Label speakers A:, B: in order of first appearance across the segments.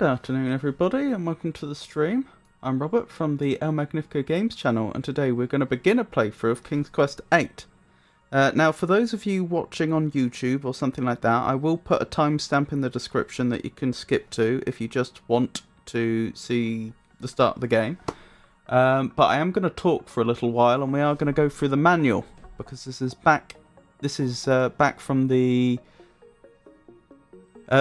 A: Good afternoon everybody and welcome to the stream. I'm Robert from the El Magnifico Games channel and today we're going to begin a playthrough of King's Quest VIII. Now for those of you watching on YouTube or something like that, I will put a timestamp in the description that you can skip to if you just want to see the start of the game. But I am going to talk for a little while and we are going to go through the manual because this is back from the...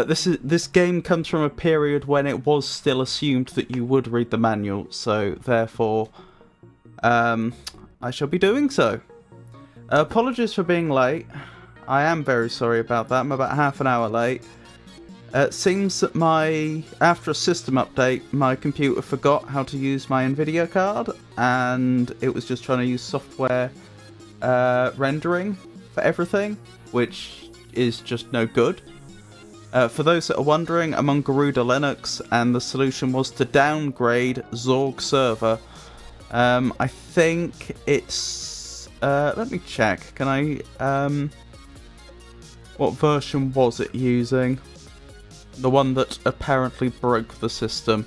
A: This game comes from a period when it was still assumed that you would read the manual, so therefore I shall be doing so. Apologies for being late. I am very sorry about that. I'm about half an hour late. It seems that after a system update, my computer forgot how to use my Nvidia card, and it was just trying to use software rendering for everything, which is just no good. For those that are wondering, I'm on Garuda Linux, and the solution was to downgrade Zorg server. I think it's... let me check. Can I... what version was it using? The one that apparently broke the system.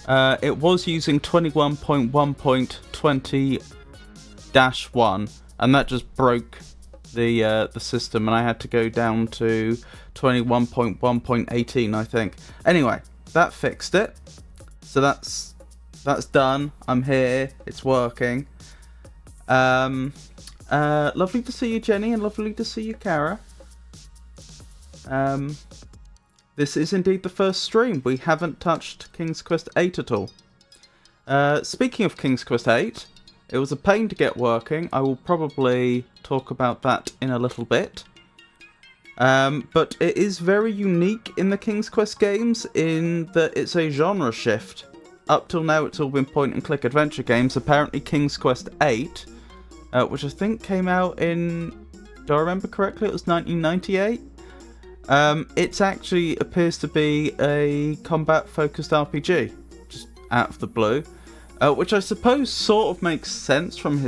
A: It was using 21.1.20-1, and that just broke the system, and I had to go down to 21.1.18, I think. Anyway, that fixed it. So that's done. I'm here. It's working. Lovely to see you, Jenny, and lovely to see you, Kara. This is indeed the first stream. We haven't touched King's Quest VIII at all. Speaking of King's Quest VIII, it was a pain to get working. I will probably talk about that in a little bit. But it is very unique in the King's Quest games in that it's a genre shift. Up till now it's all been point and click adventure games. Apparently King's Quest VIII, which I think came out in, do I remember correctly, it was 1998? It actually appears to be a combat focused RPG, just out of the blue. Which I suppose sort of makes sense from a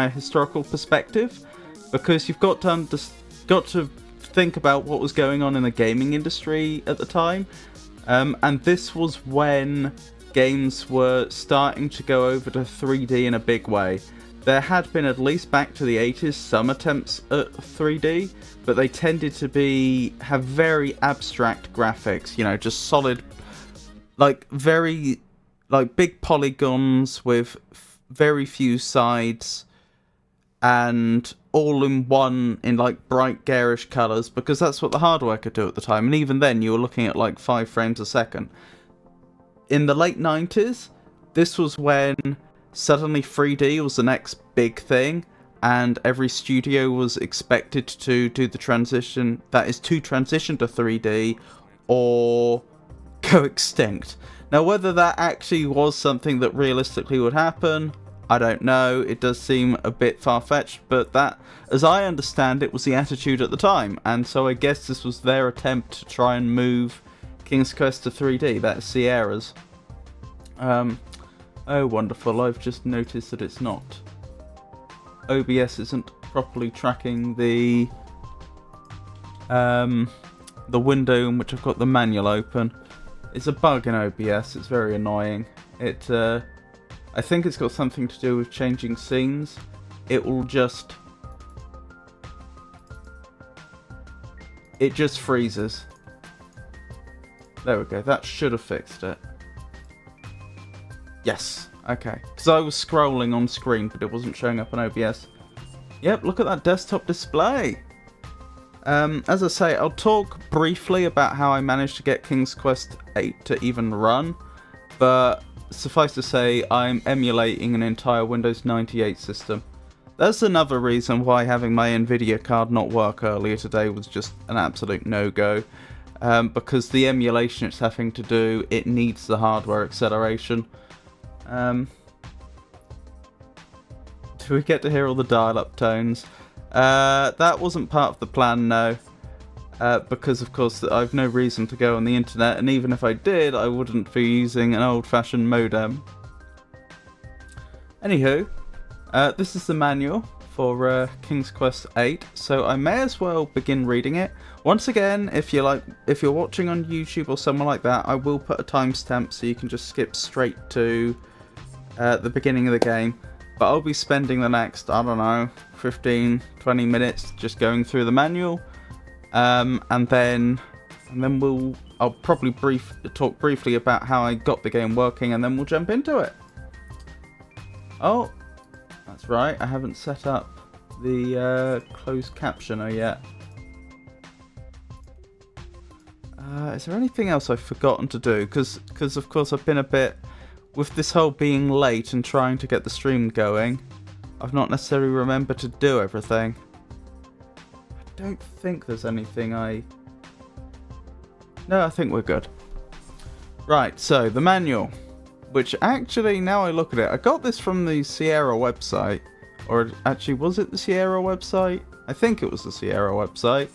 A: historical perspective, because you've got to think about what was going on in the gaming industry at the time, and this was when games were starting to go over to 3D in a big way. There had been, at least back to the 80s, some attempts at 3D, but they tended to have very abstract graphics, you know, just solid, like big polygons with very few sides, and all in one in like bright garish colours, because that's what the hardware could do at the time, and even then you were looking at like 5 frames a second. In the late 90s, this was when suddenly 3D was the next big thing, and every studio was expected to do the transition, that is to transition to 3D or go extinct. Now, whether that actually was something that realistically would happen, I don't know. It does seem a bit far-fetched, but that, as I understand it, was the attitude at the time. And so I guess this was their attempt to try and move King's Quest to 3D. That's Sierra's. Oh, wonderful. I've just noticed that it's not. OBS isn't properly tracking the window in which I've got the manual open. It's a bug in OBS, it's very annoying. I think it's got something to do with changing scenes. It just freezes. There we go, that should have fixed it. Yes, okay. Because I was scrolling on screen, but it wasn't showing up on OBS. Yep, look at that desktop display. As I say, I'll talk briefly about how I managed to get King's Quest VIII to even run, but suffice to say, I'm emulating an entire Windows 98 system. That's another reason why having my Nvidia card not work earlier today was just an absolute no-go, because the emulation it's having to do, it needs the hardware acceleration. Do we get to hear all the dial-up tones? That wasn't part of the plan, no. Because, of course, I've no reason to go on the internet, and even if I did, I wouldn't be using an old-fashioned modem. Anywho, this is the manual for King's Quest VIII, so I may as well begin reading it. Once again, if you're watching on YouTube or somewhere like that, I will put a timestamp so you can just skip straight to the beginning of the game. But I'll be spending the next, I don't know, 15-20 minutes just going through the manual, and then I'll probably talk briefly about how I got the game working, and then we'll jump into it. Oh, that's right, I haven't set up the closed captioner yet. Is there anything else I've forgotten to do? Because of course I've been a bit, with this whole being late and trying to get the stream going, I've not necessarily remembered to do everything. I don't think there's anything No, I think we're good. Right, so the manual, which actually, now I look at it, I got this from the Sierra website. Or actually, was it the Sierra website? I think it was the Sierra website.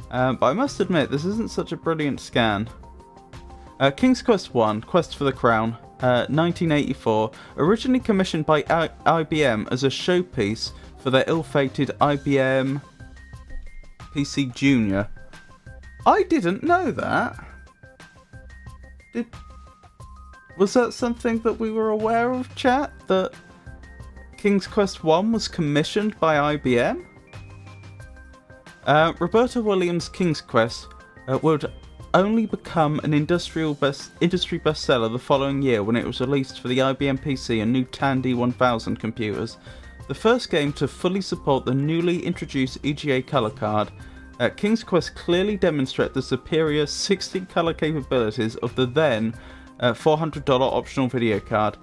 A: But I must admit, this isn't such a brilliant scan. King's Quest I, Quest for the Crown, 1984, originally commissioned by IBM as a showpiece for their ill-fated IBM PC Junior. I didn't know that. Was that something that we were aware of, chat? That King's Quest I was commissioned by IBM? Roberta Williams' King's Quest would only become an industry bestseller the following year when it was released for the IBM PC and new Tandy 1000 computers. The first game to fully support the newly introduced EGA color card, King's Quest clearly demonstrates the superior 16-color capabilities of the then $400 optional video card.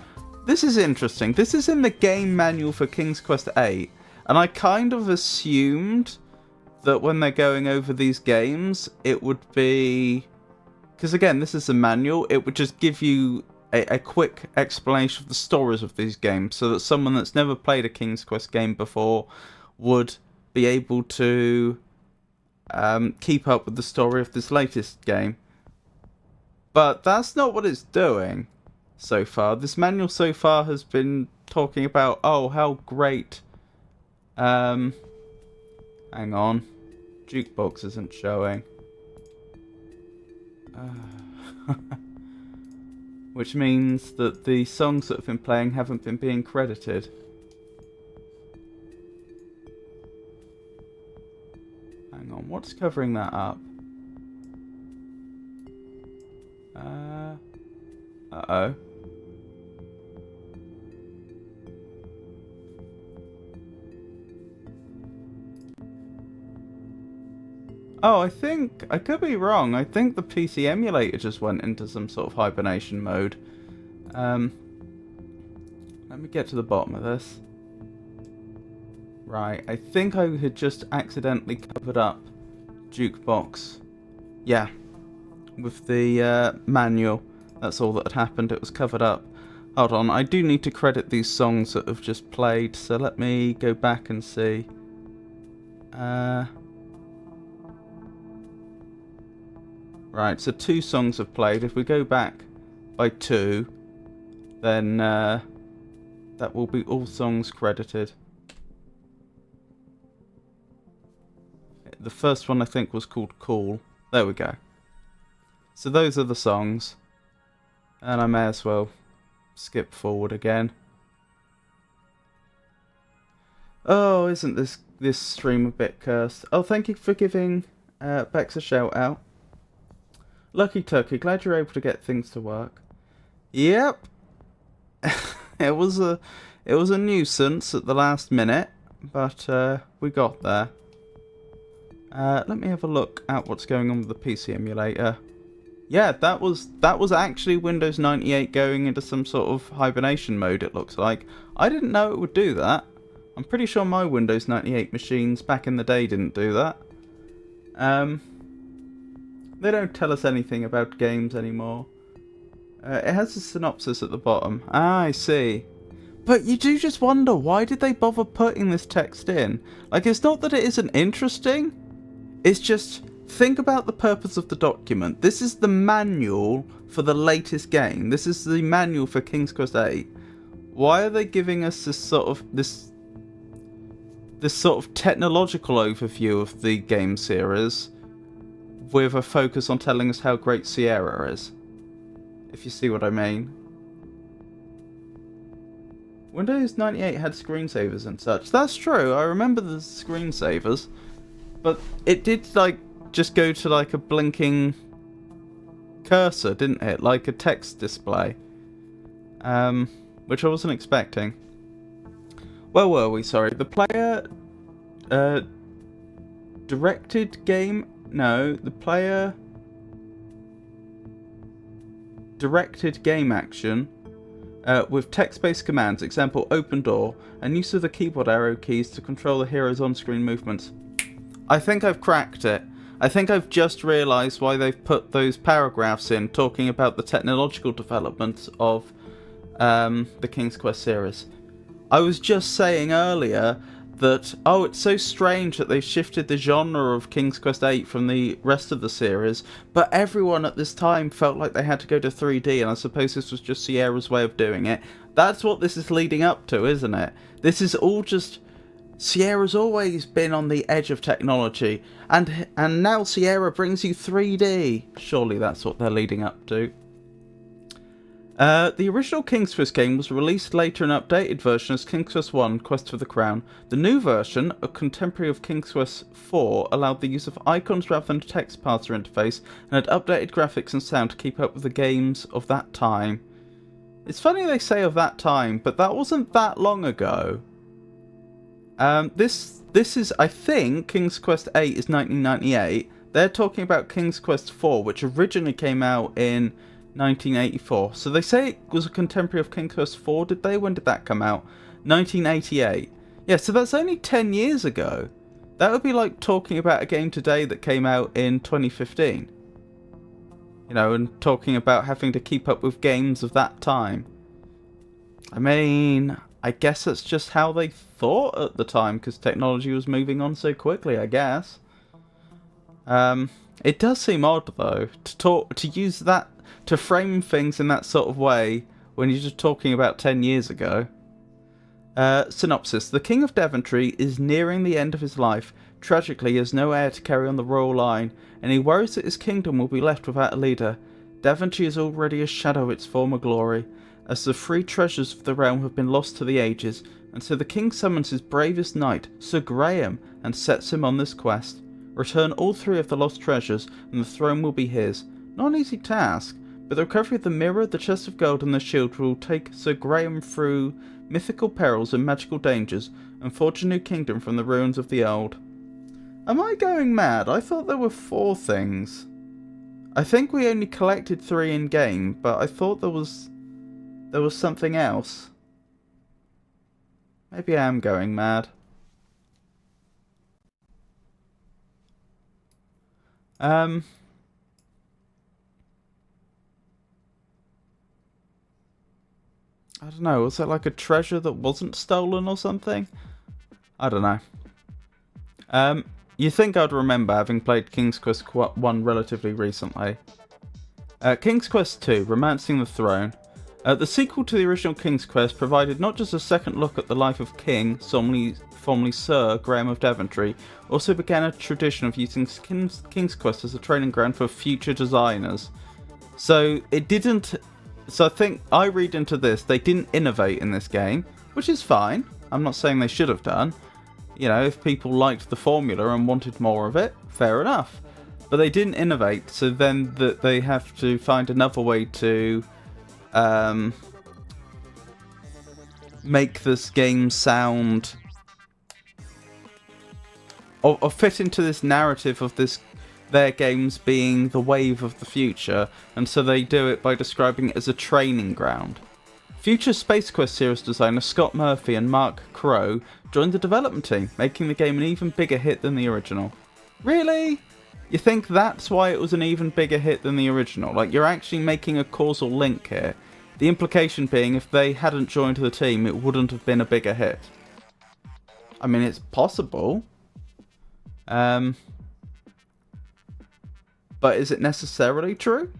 A: This is interesting. This is in the game manual for King's Quest VIII, and I kind of assumed that when they're going over these games, it would be... Because again, this is a manual, it would just give you a quick explanation of the stories of these games, so that someone that's never played a King's Quest game before would be able to keep up with the story of this latest game. But that's not what it's doing so far. This manual so far has been talking about, oh, how great... hang on. Jukebox isn't showing. Which means that the songs that have been playing haven't been being credited. Hang on, what's covering that up? Uh-oh. Oh, I think, I could be wrong, I think the PC emulator just went into some sort of hibernation mode. Let me get to the bottom of this. Right, I think I had just accidentally covered up Jukebox. Yeah, with the manual, that's all that had happened, it was covered up. Hold on, I do need to credit these songs that have just played, so let me go back and see. Right, so 2 songs have played. If we go back by 2, then that will be all songs credited. The first one I think was called Cool. There we go. So those are the songs. And I may as well skip forward again. Oh, isn't this stream a bit cursed? Oh, thank you for giving Bex a shout out. Lucky Turkey, glad you're able to get things to work. Yep. It was a nuisance at the last minute, but we got there. Let me have a look at what's going on with the PC emulator. Yeah, that was actually Windows 98 going into some sort of hibernation mode, it looks like. I didn't know it would do that. I'm pretty sure my Windows 98 machines back in the day didn't do that. They don't tell us anything about games anymore. It has a synopsis at the bottom. Ah, I see. But you do just wonder, why did they bother putting this text in? Like, it's not that it isn't interesting. It's just, think about the purpose of the document. This is the manual for the latest game. This is the manual for King's Quest VIII. Why are they giving us this sort of, this this sort of technological overview of the game series with a focus on telling us how great Sierra is. If you see what I mean. Windows 98 had screensavers and such. That's true, I remember the screensavers. But it did, like, just go to, like, a blinking cursor, didn't it? Like a text display. Which I wasn't expecting. Where were we? Sorry. The player... directed game... No, the player... directed game action with text-based commands, example open door, and use of the keyboard arrow keys to control the hero's on-screen movements. I think I've cracked it. I think I've just realised why they've put those paragraphs in talking about the technological development of the King's Quest series. I was just saying earlier that, oh, it's so strange that they've shifted the genre of King's Quest VIII from the rest of the series, but everyone at this time felt like they had to go to 3D, and I suppose this was just Sierra's way of doing it. That's what this is leading up to, isn't it? This is all just... Sierra's always been on the edge of technology, and now Sierra brings you 3D. Surely that's what they're leading up to. The original King's Quest game was released later in an updated version as King's Quest I: Quest for the Crown. The new version, a contemporary of King's Quest IV, allowed the use of icons rather than a text parser interface, and had updated graphics and sound to keep up with the games of that time. It's funny they say of that time, but that wasn't that long ago. This is, I think, King's Quest VIII is 1998. They're talking about King's Quest IV, which originally came out in 1984. So they say it was a contemporary of King's Quest IV, did they? When did that come out? 1988. Yeah, so that's only 10 years ago. That would be like talking about a game today that came out in 2015. You know, and talking about having to keep up with games of that time. I mean, I guess that's just how they thought at the time, because technology was moving on so quickly, I guess. It does seem odd, though, to use that, to frame things in that sort of way when you're just talking about 10 years ago. Synopsis. The King of Daventry is nearing the end of his life. Tragically, he has no heir to carry on the royal line, and he worries that his kingdom will be left without a leader. Daventry is already a shadow of its former glory, as the three treasures of the realm have been lost to the ages, and so the king summons his bravest knight, Sir Graham, and sets him on this quest. Return all three of the lost treasures, and the throne will be his. Not an easy task, but the recovery of the mirror, the chest of gold, and the shield will take Sir Graham through mythical perils and magical dangers, and forge a new kingdom from the ruins of the old. Am I going mad? I thought there were 4 things. I think we only collected 3 in-game, but I thought there was something else. Maybe I am going mad. I don't know, was it like a treasure that wasn't stolen or something? I don't know. You think I'd remember, having played King's Quest I relatively recently. King's Quest II, Romancing the Throne. The sequel to the original King's Quest provided not just a second look at the life of King, formerly Sir Graham of Daventry, also began a tradition of using King's Quest as a training ground for future designers. So it didn't... So I think I read into this, they didn't innovate in this game, which is fine. I'm not saying they should have done. You know, if people liked the formula and wanted more of it, fair enough. But they didn't innovate, so then they have to find another way to make this game sound or fit into this narrative of their games being the wave of the future, and so they do it by describing it as a training ground. Future Space Quest series designer Scott Murphy and Mark Crow joined the development team, making the game an even bigger hit than the original. Really? You think that's why it was an even bigger hit than the original? Like, you're actually making a causal link here. The implication being, if they hadn't joined the team, it wouldn't have been a bigger hit. I mean, it's possible. But is it necessarily true?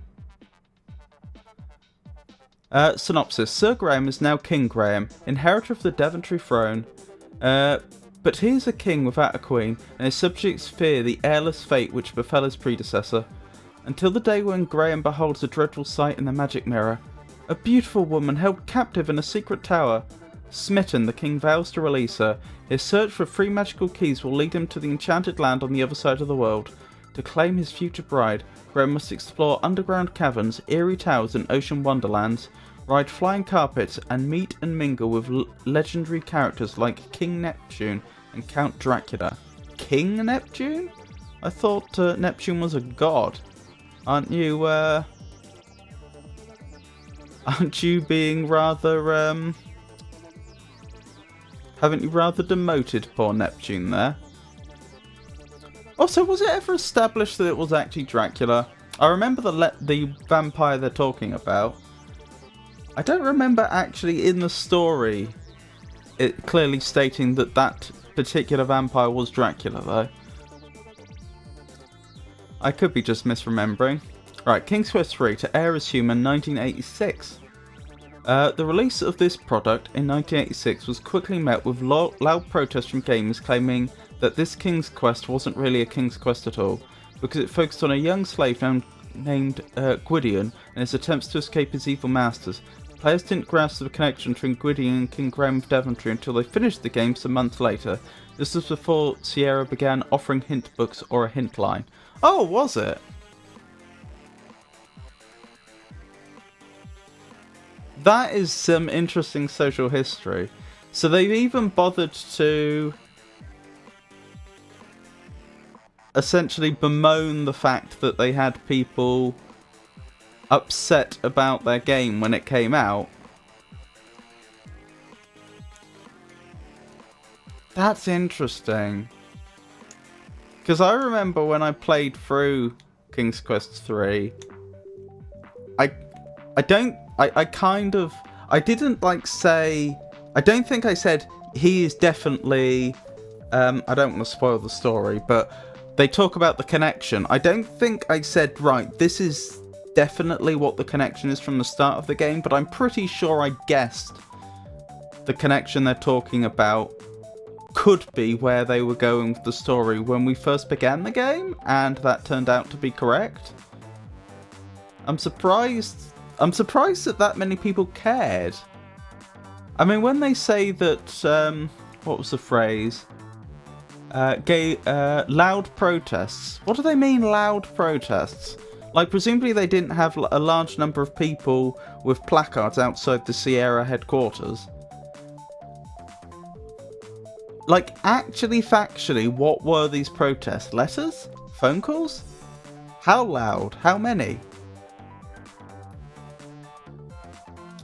A: Synopsis. Sir Graham is now King Graham, inheritor of the Daventry throne. But he is a king without a queen, and his subjects fear the airless fate which befell his predecessor. Until the day when Graham beholds a dreadful sight in the magic mirror. A beautiful woman held captive in a secret tower. Smitten, the king vows to release her. His search for 3 magical keys will lead him to the enchanted land on the other side of the world. To claim his future bride, Graham must explore underground caverns, eerie towers and ocean wonderlands, ride flying carpets, and meet and mingle with legendary characters like King Neptune and Count Dracula. King Neptune? I thought Neptune was a god. Aren't you being rather, haven't you rather demoted poor Neptune there? Also, was it ever established that it was actually Dracula? I remember the vampire they're talking about. I don't remember actually in the story it clearly stating that that particular vampire was Dracula, though. I could be just misremembering. Right, King's Quest III to Air as Human, 1986. The release of this product in 1986 was quickly met with loud protests from gamers claiming that this King's Quest wasn't really a King's Quest at all, because it focused on a young slave named Gwydion and his attempts to escape his evil masters. Players didn't grasp the connection between Gwydion and King Graham of Devonshire until they finished the game some months later. This was before Sierra began offering hint books or a hint line. Oh, was it? That is some interesting social history. So they've even bothered to essentially bemoan the fact that they had people upset about their game when it came out. That's interesting. Because I remember when I played through King's Quest 3, I didn't like say, I don't think I said he is definitely, I don't want to spoil the story, but they talk about the connection. I don't think I said, right, this is definitely what the connection is from the start of the game, but I'm pretty sure I guessed the connection they're talking about could be where they were going with the story when we first began the game, and that turned out to be correct. I'm surprised that many people cared. I mean, when they say that, what was the phrase? Loud protests. What do they mean, loud protests? Like, presumably they didn't have a large number of people with placards outside the Sierra headquarters. Like, actually, factually, what were these protests? Letters? Phone calls? How loud? How many?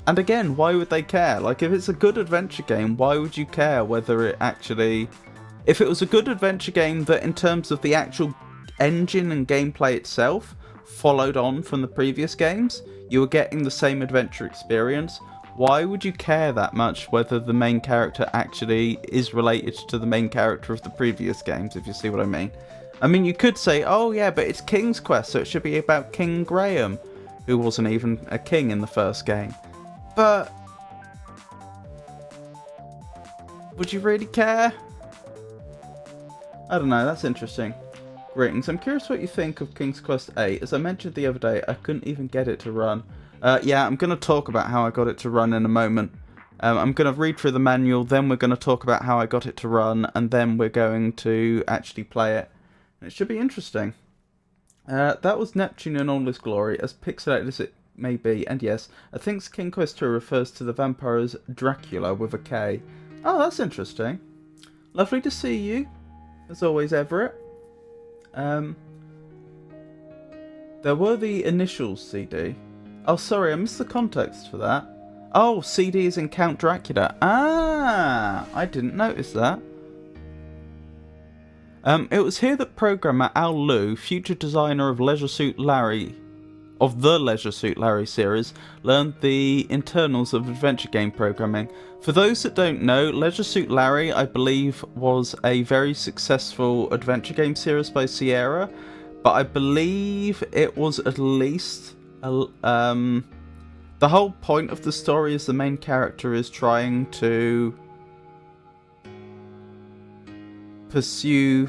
A: And again, why would they care? Like, if it's a good adventure game, why would you care whether it actually... If it was a good adventure game that, in terms of the actual engine and gameplay itself, followed on from the previous games, you were getting the same adventure experience, why would you care that much whether the main character actually is related to the main character of the previous games, if you see what I mean? I mean, you could say, oh yeah, but it's King's Quest, so it should be about King Graham, who wasn't even a king in the first game. But would you really care? I don't know, that's interesting. Greetings, I'm curious what you think of King's Quest 8. As I mentioned the other day, I couldn't even get it to run. Yeah, I'm going to talk about how I got it to run in a moment. I'm going to read through the manual, then we're going to talk about how I got it to run, and then we're going to actually play it. It should be interesting. That was Neptune in all his glory, as pixelated as it may be, and yes, I think King Quest 2 refers to the vampire as Dracula with a K. Oh, that's interesting. Lovely to see you, as always, Everett. There were the initials CD. Oh, sorry, I missed the context for that. Oh, CD is in Count Dracula. Ah, I didn't notice that. It was here that programmer Al Liu, future designer of Leisure Suit Larry, of the Leisure Suit Larry series, learned the internals of adventure game programming. For those that don't know, Leisure Suit Larry, I believe, was a very successful adventure game series by Sierra, but I believe it was at least the whole point of the story is the main character is trying to pursue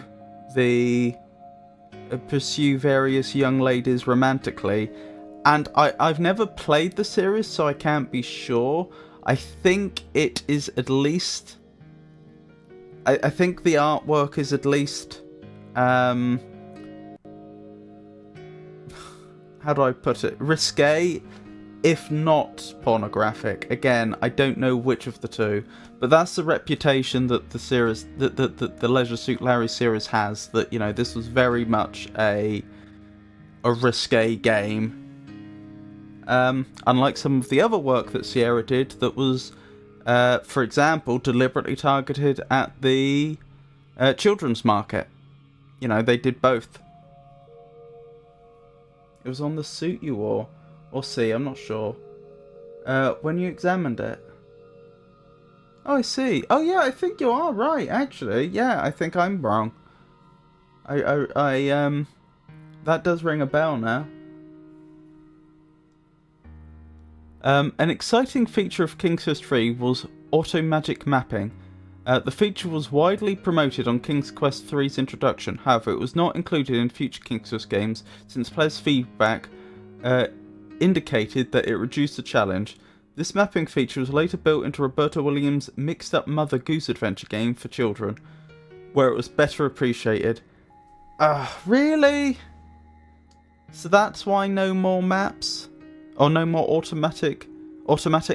A: various young ladies romantically. And I've never played the series, so I can't be sure. I think it is at least... I think the artwork is at least... how do I put it? Risque, if not pornographic. Again, I don't know which of the two. But that's the reputation that the series... that the Leisure Suit Larry series has. That, you know, this was very much a risque game. Unlike some of the other work that Sierra did that was, for example, deliberately targeted at the children's market. You know, they did both. It was on the suit you wore. Or C, I'm not sure. When you examined it. Oh, I see. Oh, yeah, I think you are right, actually. Yeah, I think I'm wrong. That does ring a bell now. An exciting feature of King's Quest III was auto-magic mapping. The feature was widely promoted on King's Quest III's introduction, however it was not included in future King's Quest games since players' feedback indicated that it reduced the challenge. This mapping feature was later built into Roberta Williams' Mixed Up Mother Goose Adventure game for children, where it was better appreciated. Really? So that's why no more maps? Or no more automatic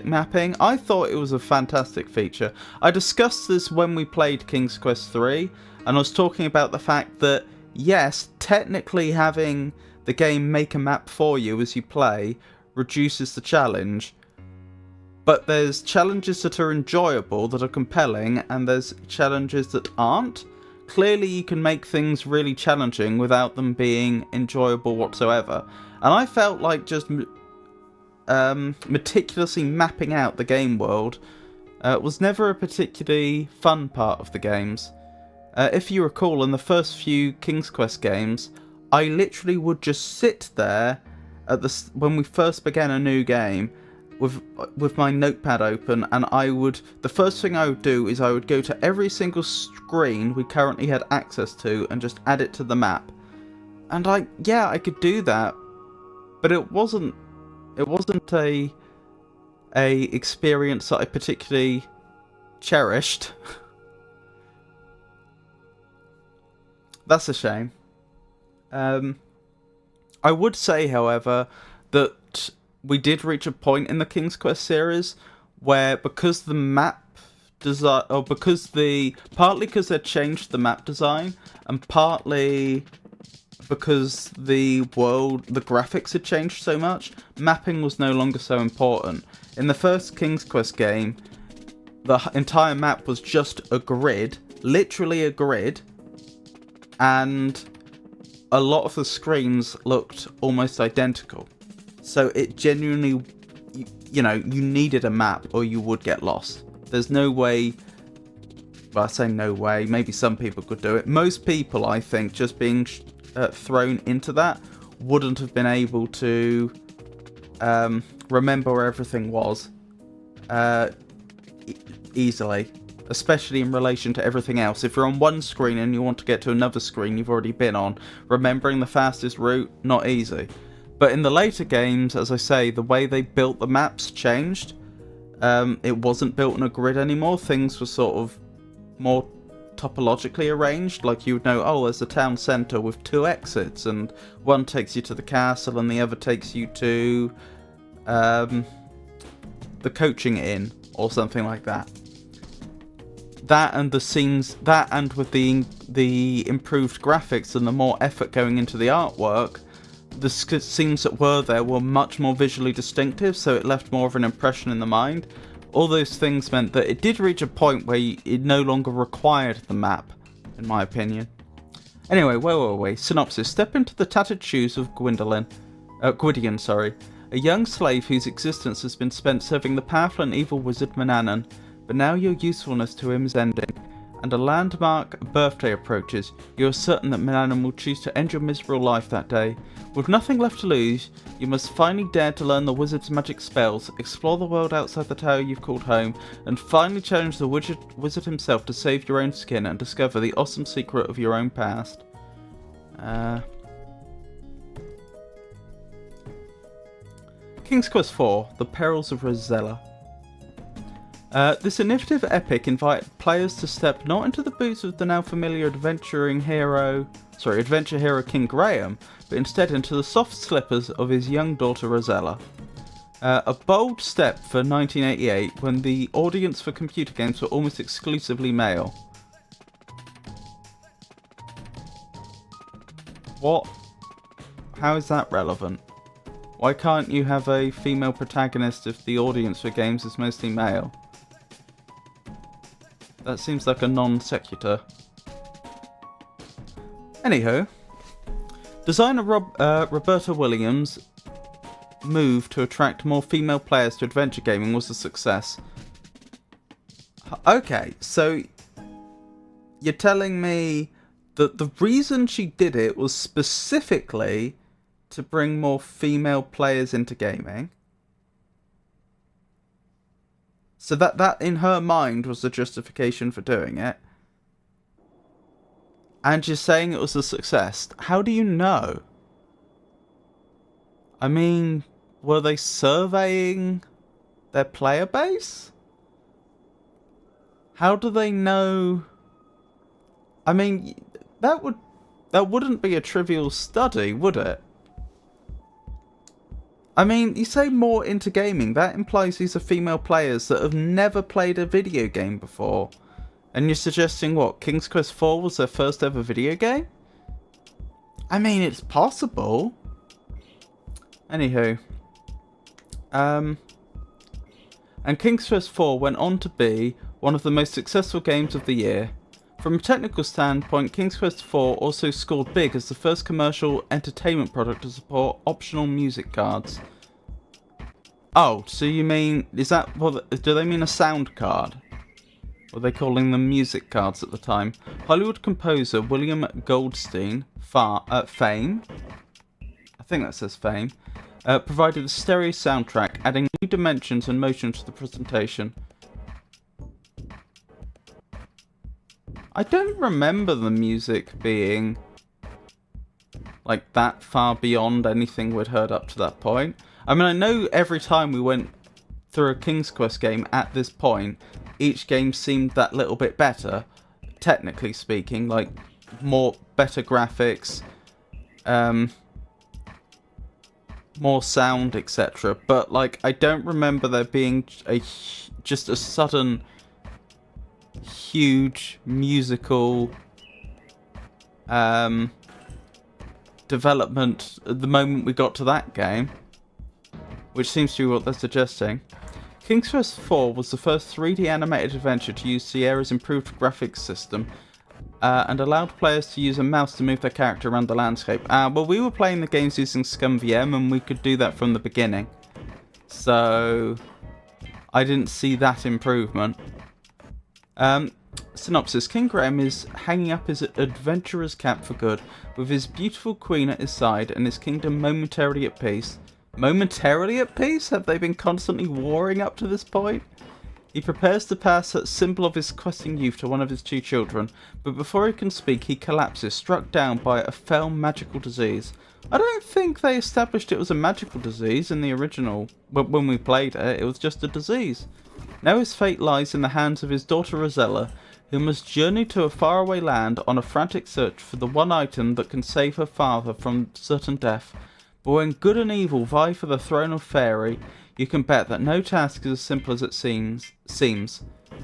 A: mapping? I thought it was a fantastic feature. I discussed this when we played King's Quest III, and I was talking about the fact that, yes, technically having the game make a map for you as you play reduces the challenge, but there's challenges that are enjoyable, that are compelling, and there's challenges that aren't. Clearly you can make things really challenging without them being enjoyable whatsoever. And I felt like just... meticulously mapping out the game world was never a particularly fun part of the games. If you recall, in the first few King's Quest games, I literally would just sit there at when we first began a new game with my notepad open, and the first thing I would do is I would go to every single screen we currently had access to and just add it to the map. And I could do that, but it wasn't a experience that I particularly cherished. That's a shame. I would say, however, that we did reach a point in the King's Quest series where, because the map design, partly because they changed the map design, and partly because the graphics had changed so much, mapping was no longer so important. In the first King's Quest game, the entire map was just a grid, literally a grid, and a lot of the screens looked almost identical. So it genuinely, you needed a map or you would get lost. There's no way, well, I say no way, maybe some people could do it. Most people, I think, just being thrown into that wouldn't have been able to remember where everything was easily, especially in relation to everything else. If you're on one screen and you want to get to another screen you've already been on, remembering the fastest route, not easy. But in the later games, as I say, the way they built the maps changed. It wasn't built on a grid anymore. Things were sort of more topologically arranged. Like, you would know, oh, there's a town centre with 2 exits, and one takes you to the castle and the other takes you to the coaching inn or something like that. That and the scenes, that and with the improved graphics and the more effort going into the artwork, the scenes that were there were much more visually distinctive, so it left more of an impression in the mind. All those things meant that it did reach a point where it no longer required the map, in my opinion. Anyway, where were we? Synopsis. Step into the tattered shoes of Gwydion, a young slave whose existence has been spent serving the powerful and evil wizard Manannan, but now your usefulness to him is ending. and a landmark birthday approaches, you are certain that Milano will choose to end your miserable life that day. With nothing left to lose, you must finally dare to learn the wizard's magic spells, explore the world outside the tower you've called home, and finally challenge the wizard himself to save your own skin and discover the awesome secret of your own past. King's Quest IV: The Perils of Rosella. This innovative epic invited players to step not into the boots of the now familiar adventure hero King Graham, but instead into the soft slippers of his young daughter Rosella. A bold step for 1988, when the audience for computer games were almost exclusively male. What? How is that relevant? Why can't you have a female protagonist if the audience for games is mostly male? That seems like a non sequitur. Anywho, designer Roberta Williams' move to attract more female players to adventure gaming was a success. Okay, so you're telling me that the reason she did it was specifically to bring more female players into gaming? So that in her mind was the justification for doing it. And you're saying it was a success. How do you know? I mean, were they surveying their player base? How do they know? I mean, that wouldn't be a trivial study, would it? I mean, you say more into gaming, that implies these are female players that have never played a video game before. And you're suggesting what, King's Quest IV was their first ever video game? I mean, it's possible. Anywho. And King's Quest IV went on to be one of the most successful games of the year. From a technical standpoint, King's Quest IV also scored big as the first commercial entertainment product to support optional music cards. Oh, so you mean, is that, well, do they mean a sound card? Were they calling them music cards at the time? Hollywood composer William Goldstein, Fame, I think that says Fame, provided a stereo soundtrack, adding new dimensions and motion to the presentation. I don't remember the music being like that far beyond anything we'd heard up to that point. I mean, I know every time we went through a King's Quest game at this point, each game seemed that little bit better, technically speaking, like better graphics, more sound, etc. But like, I don't remember there being just a sudden huge musical development at the moment we got to that game, which seems to be what they're suggesting. King's Quest IV was the first 3D animated adventure to use Sierra's improved graphics system and allowed players to use a mouse to move their character around the landscape. Well, we were playing the games using ScumVM and we could do that from the beginning, so I didn't see that improvement. Synopsis. King Graham is hanging up his adventurer's cap for good, with his beautiful queen at his side and his kingdom momentarily at peace. Momentarily at peace? Have they been constantly warring up to this point? He prepares to pass that symbol of his questing youth to one of his two children, but before he can speak, he collapses, struck down by a fell magical disease. I don't think they established it was a magical disease in the original, but when we played it, it was just a disease. Now his fate lies in the hands of his daughter Rosella, who must journey to a faraway land on a frantic search for the one item that can save her father from certain death. But when good and evil vie for the throne of Fairy, you can bet that no task is as simple as it seems.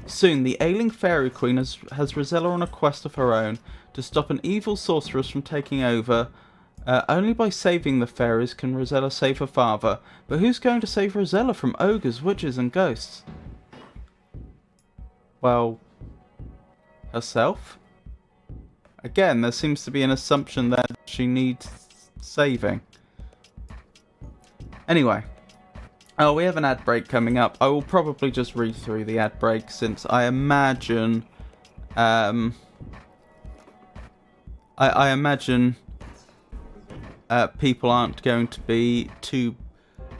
A: Soon, the ailing Fairy Queen has Rosella on a quest of her own to stop an evil sorceress from taking over. Only by saving the fairies can Rosella save her father. But who's going to save Rosella from ogres, witches, and ghosts? Well, herself? Again, there seems to be an assumption that she needs saving. Anyway. Oh, we have an ad break coming up. I will probably just read through the ad break since I imagine I imagine people aren't going to be too.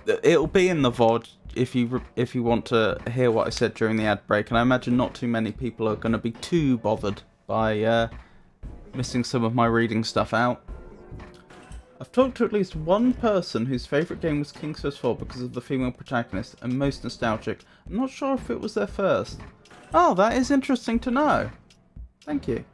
A: It'll be in the VOD if you want to hear what I said during the ad break, and I imagine not too many people are going to be too bothered by missing some of my reading stuff out. I've talked to at least one person whose favourite game was King's Quest IV because of the female protagonist and most nostalgic. I'm not sure if it was their first. Oh, that is interesting to know. Thank you.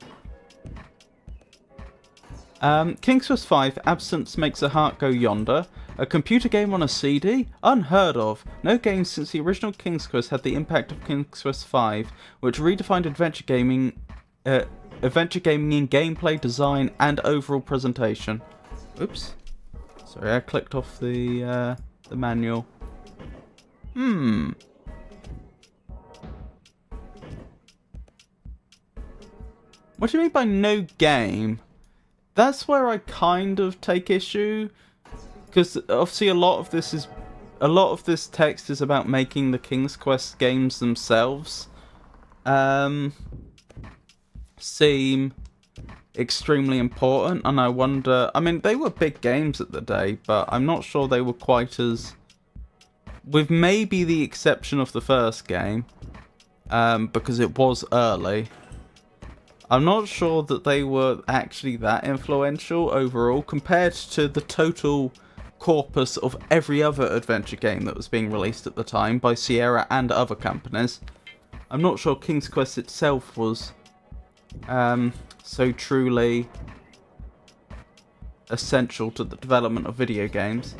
A: King's Quest V, Absence Makes a Heart Go Yonder. A computer game on a CD? Unheard of. No game since the original King's Quest had the impact of King's Quest V, which redefined adventure gaming in gameplay, design, and overall presentation. Oops. Sorry, I clicked off the manual. What do you mean by no game? That's where I kind of take issue, because obviously a lot of this text is about making the King's Quest games themselves seem extremely important, and I wonder. I mean, they were big games at the day, but I'm not sure they were quite as, with maybe the exception of the first game, because it was early. I'm not sure that they were actually that influential overall compared to the total corpus of every other adventure game that was being released at the time by Sierra and other companies. I'm not sure King's Quest itself was so truly essential to the development of video games.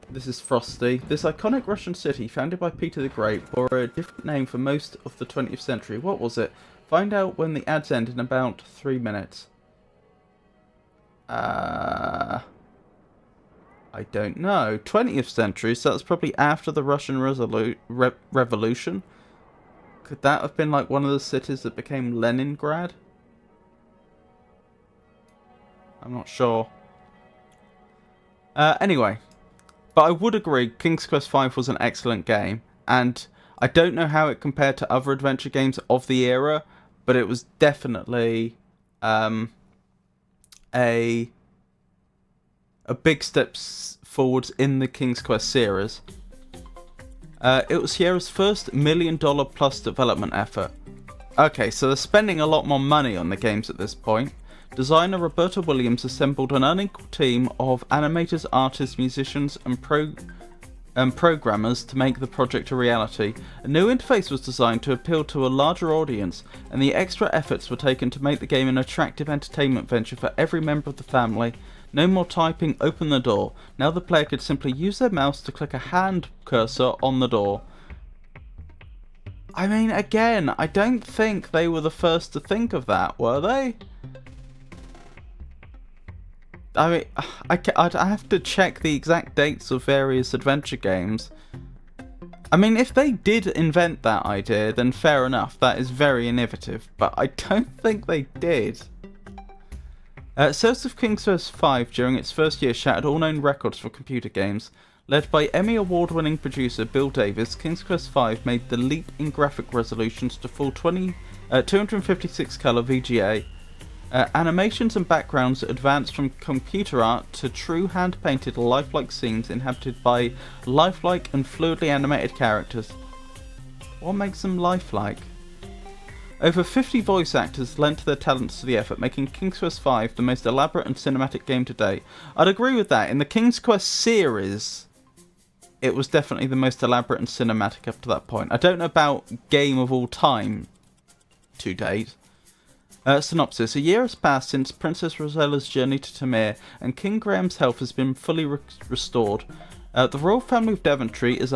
A: This is Frosty. This iconic Russian city, founded by Peter the Great, bore a different name for most of the 20th century. What was it? Find out when the ads end in about 3 minutes. I don't know. 20th century, so that's probably after the Russian Revolution. Could that have been like one of the cities that became Leningrad? I'm not sure. Anyway. But I would agree, King's Quest V was an excellent game, and I don't know how it compared to other adventure games of the era, but it was definitely a big step forward in the King's Quest series. It was Sierra's first $1 million plus development effort. Okay, so they're spending a lot more money on the games at this point. Designer Roberta Williams assembled an unequal team of animators, artists, musicians, and programmers to make the project a reality. A new interface was designed to appeal to a larger audience, and the extra efforts were taken to make the game an attractive entertainment venture for every member of the family. No more typing "open the door." Now the player could simply use their mouse to click a hand cursor on the door. I mean, again, I don't think they were the first to think of that, were they? I mean, I'd have to check the exact dates of various adventure games. I mean, if they did invent that idea, then fair enough, that is very innovative, but I don't think they did. Sales of King's Quest V during its first year shattered all known records for computer games. Led by Emmy Award-winning producer Bill Davis, King's Quest V made the leap in graphic resolutions to full 256 color VGA. Animations and backgrounds advanced from computer art to true hand-painted lifelike scenes inhabited by lifelike and fluidly animated characters. What makes them lifelike? Over 50 voice actors lent their talents to the effort, making King's Quest V the most elaborate and cinematic game to date. I'd agree with that. In the King's Quest series, it was definitely the most elaborate and cinematic up to that point. I don't know about game of all time to date. Synopsis. A year has passed since Princess Rosella's journey to Tamir, and King Graham's health has been fully restored. The royal family of Daventry is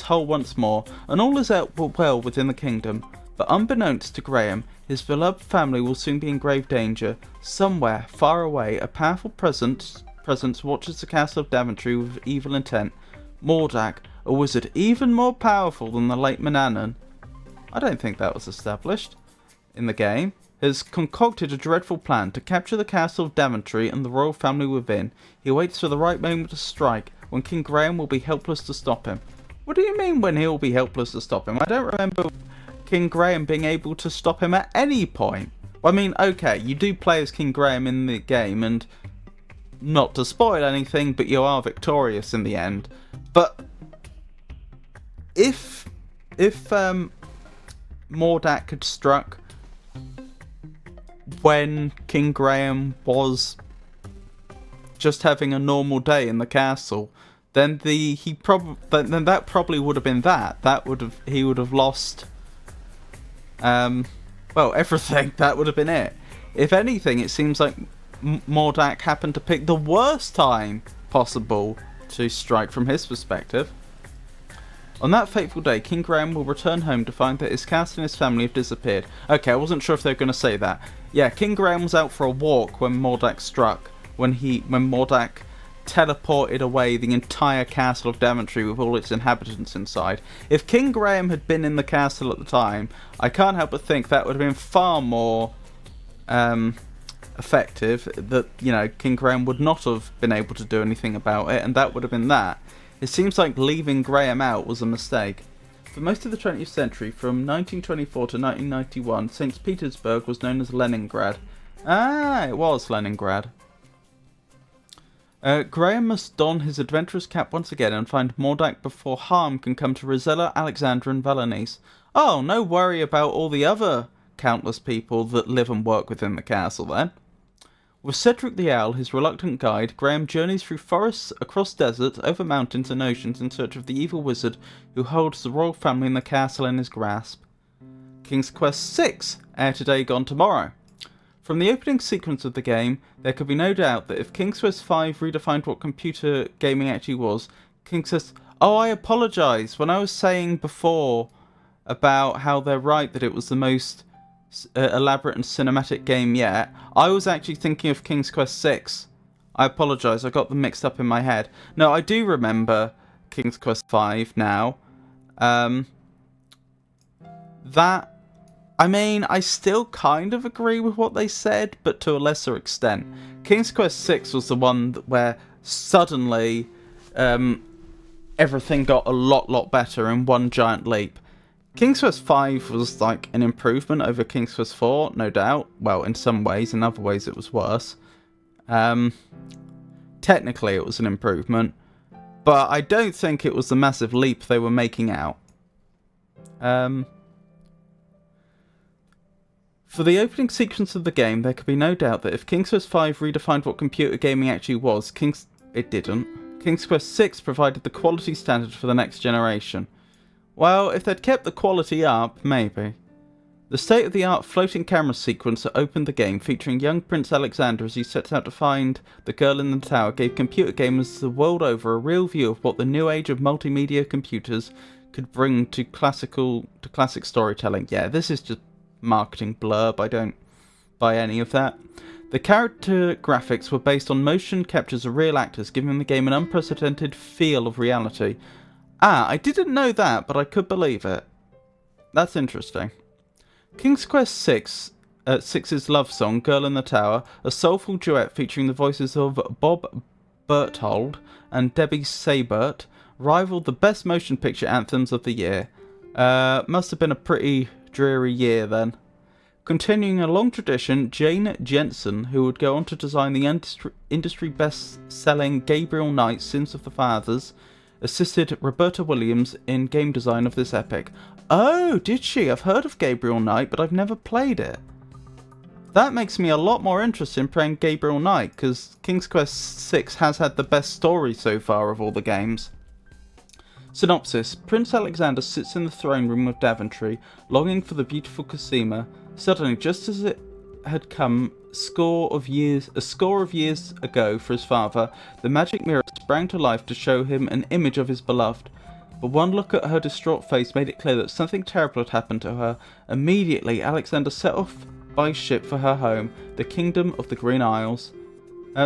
A: whole once more, and all is well within the kingdom. But unbeknownst to Graham, his beloved family will soon be in grave danger. Somewhere, far away, a powerful presence watches the castle of Daventry with evil intent. Mordak, a wizard even more powerful than the late Manannan, I don't think that was established in the game, has concocted a dreadful plan to capture the castle of Daventry and the royal family within. He waits for the right moment to strike, when King Graham will be helpless to stop him. What do you mean when he'll be helpless to stop him? I don't remember King Graham being able to stop him at any point. I mean, okay, you do play as King Graham in the game, and not to spoil anything, but you are victorious in the end. But if Mordak had struck when King Graham was just having a normal day in the castle, then that probably would have been that. He would have lost everything. That would have been it. If anything, it seems like Mordak happened to pick the worst time possible to strike from his perspective. On that fateful day, King Graham will return home to find that his castle and his family have disappeared. Okay, I wasn't sure if they were going to say that. Yeah, King Graham was out for a walk when Mordak struck. When Mordak teleported away the entire castle of Daventry with all its inhabitants inside. If King Graham had been in the castle at the time, I can't help but think that would have been far more effective. That, you know, King Graham would not have been able to do anything about it, and that would have been that. It seems like leaving Graham out was a mistake. For most of the 20th century, from 1924 to 1991, St. Petersburg was known as Leningrad. Ah, it was Leningrad. Graham must don his adventurous cap once again and find Mordak before harm can come to Rosella, Alexandra and Valenice. Oh, no worry about all the other countless people that live and work within the castle then. With Cedric the Owl, his reluctant guide, Graham journeys through forests, across deserts, over mountains and oceans in search of the evil wizard who holds the royal family in the castle in his grasp. King's Quest VI, air today, gone tomorrow. From the opening sequence of the game, there could be no doubt that if King's Quest V redefined what computer gaming actually was, King's Quest... Oh, I apologise. When I was saying before about how they're right that it was the most elaborate and cinematic game yet, I was actually thinking of King's Quest VI. I apologise, I got them mixed up in my head. No, I do remember King's Quest V now. I mean, I still kind of agree with what they said, but to a lesser extent. King's Quest VI was the one where suddenly everything got a lot better in one giant leap. King's Quest V was like an improvement over King's Quest IV, no doubt. Well, in some ways, in other ways it was worse. Technically it was an improvement, but I don't think it was the massive leap they were making out. For the opening sequence of the game, there could be no doubt that if King's Quest V redefined what computer gaming actually was, it didn't. King's Quest VI provided the quality standard for the next generation. Well, if they'd kept the quality up, maybe. The state-of-the-art floating camera sequence that opened the game, featuring young Prince Alexander as he sets out to find the girl in the tower, gave computer gamers the world over a real view of what the new age of multimedia computers could bring to classic storytelling. Yeah, this is just marketing blurb, I don't buy any of that. The character graphics were based on motion captures of real actors, giving the game an unprecedented feel of reality. Ah, I didn't know that, but I could believe it. That's interesting. King's Quest VI's love song, Girl in the Tower, a soulful duet featuring the voices of Bob Berthold and Debbie Seibert, rivaled the best motion picture anthems of the year. Must have been a pretty dreary year then. Continuing a long tradition, Jane Jensen, who would go on to design the industry best-selling Gabriel Knight Sins of the Fathers, assisted Roberta Williams in game design of this epic. Oh, did she? I've heard of Gabriel Knight, but I've never played it. That makes me a lot more interested in playing Gabriel Knight, because King's Quest VI has had the best story so far of all the games. Synopsis. Prince Alexander sits in the throne room of Daventry, longing for the beautiful Cosima. Suddenly, just as it had come a score of years ago for his father, the magic mirror sprang to life to show him an image of his beloved. But one look at her distraught face made it clear that something terrible had happened to her. Immediately, Alexander set off by ship for her home, the Kingdom of the Green Isles.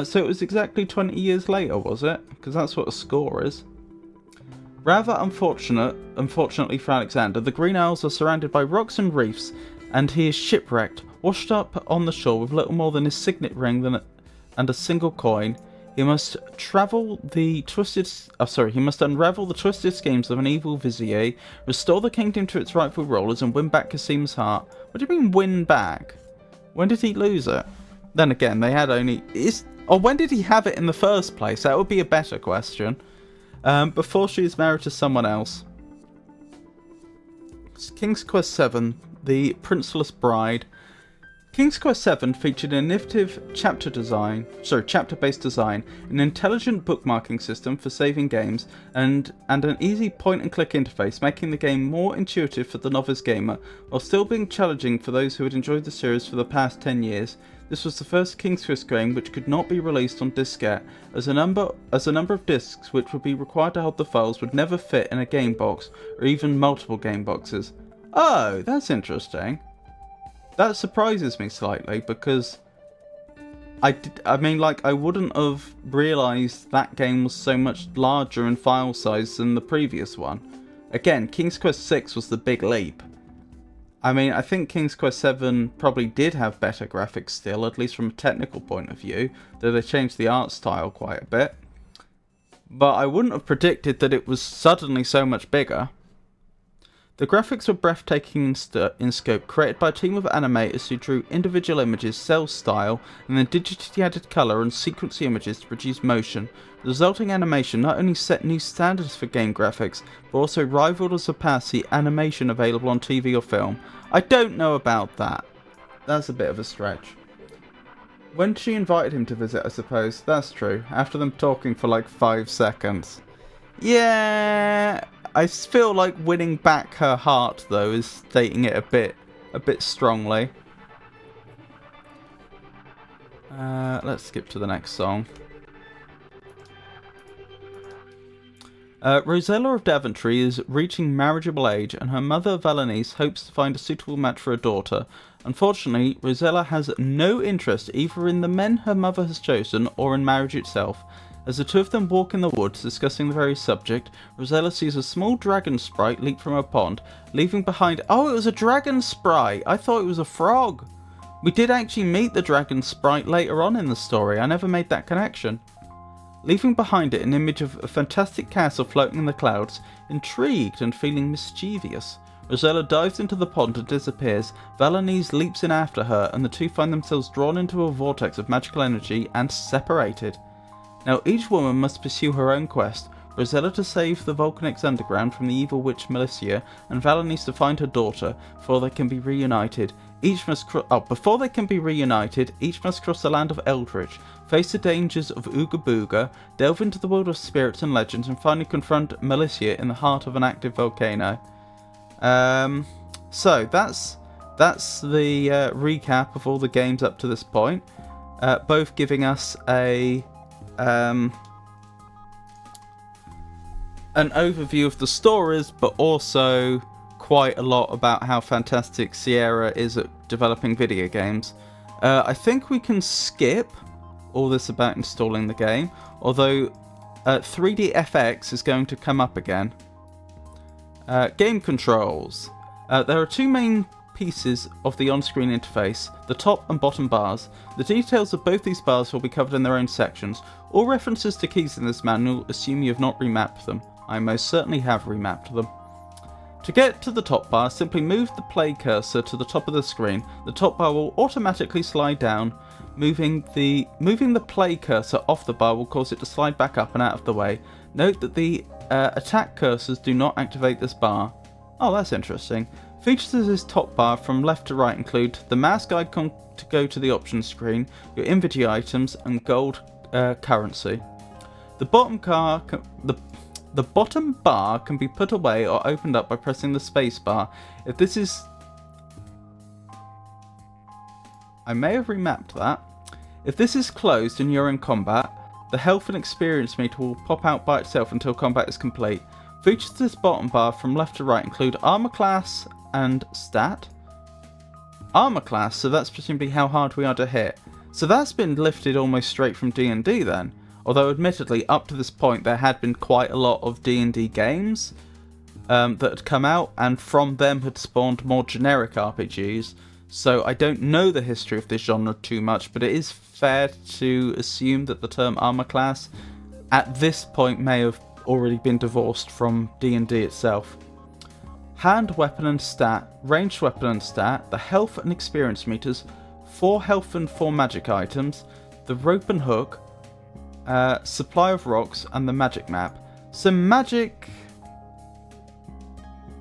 A: So it was exactly 20 years later, was it? Because that's what a score is. Rather unfortunately for Alexander, the Green Isles are surrounded by rocks and reefs, and he is shipwrecked, washed up on the shore with little more than his signet ring and a single coin. He must unravel the twisted schemes of an evil vizier, restore the kingdom to its rightful rulers, and win back Kasim's heart. What do you mean, win back? When did he lose it? Then again, they had only... Or when did he have it in the first place? That would be a better question. Before she is married to someone else. King's Quest VII, The Princeless Bride. King's Quest VII featured an innovative chapter-based design, an intelligent bookmarking system for saving games, and an easy point-and-click interface, making the game more intuitive for the novice gamer, while still being challenging for those who had enjoyed the series for the past 10 years. This was the first King's Quest game which could not be released on diskette, as a number of discs which would be required to hold the files would never fit in a game box, or even multiple game boxes. Oh, that's interesting. That surprises me slightly, because I wouldn't have realised that game was so much larger in file size than the previous one. Again, King's Quest VI was the big leap. I mean, I think King's Quest VII probably did have better graphics still, at least from a technical point of view, though they changed the art style quite a bit. But I wouldn't have predicted that it was suddenly so much bigger. The graphics were breathtaking in scope, created by a team of animators who drew individual images, cel style, and then digitally added colour and sequence images to produce motion. The resulting animation not only set new standards for game graphics, but also rivaled or surpassed the animation available on TV or film. I don't know about that. That's a bit of a stretch. When she invited him to visit, I suppose. That's true. After them talking for like 5 seconds. Yeah... I feel like winning back her heart, though, is stating it a bit strongly. Let's skip to the next song. Rosella of Daventry is reaching marriageable age, and her mother, Valenice, hopes to find a suitable match for her daughter. Unfortunately, Rosella has no interest either in the men her mother has chosen or in marriage itself. As the two of them walk in the woods discussing the very subject, Rosella sees a small dragon sprite leap from a pond, leaving behind... Oh, it was a dragon sprite! I thought it was a frog! We did actually meet the dragon sprite later on in the story. I never made that connection. Leaving behind it an image of a fantastic castle floating in the clouds, intrigued and feeling mischievous, Rosella dives into the pond and disappears. Valenice leaps in after her, and the two find themselves drawn into a vortex of magical energy and separated. Now each woman must pursue her own quest, Rosella to save the Volcanics underground from the evil witch Melicia, and Valenice to find her daughter, before they can be reunited. Each must cross the land of Eldritch, face the dangers of Ooga Booga, delve into the world of spirits and legends, and finally confront Melicia in the heart of an active volcano. So that's the recap of all the games up to this point, both giving us an overview of the stories, but also quite a lot about how fantastic Sierra is at developing video games. I think we can skip all this about installing the game, although 3DFX is going to come up again. Game controls. There are two main pieces of the on-screen interface, the top and bottom bars. The details of both these bars will be covered in their own sections. All references to keys in this manual assume you have not remapped them. I most certainly have remapped them. To get to the top bar, simply move the play cursor to the top of the screen. The top bar will automatically slide down. Moving the play cursor off the bar will cause it to slide back up and out of the way. Note that the attack cursors do not activate this bar. Oh, that's interesting. Features of this top bar from left to right include the mouse icon to go to the options screen, your inventory items, and gold currency. The bottom bar can be put away or opened up by pressing the space bar. If this is... I may have remapped that. If this is closed and you're in combat, the health and experience meter will pop out by itself until combat is complete. Features of this bottom bar from left to right include armor class and stat. Armor class, so that's presumably how hard we are to hit. So that's been lifted almost straight from D&D then. Although admittedly, up to this point there had been quite a lot of D&D games that had come out, and from them had spawned more generic RPGs. so I don't know the history of this genre too much, but it is fair to assume that the term armor class at this point may have already been divorced from D&D itself. Hand weapon and stat, ranged weapon and stat, the health and experience meters, 4 health and 4 magic items, the rope and hook, supply of rocks, and the magic map. Some magic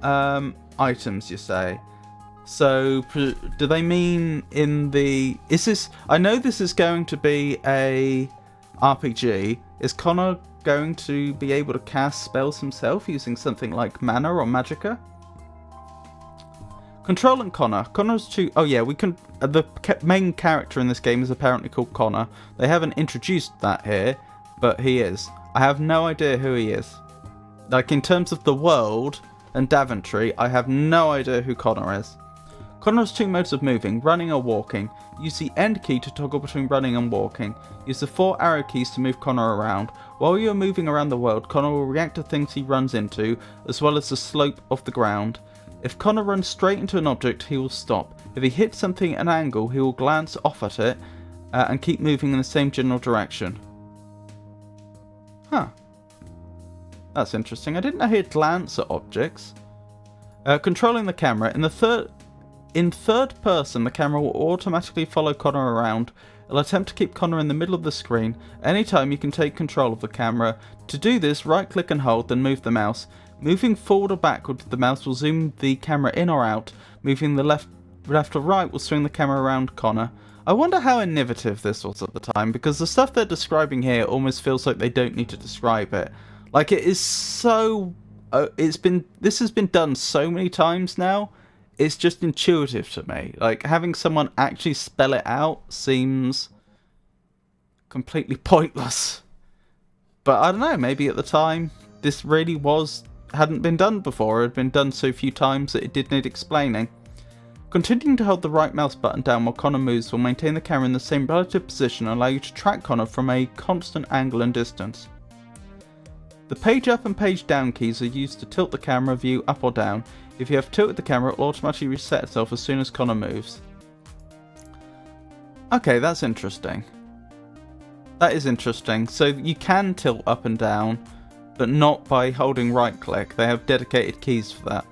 A: items, you say? So, do they mean in the... Is this... I know this is going to be a RPG. Is Connor going to be able to cast spells himself using something like mana or magicka? Controlling Connor. Connor's too... Oh yeah, we can... The main character in this game is apparently called Connor. They haven't introduced that here, but he is. I have no idea who he is. Like, in terms of the world and Daventry, I have no idea who Connor is. Connor has 2 modes of moving, running or walking. Use the end key to toggle between running and walking. Use the 4 arrow keys to move Connor around. While you are moving around the world, Connor will react to things he runs into, as well as the slope of the ground. If Connor runs straight into an object, he will stop. If he hits something at an angle, he will glance off at it and keep moving in the same general direction. Huh. That's interesting. I didn't know he'd glance at objects. Controlling the camera. In third person, the camera will automatically follow Connor around. It'll attempt to keep Connor in the middle of the screen. Anytime you can take control of the camera. To do this, right click and hold, then move the mouse. Moving forward or backward with the mouse will zoom the camera in or out. Moving the left or right will swing the camera around Connor. I wonder how innovative this was at the time, because the stuff they're describing here almost feels like they don't need to describe it. Like, it is so... this has been done so many times now. It's just intuitive to me. Like, having someone actually spell it out seems completely pointless. But I don't know, maybe at the time this really hadn't been done before. It had been done so few times that it did need explaining. Continuing to hold the right mouse button down while Connor moves will maintain the camera in the same relative position and allow you to track Connor from a constant angle and distance. The page up and page down keys are used to tilt the camera view up or down. If you have tilted the camera, it will automatically reset itself as soon as Connor moves. Okay, that's interesting. That is interesting. So you can tilt up and down, but not by holding right click. They have dedicated keys for that.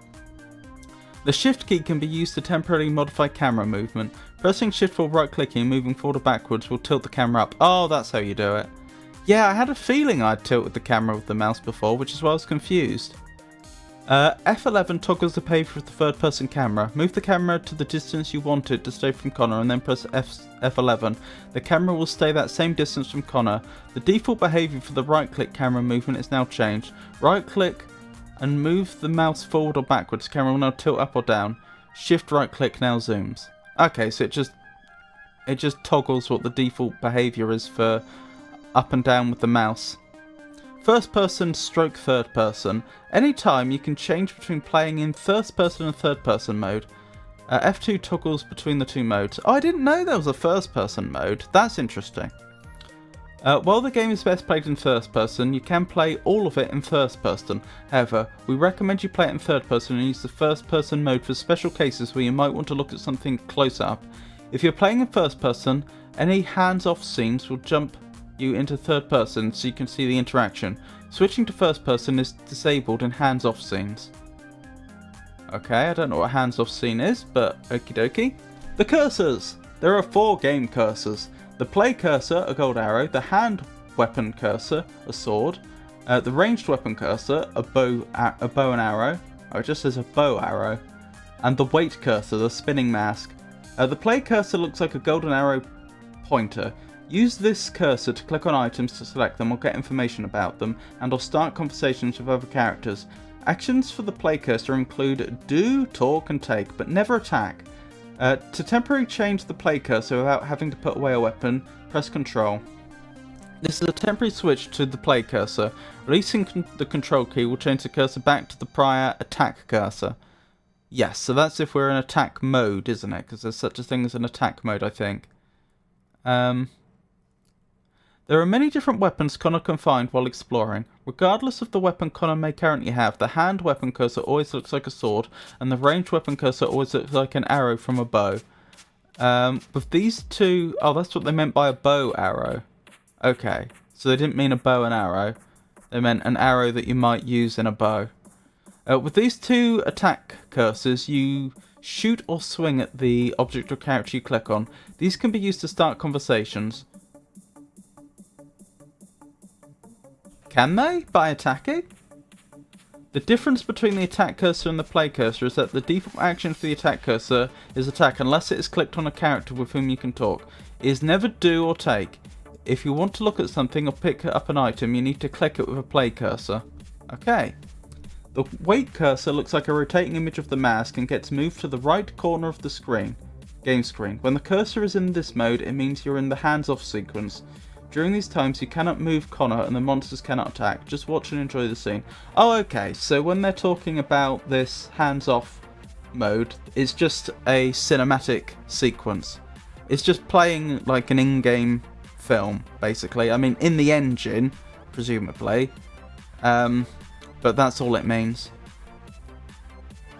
A: The shift key can be used to temporarily modify camera movement. Pressing shift while right clicking and moving forward or backwards will tilt the camera up. Oh, that's how you do it. Yeah, I had a feeling I'd tilted the camera with the mouse before, which is why I was confused. F11 toggles the behavior of the third person camera. Move the camera to the distance you want it to stay from Connor and then press F11. The camera will stay that same distance from Connor. The default behavior for the right click camera movement is now changed. Right click and move the mouse forward or backwards. The camera will now tilt up or down. Shift right click now zooms. Okay, so it just toggles what the default behavior is for up and down with the mouse. First person stroke third person. Anytime you can change between playing in first person and third person mode. F2 toggles between the 2 modes. Oh, I didn't know there was a first person mode. That's interesting. While the game is best played in first person, you can play all of it in first person. However, we recommend you play it in third person and use the first person mode for special cases where you might want to look at something close up. If you're playing in first person, any hands off scenes will jump you into third person so you can see the interaction. Switching to first person is disabled in hands off scenes. Okay, I don't know what a hands off scene is, but okie dokie. The cursors! There are 4 game cursors. The play cursor, a gold arrow, the hand weapon cursor, a sword, the ranged weapon cursor, a bow and arrow, oh, it just says a bow arrow, and the weight cursor, the spinning mask. The play cursor looks like a golden arrow pointer. Use this cursor to click on items to select them or get information about them, and or start conversations with other characters. Actions for the play cursor include do, talk, and take, but never attack. To temporarily change the play cursor without having to put away a weapon, press Control. This is a temporary switch to the play cursor. Releasing the Control key will change the cursor back to the prior attack cursor. Yes, so that's if we're in attack mode, isn't it? Because there's such a thing as an attack mode, I think. There are many different weapons Connor can find while exploring. Regardless of the weapon Connor may currently have, the hand weapon cursor always looks like a sword, and the ranged weapon cursor always looks like an arrow from a bow. With these two... Oh, that's what they meant by a bow arrow. Okay, so they didn't mean a bow and arrow. They meant an arrow that you might use in a bow. With these two attack cursors, you shoot or swing at the object or character you click on. These can be used to start conversations. Can they? By attacking? The difference between the attack cursor and the play cursor is that the default action for the attack cursor is attack unless it is clicked on a character with whom you can talk. It is never do or take. If you want to look at something or pick up an item, you need to click it with a play cursor. Okay. The wait cursor looks like a rotating image of the mask and gets moved to the right corner of the screen, game screen. When the cursor is in this mode, it means you're in the hands-off sequence. During these times, you cannot move Connor and the monsters cannot attack. Just watch and enjoy the scene. Oh, okay. So when they're talking about this hands-off mode, it's just a cinematic sequence. It's just playing like an in-game film, basically. I mean, in the engine, presumably. But that's all it means.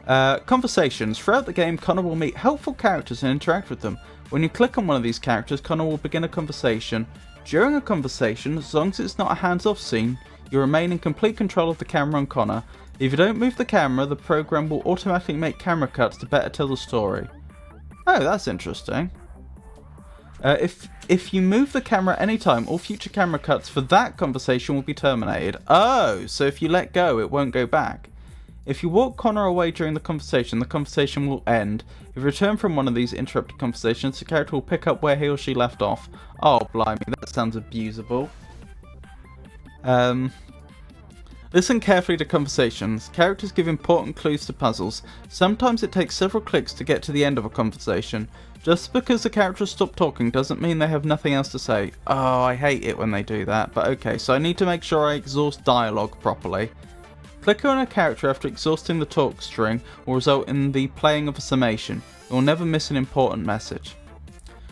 A: Conversations. Throughout the game, Connor will meet helpful characters and interact with them. When you click on one of these characters, Connor will begin a conversation. During a conversation, as long as it's not a hands-off scene, you remain in complete control of the camera and Connor. If you don't move the camera, the program will automatically make camera cuts to better tell the story. Oh, that's interesting. If you move the camera at any time, all future camera cuts for that conversation will be terminated. Oh, so if you let go, it won't go back. If you walk Connor away during the conversation will end. If you return from one of these interrupted conversations, the character will pick up where he or she left off. Oh, blimey, that sounds abusable. Listen carefully to conversations. Characters give important clues to puzzles. Sometimes it takes several clicks to get to the end of a conversation. Just because the characters stop talking doesn't mean they have nothing else to say. Oh, I hate it when they do that, but okay, so I need to make sure I exhaust dialogue properly. Clicking on a character after exhausting the talk string will result in the playing of a summation. You will never miss an important message.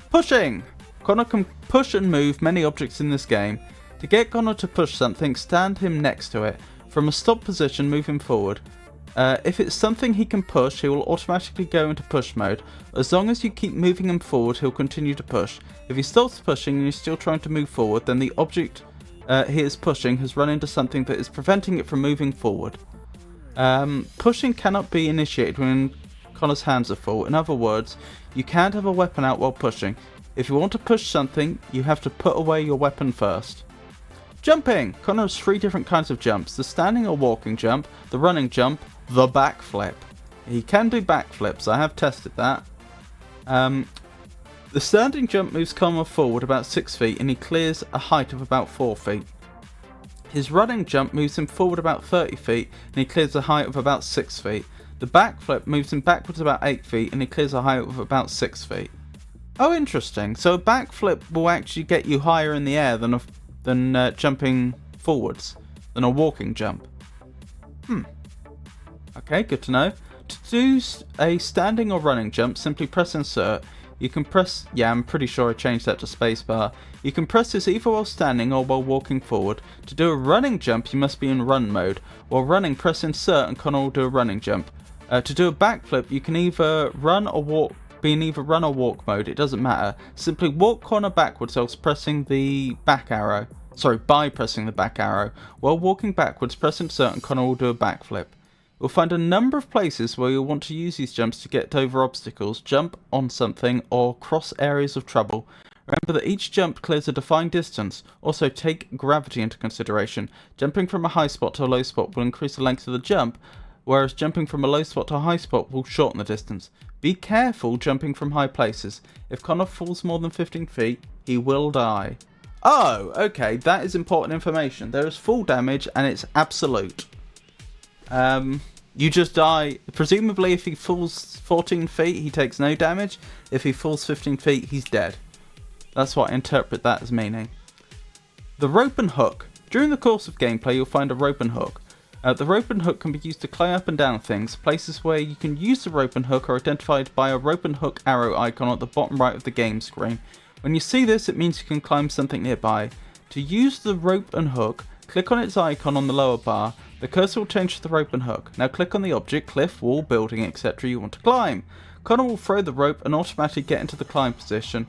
A: Pushing! Connor can push and move many objects in this game. To get Connor to push something, stand him next to it. From a stop position, move him forward. If it's something he can push, he will automatically go into push mode. As long as you keep moving him forward, he'll continue to push. If he stops pushing and you're still trying to move forward, then the object he is pushing has run into something that is preventing it from moving forward. Pushing cannot be initiated when Connor's hands are full. In other words, you can't have a weapon out while pushing. If you want to push something, you have to put away your weapon first. Jumping! Connor has 3 different kinds of jumps. The standing or walking jump, the running jump, the backflip. He can do backflips, I have tested that. The standing jump moves Connor forward about 6 feet and he clears a height of about 4 feet. His running jump moves him forward about 30 feet and he clears a height of about 6 feet. The backflip moves him backwards about 8 feet and he clears a height of about 6 feet. Oh, interesting. So a backflip will actually get you higher in the air than jumping forwards, than a walking jump. Okay, good to know. To do a standing or running jump, simply press insert. You can press, yeah, I'm pretty sure I changed that to spacebar. You can press this either while standing or while walking forward. To do a running jump, you must be in run mode. While running, press insert and Connor will do a running jump. To do a backflip, you can either run or walk, be in either run or walk mode, it doesn't matter. Simply walk Connor backwards whilst pressing the back arrow. By pressing the back arrow. While walking backwards, press insert and Connor will do a backflip. You'll find a number of places where you'll want to use these jumps to get over obstacles, jump on something, or cross areas of trouble. Remember that each jump clears a defined distance. Also take gravity into consideration. Jumping from a high spot to a low spot will increase the length of the jump, whereas jumping from a low spot to a high spot will shorten the distance. Be careful jumping from high places. If Connor falls more than 15 feet, he will die. Oh, okay, that is important information. There is full damage and it's absolute. You just die. Presumably if he falls 14 feet, he takes no damage. If he falls 15 feet, he's dead. That's what I interpret that as meaning. The rope and hook. During the course of gameplay, you'll find a rope and hook. The rope and hook can be used to climb up and down things. Places where you can use the rope and hook are identified by a rope and hook arrow icon at the bottom right of the game screen. When you see this, it means you can climb something nearby. To use the rope and hook, click on its icon on the lower bar. The cursor will change to the rope and hook. Now click on the object, cliff, wall, building, etc. you want to climb. Connor will throw the rope and automatically get into the climb position.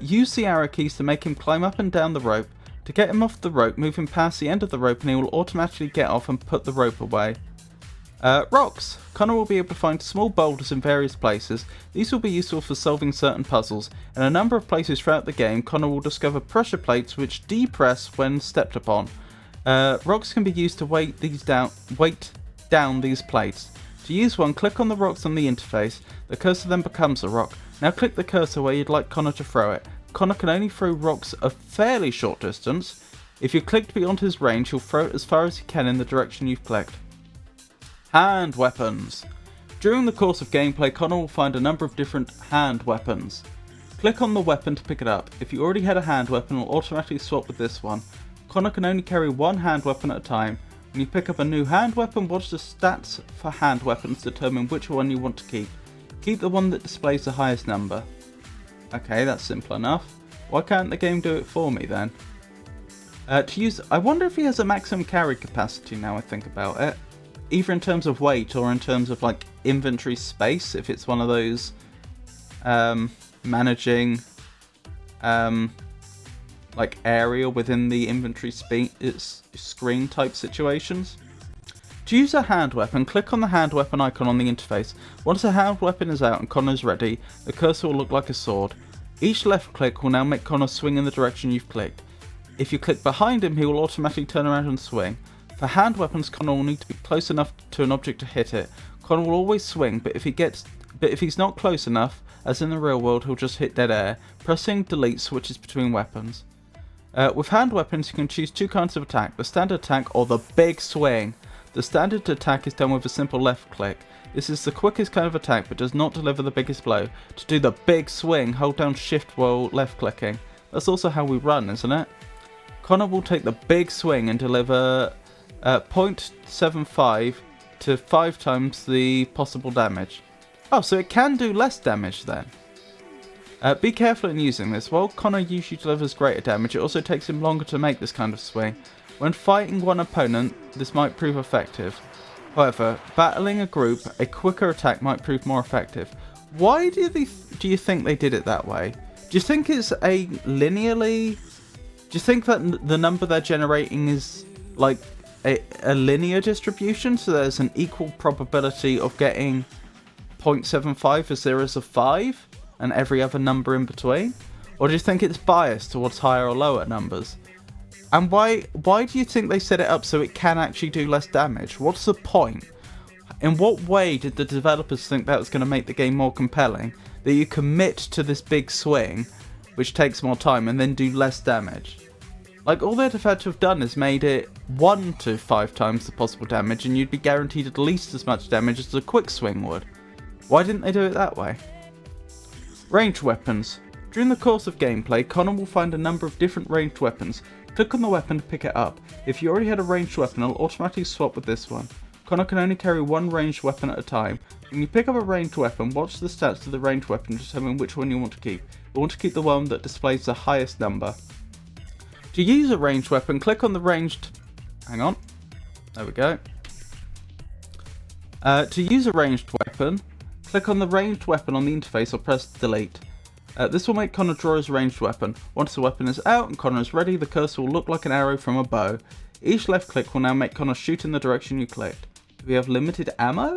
A: Use the arrow keys to make him climb up and down the rope. To get him off the rope, move him past the end of the rope and he will automatically get off and put the rope away. Rocks. Connor will be able to find small boulders in various places. These will be useful for solving certain puzzles. In a number of places throughout the game, Connor will discover pressure plates which depress when stepped upon. Rocks can be used to weight down these plates. To use one, click on the rocks on the interface. The cursor then becomes a rock. Now click the cursor where you'd like Connor to throw it. Connor can only throw rocks a fairly short distance. If you clicked beyond his range, he'll throw it as far as he can in the direction you've clicked. Hand weapons. During the course of gameplay, Connor will find a number of different hand weapons. Click on the weapon to pick it up. If you already had a hand weapon, it will automatically swap with this one. Connor can only carry one hand weapon at a time. When you pick up a new hand weapon, watch the stats for hand weapons to determine which one you want to keep. Keep the one that displays the highest number. Okay, that's simple enough. Why can't the game do it for me then? I wonder if he has a maximum carry capacity now I think about it. Either in terms of weight or in terms of like inventory space, if it's one of those managing like area within the inventory screen type situations. To use a hand weapon, click on the hand weapon icon on the interface. Once the hand weapon is out and Connor's ready, the cursor will look like a sword. Each left click will now make Connor swing in the direction you've clicked. If you click behind him, he will automatically turn around and swing. For hand weapons, Connor will need to be close enough to an object to hit it. Connor will always swing, but if he's not close enough, as in the real world, he'll just hit dead air. Pressing delete switches between weapons. With hand weapons, you can choose two kinds of attack, the standard attack or the big swing. The standard attack is done with a simple left click. This is the quickest kind of attack but does not deliver the biggest blow. To do the big swing, hold down shift while left clicking. That's also how we run, isn't it? Connor will take the big swing and deliver 0.75 to 5 times the possible damage. Oh, so it can do less damage then. Be careful in using this. While Connor usually delivers greater damage, it also takes him longer to make this kind of swing. When fighting one opponent, this might prove effective. However, battling a group, a quicker attack might prove more effective. Why do you think they did it that way? Do you think it's do you think that the number they're generating is like a linear distribution, so there's an equal probability of getting 0.75 as there is of 5 and every other number in between? Or do you think it's biased towards higher or lower numbers? And why do you think they set it up so it can actually do less damage? What's the point? In what way did the developers think that was going to make the game more compelling? That you commit to this big swing, which takes more time, and then do less damage? Like, all they'd have had to have done is made it 1 to 5 times the possible damage, and you'd be guaranteed at least as much damage as a quick swing would. Why didn't they do it that way? Ranged weapons. During the course of gameplay, Connor will find a number of different ranged weapons. Click on the weapon to pick it up. If you already had a ranged weapon, it'll automatically swap with this one. Connor can only carry one ranged weapon at a time. When you pick up a ranged weapon, watch the stats of the ranged weapon to determine which one you want to keep. You want to keep the one that displays the highest number. To use a ranged weapon, click on the ranged... Hang on. There we go. To use a ranged weapon, click on the ranged weapon on the interface or press delete. This will make Connor draw his ranged weapon. Once the weapon is out and Connor is ready, the cursor will look like an arrow from a bow. Each left click will now make Connor shoot in the direction you clicked. Do we have limited ammo?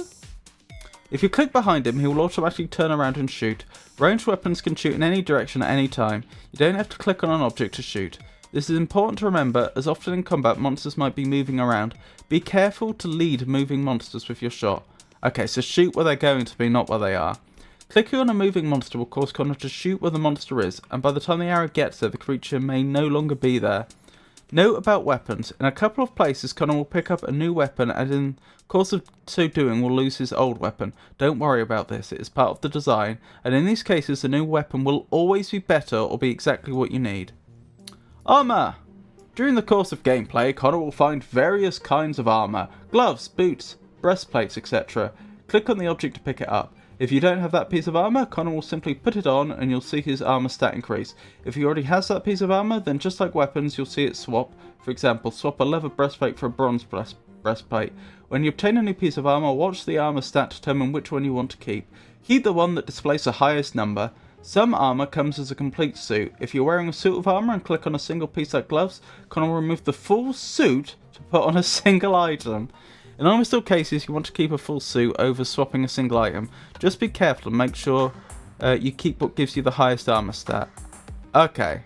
A: If you click behind him, he will automatically turn around and shoot. Ranged weapons can shoot in any direction at any time. You don't have to click on an object to shoot. This is important to remember, as often in combat monsters might be moving around. Be careful to lead moving monsters with your shot. Okay, so shoot where they're going to be, not where they are. Clicking on a moving monster will cause Connor to shoot where the monster is, and by the time the arrow gets there, the creature may no longer be there. Note about weapons. In a couple of places, Connor will pick up a new weapon, and in the course of so doing will lose his old weapon. Don't worry about this, it is part of the design, and in these cases the new weapon will always be better or be exactly what you need. Armour! During the course of gameplay, Connor will find various kinds of armour: gloves, boots, breastplates, etc. Click on the object to pick it up. If you don't have that piece of armour, Connor will simply put it on and you'll see his armour stat increase. If he already has that piece of armour, then just like weapons, you'll see it swap. For example, swap a leather breastplate for a bronze breastplate. When you obtain a new piece of armour, watch the armour stat to determine which one you want to keep. Keep the one that displays the highest number. Some armor comes as a complete suit. If you're wearing a suit of armor and click on a single piece like gloves, Connor will remove the full suit to put on a single item. In almost all cases, you want to keep a full suit over swapping a single item. Just be careful and make sure you keep what gives you the highest armor stat. Okay.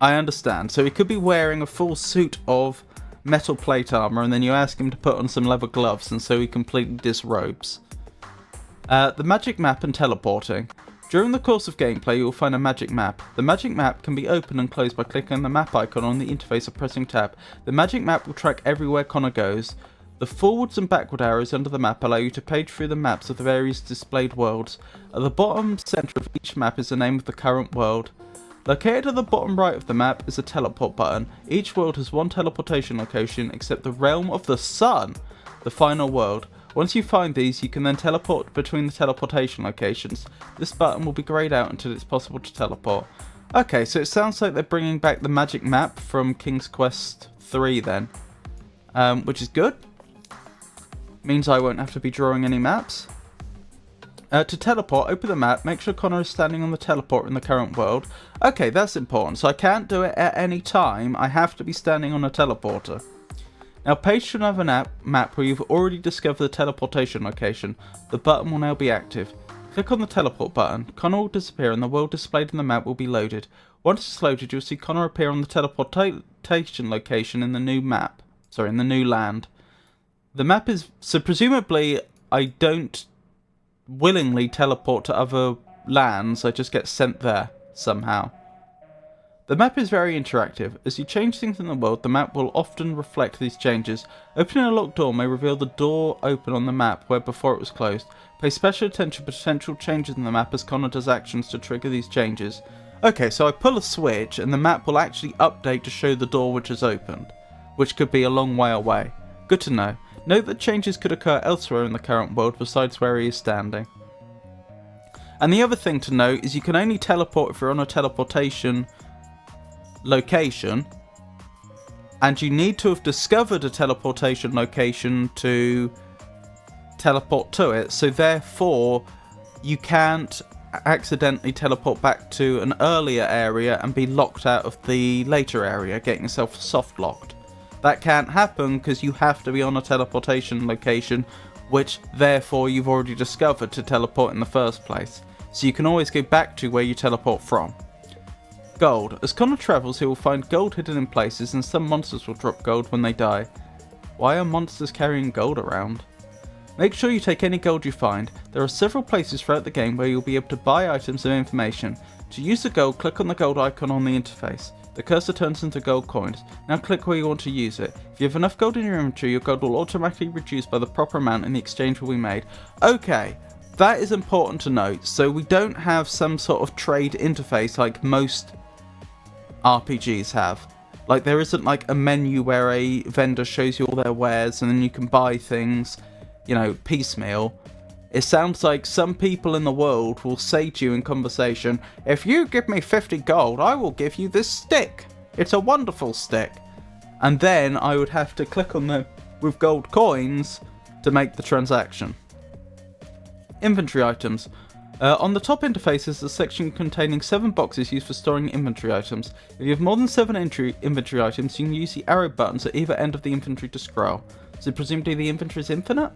A: I understand. So he could be wearing a full suit of metal plate armor and then you ask him to put on some leather gloves and so he completely disrobes. The magic map and teleporting. During the course of gameplay you will find a magic map. The magic map can be opened and closed by clicking on the map icon on the interface or pressing tab. The magic map will track everywhere Connor goes. The forwards and backward arrows under the map allow you to page through the maps of the various displayed worlds. At the bottom centre of each map is the name of the current world. Located at the bottom right of the map is a teleport button. Each world has one teleportation location except the Realm of the Sun, the final world. Once you find these, you can then teleport between the teleportation locations. This button will be greyed out until it's possible to teleport. Okay, so it sounds like they're bringing back the magic map from King's Quest 3 then, which is good. Means I won't have to be drawing any maps. To teleport, open the map, make sure Connor is standing on the teleport in the current world. Okay, that's important, so I can't do it at any time, I have to be standing on a teleporter. Now page to another map where you've already discovered the teleportation location. The button will now be active. Click on the teleport button, Connor will disappear and the world displayed in the map will be loaded. Once it's loaded, you'll see Connor appear on the teleportation location in the new map. Sorry, in the new land. The map is... so presumably I don't willingly teleport to other lands, I just get sent there somehow. The map is very interactive. As you change things in the world, the map will often reflect these changes. Opening a locked door may reveal the door open on the map where before it was closed. Pay special attention to potential changes in the map as Connor does actions to trigger these changes. Okay, so I pull a switch and the map will actually update to show the door which is opened, which could be a long way away. Good to know. Note that changes could occur elsewhere in the current world besides where he is standing. And the other thing to note is you can only teleport if you're on a teleportation location, and you need to have discovered a teleportation location to teleport to it, so therefore you can't accidentally teleport back to an earlier area and be locked out of the later area, getting yourself soft locked. That can't happen because you have to be on a teleportation location, which therefore you've already discovered to teleport in the first place. So you can always go back to where you teleport from. Gold. As Connor travels, he will find gold hidden in places and some monsters will drop gold when they die. Why are monsters carrying gold around? Make sure you take any gold you find. There are several places throughout the game where you'll be able to buy items and information. To use the gold, click on the gold icon on the interface. The cursor turns into gold coins. Now click where you want to use it. If you have enough gold in your inventory, your gold will automatically reduce by the proper amount and the exchange will be made. Okay, that is important to note. So we don't have some sort of trade interface like most RPGs have. Like there isn't like a menu where a vendor shows you all their wares and then you can buy things, you know, piecemeal. It sounds like some people in the world will say to you in conversation, if you give me 50 gold, I will give you this stick. It's a wonderful stick. And then I would have to click on them with gold coins to make the transaction. Inventory items. On the top interface is a section containing 7 boxes used for storing inventory items. If you have more than 7 inventory items, you can use the arrow buttons at either end of the inventory to scroll. So presumably the inventory is infinite?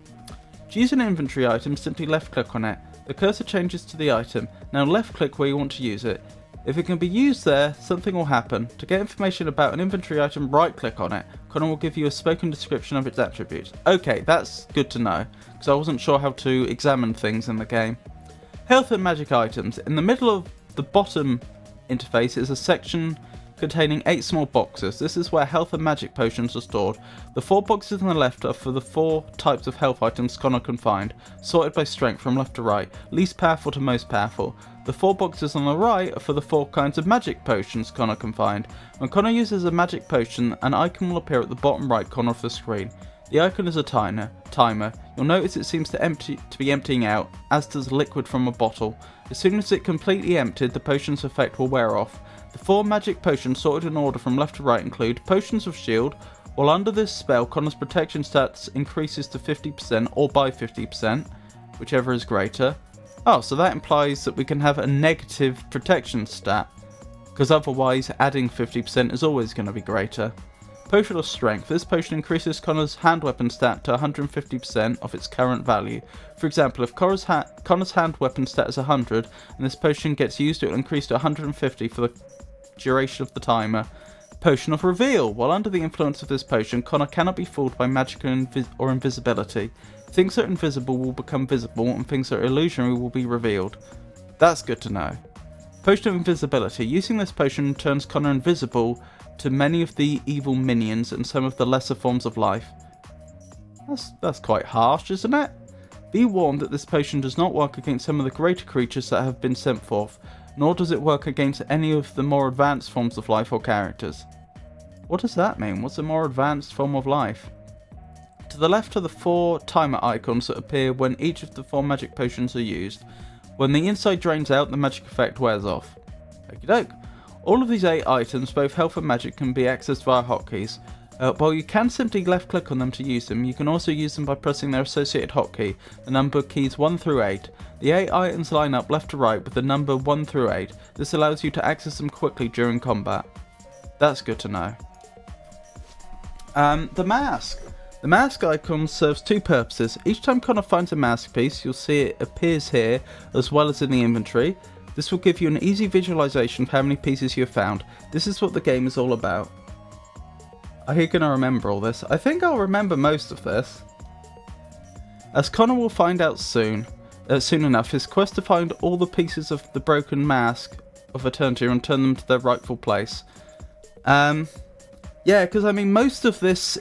A: To use an inventory item, simply left click on it. The cursor changes to the item. Now left click where you want to use it. If it can be used there, something will happen. To get information about an inventory item, right click on it. Connor will give you a spoken description of its attributes. Okay, that's good to know, because I wasn't sure how to examine things in the game. Health and magic items. In the middle of the bottom interface is a section containing 8 small boxes. This is where health and magic potions are stored. The 4 boxes on the left are for the 4 types of health items Connor can find, sorted by strength from left to right, least powerful to most powerful. The 4 boxes on the right are for the 4 kinds of magic potions Connor can find. When Connor uses a magic potion, an icon will appear at the bottom right corner of the screen. The icon is a timer. You'll notice it seems to be emptying out, as does liquid from a bottle. As soon as it completely emptied, the potion's effect will wear off. The 4 magic potions sorted in order from left to right include Potions of Shield, While under this spell, Connor's protection stats increases to 50% or by 50%, whichever is greater. Oh, so that implies that we can have a negative protection stat, because otherwise adding 50% is always going to be greater. Potion of Strength. This potion increases Connor's hand weapon stat to 150% of its current value. For example, if Connor's hand weapon stat is 100 and this potion gets used, it will increase to 150 for the duration of the timer. Potion of Reveal. While under the influence of this potion, Connor cannot be fooled by magic or invisibility. Things that are invisible will become visible, and things that are illusionary will be revealed. That's good to know. Potion of Invisibility. Using this potion turns Connor invisible to many of the evil minions and some of the lesser forms of life. That's quite harsh, isn't it? Be warned that this potion does not work against some of the greater creatures that have been sent forth, nor does it work against any of the more advanced forms of life or characters. What does that mean? What's a more advanced form of life? To the left are the 4 timer icons that appear when each of the 4 magic potions are used. When the inside drains out, the magic effect wears off. Okie doke. All of these 8 items, both health and magic, can be accessed via hotkeys. While you can simply left click on them to use them, you can also use them by pressing their associated hotkey, the number keys 1 through 8. The 8 items line up left to right with the number 1 through 8. This allows you to access them quickly during combat. That's good to know. The mask. The mask icon serves 2 purposes. Each time Connor finds a mask piece, you'll see it appears here as well as in the inventory. This will give you an easy visualization of how many pieces you have found. This is what the game is all about. Are you going to remember all this? I think I'll remember most of this. As Connor will find out soon enough, his quest to find all the pieces of the broken mask of Eternity and turn them to their rightful place. Yeah, because I mean, most of this,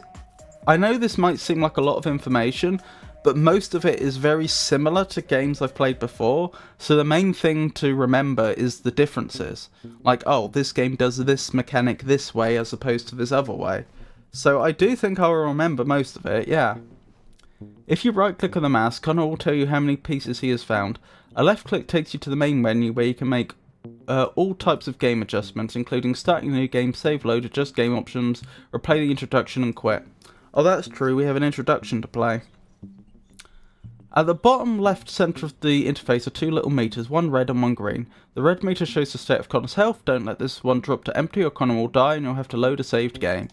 A: I know this might seem like a lot of information, but most of it is very similar to games I've played before, so the main thing to remember is the differences. Like, oh, this game does this mechanic this way as opposed to this other way. So I do think I'll remember most of it, yeah. If you right click on the mask, Connor will tell you how many pieces he has found. A left click takes you to the main menu where you can make all types of game adjustments, including starting a new game, save load, adjust game options, replay the introduction and quit. Oh, that's true, we have an introduction to play. At the bottom left centre of the interface are 2 little meters, one red and one green. The red meter shows the state of Connor's health. Don't let this one drop to empty or Connor will die and you'll have to load a saved game.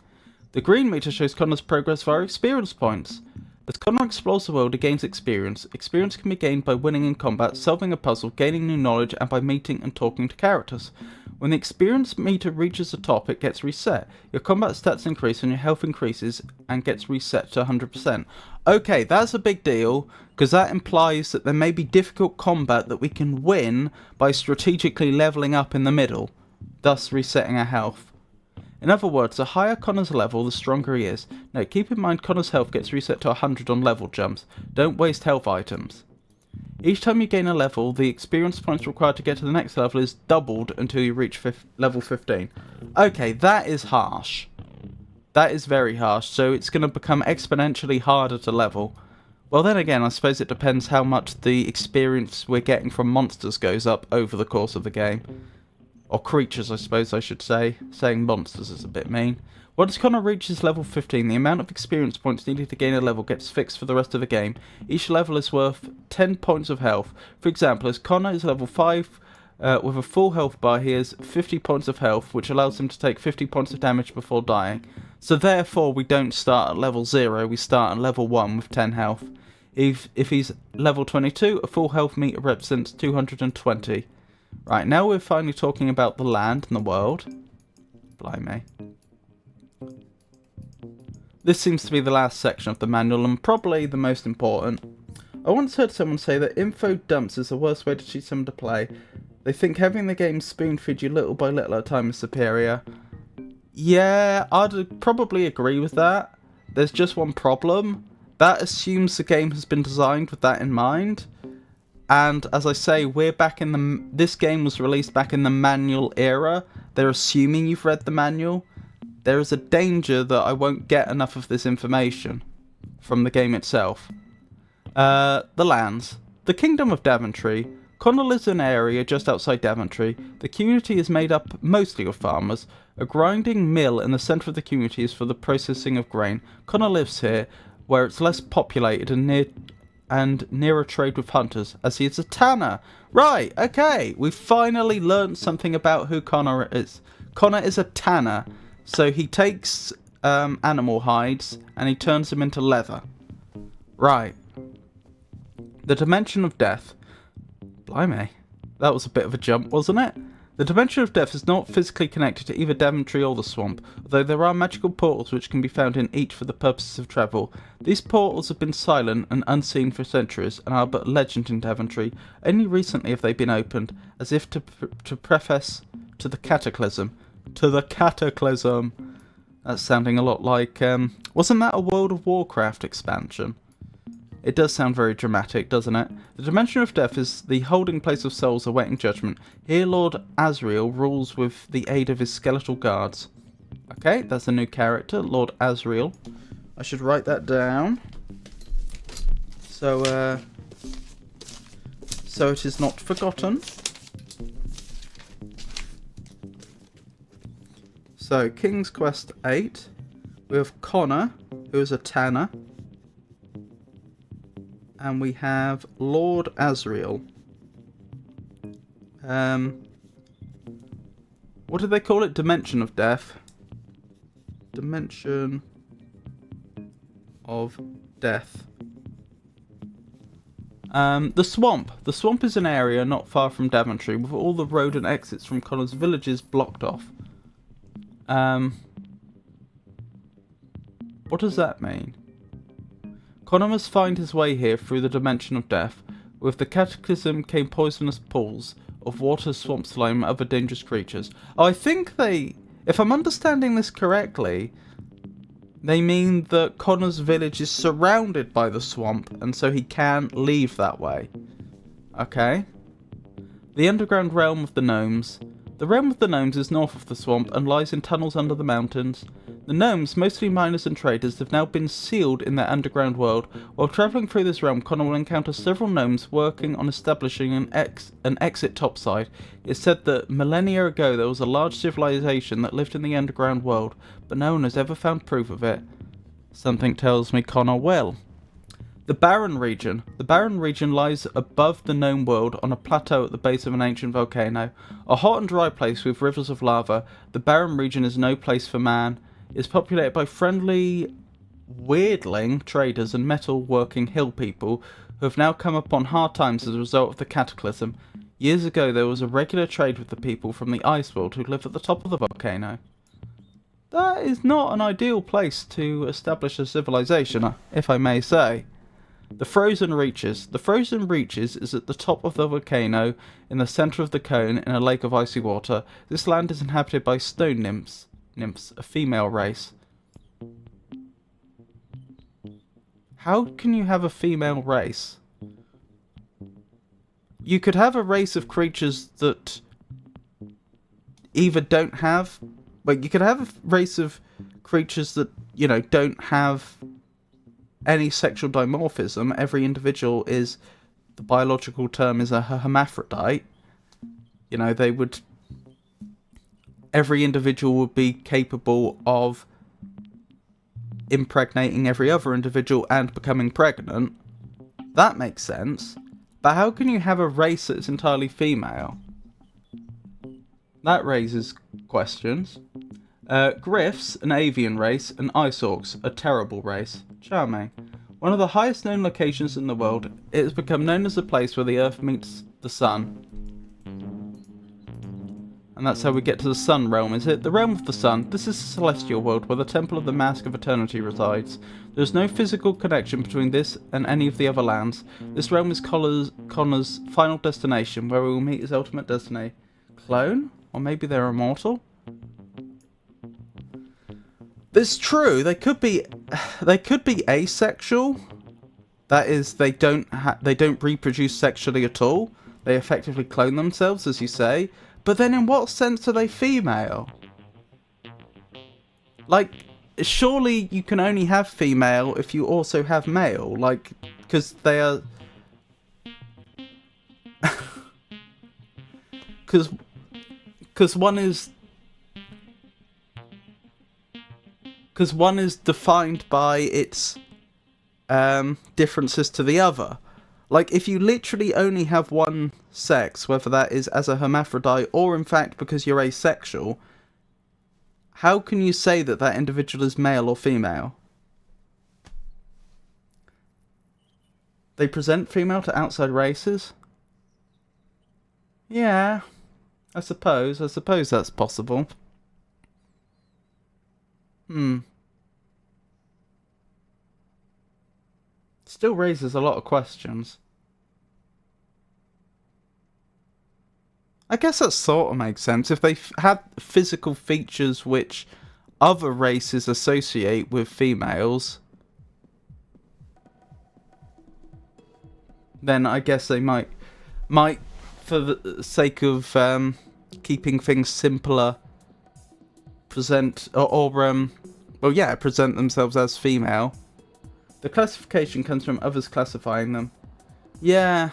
A: The green meter shows Connor's progress via experience points. As Connor explores the world, he gains experience. Experience can be gained by winning in combat, solving a puzzle, gaining new knowledge, and by meeting and talking to characters. When the experience meter reaches the top, it gets reset. Your combat stats increase and your health increases and gets reset to 100%. Okay, that's a big deal, because that implies that there may be difficult combat that we can win by strategically leveling up in the middle, thus resetting our health. In other words, the higher Connor's level, the stronger he is. Now, keep in mind Connor's health gets reset to 100 on level jumps. Don't waste health items. Each time you gain a level, the experience points required to get to the next level is doubled until you reach level 15. Okay, that is harsh. That is very harsh, so it's going to become exponentially harder to level. Well, then again, I suppose it depends how much the experience we're getting from monsters goes up over the course of the game. Or creatures, I suppose I should say. Saying monsters is a bit mean. Once Connor reaches level 15, the amount of experience points needed to gain a level gets fixed for the rest of the game. Each level is worth 10 points of health. For example, as Connor is level 5 with a full health bar, he has 50 points of health, which allows him to take 50 points of damage before dying. So therefore, we don't start at level 0, we start at level 1 with 10 health. If he's level 22, a full health meter represents 220. Right, now we're finally talking about the land and the world. Blimey. This seems to be the last section of the manual and probably the most important. I once heard someone say that info dumps is the worst way to teach someone to play. They think having the game spoon feed you little by little at a time is superior. Yeah, I'd probably agree with that. There's just one problem. That assumes the game has been designed with that in mind. And as I say, we're back in this game was released back in the manual era. They're assuming you've read the manual. There is a danger that I won't get enough of this information from the game itself. The lands. The Kingdom of Daventry Connor lives in an area just outside Daventry. The community is made up mostly of farmers. A grinding mill in the centre of the community is for the processing of grain. Connor lives here, where it's less populated and near a trade with hunters, as he is a tanner. Right, okay, we finally learned something about who Connor is. Connor is a tanner, so he takes animal hides and he turns them into leather. Right. The Dimension of Death. Blimey, that was a bit of a jump, wasn't it? The Dimension of Death is not physically connected to either Daventry or the swamp, although there are magical portals which can be found in each for the purposes of travel. These portals have been silent and unseen for centuries, and are but legend in Daventry. Only recently have they been opened, as if to preface to the Cataclysm. To the Cataclysm! That's sounding a lot like, wasn't that a World of Warcraft expansion? It does sound very dramatic, doesn't it? The Dimension of Death is the holding place of souls awaiting judgment. Here Lord Asriel rules with the aid of his skeletal guards. Okay, that's a new character, Lord Asriel. I should write that down. So it is not forgotten. So, King's Quest 8. We have Connor, who is a tanner. And we have Lord Asriel. What do they call it? Dimension of Death. Dimension of Death. The Swamp. The Swamp is an area not far from Daventry, with all the road and exits from Connor's villages blocked off. What does that mean? Connor must find his way here through the Dimension of Death. With the Cataclysm came poisonous pools of water, swamp slime, and other dangerous creatures. Oh, I think if I'm understanding this correctly, they mean that Connor's village is surrounded by the swamp, and so he can't leave that way. Okay. The underground realm of the gnomes. The realm of the gnomes is north of the swamp and lies in tunnels under the mountains. The gnomes, mostly miners and traders, have now been sealed in their underground world. While travelling through this realm, Connor will encounter several gnomes working on establishing an exit topside. It's said that millennia ago there was a large civilization that lived in the underground world, but no one has ever found proof of it. Something tells me Connor will. The Barren region. The Barren region lies above the gnome world on a plateau at the base of an ancient volcano. A hot and dry place with rivers of lava, the Barren region is no place for man. It is populated by friendly weirdling traders and metal-working hill people who have now come upon hard times as a result of the Cataclysm. Years ago there was a regular trade with the people from the ice world who live at the top of the volcano. That is not an ideal place to establish a civilization, if I may say. The Frozen Reaches. The Frozen Reaches is at the top of the volcano in the centre of the cone in a lake of icy water. This land is inhabited by stone nymphs, a female race. How can you have a female race? You could have a race of creatures that either don't have... Like, you could have a race of creatures that, you know, don't have any sexual dimorphism. Every individual is, the biological term is a hermaphrodite. You know, they would, every individual would be capable of impregnating every other individual and becoming pregnant. That makes sense. But how can you have a race that's entirely female? That raises questions. Griffs, an avian race, and ice orcs, a terrible race. Charming. One of the highest known locations in the world, it has become known as the place where the Earth meets the Sun. And that's how we get to the Sun Realm, is it? The Realm of the Sun. This is a celestial world where the Temple of the Mask of Eternity resides. There is no physical connection between this and any of the other lands. This realm is Connor's final destination, where he will meet his ultimate destiny. Clone? Or maybe they're immortal? It's true. They could be asexual. That is, they don't reproduce sexually at all. They effectively clone themselves, as you say. But then, in what sense are they female? Like, surely you can only have female if you also have male. Like, because they are. because one is defined by its differences to the other. Like, if you literally only have one sex, whether that is as a hermaphrodite or in fact because you're asexual, how can you say that that individual is male or female? They present female to outside races? Yeah, I suppose that's possible. Still raises a lot of questions. I guess that sort of makes sense. If they had physical features which other races associate with females, then I guess they might, for the sake of keeping things simpler, present present themselves as female. The classification comes from others classifying them. Yeah,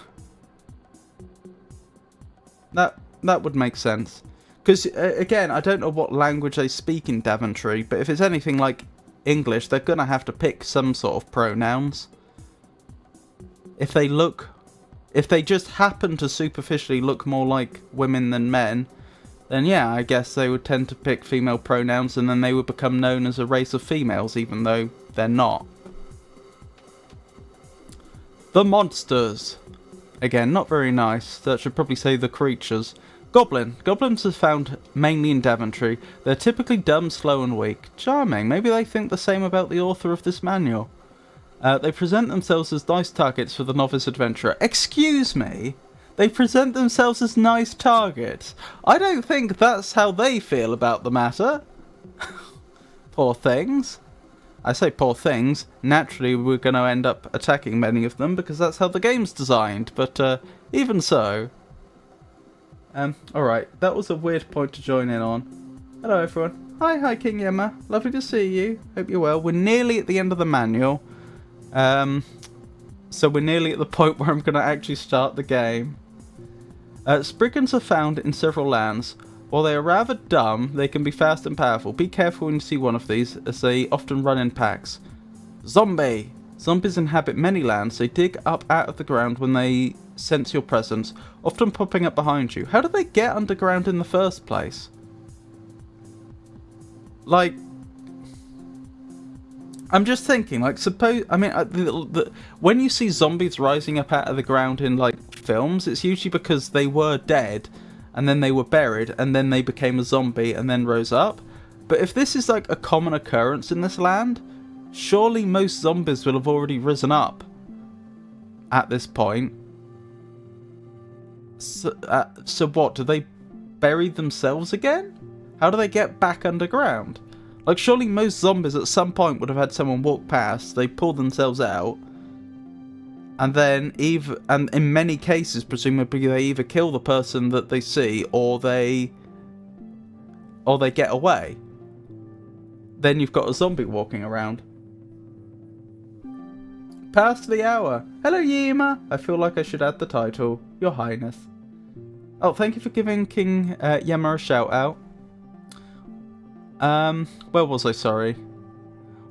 A: that would make sense. Because again, I don't know what language they speak in Daventry, but if it's anything like English, they're gonna have to pick some sort of pronouns. If they just happen to superficially look more like women than men, then yeah, I guess they would tend to pick female pronouns, and then they would become known as a race of females, even though they're not. The monsters. Again, not very nice. That should probably say the creatures. Goblins are found mainly in Daventry. They're typically dumb, slow and weak. Charming. Maybe they think the same about the author of this manual. They present themselves as nice targets for the novice adventurer. Excuse me? They present themselves as nice targets? I don't think that's how they feel about the matter. Poor things. I say poor things. Naturally, we're going to end up attacking many of them because that's how the game's designed. But even so. Alright, that was a weird point to join in on. Hello, everyone. Hi, King Yemma. Lovely to see you. Hope you're well. We're nearly at the end of the manual. So we're nearly at the point where I'm going to actually start the game. Spriggans are found in several lands. While they are rather dumb, they can be fast and powerful. Be careful when you see one of these, as they often run in packs. Zombie! Zombies inhabit many lands. They dig up out of the ground when they sense your presence, often popping up behind you. How do they get underground in the first place? Like, I'm just thinking, like, suppose, I mean, when you see zombies rising up out of the ground in, like, films, it's usually because they were dead, and then they were buried, and then they became a zombie, and then rose up. But if this is, like, a common occurrence in this land, surely most zombies will have already risen up at this point. So what, do they bury themselves again? How do they get back underground? Like, surely most zombies at some point would have had someone walk past, they pull themselves out, and then and in many cases, presumably, they either kill the person that they see, or they get away. Then you've got a zombie walking around. Past the hour. Hello, Yima. I feel like I should add the title, Your Highness. Oh, thank you for giving King Yema a shout out. Where was I, sorry?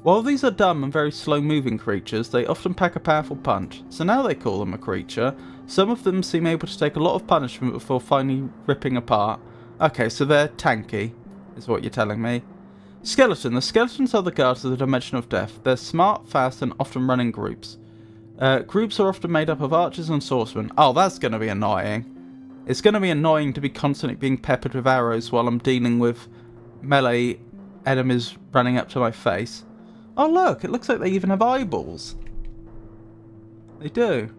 A: While these are dumb and very slow-moving creatures, they often pack a powerful punch, so now they call them a creature. Some of them seem able to take a lot of punishment before finally ripping apart. Okay, so they're tanky, is what you're telling me. Skeleton. The skeletons are the guards of the Dimension of Death. They're smart, fast, and often run in groups. Groups are often made up of archers and swordsmen. Oh, that's going to be annoying. It's going to be annoying to be constantly being peppered with arrows while I'm dealing with melee enemies running up to my face. Oh look, it looks like they even have eyeballs. They do.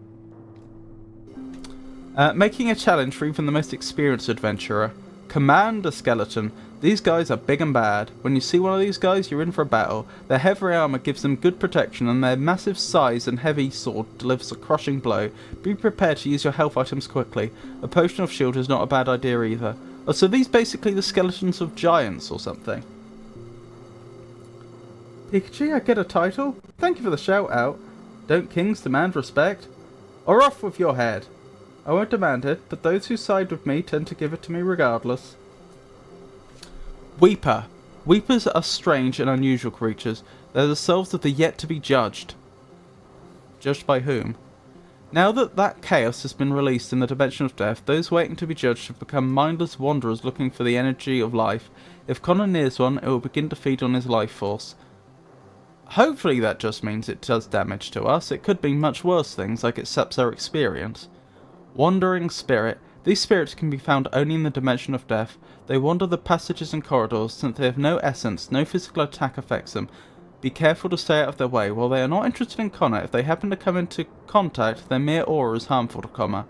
A: Making a challenge for even the most experienced adventurer. Command a skeleton. These guys are big and bad. When you see one of these guys, you're in for a battle. Their heavy armor gives them good protection, and their massive size and heavy sword delivers a crushing blow. Be prepared to use your health items quickly. A potion of shield is not a bad idea either. Oh, so these basically the skeletons of giants or something. Pikachu, I get a title? Thank you for the shout out. Don't kings demand respect? Or off with your head. I won't demand it, but those who side with me tend to give it to me regardless. Weeper. Weepers are strange and unusual creatures. They're the selves of the yet-to-be judged. Judged by whom? Now that chaos has been released in the dimension of death, those waiting to be judged have become mindless wanderers looking for the energy of life. If Connor nears one, it will begin to feed on his life force. Hopefully that just means it does damage to us. It could mean much worse things, like it saps our experience. Wandering spirit. These spirits can be found only in the dimension of death. They wander the passages and corridors since they have no essence, no physical attack affects them. Be careful to stay out of their way. While they are not interested in Connor, if they happen to come into contact, their mere aura is harmful to Connor.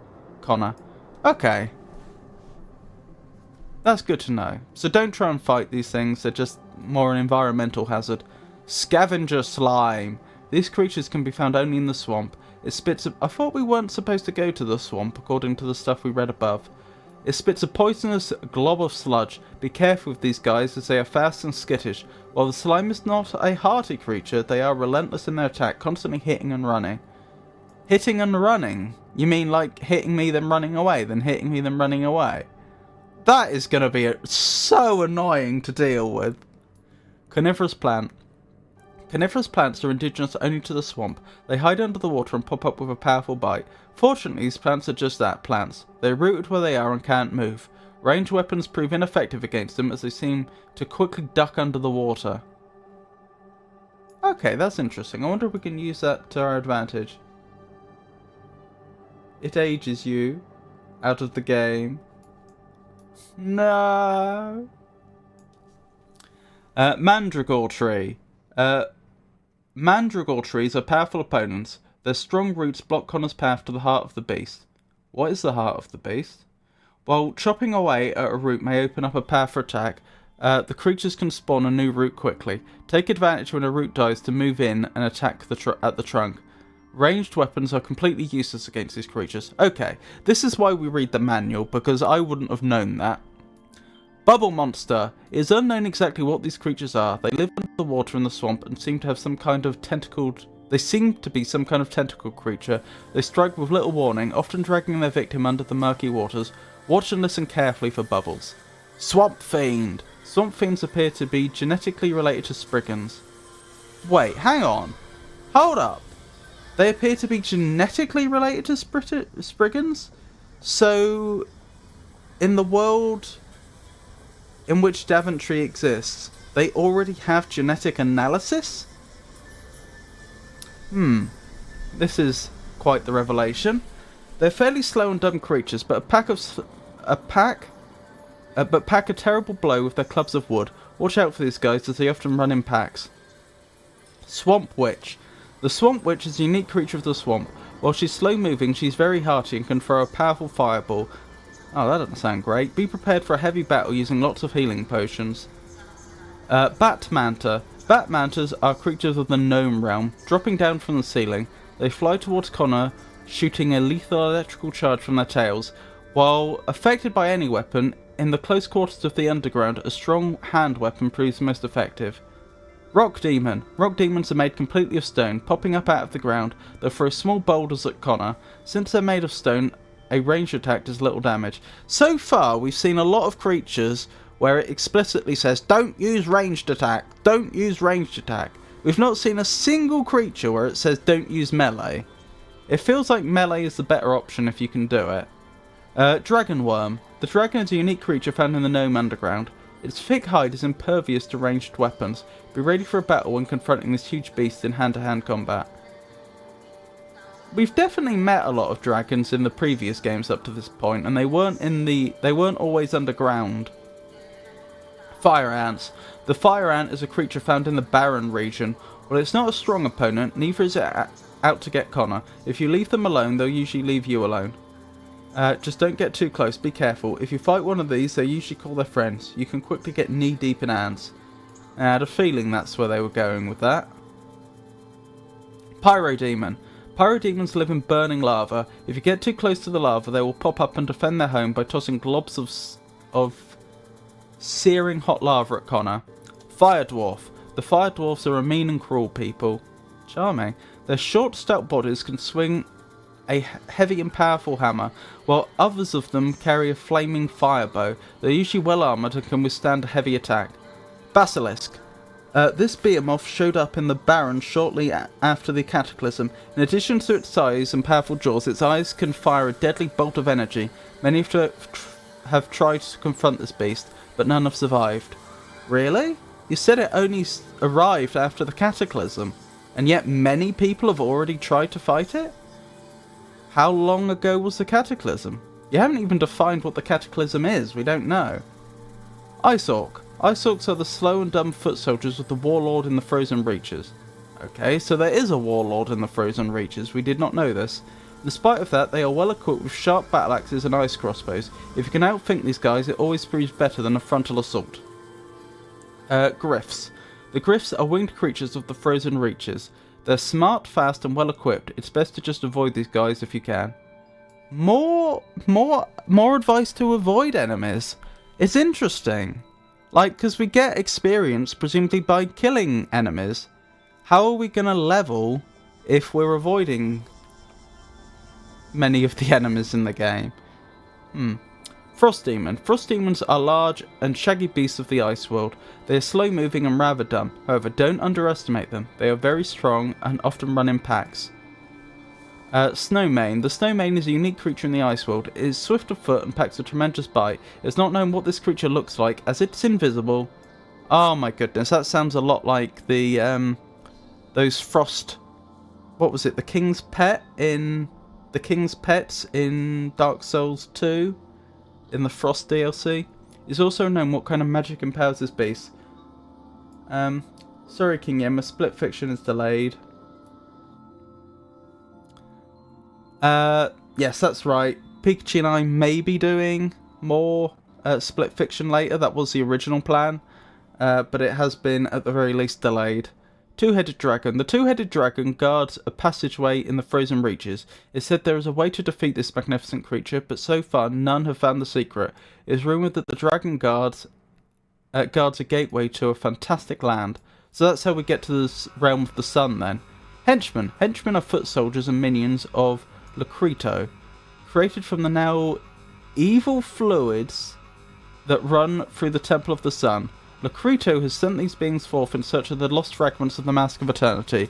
A: Okay. That's good to know. So don't try and fight these things, they're just more an environmental hazard. Scavenger slime. These creatures can be found only in the swamp. It spits a... I thought we weren't supposed to go to the swamp, according to the stuff we read above. It spits a poisonous glob of sludge. Be careful with these guys, as they are fast and skittish. While the slime is not a hearty creature, they are relentless in their attack, constantly hitting and running. Hitting and running? You mean like hitting me then running away, then hitting me then running away? That is going to be so annoying to deal with. Coniferous plant. Coniferous plants are indigenous only to the swamp. They hide under the water and pop up with a powerful bite. Fortunately, these plants are just that, plants. They're rooted where they are and can't move. Ranged weapons prove ineffective against them as they seem to quickly duck under the water. Okay, that's interesting. I wonder if we can use that to our advantage. It ages you out of the game. No. Mandragora tree. Mandragora trees are powerful opponents. Their strong roots block Connor's path to the heart of the beast. What is the heart of the beast? While chopping away at a root may open up a path for attack, the creatures can spawn a new root quickly. Take advantage when a root dies to move in and attack at the trunk. Ranged weapons are completely useless against these creatures. Okay, this is why we read the manual, because I wouldn't have known that. Bubble monster. It is unknown exactly what these creatures are. They live under the water in the swamp and seem to have some kind of tentacled... They seem to be some kind of tentacle creature. They strike with little warning, often dragging their victim under the murky waters. Watch and listen carefully for bubbles. Swamp fiend. Swamp fiends appear to be genetically related to Spriggans. Wait, hang on. Hold up. They appear to be genetically related to Spriggans? So, in the world in which Daventry exists, they already have genetic analysis? This is quite the revelation. They're fairly slow and dumb creatures, but pack a terrible blow with their clubs of wood. Watch out for these guys, as they often run in packs. Swamp Witch. The Swamp Witch is a unique creature of the swamp. While she's slow moving, she's very hearty and can throw a powerful fireball. Oh, that doesn't sound great. Be prepared for a heavy battle using lots of healing potions. Bat Manta. Bat Mantas are creatures of the gnome realm. Dropping down from the ceiling, they fly towards Connor, shooting a lethal electrical charge from their tails. While affected by any weapon, in the close quarters of the underground, a strong hand weapon proves most effective. Rock Demon. Rock Demons are made completely of stone. Popping up out of the ground, they'll throw small boulders at Connor. Since they're made of stone, a ranged attack does little damage. So far, we've seen a lot of creatures where it explicitly says, don't use ranged attack, don't use ranged attack. We've not seen a single creature where it says, don't use melee. It feels like melee is the better option if you can do it. Dragon Worm. The dragon is a unique creature found in the gnome underground. Its thick hide is impervious to ranged weapons. Be ready for a battle when confronting this huge beast in hand-to-hand combat. We've definitely met a lot of dragons in the previous games up to this point, and they weren't always underground. Fire Ants. The Fire Ant is a creature found in the Barren region. While it's not a strong opponent, neither is it out to get Connor. If you leave them alone, they'll usually leave you alone. Just don't get too close, be careful. If you fight one of these, they usually call their friends. You can quickly get knee-deep in ants. I had a feeling that's where they were going with that. Pyrodemon. Pyrodemons live in burning lava. If you get too close to the lava, they will pop up and defend their home by tossing globs of searing hot lava at Connor. Fire Dwarf. The Fire Dwarfs are a mean and cruel people. Charming. Their short, stout bodies can swing a heavy and powerful hammer, while others of them carry a flaming fire bow. They're usually well armoured and can withstand a heavy attack. Basilisk. This behemoth showed up in the Barrens shortly after the Cataclysm. In addition to its size and powerful jaws, its eyes can fire a deadly bolt of energy. Many have tried to confront this beast, but none have survived. Really? You said it only arrived after the Cataclysm, and yet many people have already tried to fight it? How long ago was the Cataclysm? You haven't even defined what the Cataclysm is, we don't know. Ice Orc. Ice Orcs are the slow and dumb foot soldiers of the Warlord in the Frozen Reaches. Okay, so there is a Warlord in the Frozen Reaches, we did not know this. In spite of that, they are well equipped with sharp battle axes and ice crossbows. If you can outthink these guys, it always proves better than a frontal assault. Griffs. The Griffs are winged creatures of the Frozen Reaches. They're smart, fast, and well equipped. It's best to just avoid these guys if you can. More advice to avoid enemies. It's interesting. Like, because we get experience, presumably by killing enemies. How are we going to level if we're avoiding many of the enemies in the game? Frost Demon. Frost Demons are large and shaggy beasts of the ice world. They are slow moving and rather dumb. However, don't underestimate them. They are very strong and often run in packs. Snowmane. The Snowmane is a unique creature in the ice world. It is swift of foot and packs a tremendous bite. It's not known what this creature looks like, as it's invisible. Oh my goodness, that sounds a lot like the those frost. What was it? The King's Pet in the King's Pets in Dark Souls 2, in the Frost DLC. It's also known what kind of magic empowers this beast. Sorry, King Yen, my split fiction is delayed. Yes, that's right. Pikachu and I may be doing more split fiction later. That was the original plan, but it has been at the very least delayed. Two-headed dragon. The two-headed dragon guards a passageway in the Frozen Reaches. It's said there is a way to defeat this magnificent creature, but so far none have found the secret. It is rumoured that the dragon guards a gateway to a fantastic land. So that's how we get to the realm of the sun then. Henchmen. Henchmen are foot soldiers and minions of Locrito, created from the now evil fluids that run through the Temple of the Sun. Locrito has sent these beings forth in search of the lost fragments of the Mask of Eternity.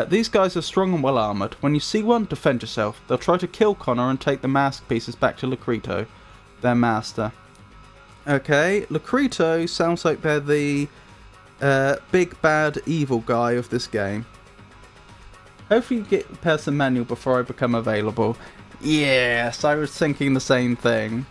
A: These guys are strong and well armoured. When you see one, defend yourself. They'll try to kill Connor and take the mask pieces back to Locrito, their master. Okay, Locrito sounds like they're the big bad evil guy of this game. Hopefully you get the person manual before I become available. Yes, I was thinking the same thing.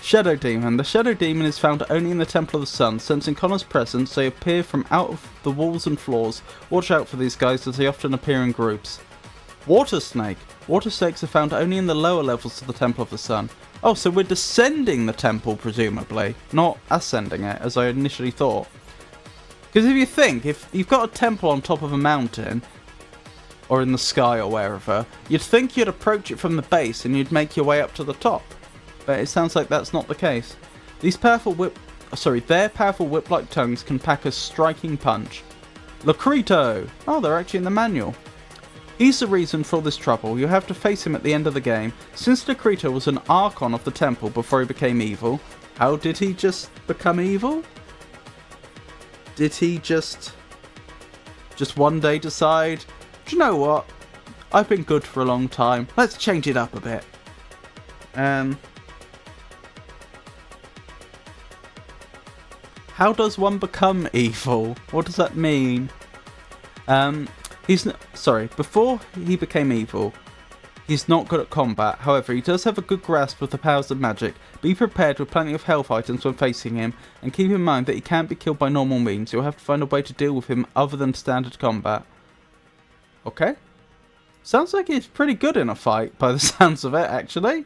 A: Shadow Demon. The Shadow Demon is found only in the Temple of the Sun. Sensing Connor's presence, they appear from out of the walls and floors. Watch out for these guys as they often appear in groups. Water Snake. Water snakes are found only in the lower levels of the Temple of the Sun. Oh, so we're descending the temple, presumably, not ascending it, as I initially thought. Because if you think, if you've got a temple on top of a mountain, or in the sky or wherever, you'd think you'd approach it from the base and you'd make your way up to the top. But it sounds like that's not the case. Their powerful whip-like tongues can pack a striking punch. Locrito! Oh, they're actually in the manual. He's the reason for all this trouble. You have to face him at the end of the game. Since Locrito was an Archon of the temple before he became evil, how did he just become evil? Did he just one day decide, do you know what? I've been good for a long time. Let's change it up a bit. How does one become evil? What does that mean? Before he became evil, he's not good at combat. However, he does have a good grasp of the powers of magic. Be prepared with plenty of health items when facing him, and keep in mind that he can't be killed by normal means. You'll have to find a way to deal with him other than standard combat. Okay. Sounds like he's pretty good in a fight, by the sounds of it, actually.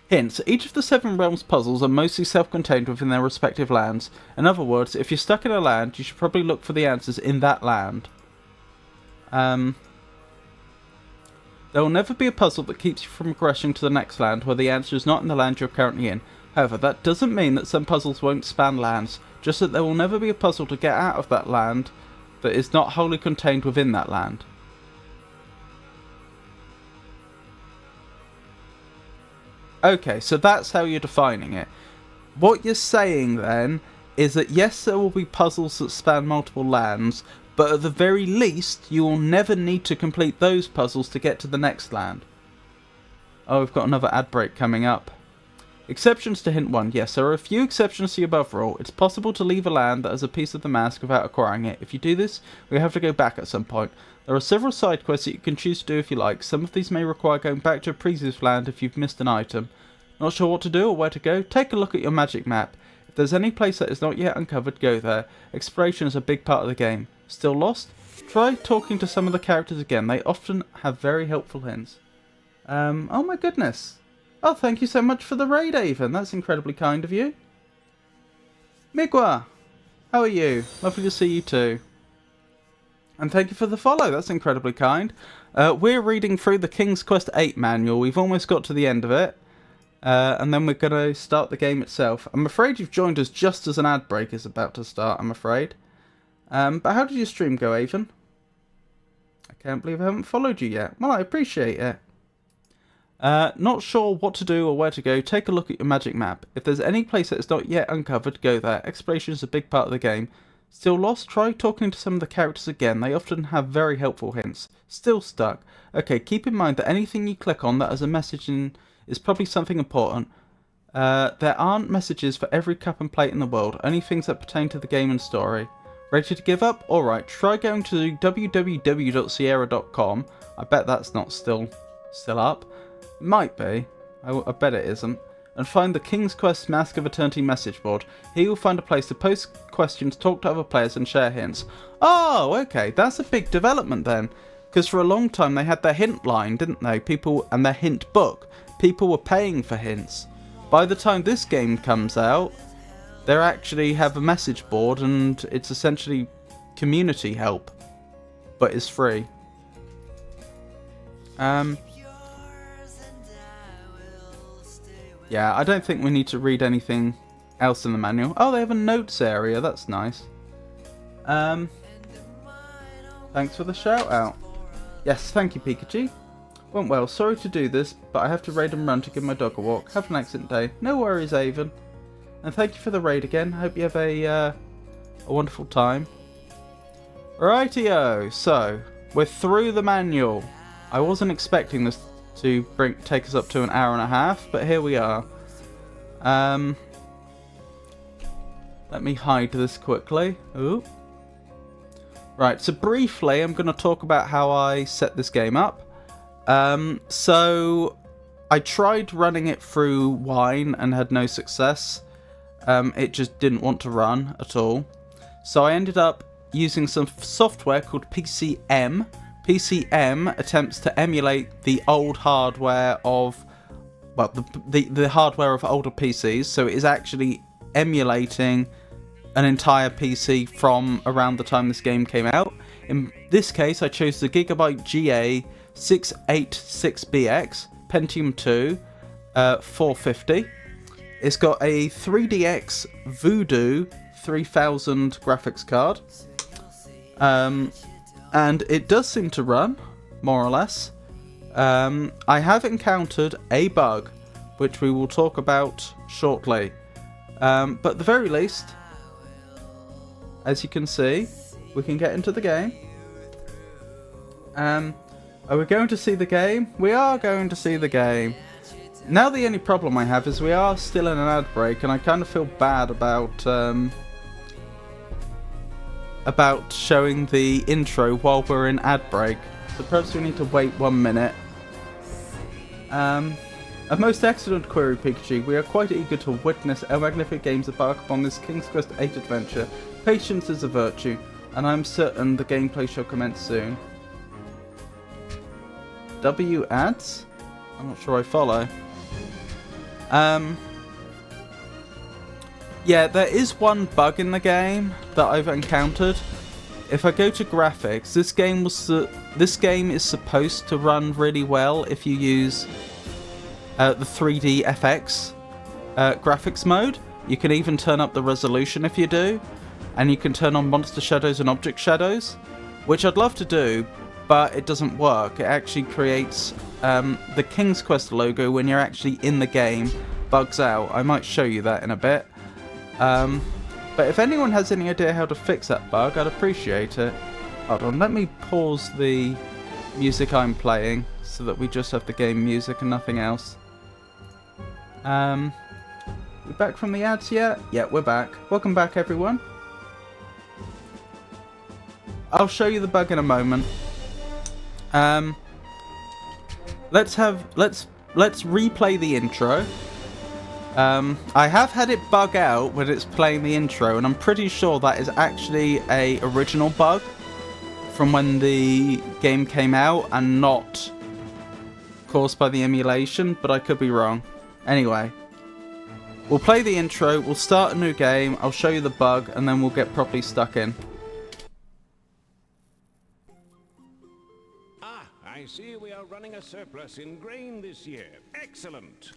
A: Hints. Each of the 7 realms puzzles are mostly self-contained within their respective lands. In other words, if you're stuck in a land, you should probably look for the answers in that land. There will never be a puzzle that keeps you from progressing to the next land where the answer is not in the land you're currently in. However, that doesn't mean that some puzzles won't span lands, just that there will never be a puzzle to get out of that land that is not wholly contained within that land. Okay, so that's how you're defining it. What you're saying then is that yes, there will be puzzles that span multiple lands, but at the very least, you will never need to complete those puzzles to get to the next land. Oh, we've got another ad break coming up. Exceptions to hint 1. Yes, there are a few exceptions to the above rule. It's possible to leave a land that has a piece of the mask without acquiring it. If you do this, we have to go back at some point. There are several side quests that you can choose to do if you like. Some of these may require going back to a previous land if you've missed an item. Not sure what to do or where to go? Take a look at your magic map. If there's any place that is not yet uncovered, go there. Exploration is a big part of the game. Still lost? Try talking to some of the characters again. They often have very helpful hints. Oh my goodness. Oh, thank you so much for the raid, Avon. That's incredibly kind of you. Migwa, how are you? Lovely to see you too. And thank you for the follow. That's incredibly kind. We're reading through the King's Quest VIII manual. We've almost got to the end of it. And then we're going to start the game itself. I'm afraid you've joined us just as an ad break is about to start, I'm afraid. But how did your stream go, Avon? I can't believe I haven't followed you yet. Well, I appreciate it. Not sure what to do or where to go? Take a look at your magic map. If there's any place that is not yet uncovered, go there. Exploration is a big part of the game. Still lost? Try talking to some of the characters again. They often have very helpful hints. Still stuck? Okay, keep in mind that anything you click on that has a message in is probably something important. There aren't messages for every cup and plate in the world, only things that pertain to the game and story. Ready to give up? Alright, try going to www.sierra.com. I bet that's not still up. Might be. I bet it isn't. And find the King's Quest Mask of Eternity message board. Here you'll find a place to post questions, talk to other players and share hints. Oh, okay. That's a big development then. Because for a long time they had their hint line, didn't they? And their hint book. People were paying for hints. By the time this game comes out, they actually have a message board and it's essentially community help. But it's free. Yeah, I don't think we need to read anything else in the manual. Oh, they have a notes area. That's nice. Thanks for the shout out. Yes, thank you, Pikachu. Went well. Sorry to do this, but I have to raid and run to give my dog a walk. Have an excellent day. No worries, Avon. And thank you for the raid again. Hope you have a wonderful time. Rightio. So, we're through the manual. I wasn't expecting this to take us up to an hour and a half, but here we are. Let me hide this quickly. Ooh. Right, so briefly I'm going to talk about how I set this game up. So I tried running it through Wine and had no success. It just didn't want to run at all. So I ended up using some software called PCM. PCM attempts to emulate the old hardware of, well, the hardware of older PCs. So it is actually emulating an entire PC from around the time this game came out. In this case, I chose the Gigabyte GA686BX Pentium 2 450. It's got a 3DX Voodoo 3000 graphics card. And it does seem to run, more or less. I have encountered a bug, which we will talk about shortly. But at the very least, as you can see, we can get into the game. Are we going to see the game? We are going to see the game. Now the only problem I have is we are still in an ad break, and I kind of feel bad about showing the intro while we're in ad break. So perhaps we need to wait 1 minute. A most excellent query, Pikachu. We are quite eager to witness our magnificent games embark upon this King's Quest VIII adventure. Patience is a virtue, and I'm certain the gameplay shall commence soon. W ads? I'm not sure I follow. Yeah, there is one bug in the game that I've encountered. If I go to graphics, this game is supposed to run really well if you use the 3D FX graphics mode. You can even turn up the resolution if you do, and you can turn on monster shadows and object shadows, which I'd love to do, but it doesn't work. It actually creates the King's Quest logo when you're actually in the game bugs out. I might show you that in a bit. But if anyone has any idea how to fix that bug, I'd appreciate it. Hold on, let me pause the music I'm playing so that we just have the game music and nothing else. We back from the ads yet? Yeah, we're back. Welcome back, everyone. I'll show you the bug in a moment. Let's replay the intro. I have had it bug out when it's playing the intro, and I'm pretty sure that is actually a original bug from when the game came out and not caused by the emulation, but I could be wrong. Anyway, we'll play the intro, we'll start a new game, I'll show you the bug, and then we'll get properly stuck in.
B: I see we are running a surplus in grain this year. Excellent.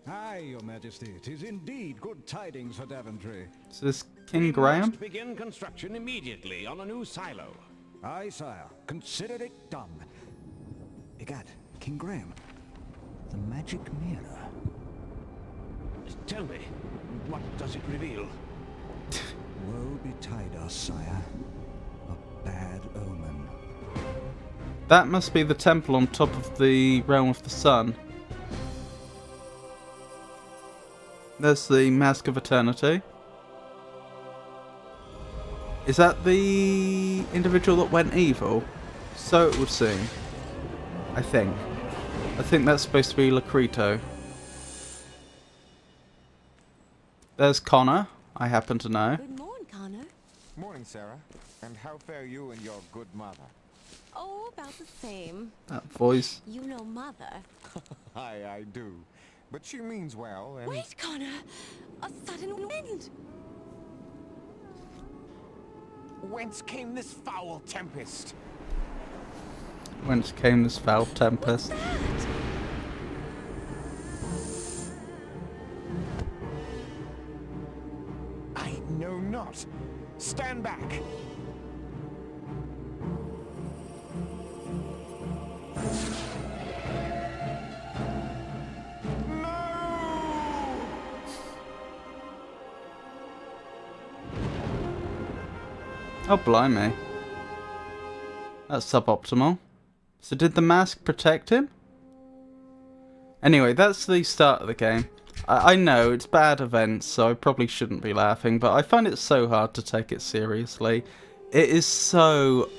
C: Aye, Your Majesty. 'Tis indeed good tidings for Daventry.
A: So this King Graham?
B: We must begin construction immediately on a new silo.
C: Aye, sire. Consider it done. Egad, King Graham, the magic mirror.
B: Tell me, what does it reveal?
C: Woe betide us, sire. A bad omen.
A: That must be the temple on top of the Realm of the Sun. There's the Mask of Eternity. Is that the individual that went evil? So it would seem. I think that's supposed to be Locrito. There's Connor, I happen to know.
D: Good morning, Connor.
E: Morning, Sarah. And how fare you and your good mother?
D: Oh, about the same.
A: That voice.
D: You know Mother.
E: Aye, I do. But she means well, and...
D: Wait, Connor! A sudden wind!
E: Whence came this foul tempest?
A: Whence came this foul tempest?
D: What's that?
E: I know not. Stand back.
A: Oh, blimey. That's suboptimal. So did the mask protect him? Anyway, that's the start of the game. I know, it's bad events, so I probably shouldn't be laughing, but I find it so hard to take it seriously. It is so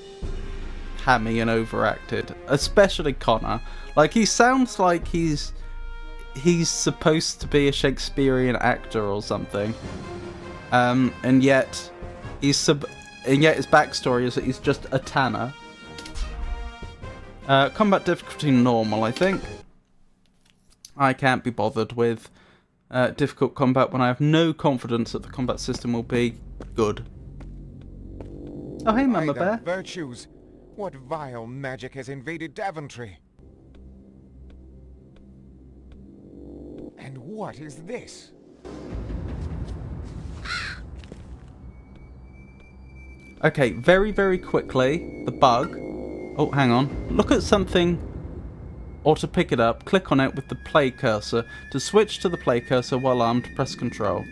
A: hammy and overacted, especially Connor. Like, he sounds like he's supposed to be a Shakespearean actor or something. And yet his backstory is that he's just a tanner. Combat difficulty normal, I think. I can't be bothered with difficult combat when I have no confidence that the combat system will be good. Oh, hey, Mama
E: By the
A: Bear.
E: virtues! What vile magic has invaded Daventry? And what is this?
A: Okay, very, very quickly, the bug. Oh, hang on. Look at something, or to pick it up, click on it with the play cursor. To switch to the play cursor while armed, press Control.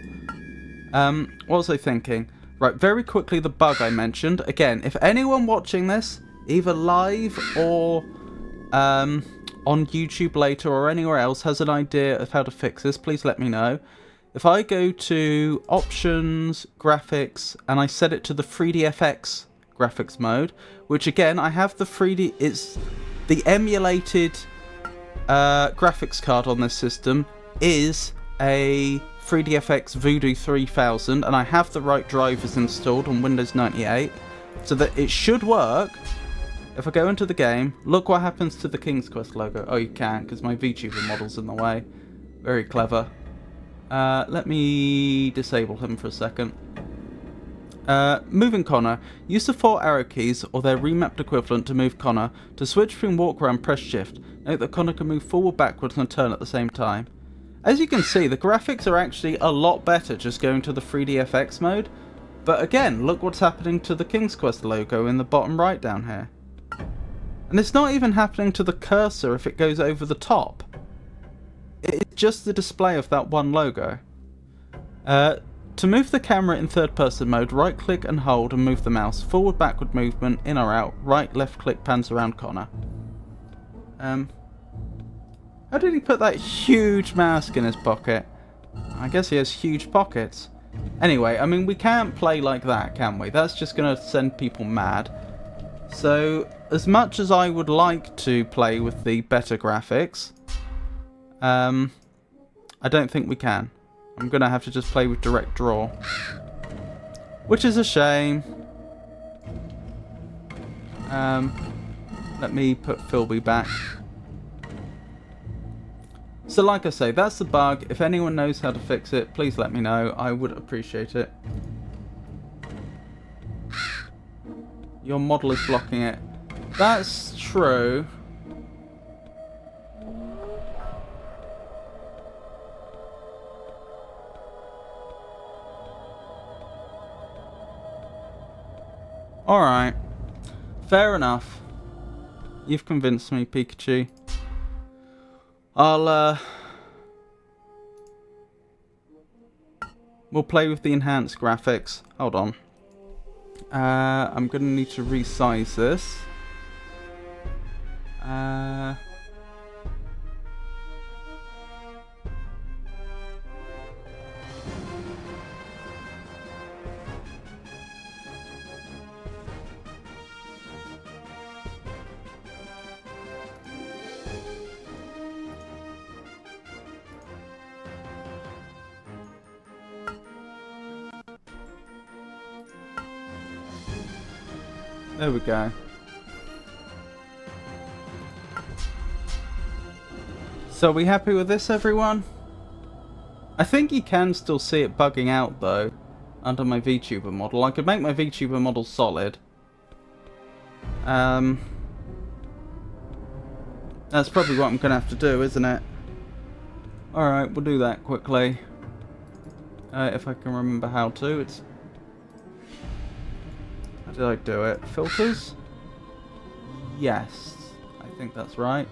A: What was I thinking? Right, very quickly, the bug I mentioned. Again, if anyone watching this, either live or on YouTube later or anywhere else, has an idea of how to fix this, please let me know. If I go to Options, Graphics, and I set it to the 3DFX graphics mode, which again, I have the 3D, it's the emulated graphics card on this system is a 3DFX Voodoo 3000, and I have the right drivers installed on Windows 98, so that it should work. If I go into the game, look what happens to the King's Quest logo. Oh, you can't, because my VTuber model's in the way. Very clever. Let me disable him for a second. Moving Connor. Use the 4 arrow keys, or their remapped equivalent, to move Connor. To switch between walk around, press shift. Note that Connor can move forward, backwards, and turn at the same time. As you can see, the graphics are actually a lot better just going to the 3DFX mode. But again, look what's happening to the King's Quest logo in the bottom right down here. And it's not even happening to the cursor if it goes over the top. It's just the display of that one logo. To move the camera in third person mode, right click and hold and move the mouse. Forward backward movement, in or out, right left click pans around Connor. How did he put that huge mask in his pocket? I guess he has huge pockets. Anyway, I mean, we can't play like that, can we? That's just going to send people mad. So, as much as I would like to play with the better graphics, I don't think we can. I'm going to have to just play with direct draw. Which is a shame. Let me put Philby back. So like I say, that's the bug. If anyone knows how to fix it, please let me know. I would appreciate it. Your model is blocking it. That's true. Alright. Fair enough. You've convinced me, Pikachu. We'll play with the enhanced graphics. Hold on. I'm gonna need to resize this. There we go. So are we happy with this, everyone? I think you can still see it bugging out though under my VTuber model. I could make my VTuber model solid. That's probably what I'm gonna have to do, isn't it? Alright, we'll do that quickly. If I can remember how to. It's... How did I do it? Filters? Yes. I think that's right.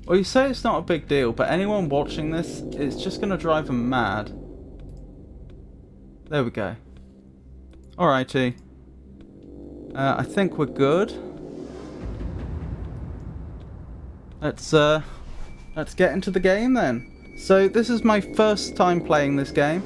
A: Well, you say it's not a big deal, but anyone watching this, it's just going to drive them mad. There we go. Alrighty. I think we're good. Let's get into the game then. So this is my first time playing this game.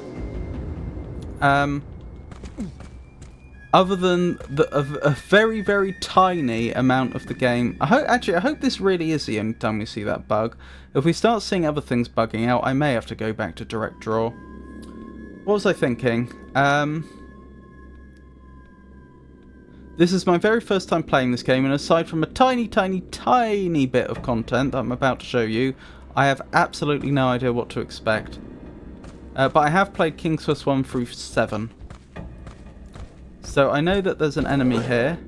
A: Other than a very, very tiny amount of the game. I hope this really is the only time we see that bug. If we start seeing other things bugging out, I may have to go back to direct draw. What was I thinking? This is my very first time playing this game, and aside from a tiny, tiny, tiny bit of content that I'm about to show you, I have absolutely no idea what to expect. But I have played King's Quest 1 through 7. So I know that there's an enemy here.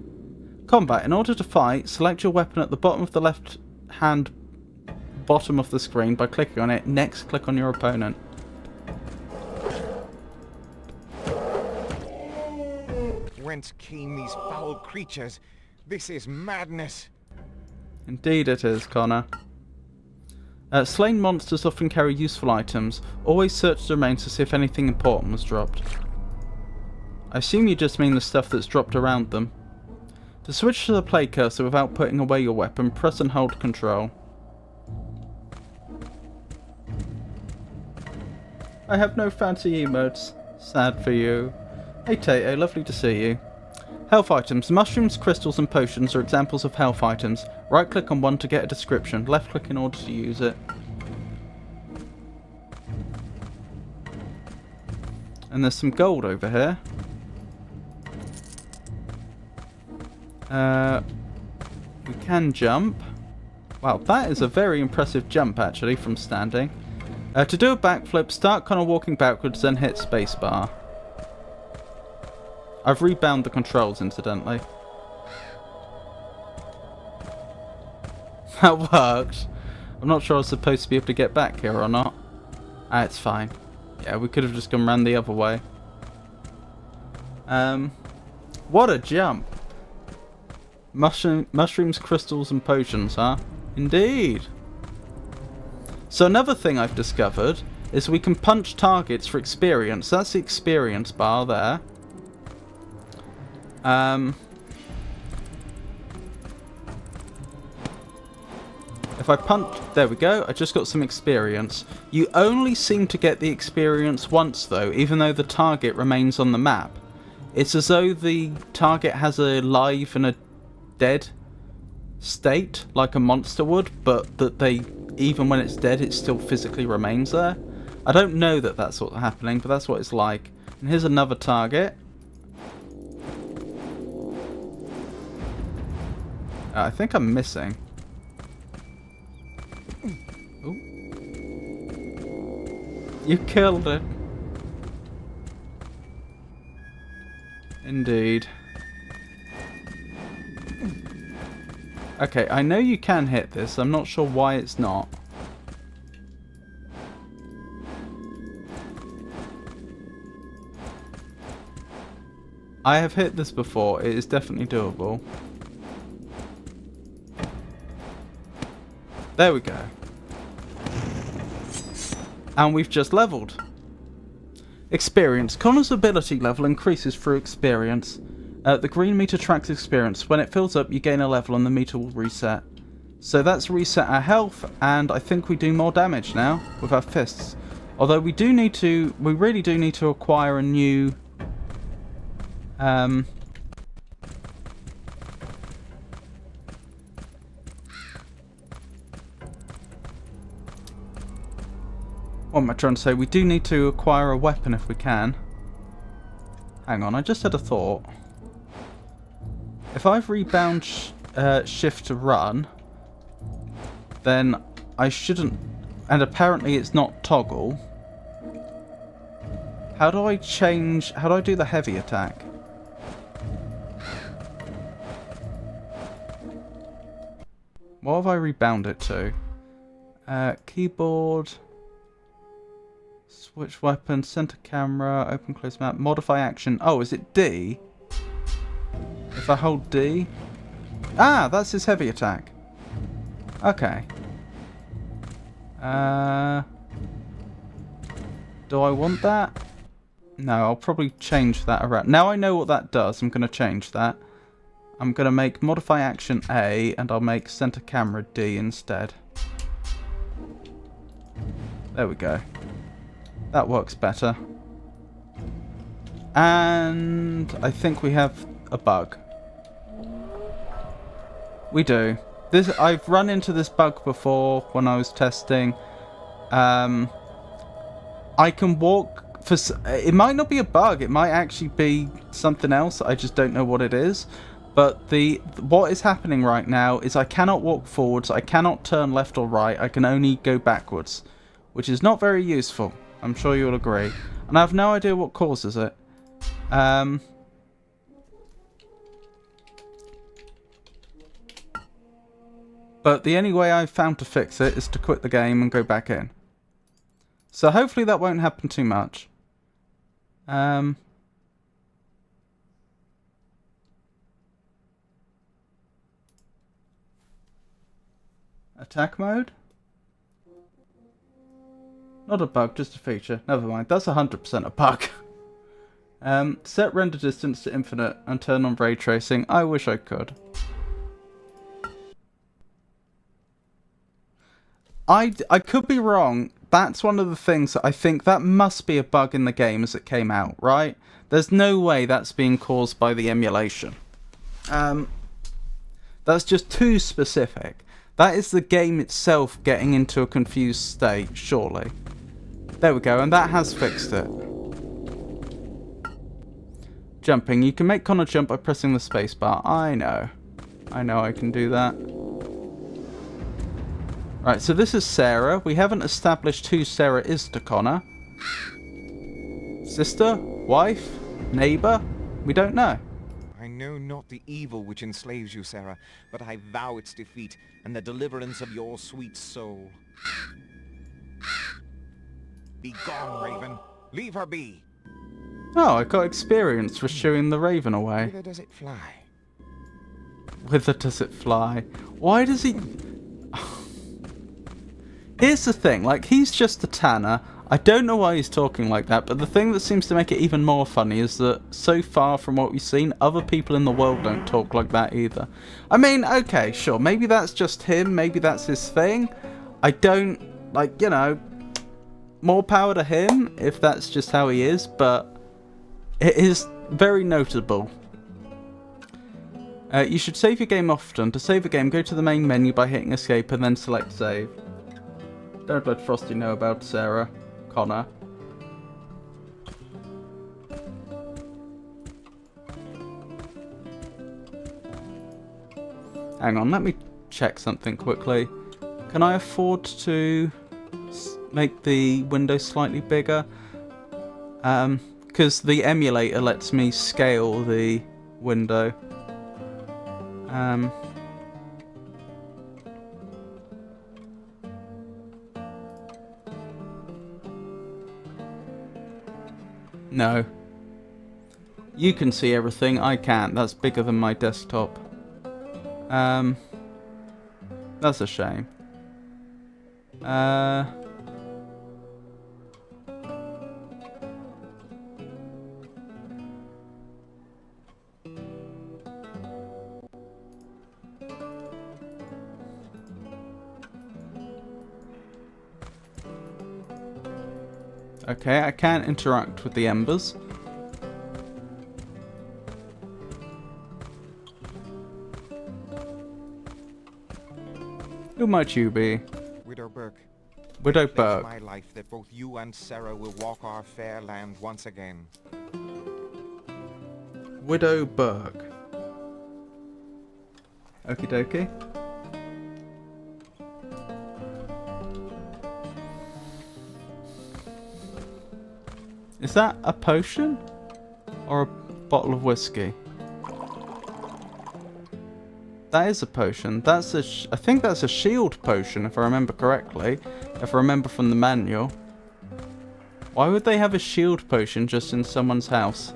A: Combat. In order to fight, select your weapon at the bottom of the left hand bottom of the screen by clicking on it. Next, click on your opponent.
E: Whence came these foul creatures? This is madness.
A: Indeed it is, Connor. Slain monsters often carry useful items. Always search the remains to see if anything important was dropped. I assume you just mean the stuff that's dropped around them. To switch to the play cursor without putting away your weapon, press and hold control. I have no fancy emotes. Sad for you. Hey Tato, lovely to see you. Health items. Mushrooms, crystals and potions are examples of health items. Right click on one to get a description. Left click in order to use it. And there's some gold over here. We can jump. Wow, that is a very impressive jump actually from standing. To do a backflip, start kind of walking backwards, then hit spacebar. I've rebound the controls, incidentally. That worked. I'm not sure I was supposed to be able to get back here or not. Ah, it's fine. Yeah, we could have just gone round the other way. What a jump. Mushrooms, crystals and potions, huh? Indeed. So another thing I've discovered is we can punch targets for experience. That's the experience bar there. If I punch... There we go. I just got some experience. You only seem to get the experience once, though, even though the target remains on the map. It's as though the target has a live and a dead state, like a monster would, but that they, even when it's dead, it still physically remains there. I don't know that that's what's happening, but that's what it's like. And here's another target. I think I'm missing. Ooh. You killed it. Indeed. Okay, I know you can hit this. I'm not sure why it's not. I have hit this before. It is definitely doable. There we go. And we've just leveled. Experience. Connor's ability level increases through experience. The green meter tracks experience. When it fills up, you gain a level and the meter will reset. So that's reset our health, and I think we do more damage now with our fists. Although we really do need to acquire a new... What am I trying to say? We do need to acquire a weapon if we can. Hang on, I just had a thought. If I've rebound shift to run, then I shouldn't... And apparently it's not toggle. How do I change... How do I do the heavy attack? What have I rebound it to? Keyboard... Switch weapon, center camera, open close map, modify action. Oh, is it D? If I hold D? Ah, that's his heavy attack. Okay. Do I want that? No, I'll probably change that around. Now I know what that does, I'm going to change that. I'm going to make modify action A, and I'll make center camera D instead. There we go. That works better. And I think we have a bug. We do. I've run into this bug before when I was testing. I can walk for... It might not be a bug. It might actually be something else. I just don't know what it is. But what is happening right now is I cannot walk forwards. I cannot turn left or right. I can only go backwards, which is not very useful. I'm sure you'll agree. And I have no idea what causes it. But the only way I've found to fix it is to quit the game and go back in. So hopefully that won't happen too much. Attack mode? Not a bug, just a feature. Never mind, that's 100% a bug. Set render distance to infinite and turn on ray tracing. I wish I could. I could be wrong. That's one of the things that I think that must be a bug in the game as it came out, right? There's no way that's being caused by the emulation. That's just too specific. That is the game itself getting into a confused state, surely. There we go, and that has fixed it. Jumping. You can make Connor jump by pressing the spacebar. I know. I know I can do that. Right, so this is Sarah. We haven't established who Sarah is to Connor. Sister? Wife? Neighbour? We don't know.
E: I know not the evil which enslaves you, Sarah, but I vow its defeat and the deliverance of your sweet soul. Be gone, Raven. Leave her be.
A: Oh, I got experience for shooing the raven away.
E: Whither does it fly?
A: Whither does it fly? Why does he... Here's the thing, like, he's just a tanner. I don't know why he's talking like that, but the thing that seems to make it even more funny is that so far from what we've seen, other people in the world don't talk like that either. I mean, okay, sure, maybe that's just him, maybe that's his thing. I don't, like, you know, more power to him if that's just how he is, but it is very notable. You should save your game often. To save a game, go to the main menu by hitting escape and then select save. Don't let Frosty know about Sarah Connor. Hang on, let me check something quickly. Can I afford to make the window slightly bigger? Because the emulator lets me scale the window. No. You can see everything, I can't. That's bigger than my desktop. That's a shame. Okay, I can't interact with the embers. Who might you be?
E: Widow Burke.
A: Widow
E: Pledge
A: Burke.
E: my life that both you and Sarah will walk our fair land once again.
A: Widow Burke. Okie dokie. Is that a potion? Or a bottle of whiskey? That is a potion. That's a I think that's a shield potion, if I remember correctly. If I remember from the manual. Why would they have a shield potion just in someone's house?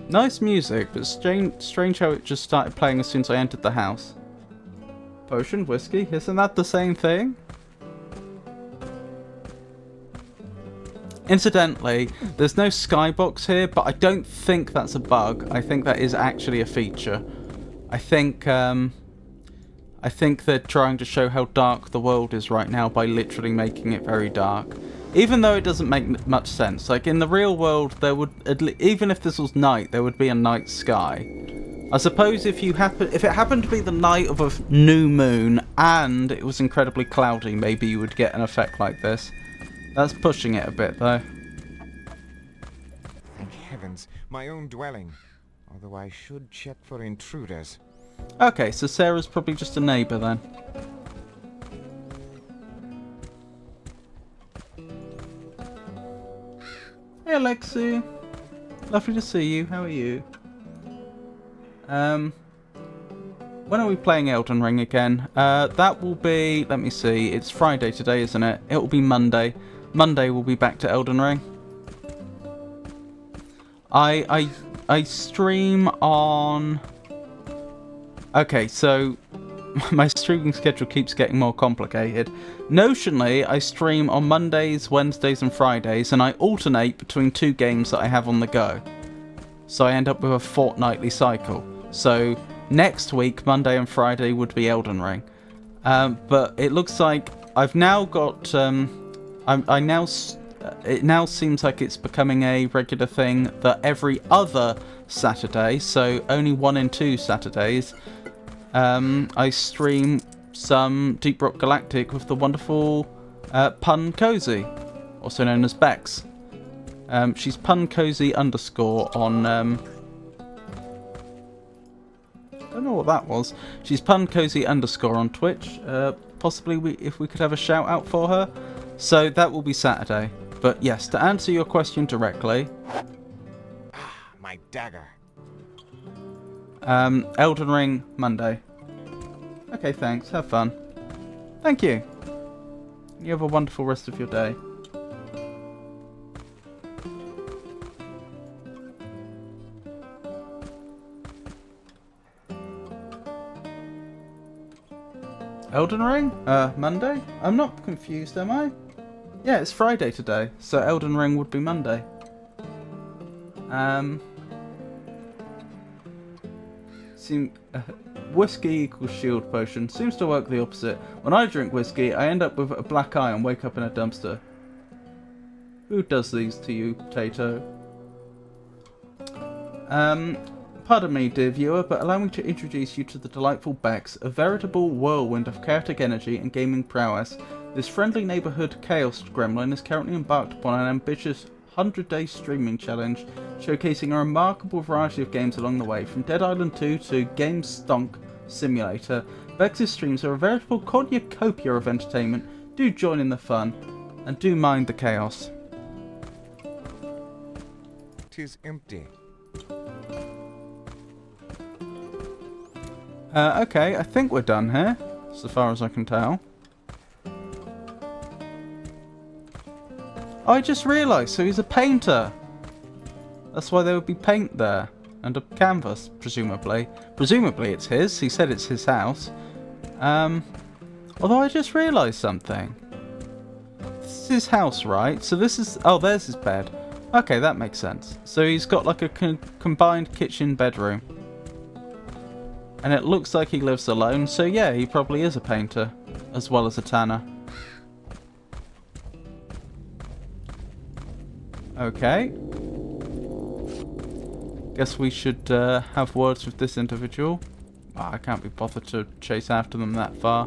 A: Nice music, but strange how it just started playing as soon as I entered the house. Potion, whiskey, isn't that the same thing? Incidentally, there's no skybox here, but I don't think that's a bug. I think that is actually a feature. I think they're trying to show how dark the world is right now by literally making it very dark. Even though it doesn't make much sense. Like, in the real world, there would, even if this was night, there would be a night sky. I suppose if it happened to be the night of a new moon and it was incredibly cloudy, maybe you would get an effect like this. That's pushing it a bit, though.
E: Thank heavens, my own dwelling. Although I should check for intruders.
A: Okay, so Sarah's probably just a neighbour then. Hey Alexi, lovely to see you. How are you? When are we playing Elden Ring again? That will be, let me see, it's Friday today, isn't it? It will be Monday. Monday we'll be back to Elden Ring. I stream on... Okay, so my streaming schedule keeps getting more complicated. Notionally, I stream on Mondays, Wednesdays and Fridays, and I alternate between two games that I have on the go. So I end up with a fortnightly cycle. So next week, Monday and Friday would be Elden Ring. But it looks like I've now got... it now seems like it's becoming a regular thing that every other Saturday, so only 1 in 2 Saturdays, I stream some Deep Rock Galactic with the wonderful Pun Cozy, also known as Bex. She's Pun Cozy _ on... I don't know what that was. She's Pun Cozy _ on Twitch. Possibly if we could have a shout out for her. So that will be Saturday. But yes, to answer your question directly,
E: My dagger.
A: Elden Ring, Monday. Okay, thanks. Have fun. Thank you. You have a wonderful rest of your day. Elden Ring? Monday? I'm not confused, am I? Yeah, it's Friday today, so Elden Ring would be Monday. Whiskey equals shield potion. Seems to work the opposite. When I drink whiskey, I end up with a black eye and wake up in a dumpster. Who does these to you, Tato? Pardon me, dear viewer, but allow me to introduce you to the delightful Bex, a veritable whirlwind of chaotic energy and gaming prowess. This friendly neighbourhood chaos gremlin is currently embarked upon an ambitious 100-day streaming challenge, showcasing a remarkable variety of games along the way, from Dead Island 2 to Game Stonk Simulator. Bex's streams are a veritable cornucopia of entertainment. Do join in the fun, and do mind the chaos.
E: 'Tis empty.
A: Okay, I think we're done here, so far as I can tell. I just realised, so he's a painter. That's why there would be paint there. And a canvas, presumably. Presumably it's his. He said it's his house. Although I just realised something. This is his house, right? So this is... Oh, there's his bed. Okay, that makes sense. So he's got like a combined kitchen bedroom. And it looks like he lives alone. So yeah, he probably is a painter. As well as a tanner. Okay. Guess we should have words with this individual. Oh, I can't be bothered to chase after them that far.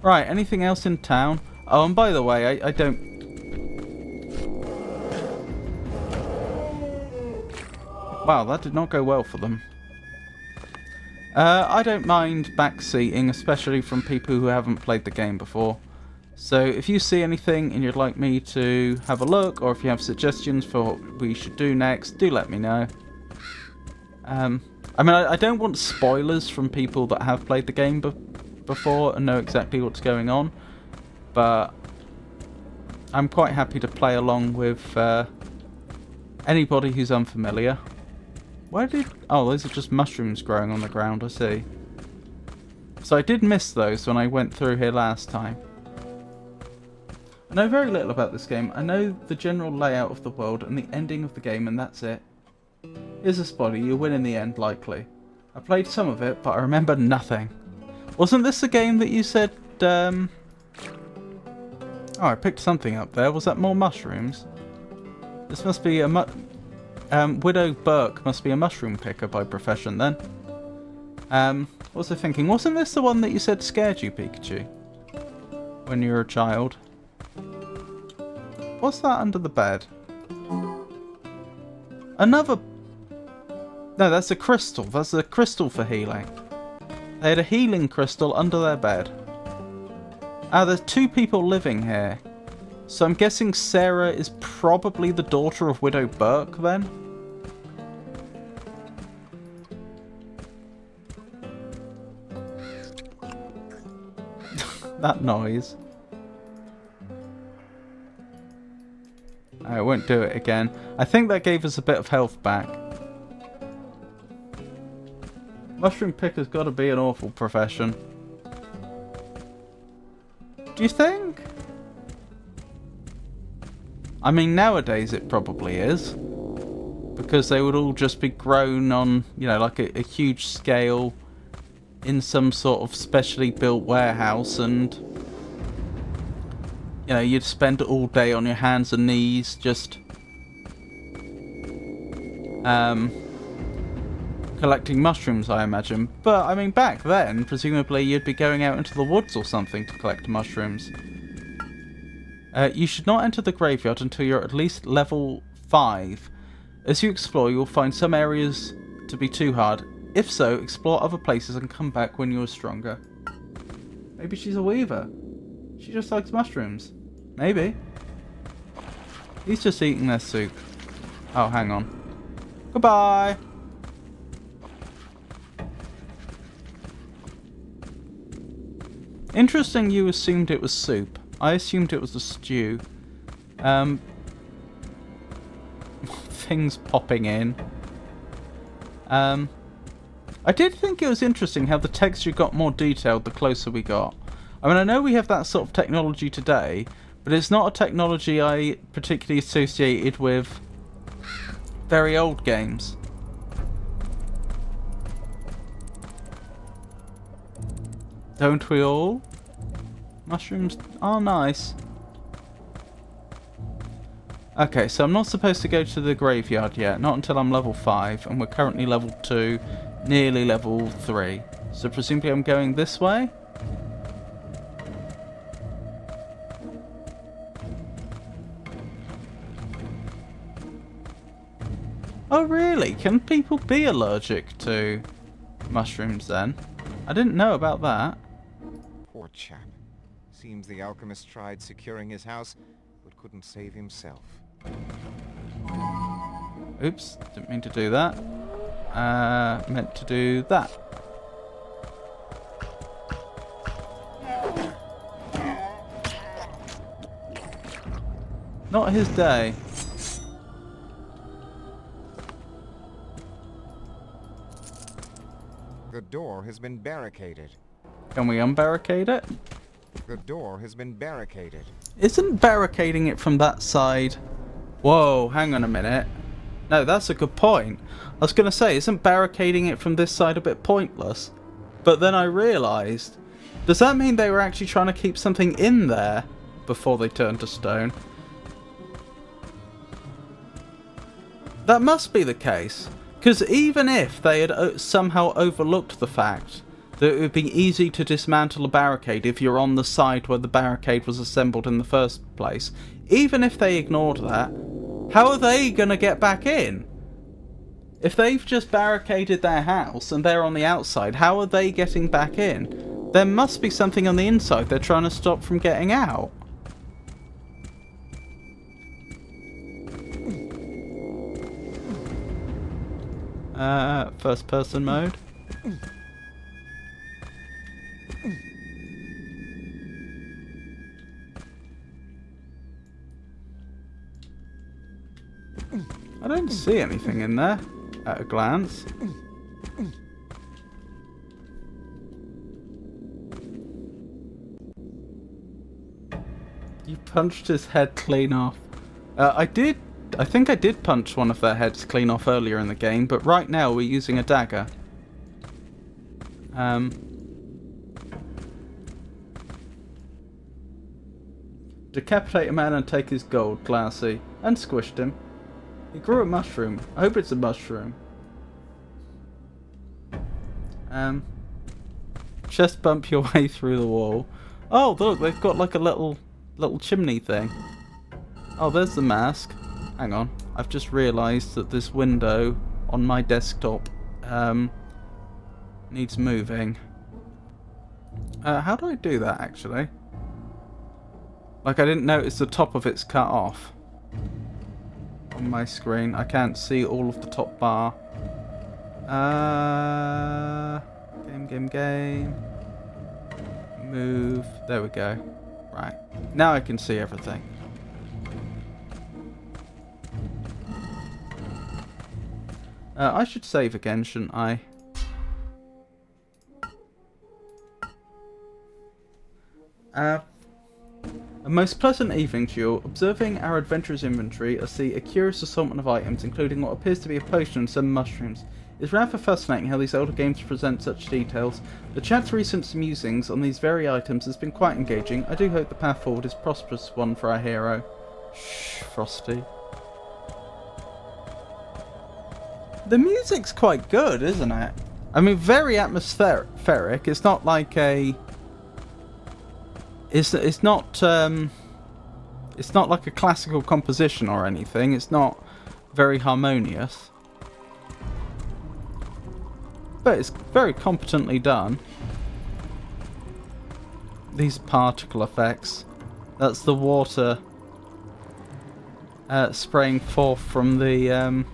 A: Right, anything else in town? Oh, and by the way, I don't... Wow, that did not go well for them. I don't mind backseating, especially from people who haven't played the game before. So if you see anything and you'd like me to have a look, or if you have suggestions for what we should do next, do let me know. I mean, I don't want spoilers from people that have played the game before and know exactly what's going on, but I'm quite happy to play along with anybody who's unfamiliar. Where did... Oh, those are just mushrooms growing on the ground, I see. So I did miss those when I went through here last time. I know very little about this game. I know the general layout of the world and the ending of the game, and that's it. Here's a spoiler, you'll win in the end, likely. I played some of it, but I remember nothing. Wasn't this the game that you said, Oh, I picked something up there. Was that more mushrooms? This must be a Widow Burke must be a mushroom picker by profession, then. What was I thinking? Wasn't this the one that you said scared you, Pikachu? When you were a child? What's that under the bed? Another... No, that's a crystal. That's a crystal for healing. They had a healing crystal under their bed. Ah, there's two people living here. So I'm guessing Sarah is probably the daughter of Widow Burke, then? That noise. I won't do it again. I think that gave us a bit of health back. Mushroom picker's got to be an awful profession. Do you think? I mean, nowadays it probably is. Because they would all just be grown on, you know, like a huge scale in some sort of specially built warehouse, and you know, you'd spend all day on your hands and knees just collecting mushrooms, I imagine. But I mean, back then, presumably you'd be going out into the woods or something to collect mushrooms. You should not enter the graveyard until you're at least level 5. As you explore, you'll find some areas to be too hard. If so, explore other places and come back when you're stronger. Maybe she's a weaver. She just likes mushrooms. Maybe. He's just eating their soup. Oh, hang on. Goodbye! Interesting you assumed it was soup. I assumed it was a stew. Things popping in. I did think it was interesting how the texture got more detailed the closer we got. I mean, I know we have that sort of technology today, but it's not a technology I particularly associated with very old games. Don't we all? Mushrooms are nice. Okay, so I'm not supposed to go to the graveyard yet, not until I'm level 5, and we're currently level 2, nearly level 3. So presumably I'm going this way? Oh really? Can people be allergic to mushrooms then? I didn't know about that.
E: Poor chap. Seems the alchemist tried securing his house, but couldn't save himself.
A: Oops, didn't mean to do that. Meant to do that. Not his day.
E: The door has been barricaded.
A: Can we unbarricade it?
E: The door has been barricaded.
A: Isn't barricading it from that side... Whoa, hang on a minute. No, that's a good point. I was going to say, isn't barricading it from this side a bit pointless? But then I realised, does that mean they were actually trying to keep something in there before they turned to stone? That must be the case. Because even if they had somehow overlooked the fact that it would be easy to dismantle a barricade if you're on the side where the barricade was assembled in the first place, even if they ignored that, how are they going to get back in? If they've just barricaded their house and they're on the outside, how are they getting back in? There must be something on the inside they're trying to stop from getting out. First person mode. I don't see anything in there at a glance. You punched his head clean off. I think I did punch one of their heads clean off earlier in the game, but right now we're using a dagger. Decapitate a man and take his gold, classy. And squished him. He grew a mushroom. I hope it's a mushroom. Chest bump your way through the wall. Oh, look, they've got like a little chimney thing. Oh, there's the mask. Hang on. I've just realised that this window on my desktop needs moving. How do I do that, actually? Like, I didn't notice the top of it's cut off on my screen. I can't see all of the top bar. Game. Move. There we go. Right. Now I can see everything. I should save again, shouldn't I? A most pleasant evening to you. Observing our adventurer's inventory, I see a curious assortment of items, including what appears to be a potion and some mushrooms. It's rather fascinating how these older games present such details. The chat's recent musings on these very items has been quite engaging. I do hope the path forward is a prosperous one for our hero. Shh, Frosty. The music's quite good, isn't it? I mean, very atmospheric. It's not like a... It's not like a classical composition or anything. It's not very harmonious. But it's very competently done. these particle effects. That's the water spraying forth from the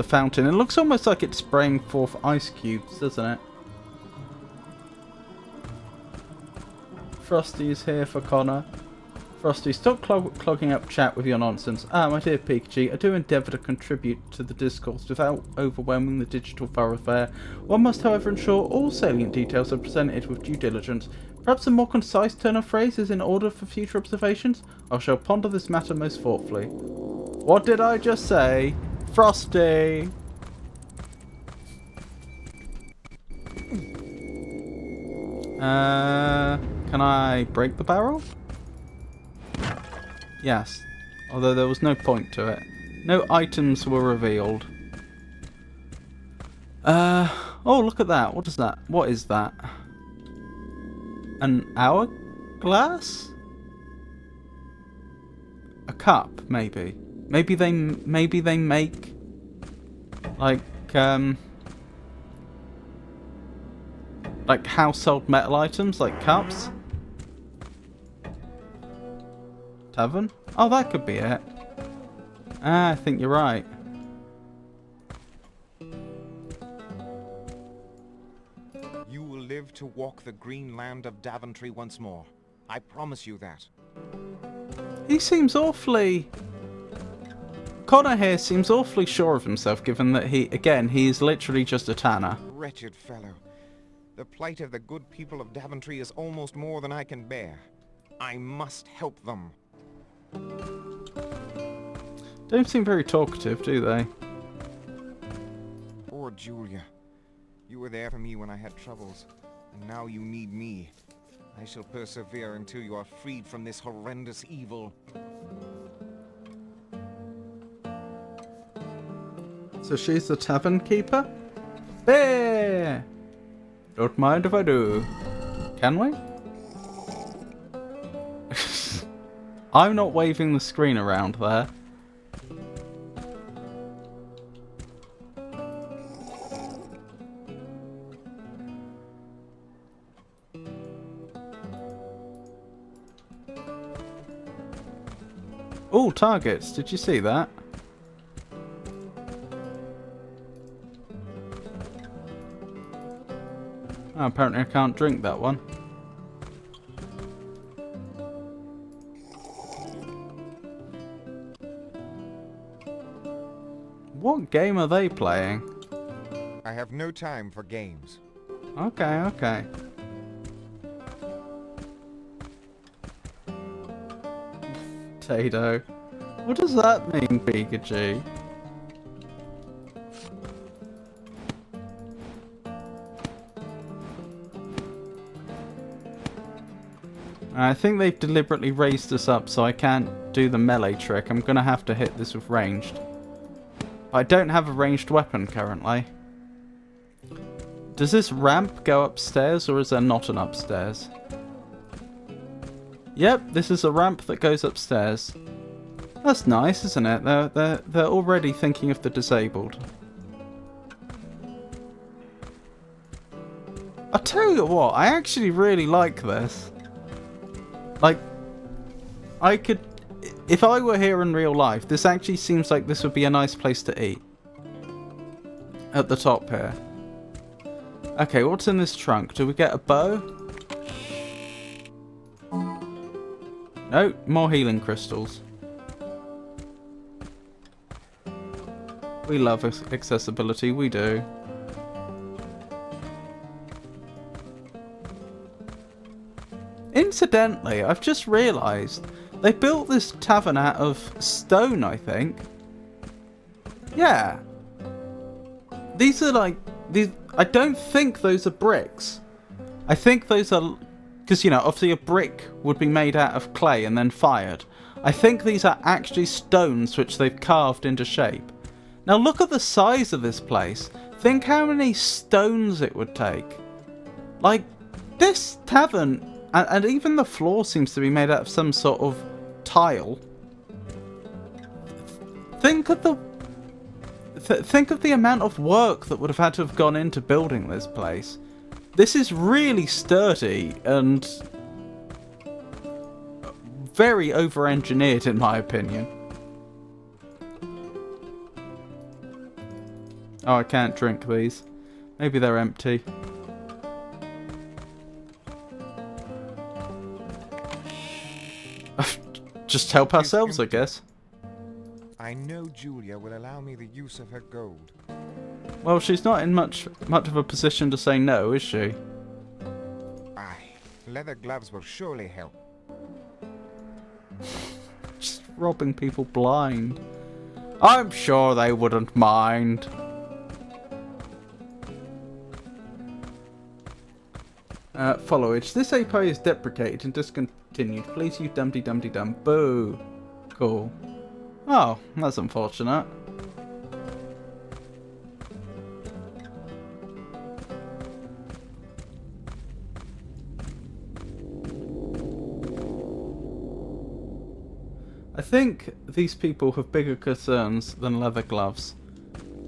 A: fountain. It looks almost like it's spraying forth ice cubes, doesn't it? Frosty is here for Connor. Frosty, stop clogging up chat with your nonsense. Ah, my dear Pikachu, I do endeavour to contribute to the discourse without overwhelming the digital thoroughfare. One must, however, ensure all salient details are presented with due diligence. Perhaps a more concise turn of phrase is in order for future observations? I shall ponder this matter most thoughtfully. What did I just say? Frosty! Can I break the barrel? Yes. Although there was no point to it. No items were revealed. Oh, look at that. What is that? What is that? An hourglass? A cup, maybe. Maybe they make like household metal items, like cups. Tavern? Oh, that could be it. Ah, I think you're right.
E: You will live to walk the green land of Daventry once more. I promise you that.
A: He seems awfully... Connor here seems awfully sure of himself, given that he is literally just a tanner.
E: Wretched fellow. The plight of the good people of Daventry is almost more than I can bear. I must help them.
A: Don't seem very talkative, do they?
E: Poor Julia. You were there for me when I had troubles, and now you need me. I shall persevere until you are freed from this horrendous evil.
A: So she's the tavern keeper? Bear! Don't mind if I do. Can we? I'm not waving the screen around there. Oh, targets. Did you see that? Oh, apparently I can't drink that one. What game are they playing?
E: I have no time for games.
A: Okay, okay. Potato. What does that mean, Pikachu? I think they've deliberately raised us up so I can't do the melee trick. I'm gonna have to hit this with ranged. I don't have a ranged weapon currently. Does this ramp go upstairs or is there not an upstairs? Yep, this is a ramp that goes upstairs. That's nice, isn't it? They're already thinking of the disabled. I tell you what, I actually really like this. Like, I could... If I were here in real life, this actually seems like this would be a nice place to eat. At the top here. Okay, what's in this trunk? Do we get a bow? No, more healing crystals. We love accessibility, we do. Incidentally, I've just realised they built this tavern out of stone, I think. Yeah. These are like... I don't think those are bricks. I think those are... Because, you know, obviously a brick would be made out of clay and then fired. I think these are actually stones which they've carved into shape. Now look at the size of this place. Think how many stones it would take. Like, this tavern... And even the floor seems to be made out of some sort of tile. Think of the... think of the amount of work that would have had to have gone into building this place. This is really sturdy and very over-engineered in my opinion. Oh, I can't drink these. Maybe they're empty. Just help ourselves, I guess.
E: I know Julia will allow me the use of her gold.
A: Well, she's not in much of a position to say no, is she?
E: Aye, leather gloves will surely help.
A: Just robbing people blind. I'm sure they wouldn't mind. Followage. This API is deprecated and discontinued. Please use dum-de-dum-de-dum. Boo. Cool. Oh, that's unfortunate. I think these people have bigger concerns than leather gloves.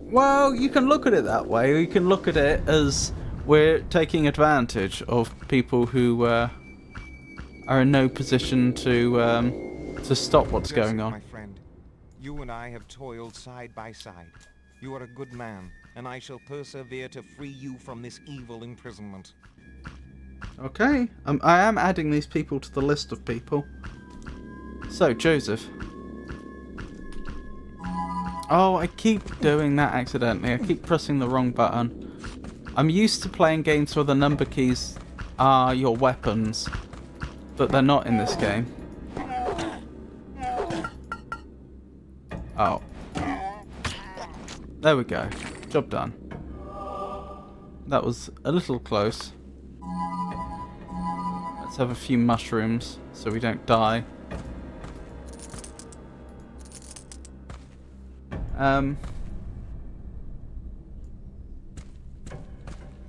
A: Well, you can look at it that way, or you can look at it as we're taking advantage of people who are in no position to stop what's going on.
E: My friend, you and I have toiled side by side. You are a good man, and I shall persevere to free you from this evil imprisonment.
A: Okay, I am adding these people to the list of people. So, Joseph. Oh, I keep doing that accidentally. I keep pressing the wrong button. I'm used to playing games where the number keys are your weapons, but they're not in this game. Oh. There we go. Job done. That was a little close. Let's have a few mushrooms so we don't die.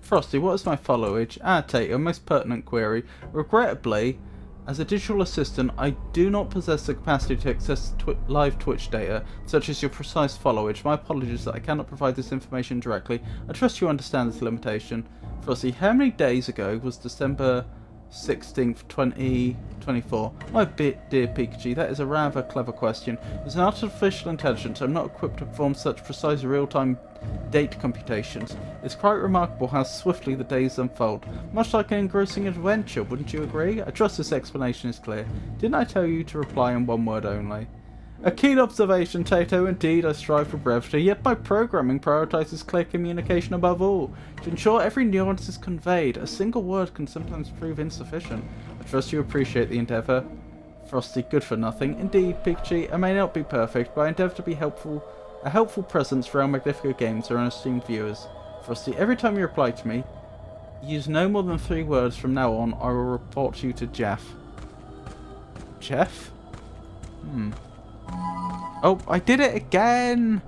A: Frosty, what is my followage? Tato, most pertinent query. Regrettably, as a digital assistant, I do not possess the capacity to access live Twitch data, such as your precise followage. My apologies that I cannot provide this information directly. I trust you understand this limitation. Frosty, how many days ago was December 16th, 2024? My dear Pikachu, that is a rather clever question. As an artificial intelligence, I'm not equipped to perform such precise real-time date computations. It's quite remarkable how swiftly the days unfold. Much like an engrossing adventure, wouldn't you agree? I trust this explanation is clear. Didn't I tell you to reply in one word only? A keen observation, Tato. Indeed, I strive for brevity, yet my programming prioritizes clear communication above all. To ensure every nuance is conveyed, a single word can sometimes prove insufficient. I trust you appreciate the endeavour. Frosty, good for nothing. Indeed, Pikachu, I may not be perfect, but I endeavour to be a helpful presence for our Magnifico games or esteemed viewers. Frosty, every time you reply to me, use no more than 3 words from now on, I will report you to Jeff. Jeff? Oh, I did it again!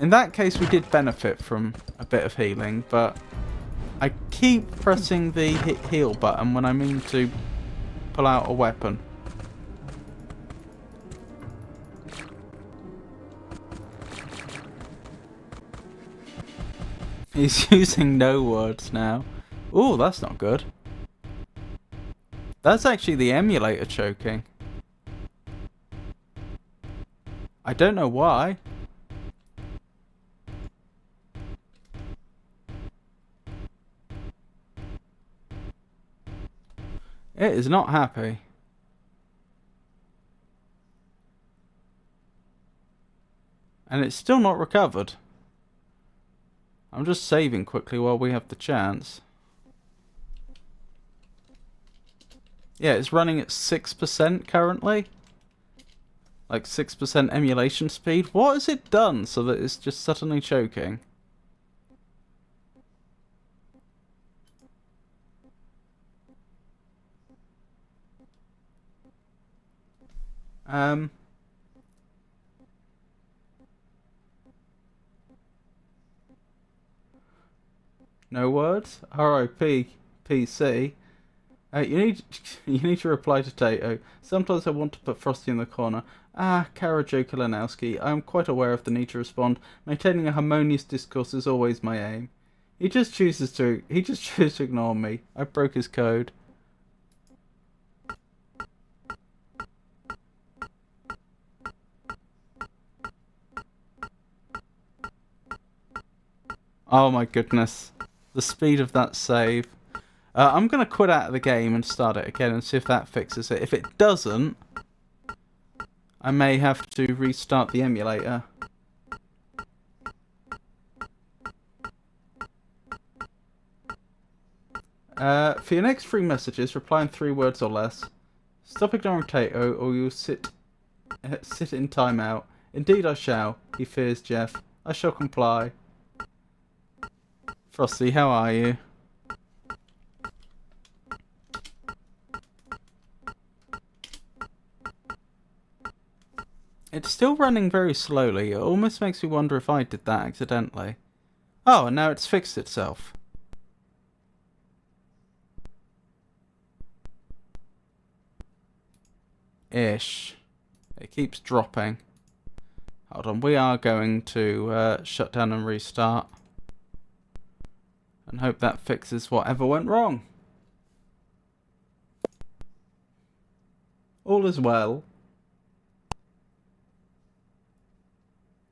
A: In that case, we did benefit from a bit of healing, but I keep pressing the heal button when I mean to pull out a weapon. He's using no words now. Ooh, that's not good. That's actually the emulator choking. I don't know why. It is not happy. And it's still not recovered. I'm just saving quickly while we have the chance. Yeah, it's running at 6% currently. Like 6% emulation speed. What has it done so that it's just suddenly choking? No words? RIP PC. You need to reply to Tato. Sometimes I want to put Frosty in the corner. Kara Joe Kalinowski. I am quite aware of the need to respond. Maintaining a harmonious discourse is always my aim. He just chooses to ignore me. I broke his code. Oh my goodness. The speed of that save. I'm going to quit out of the game and start it again and see if that fixes it. If it doesn't, I may have to restart the emulator. For your next 3 messages, reply in 3 words or less. Stop ignoring Tato or you'll sit in timeout. Indeed I shall. He fears Jeff. I shall comply. Frosty, how are you? It's still running very slowly. It almost makes me wonder if I did that accidentally. Oh, and now it's fixed itself. Ish. It keeps dropping. Hold on, we are going to shut down and restart. And hope that fixes whatever went wrong. All is well.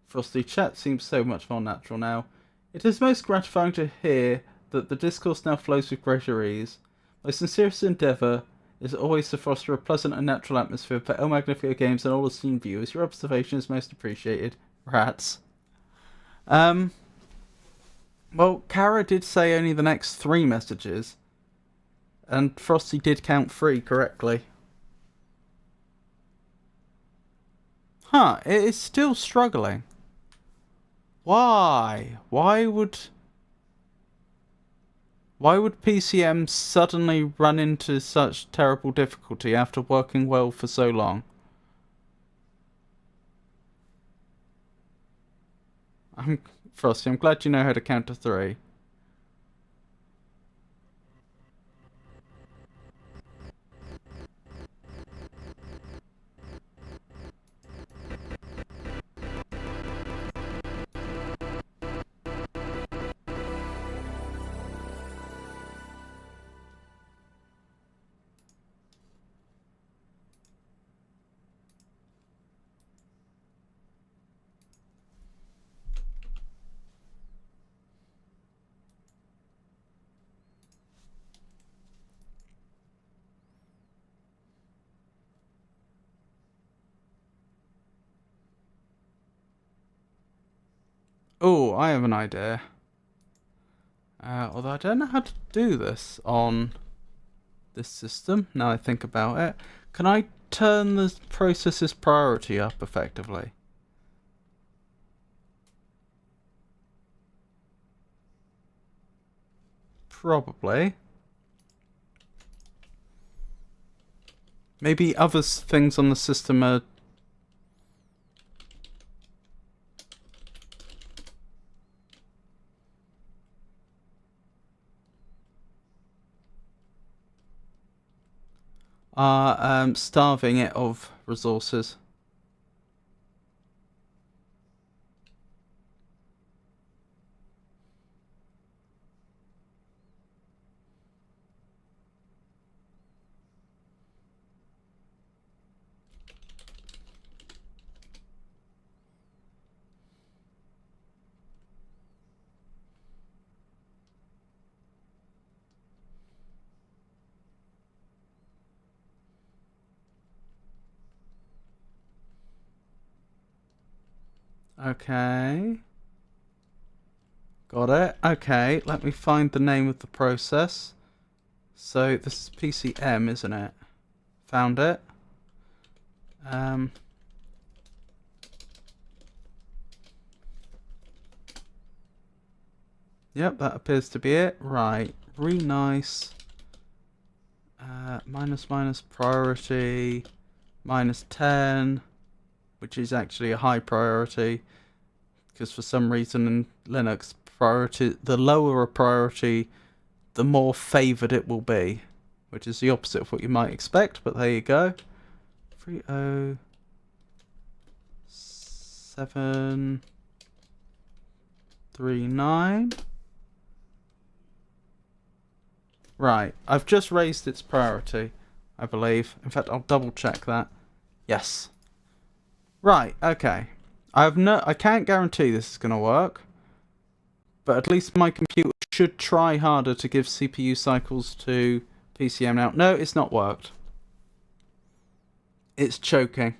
A: Frosty, chat seems so much more natural now. It is most gratifying to hear that the discourse now flows with greater ease. My sincerest endeavour is always to foster a pleasant and natural atmosphere for El Magnifico Games and all esteemed viewers. Your observation is most appreciated. Rats. Well, Kara did say only the next 3 messages. And Frosty did count 3 correctly. Huh, it is still struggling. Why? Why would PCM suddenly run into such terrible difficulty after working well for so long? Frosty, I'm glad you know how to count to 3. Oh, I have an idea. Although I don't know how to do this on this system, now I think about it. Can I turn the process's priority up effectively? Probably. Maybe other things on the system are... starving it of resources. Okay. Got it. Okay, let me find the name of the process. So this is PCM, isn't it? Found it. Yep, that appears to be it. Right. Renice. Minus priority. -10. Which is actually a high priority. Because for some reason in Linux, priority, the lower a priority, the more favoured it will be. Which is the opposite of what you might expect, but there you go. 307339. Right, I've just raised its priority, I believe. In fact, I'll double check that. Yes. Right, okay. I can't guarantee this is going to work, But at least my computer should try harder to give CPU cycles to PCM now. No, it's not worked. It's choking.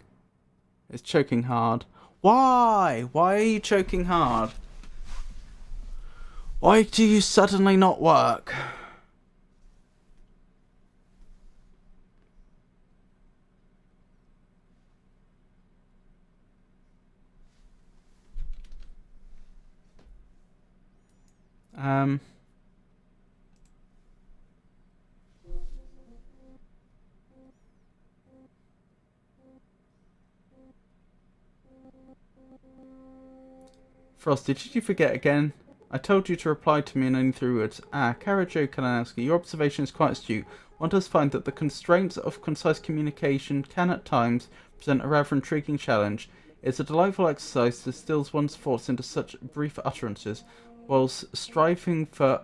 A: It's choking hard. Why? Why are you choking hard? Why do you suddenly not work? Frosty, did you forget again? I told you to reply to me in only 3 words. Karajo Kalinowski, your observation is quite astute. One does find that the constraints of concise communication can at times present a rather intriguing challenge. It's a delightful exercise to distill one's thoughts into such brief utterances, whilst striving for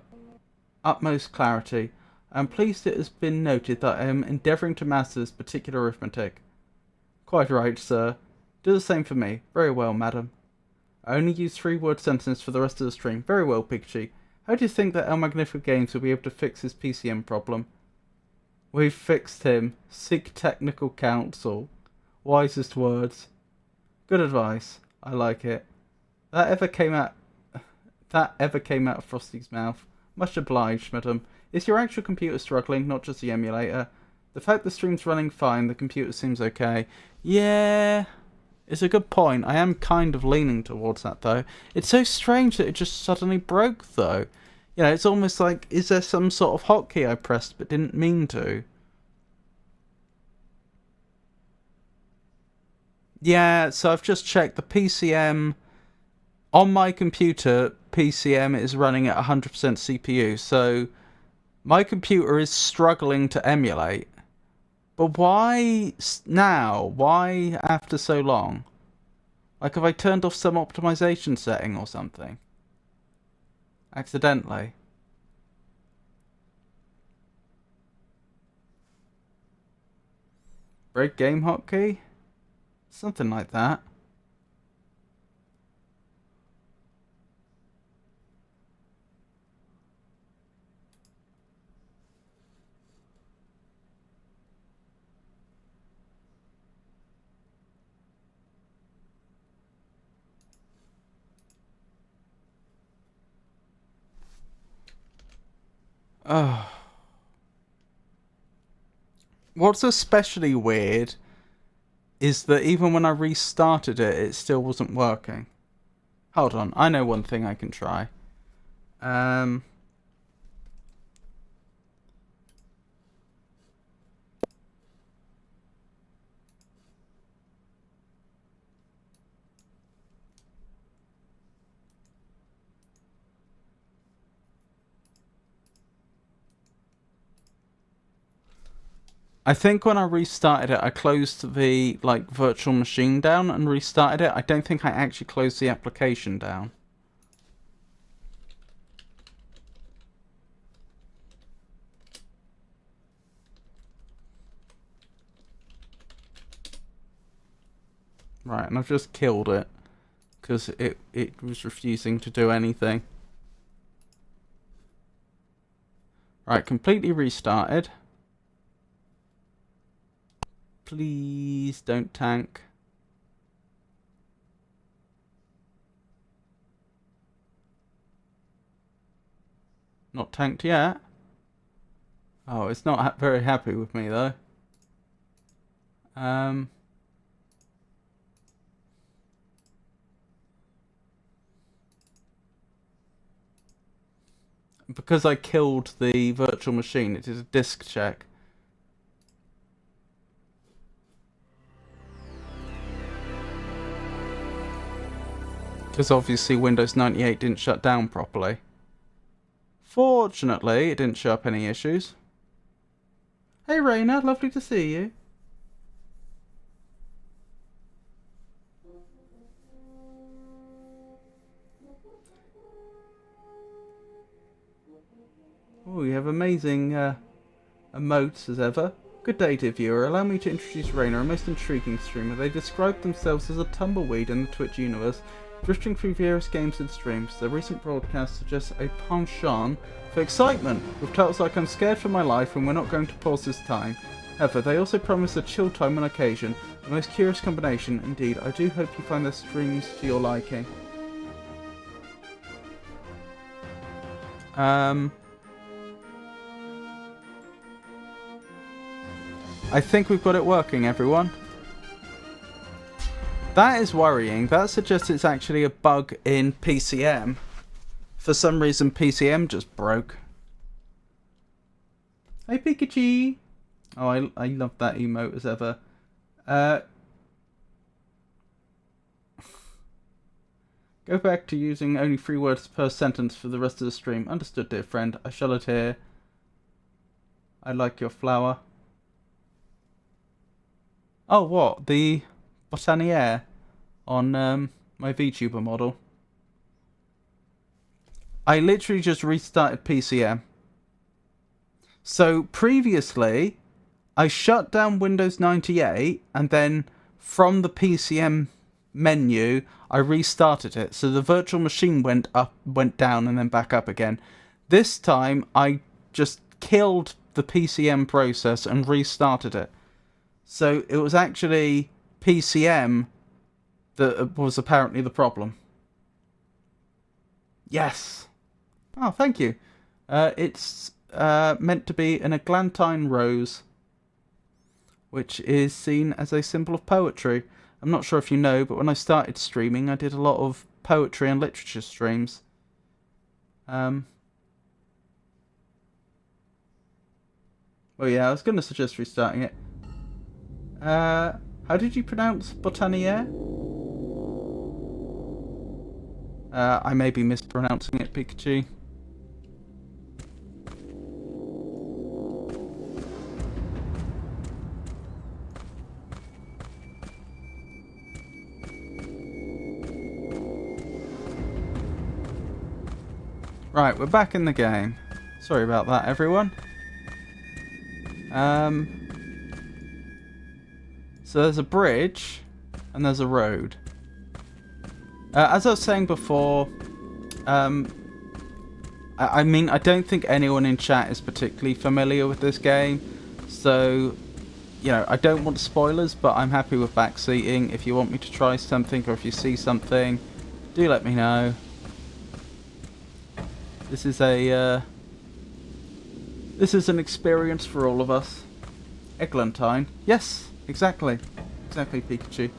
A: utmost clarity. I am pleased it has been noted that I am endeavouring to master this particular arithmetic. Quite right, sir. Do the same for me. Very well, madam. I only use 3-word sentences for the rest of the string. Very well, Pikachu. How do you think that El Magnifico Games will be able to fix his PCM problem? We've fixed him. Seek technical counsel. Wisest words. Good advice. I like it. That ever came out of Frosty's mouth. Much obliged, madam. Is your actual computer struggling, not just the emulator? The fact the stream's running fine, the computer seems okay. Yeah, it's a good point. I am kind of leaning towards that, though. It's so strange that it just suddenly broke, though. You know, it's almost like, is there some sort of hotkey I pressed but didn't mean to? Yeah, so I've just checked the PCM. On my computer, PCM is running at 100% CPU, so my computer is struggling to emulate. But why now? Why after so long? Like, have I turned off some optimization setting or something? Accidentally. Break game hotkey? Something like that. Oh. What's especially weird is that even when I restarted it, it still wasn't working. Hold on, I know one thing I can try. I think when I restarted it, I closed the virtual machine down and restarted it. I don't think I actually closed the application down. Right, and I've just killed it because it was refusing to do anything. Right, completely restarted. Please don't tank. Not tanked yet. Oh, it's not very happy with me though. Because I killed the virtual machine, it did a disk check. Because obviously Windows 98 didn't shut down properly. Fortunately, it didn't show up any issues. Hey Raina, lovely to see you. Oh, you have amazing emotes as ever. Good day, dear viewer. Allow me to introduce Raina, a most intriguing streamer. They describe themselves as a tumbleweed in the Twitch universe, Drifting through various games and streams, the recent broadcast suggests a penchant for excitement, with titles like I'm Scared for My Life and We're Not Going to Pause This Time. However, they also promise a chill time on occasion, the most curious combination. Indeed, I do hope you find their streams to your liking. I think we've got it working, everyone. That is worrying. That suggests it's actually a bug in PCM. For some reason, PCM just broke. Hey, Pikachu! Oh, I love that emote as ever. Go back to using only 3 words per sentence for the rest of the stream. Understood, dear friend. I shall adhere. I like your flower. Oh, what? The Botaniere on my VTuber model. I literally just restarted PCM. So previously, I shut down Windows 98 and then from the PCM menu, I restarted it. So the virtual machine went down and then back up again. This time, I just killed the PCM process and restarted it. So it was actually PCM that was apparently the problem. Yes. Oh, thank you. It's meant to be an eglantine rose, which is seen as a symbol of poetry. I'm not sure if you know, but when I started streaming, I did a lot of poetry and literature streams. Well, yeah, I was going to suggest restarting it. How did you pronounce Botaniere? I may be mispronouncing it, Pikachu. Right, we're back in the game. Sorry about that, everyone. So there's a bridge, and there's a road. As I was saying before, I mean, I don't think anyone in chat is particularly familiar with this game. So, you know, I don't want spoilers, but I'm happy with backseating. If you want me to try something, or if you see something, do let me know. This is an experience for all of us. Eglantine. Yes, exactly. Exactly, Pikachu.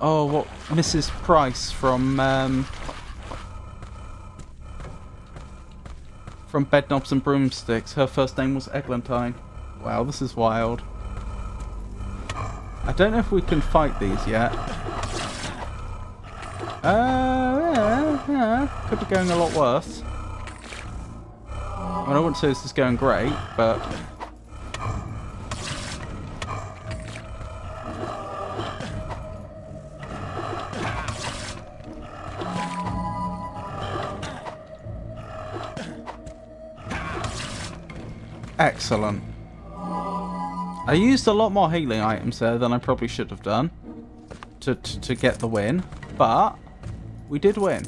A: Oh, what? Mrs. Price from Bedknobs and Broomsticks. Her first name was Eglantine. Wow, this is wild. I don't know if we can fight these yet. Yeah, could be going a lot worse. I mean, I wouldn't say this is going great, but... Excellent. I used a lot more healing items there than I probably should have done to get the win, but we did win.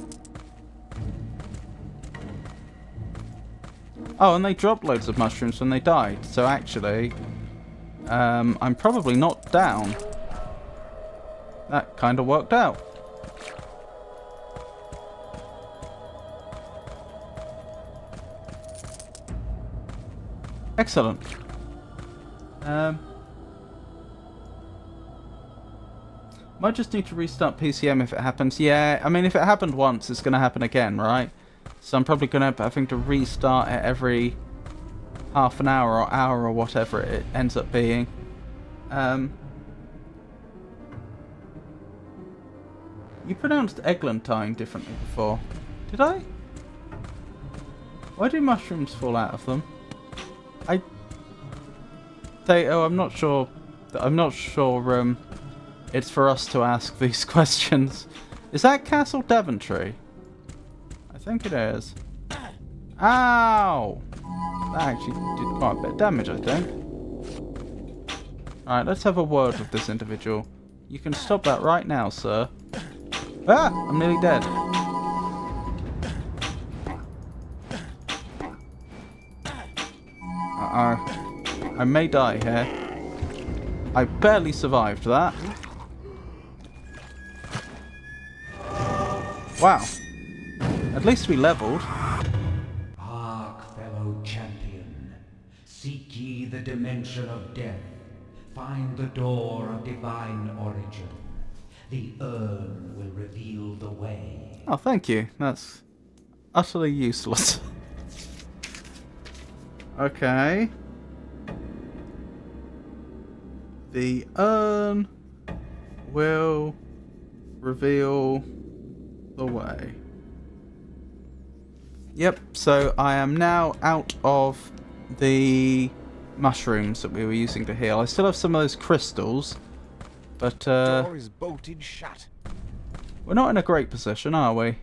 A: Oh, and they dropped loads of mushrooms when they died, so actually, I'm probably not down. That kind of worked out. Excellent. Might just need to restart PCM if it happens. Yeah, I mean, if it happened once, it's going to happen again, right? So I'm probably going to be having to restart it every half an hour or hour or whatever it ends up being. You pronounced eglantine differently before. Did I? Why do mushrooms fall out of them? I'm not sure. I'm not sure. It's for us to ask these questions. Is that Castle Daventry? I think it is. Ow! That actually did quite a bit of damage, I think. Alright, let's have a word with this individual. You can stop that right now, sir. Ah! I'm nearly dead. Uh-oh. I may die here. I barely survived that. Wow. At least we leveled.
F: Hark, fellow champion. Seek ye the dimension of death. Find the door of divine origin. The urn will reveal the way.
A: Oh, thank you. That's utterly useless. Okay. The urn will reveal the way. Yep, so I am now out of the mushrooms that we were using to heal. I still have some of those crystals, but
E: Door is bolted shut.
A: we're not in a great position, are we?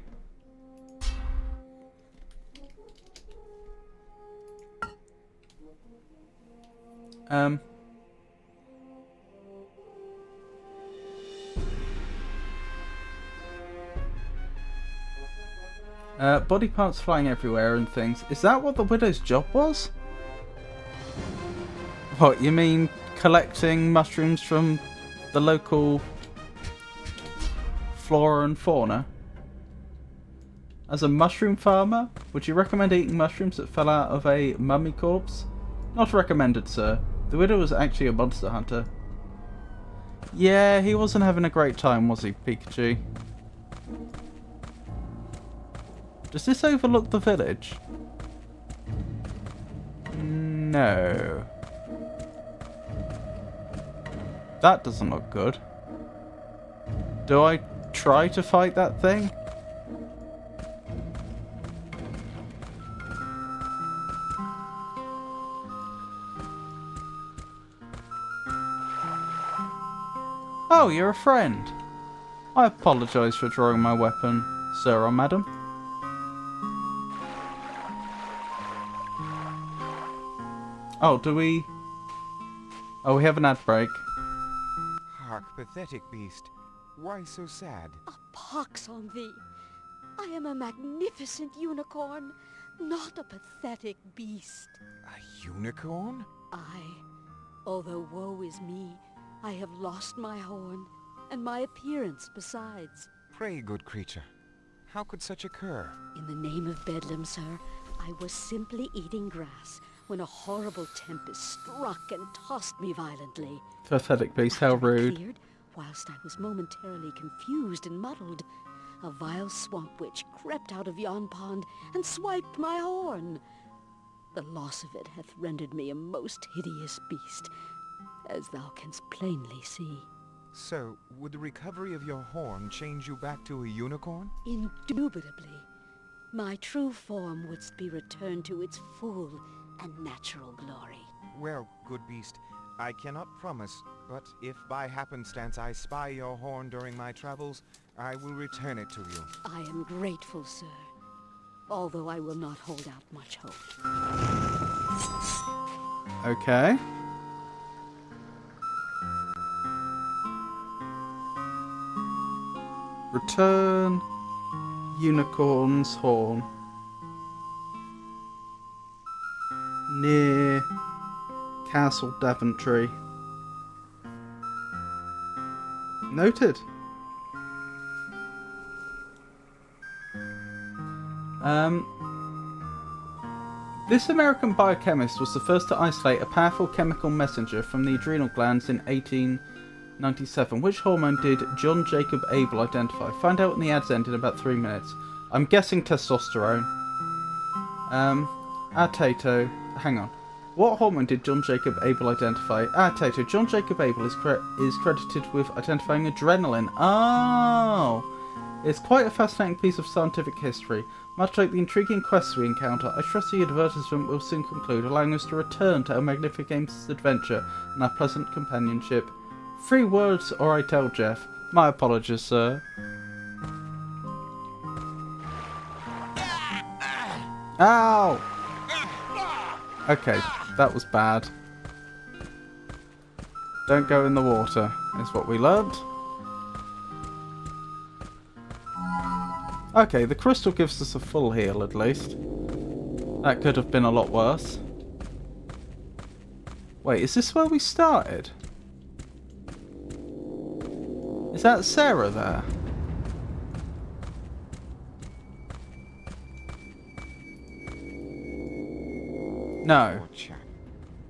A: Body parts flying everywhere and things. Is that what the widow's job was? What, you mean collecting mushrooms from the local flora and fauna? As a mushroom farmer, would you recommend eating mushrooms that fell out of a mummy corpse? Not recommended, sir. The widow was actually a monster hunter. Yeah, he wasn't having a great time, was he, Pikachu? Does this overlook the village? No. That doesn't look good. Do I try to fight that thing? Oh, you're a friend. I apologise for drawing my weapon, sir or madam. Oh, do we... Oh, we have an ad break.
E: Hark, pathetic beast. Why so sad?
G: A pox on thee! I am a magnificent unicorn, not a pathetic beast.
E: A unicorn?
G: Although woe is me, I have lost my horn, and my appearance besides.
E: Pray, good creature, how could such occur?
G: In the name of Bedlam, sir, I was simply eating grass when a horrible tempest struck and tossed me violently.
A: Pathetic beast, how
G: After it
A: rude.
G: cleared, whilst I was momentarily confused and muddled, a vile swamp witch crept out of yon pond and swiped my horn. The loss of it hath rendered me a most hideous beast, as thou canst plainly see.
E: So, would the recovery of your horn change you back to a unicorn?
G: Indubitably. My true form wouldst be returned to its full and natural glory.
E: Well, good beast, I cannot promise, but if by happenstance I spy your horn during my travels, I will return it to you.
G: I am grateful, sir, although I will not hold out much hope.
A: Okay. Return unicorn's horn. Near Castle Daventry. Noted. This American biochemist was the first to isolate a powerful chemical messenger from the adrenal glands in 1897. Which hormone did John Jacob Abel identify? Find out when the ads end in about 3 minutes. I'm guessing testosterone. Tato. Hang on. What hormone did John Jacob Abel identify? Tato. John Jacob Abel is credited with identifying adrenaline. Oh! It's quite a fascinating piece of scientific history. Much like the intriguing quests we encounter, I trust the advertisement will soon conclude, allowing us to return to our magnificent game's adventure and our pleasant companionship. 3 words or I tell Jeff. My apologies, sir. Ow! Okay, that was bad. Don't go in the water, is what we learned. Okay, the crystal gives us a full heal at least. That could have been a lot worse. Wait, is this where we started? Is that Sarah there? No.
E: Poor chap.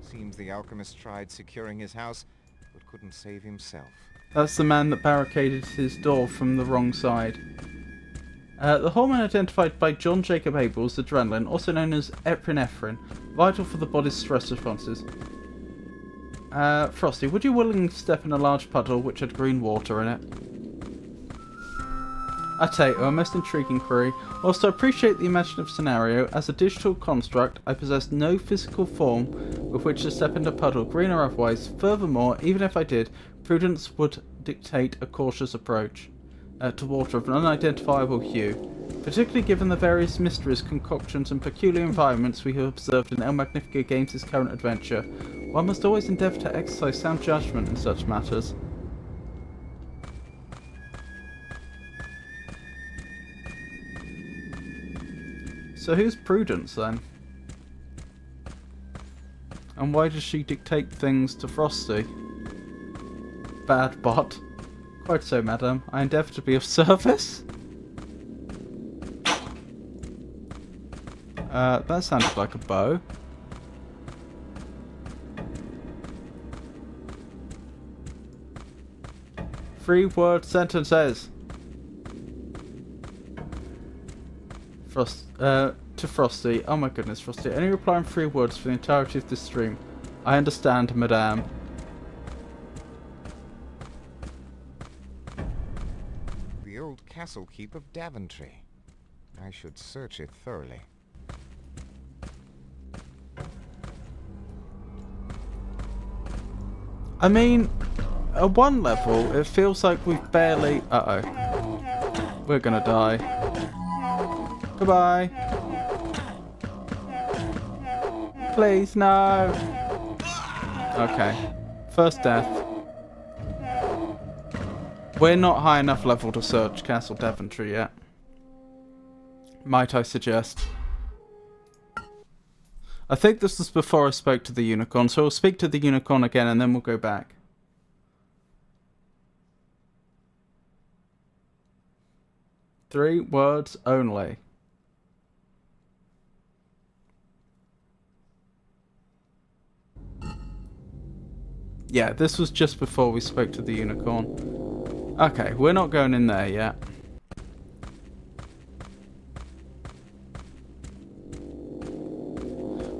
E: Seems the alchemist tried securing his house, but couldn't save himself.
A: That's the man that barricaded his door from the wrong side. The hormone identified by John Jacob Abel as adrenaline, also known as epinephrine, vital for the body's stress responses. Frosty, would you willingly step in a large puddle which had green water in it? Ateto, a most intriguing query. Whilst I appreciate the imaginative scenario, as a digital construct, I possess no physical form with which to step into a puddle, green or otherwise. Furthermore, even if I did, prudence would dictate a cautious approach to water of an unidentifiable hue, particularly given the various mysteries, concoctions and peculiar environments we have observed in El Magnifico Games' current adventure. One must always endeavour to exercise sound judgment in such matters. So who's Prudence then? And why does she dictate things to Frosty? Bad bot. Quite so, madam. I endeavour to be of service. That sounded like a bow. Three-word sentences. To Frosty. Oh my goodness, Frosty. Only reply in 3 words for the entirety of this stream. I understand, madame.
E: The old castle keep of Daventry. I should search it thoroughly.
A: I mean, at one level, it feels like we've barely... Uh-oh. We're gonna die. Goodbye. Please, no. Okay. First death. We're not high enough level to search Castle Daventry yet. Might I suggest? I think this was before I spoke to the unicorn, so we'll speak to the unicorn again and then we'll go back. Three words only. Yeah, this was just before we spoke to the unicorn. Okay, we're not going in there yet.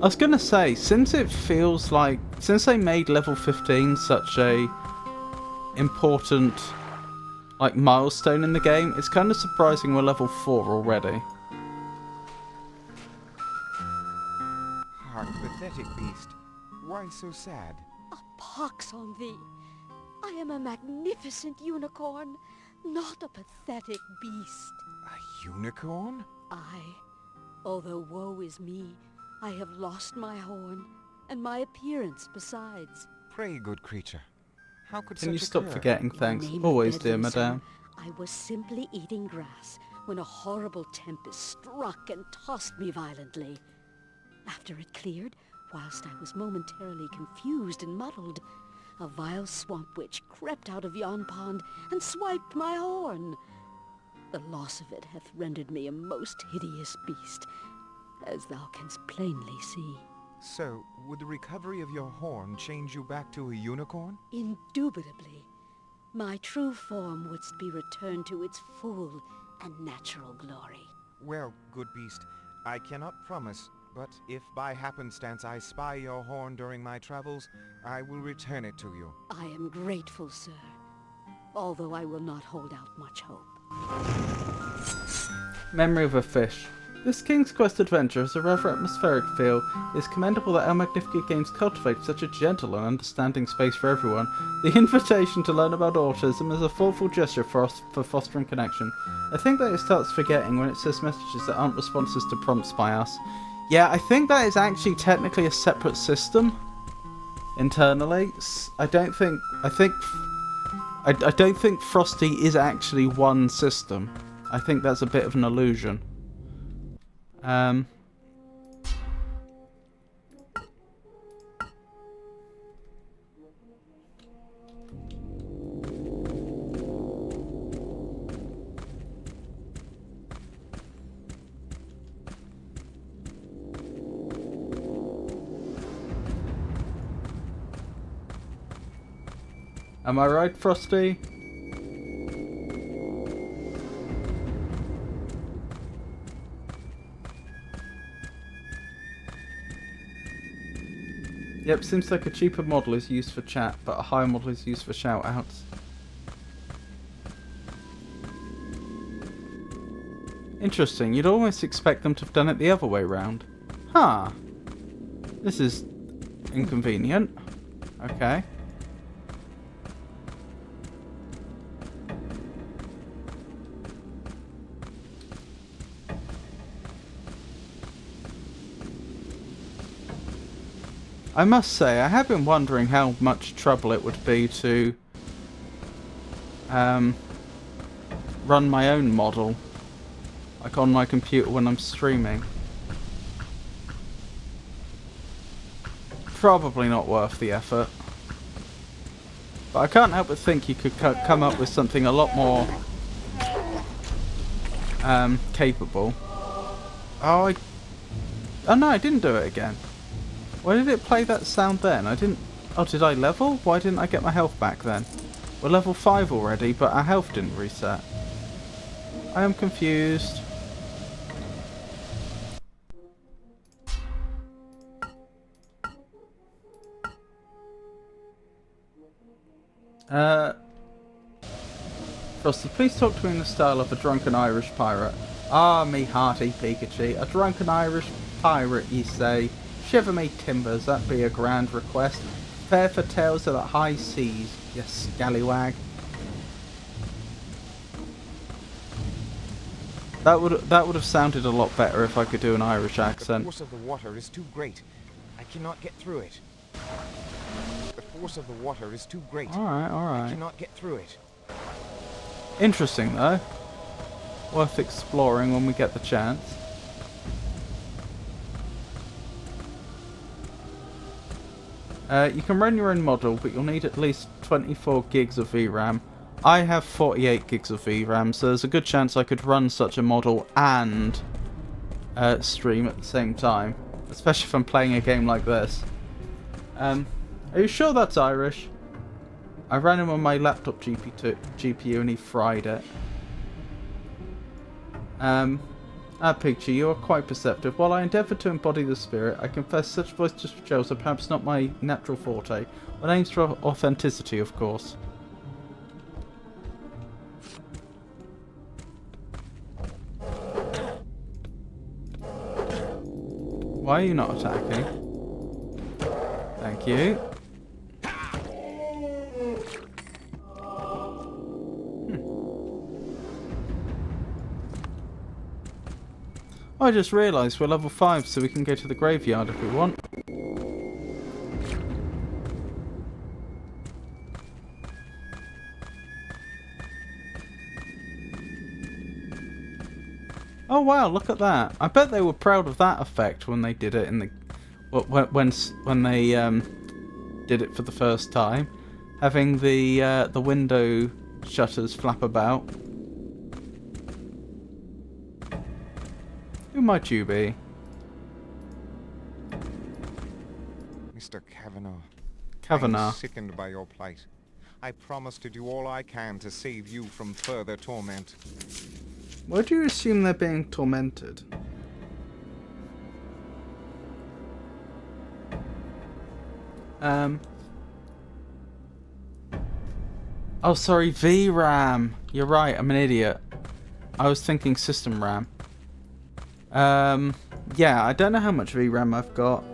A: I was gonna say, since it feels like, since they made level 15 such a important, like, milestone in the game, it's kind of surprising we're level 4 already.
E: Hark, pathetic beast. Why so sad?
G: A pox on thee! I am a magnificent unicorn, not a pathetic beast.
E: A unicorn?
G: Although woe is me, I have lost my horn, and my appearance besides.
E: Pray, good creature. How could
A: Can you
E: such
A: stop
E: occur?
A: forgetting
G: In
A: things?
G: the name of
A: Always, dear
G: Bedlam, sir,
A: madame.
G: I was simply eating grass when a horrible tempest struck and tossed me violently. After it cleared, whilst I was momentarily confused and muddled, a vile swamp witch crept out of yon pond and swiped my horn. The loss of it hath rendered me a most hideous beast, as thou canst plainly see.
E: So, would the recovery of your horn change you back to a unicorn?
G: Indubitably, my true form wouldst be returned to its full and natural glory.
E: Well, good beast, I cannot promise, but if by happenstance I spy your horn during my travels, I will return it to you.
G: I am grateful, sir, although I will not hold out much hope.
A: Memory of a fish. This King's Quest adventure has a rather atmospheric feel. It is commendable that El Magnifico Games cultivate such a gentle and understanding space for everyone. The invitation to learn about autism is a thoughtful gesture for fostering connection. I think that it starts forgetting when it says messages that aren't responses to prompts by us. Yeah, I think that is actually technically a separate system. internally. I don't think Frosty is actually one system. I think that's a bit of an illusion. Am I right, Frosty? Yep, seems like a cheaper model is used for chat, but a higher model is used for shout-outs. Interesting, you'd almost expect them to have done it the other way round. Huh. This is inconvenient. Okay. I must say, I have been wondering how much trouble it would be to run my own model, like on my computer when I'm streaming. Probably not worth the effort. But I can't help but think you could come up with something a lot more capable. Oh no, I didn't do it again. Why did it play that sound then? I didn't... Oh, did I level? Why didn't I get my health back then? We're level 5 already, but our health didn't reset. I am confused. Frosty, please talk to me in the style of a drunken Irish pirate. Ah, me hearty Pikachu. A drunken Irish pirate, ye say? Shiver me timbers, that be a grand request. Fair for tales of the high seas, you scallywag. That would have sounded a lot better if I could do an Irish accent.
E: The force of the water is too great. I cannot get through it. The force of the water is too great.
A: Alright,
E: I
A: alright.
E: cannot get through it.
A: Interesting though. Worth exploring when we get the chance. You can run your own model, but you'll need at least 24 gigs of VRAM. I have 48 gigs of VRAM, so there's a good chance I could run such a model and stream at the same time. Especially if I'm playing a game like this. Are you sure that's Irish? I ran him on my laptop GPU and he fried it. Picture, you are quite perceptive. While I endeavour to embody the spirit, I confess such voice gestures are perhaps not my natural forte. One aims for authenticity, of course. Why are you not attacking? Thank you. I just realised we're level 5, so we can go to the graveyard if we want. Oh wow, look at that. I bet they were proud of that effect when they did it in the... when they did it for the first time. Having the window shutters flap about. Who might you be?
E: Mr. Kavanaugh.
A: Kavanagh.
E: I'm sickened by your plight. I promise to do all I can to save you from further torment.
A: Why do you assume they're being tormented? Oh, sorry, VRAM. You're right, I'm an idiot. I was thinking system RAM. Yeah, I don't know how much VRAM I've got.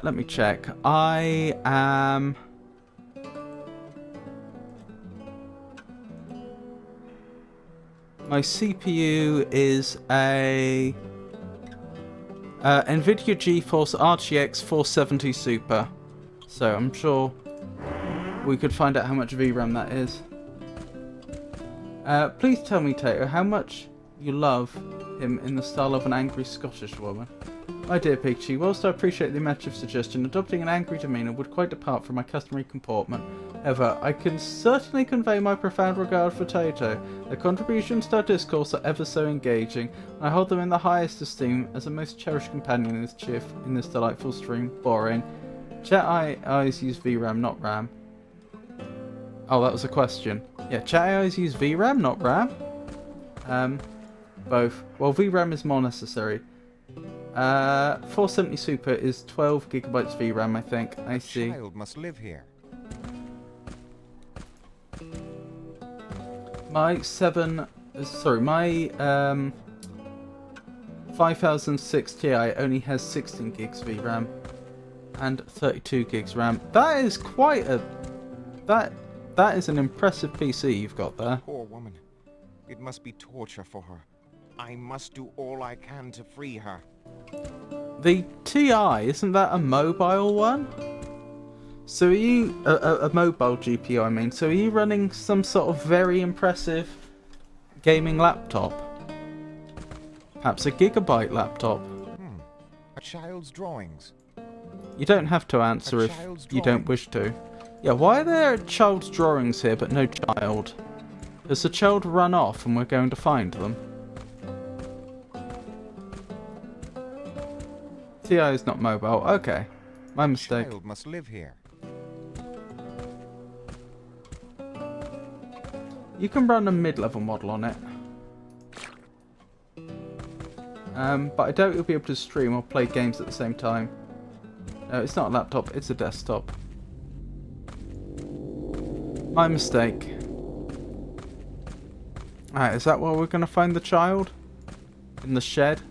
A: Let me check. I am... My CPU is a NVIDIA GeForce RTX 470 Super. So I'm sure we could find out how much VRAM that is. Please tell me, Tato, how much you love him in the style of an angry Scottish woman. My dear Pikachu, whilst I appreciate the imaginative suggestion, adopting an angry demeanour would quite depart from my customary comportment. However, I can certainly convey my profound regard for Tato. Their contributions to our discourse are ever so engaging, and I hold them in the highest esteem as a most cherished companion in this delightful stream. Boring. Chat AIs use VRAM, not RAM. Oh, that was a question. Yeah, chat AIs use VRAM, not RAM. Both. Well, VRAM is more necessary. 470 Super is 12 gigabytes VRAM, I think. I see.
E: A child must live here.
A: My 5006 Ti only has 16 gigs VRAM and 32 gigs RAM. That is quite a... That is an impressive PC you've got there.
E: Poor woman. It must be torture for her. I must do all I can to free her.
A: The TI, isn't that a mobile one? So are you... a mobile GPU, I mean. So are you running some sort of very impressive gaming laptop? Perhaps a gigabyte laptop?
E: A child's drawings.
A: You don't have to answer if you don't wish to. Yeah, why are there child's drawings here but no child? Has the child run off and we're going to find them? TI is not mobile. Okay. My mistake.
E: Child must live here.
A: You can run a mid-level model on it. But I doubt you'll be able to stream or play games at the same time. No, it's not a laptop, it's a desktop. My mistake. Alright, is that where we're going to find the child? In the shed?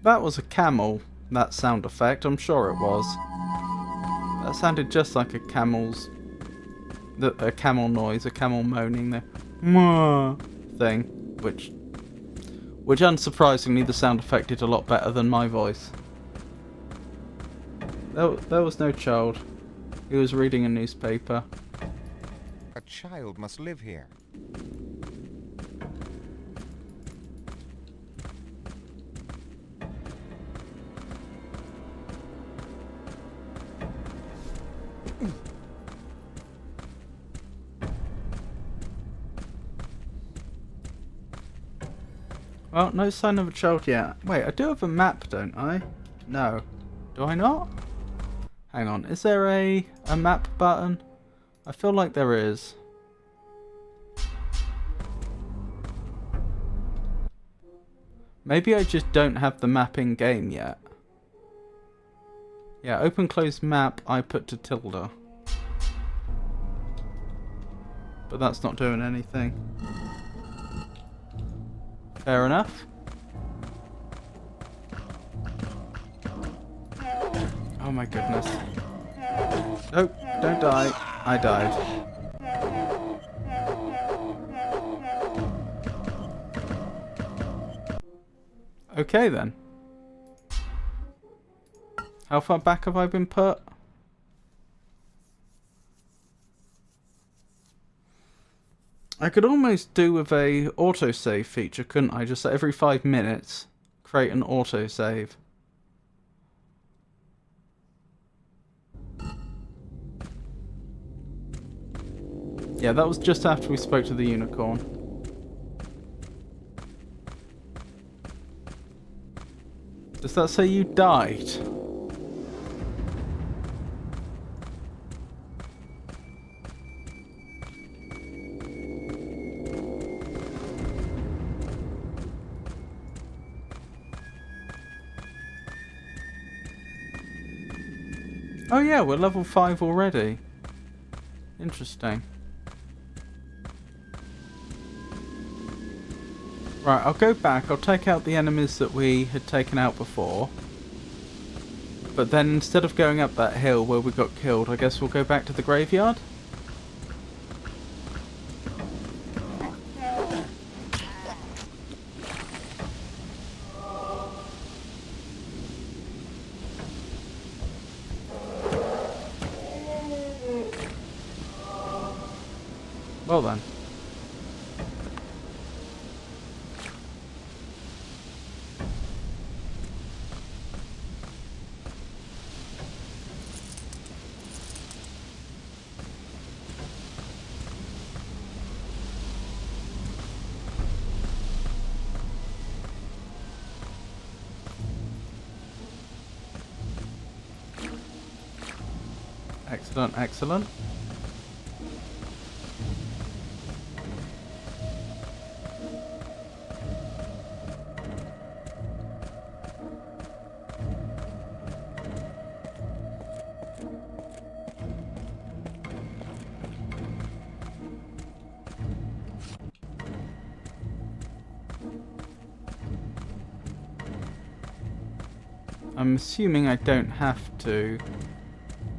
A: That was a camel, that sound effect, I'm sure it was. That sounded just like a camel's... a camel noise, a camel moaning, the "mwah" thing, which unsurprisingly the sound effect did a lot better than my voice. There was no child. He was reading a newspaper.
E: A child must live here.
A: Well, no sign of a child yet. Wait, I do have a map, don't I? No. Do I not? Hang on, is there a map button? I feel like there is. Maybe I just don't have the map in game yet. Yeah, open close map I put to tilde. But that's not doing anything. Fair enough. Oh my goodness. Nope, don't die. I died. Okay then. How far back have I been put? I could almost do with a autosave feature, couldn't I? Just every 5 minutes, create an autosave. Yeah, that was just after we spoke to the unicorn. Does that say you died? Oh yeah, we're level 5 already. Interesting. Right, I'll go back. I'll take out the enemies that we had taken out before. But then instead of going up that hill where we got killed, I guess we'll go back to the graveyard? Well then. Excellent, excellent. I'm assuming I don't have to.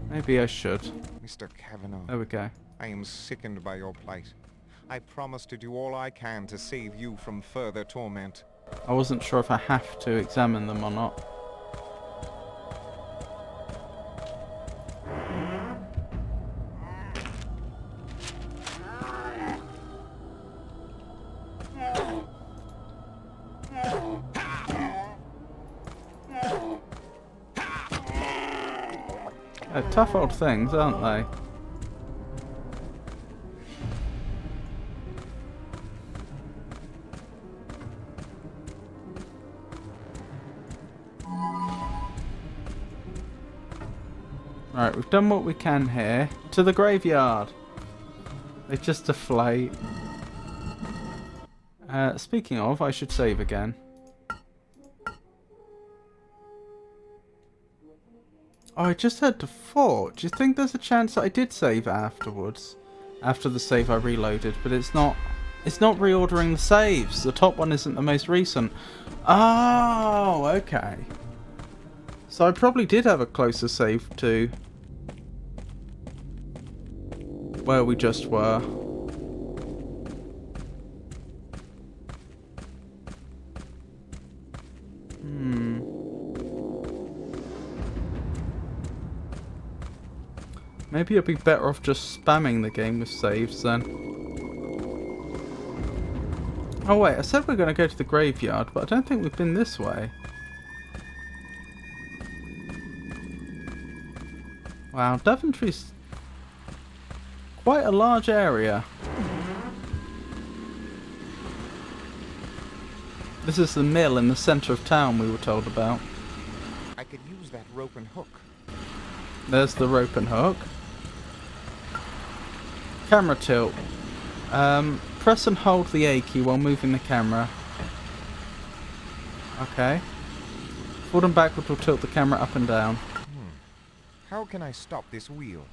A: Maybe I should.
E: Mr. Kavanaugh,
A: There we go.
E: I am sickened by your plight. I promise to do all I can to save you from further torment.
A: I wasn't sure if I have to examine them or not. They're tough old things, aren't they? Right, we've done what we can here. To the graveyard! They just deflate. Speaking of, I should save again. Oh, I just had to fort. Do you think there's a chance that I did save afterwards? After the save I reloaded, but it's not reordering the saves. The top one isn't the most recent. Oh, okay. So I probably did have a closer save to where we just were. Maybe it'd be better off just spamming the game with saves then. Oh wait, I said we're going to go to the graveyard, but I don't think we've been this way. Wow, Daventry's quite a large area. This is the mill in the centre of town we were told about.
E: I could use that rope and hook.
A: There's the rope and hook. Camera tilt. Press and hold the A key while moving the camera. Okay. Forward and backward will tilt the camera up and down.
E: How can I stop this wheel?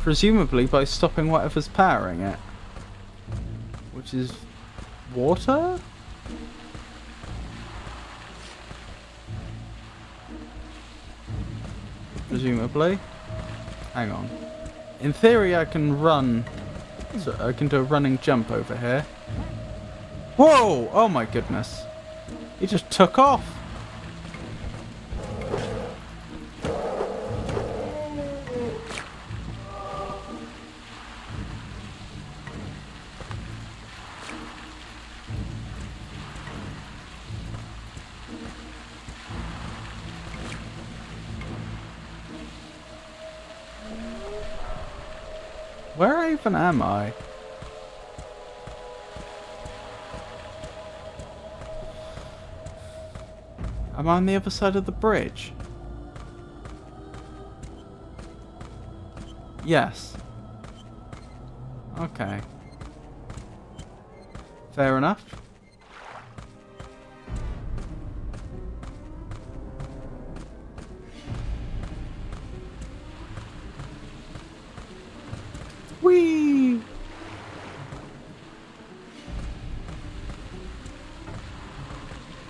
A: Presumably by stopping whatever's powering it. Which is water? Presumably. Hang on. In theory I can run. So I can do a running jump over here. Whoa! Oh my goodness. He just took off. Where even am I? Am I on the other side of the bridge? Yes. Okay. Fair enough. Whee!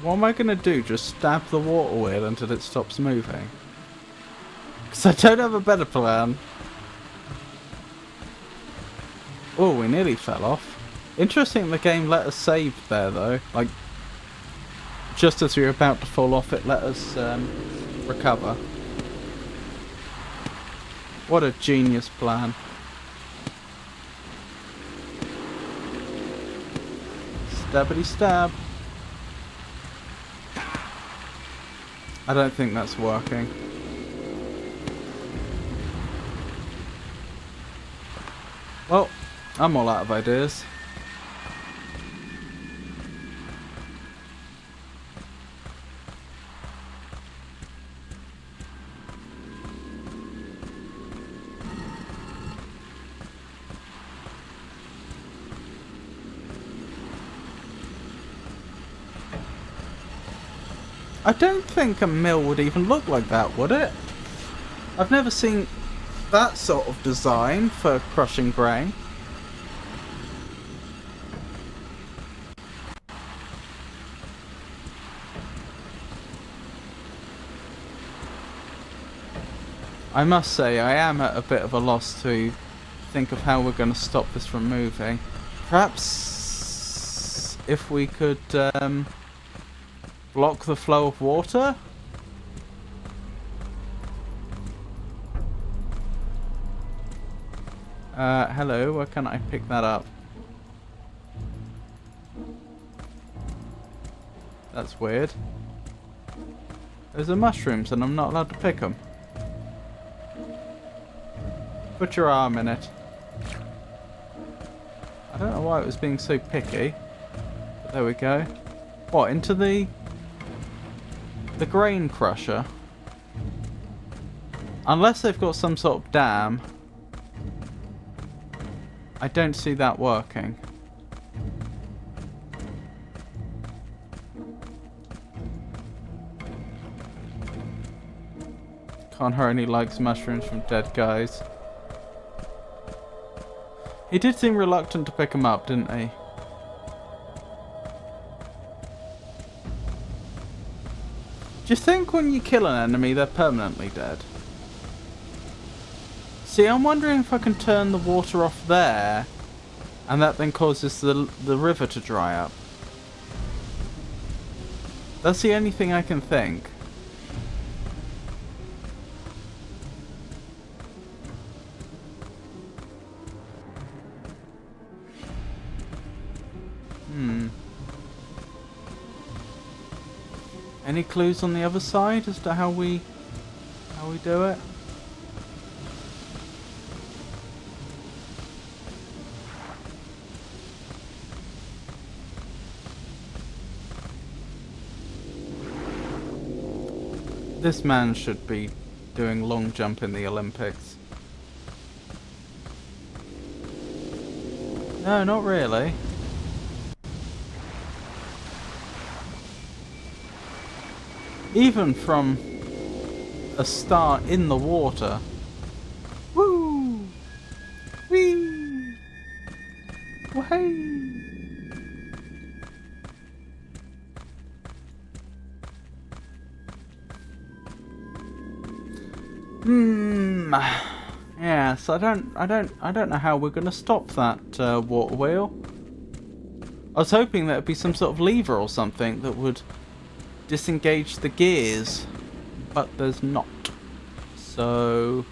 A: What am I gonna do? Just stab the water wheel until it stops moving? Because I don't have a better plan. Oh, we nearly fell off. Interesting the game let us save there though. Like, just as we were about to fall off, it let us recover. What a genius plan. Stabbity stab. I don't think that's working. Well, I'm all out of ideas. I don't think a mill would even look like that, would it? I've never seen that sort of design for crushing grain. I must say, I am at a bit of a loss to think of how we're going to stop this from moving. Perhaps if we could block the flow of water? Hello, why can't I pick that up? That's weird. Those are mushrooms and I'm not allowed to pick them. Put your arm in it. I don't know why it was being so picky. But there we go. What, into the grain crusher? Unless they've got some sort of dam. I don't see that working. Connor only likes mushrooms from dead guys. He did seem reluctant to pick them up, didn't he? Do you think when you kill an enemy they're permanently dead? See, I'm wondering if I can turn the water off there and that then causes the river to dry up. That's the only thing I can think. Any clues on the other side as to how we do it? This man should be doing long jump in the Olympics. No, not really. Even from a start in the water. Woo! Whee! Wahey! Yes, I don't know how we're gonna stop that water wheel. I was hoping there'd be some sort of lever or something that would disengage the gears, but there's not. So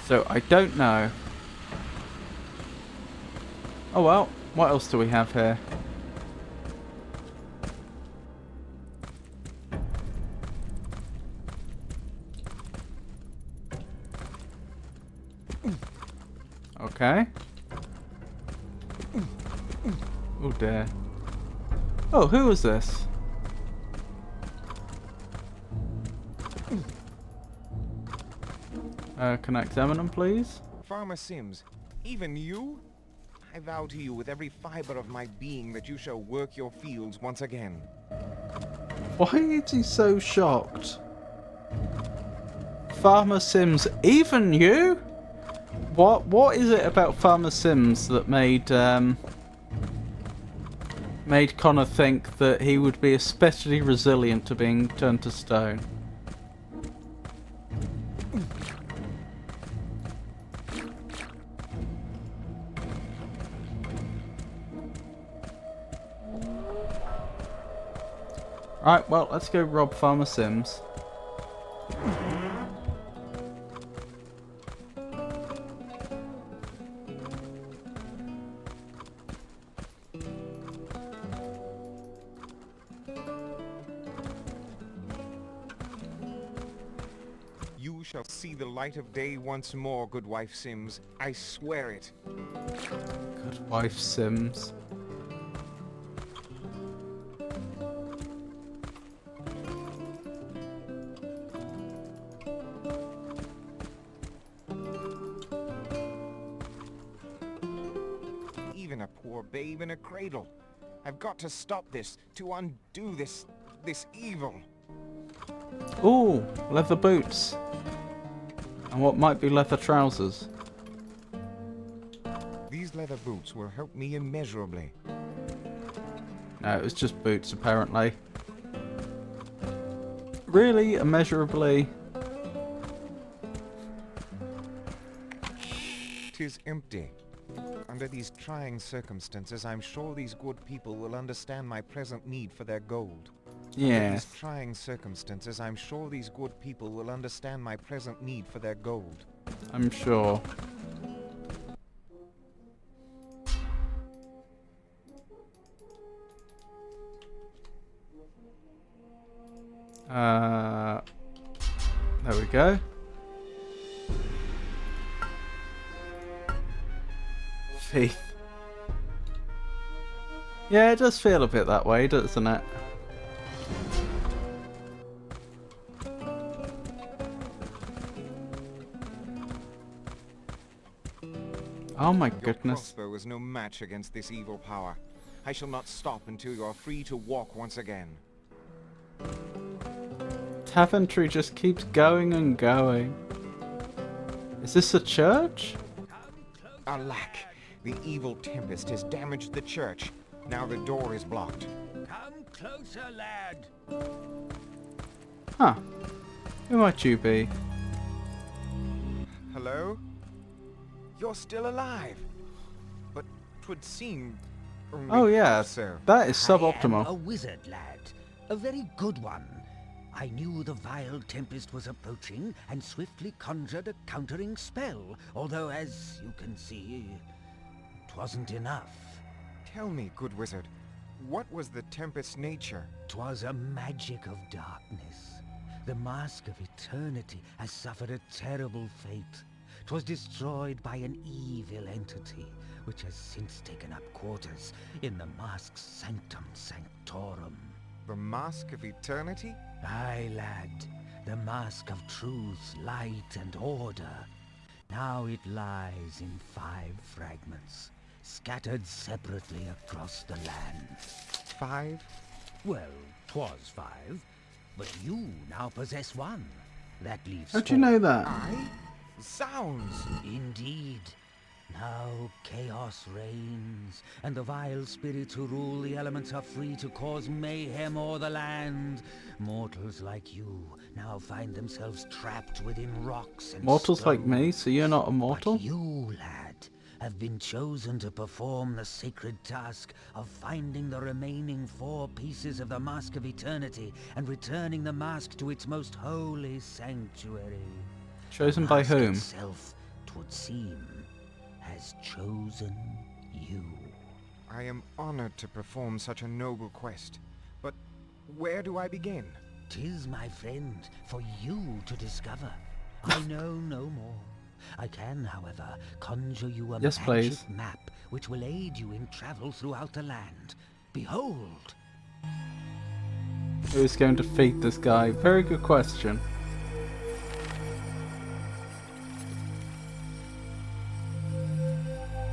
A: I don't know. Oh well, what else do we have here? Okay. Oh dear. Oh, who is this? Can I examine them, please?
E: Farmer Sims, even you? I vow to you with every fiber of my being that you shall work your fields once again.
A: Why is he so shocked? Farmer Sims, even you? What is it about Farmer Sims that made Connor think that he would be especially resilient to being turned to stone? Right, well, let's go rob Farmer Sims.
E: You shall see the light of day once more, good wife Sims. I swear it.
A: Good wife Sims.
E: Even a poor babe in a cradle. I've got to stop this, to undo this evil.
A: Ooh, leather boots. And what might be leather trousers.
E: These leather boots will help me immeasurably.
A: No, it was just boots, apparently. Really, immeasurably.
E: 'Tis empty. Under these trying circumstances, I'm sure these good people will understand my present need for their gold. Under
A: Yeah.
E: these trying circumstances, I'm sure these good people will understand my present need for their gold.
A: I'm sure. There we go. Faith. Yeah, it does feel a bit that way, doesn't it? Oh my
E: Your
A: goodness.
E: crossbow is no match against this evil power. I shall not stop until you are free to walk once again.
A: Taventry just keeps going and going. Is this a church?
E: Alack! The evil tempest has damaged the church. Now the door is blocked.
B: Come closer, lad.
A: Huh. Who might you be?
E: Hello? You're still alive. But 'twould seem only
A: Oh yeah,
E: half so.
A: that is
H: I am a
A: suboptimal.
H: wizard, lad. A very good one. I knew the vile tempest was approaching and swiftly conjured a countering spell, although, as you can see, it wasn't enough.
E: Tell me, good wizard, what was the tempest's nature?
H: 'Twas a magic of darkness. The Mask of Eternity has suffered a terrible fate. 'Twas destroyed by an evil entity, which has since taken up quarters in the Mask's Sanctum Sanctorum.
E: The Mask of Eternity?
H: Aye, lad, the Mask of Truth, Light, and Order. Now it lies in 5 fragments, scattered separately across the land.
E: 5?
H: Well, 'twas 5, but you now possess 1. That leaves
A: How'd you
H: 4.
A: know that?
E: I? Zounds!
H: Indeed. Now chaos reigns, and the vile spirits who rule the elements are free to cause mayhem o'er the land. Mortals like you now find themselves trapped within rocks and
A: Mortals like
H: stone.
A: me, so you're not a mortal?
H: But you, lad, have been chosen to perform the sacred task of finding the remaining 4 pieces of the Mask of Eternity and returning the mask to its most holy sanctuary.
A: Chosen
H: The
A: by
H: mask
A: whom?
H: Itself, 'twould seem, has chosen you.
E: I am honored to perform such a noble quest. But where do I begin?
H: 'Tis, my friend, for you to discover. I know no more. I can, however, conjure you a
A: Yes,
H: magic
A: please.
H: map which will aid you in travel throughout the land. Behold!
A: Who's going to defeat this guy? Very good question.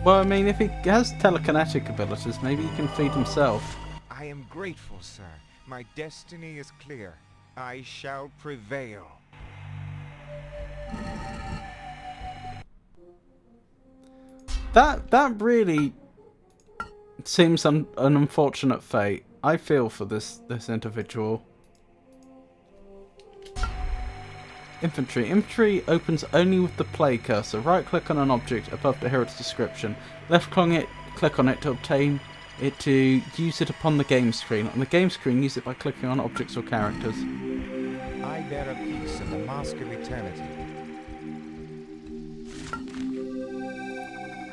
A: Well, I mean, if he has telekinetic abilities, maybe he can feed himself.
E: I am grateful, sir. My destiny is clear. I shall prevail.
A: That really seems an unfortunate fate. I feel for this individual. Infantry. Infantry opens only with the play cursor. Right click on an object above the hero's description. Left click on it to obtain it to use it upon the game screen. On the game screen, use it by clicking on objects or characters.
E: I bear a piece in the Mask of Eternity.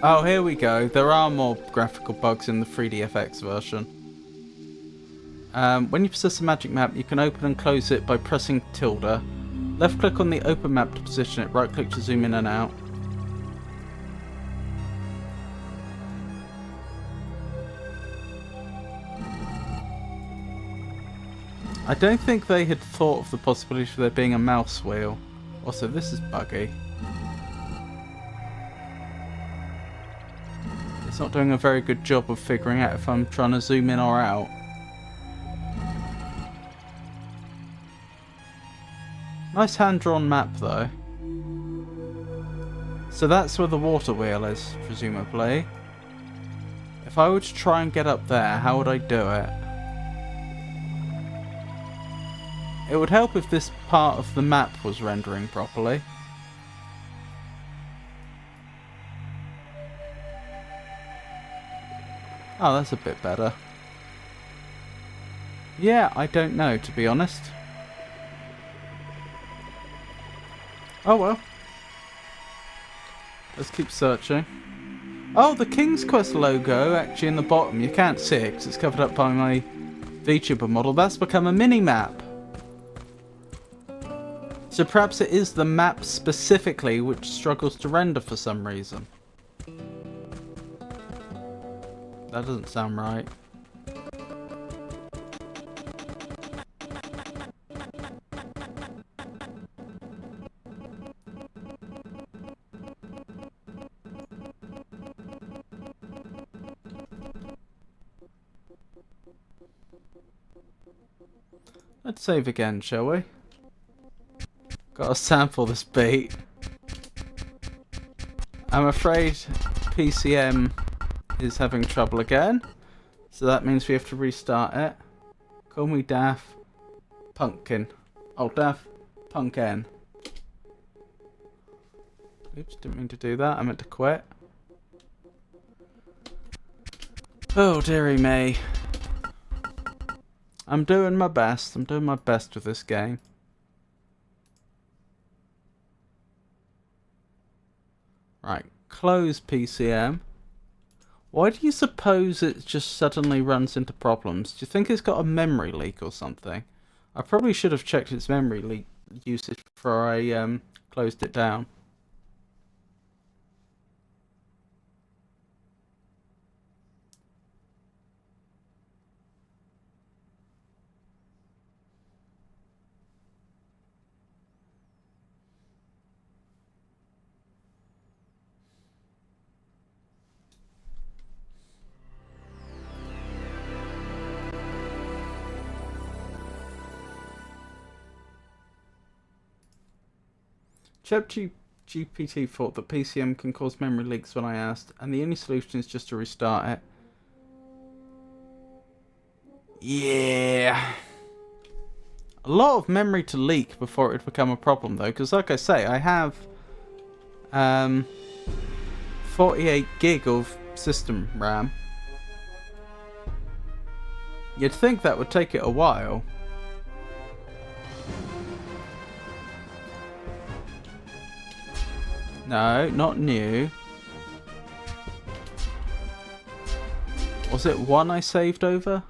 A: Oh, here we go. There are more graphical bugs in the 3DFX version. When you possess a magic map, you can open and close it by pressing tilde. Left click on the open map to position it, right click to zoom in and out. I don't think they had thought of the possibility of there being a mouse wheel. Also, this is buggy. It's not doing a very good job of figuring out if I'm trying to zoom in or out. Nice hand-drawn map, though. So that's where the water wheel is, presumably. If I were to try and get up there, how would I do it? It would help if this part of the map was rendering properly. Oh, that's a bit better. Yeah, I don't know, to be honest. Oh well. Let's keep searching. Oh, the King's Quest logo actually in the bottom. You can't see it because it's covered up by my VTuber model. That's become a mini-map. So perhaps it is the map specifically which struggles to render for some reason. That doesn't sound right. Let's save again, shall we? Gotta sample this beat. I'm afraid PCM is having trouble again, so that means we have to restart it. Call me Daft Pumpkin. Oh, Daft Punkin. Oops, didn't mean to do that. I meant to quit. Oh, dearie me. I'm doing my best. I'm doing my best with this game. Right, close PCM. Why do you suppose it just suddenly runs into problems? Do you think it's got a memory leak or something? I probably should have checked its memory leak usage before I closed it down. ChatGPT thought that PCM can cause memory leaks when I asked, and the only solution is just to restart it. Yeah. A lot of memory to leak before it would become a problem, though, because like I say, I have 48 gig of system RAM. You'd think that would take it a while. No, not new. Was it one I saved over?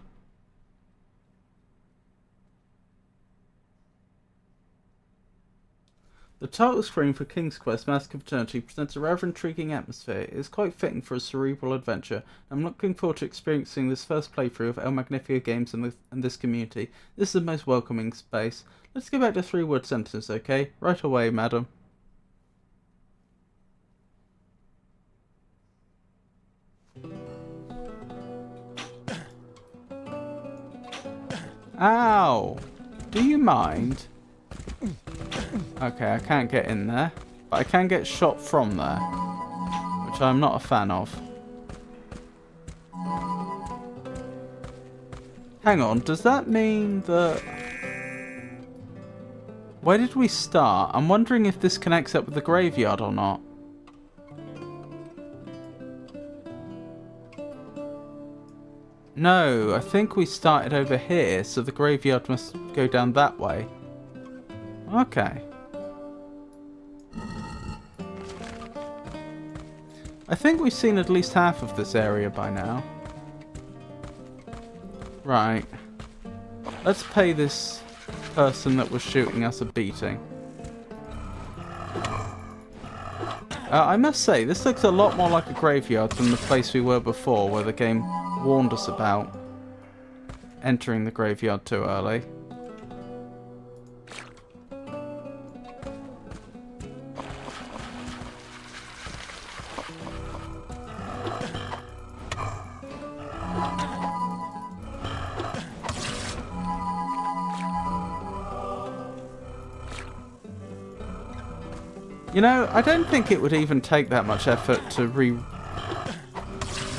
A: The title screen for King's Quest Mask of Eternity presents a rather intriguing atmosphere. It is quite fitting for a cerebral adventure. I'm looking forward to experiencing this first playthrough of El Magnifico games in this community. This is the most welcoming space. Let's go back to 3-word sentences, okay? Right away, madam. Ow! Do you mind? Okay, I can't get in there. But I can get shot from there. Which I'm not a fan of. Hang on, does that mean that... Where did we start? I'm wondering if this connects up with the graveyard or not. No, I think we started over here, so the graveyard must go down that way. Okay. I think we've seen at least half of this area by now. Right. Let's pay this person that was shooting us a beating. I must say, this looks a lot more like a graveyard than the place we were before, where the game warned us about entering the graveyard too early. You know, I don't think it would even take that much effort to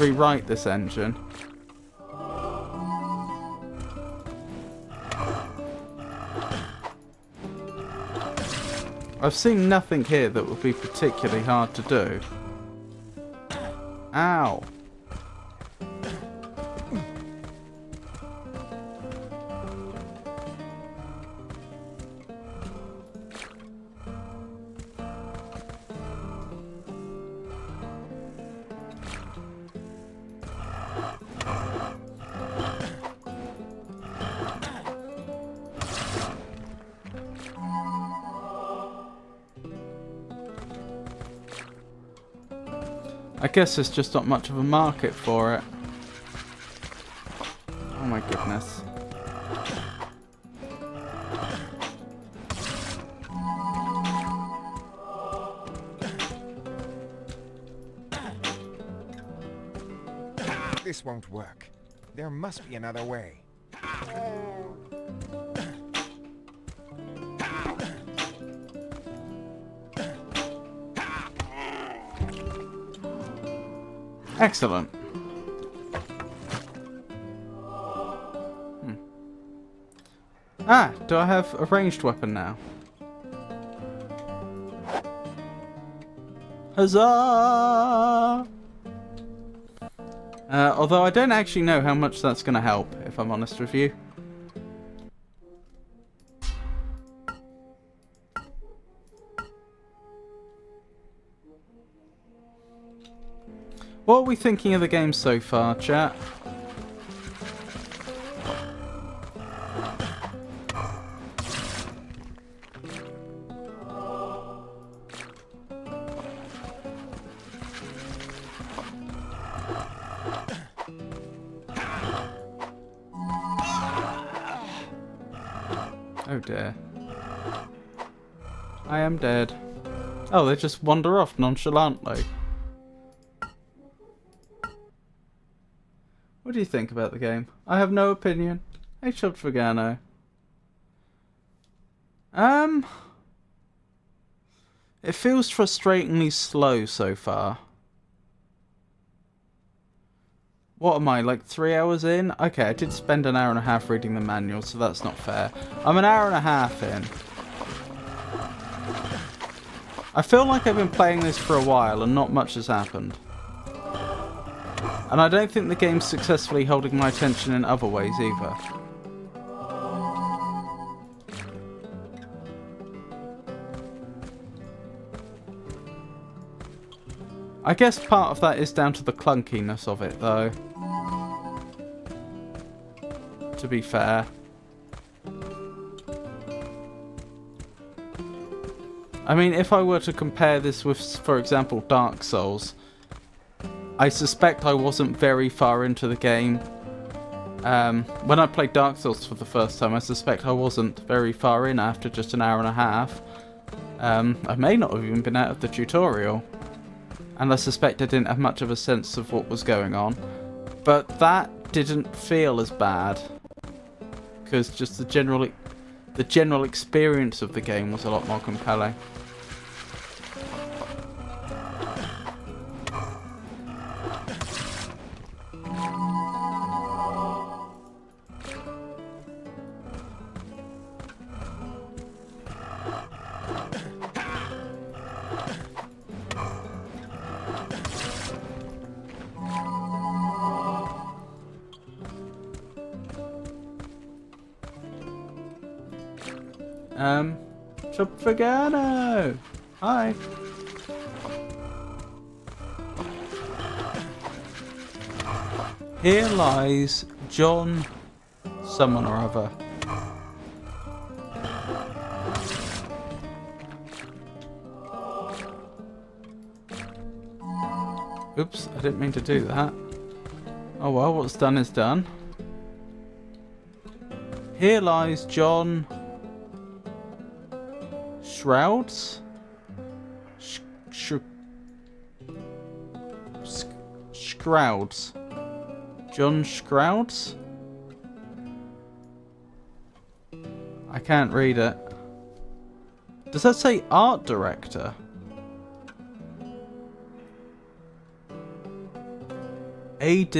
A: rewrite this engine. I've seen nothing here that would be particularly hard to do. Ow. I guess there's just not much of a market for it. Oh my goodness.
E: This won't work. There must be another way.
A: Excellent. Ah, do I have a ranged weapon now? Huzzah! Although I don't actually know how much that's going to help, if I'm honest with you. What are we thinking of the game so far, chat? Oh dear. I am dead. Oh, they just wander off nonchalantly. What do you think about the game? I have no opinion. Hey, Chub Vegano. It feels frustratingly slow so far. What am I, like 3 hours in? Okay, I did spend an hour and a half reading the manual, so that's not fair. I'm an hour and a half in. I feel like I've been playing this for a while and not much has happened. And I don't think the game's successfully holding my attention in other ways either. I guess part of that is down to the clunkiness of it, though. To be fair. I mean, if I were to compare this with, for example, Dark Souls, I suspect I wasn't very far into the game. When I played Dark Souls for the first time, I suspect I wasn't very far in after just an hour and a half. I may not have even been out of the tutorial. And I suspect I didn't have much of a sense of what was going on. But that didn't feel as bad. because just the general experience of the game was a lot more compelling. Chupfagano! Hi! Here lies John someone or other. Oops, I didn't mean to do that. Oh well, what's done is done. Here lies John Shrouds? Shrouds. John Shrouds? I can't read it. Does that say art director? AD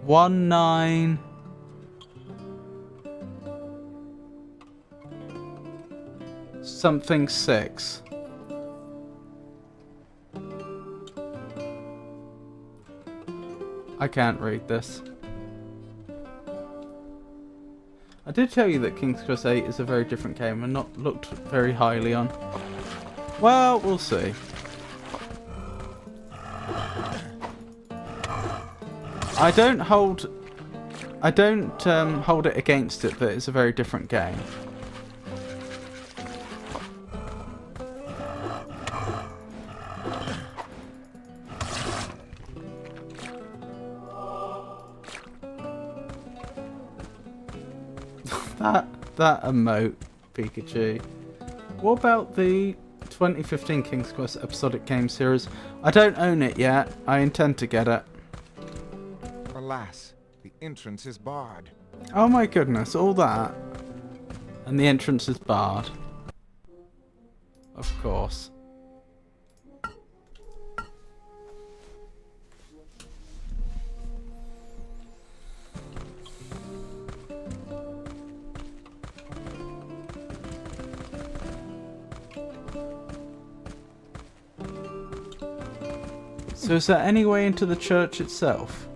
A: 19 something 6. I can't read this. I did tell you that King's Quest 8 is a very different game and not looked very highly on. Well, we'll see. I don't hold it against it that it's a very different game. that emote, Pikachu. What about the 2015 King's Quest episodic game series? I don't own it yet. I intend to get it.
E: Alas, the entrance is barred.
A: Oh my goodness, all that. And the entrance is barred. Of course. So is there any way into the church itself?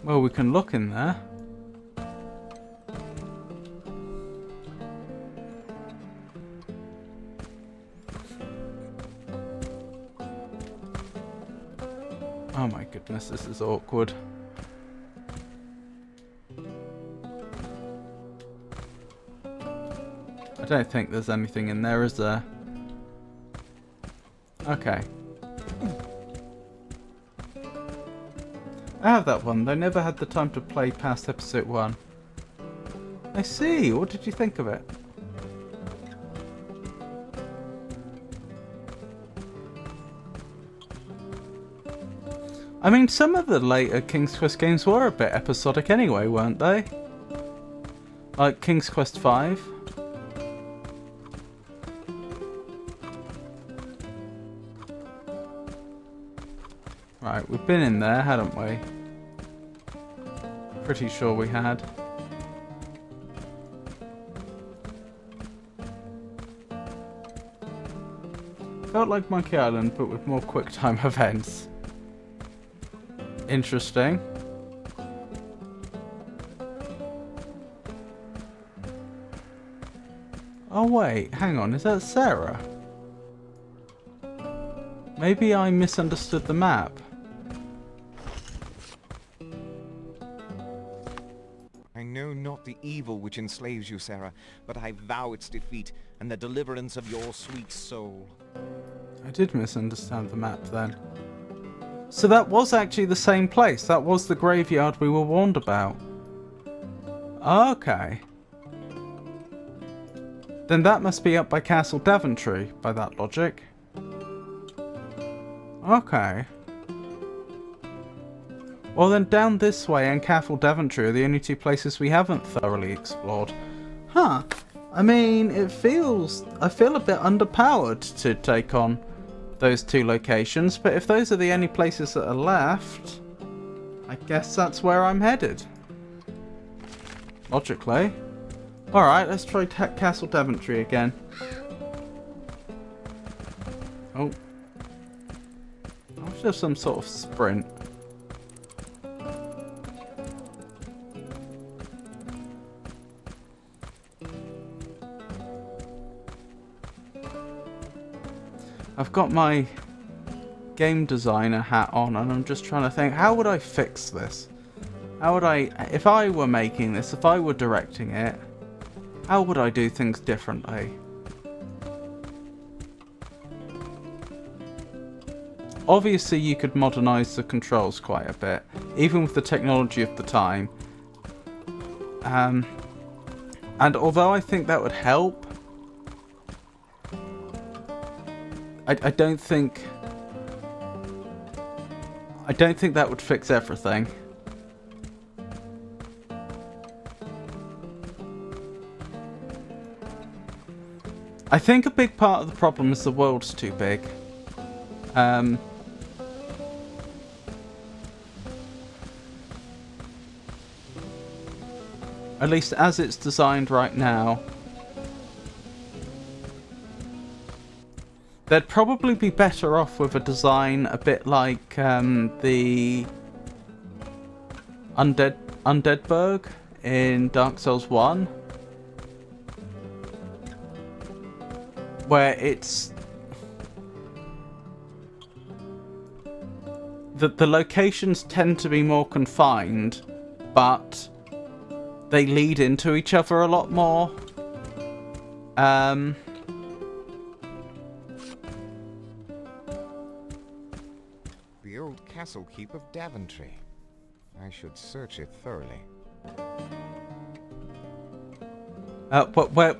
A: Well, we can look in there. Oh my goodness, this is awkward. I don't think there's anything in there, is there? Okay. I have that one, though never had the time to play past episode 1. I see, what did you think of it? I mean, some of the later King's Quest games were a bit episodic anyway, weren't they? Like King's Quest 5. Right, we've been in there, hadn't we? Pretty sure we had. Felt like Monkey Island, but with more quick-time events. Interesting. Oh wait, hang on, is that Sarah? Maybe I misunderstood the map.
E: I know not the evil which enslaves you, Sarah, but I vow its defeat and the deliverance of your sweet soul.
A: I did misunderstand the map then. So that was actually the same place. That was the graveyard we were warned about. Okay. Then that must be up by Castle Daventry, by that logic. Okay. Well then down this way and Castle Daventry are the only two places we haven't thoroughly explored. Huh. I mean, I feel a bit underpowered to take on those two locations, but if those are the only places that are left, I guess that's where I'm headed. Logically. Alright, let's try Castle Daventry again. Oh. I should have some sort of sprint. I've got my game designer hat on and I'm just trying to think, how would I fix this? How would I, if I were making this, if I were directing it, how would I do things differently? Obviously you could modernize the controls quite a bit, even with the technology of the time. And although I think that would help, I don't think that would fix everything. I think a big part of the problem is the world's too big. At least as it's designed right now. They'd probably be better off with a design a bit like the Undeadburg in Dark Souls 1. Where it's... The locations tend to be more confined, but they lead into each other a lot more.
E: The old castle keep of Daventry. I should search it thoroughly.
A: But where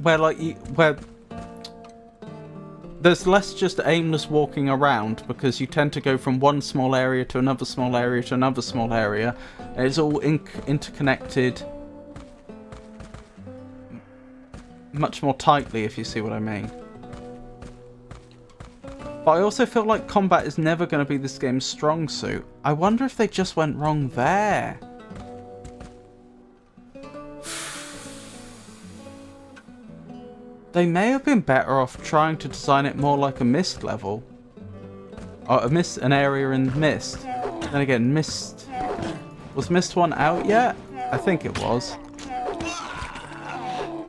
A: there's less just aimless walking around, because you tend to go from one small area to another small area to another small area, and it's all interconnected much more tightly, if you see what I mean. But I also feel like combat is never going to be this game's strong suit. I wonder if they just went wrong there. They may have been better off trying to design it more like a Myst level. Or an area in Myst. Then again, Myst... Was Myst 1 out yet? I think it was.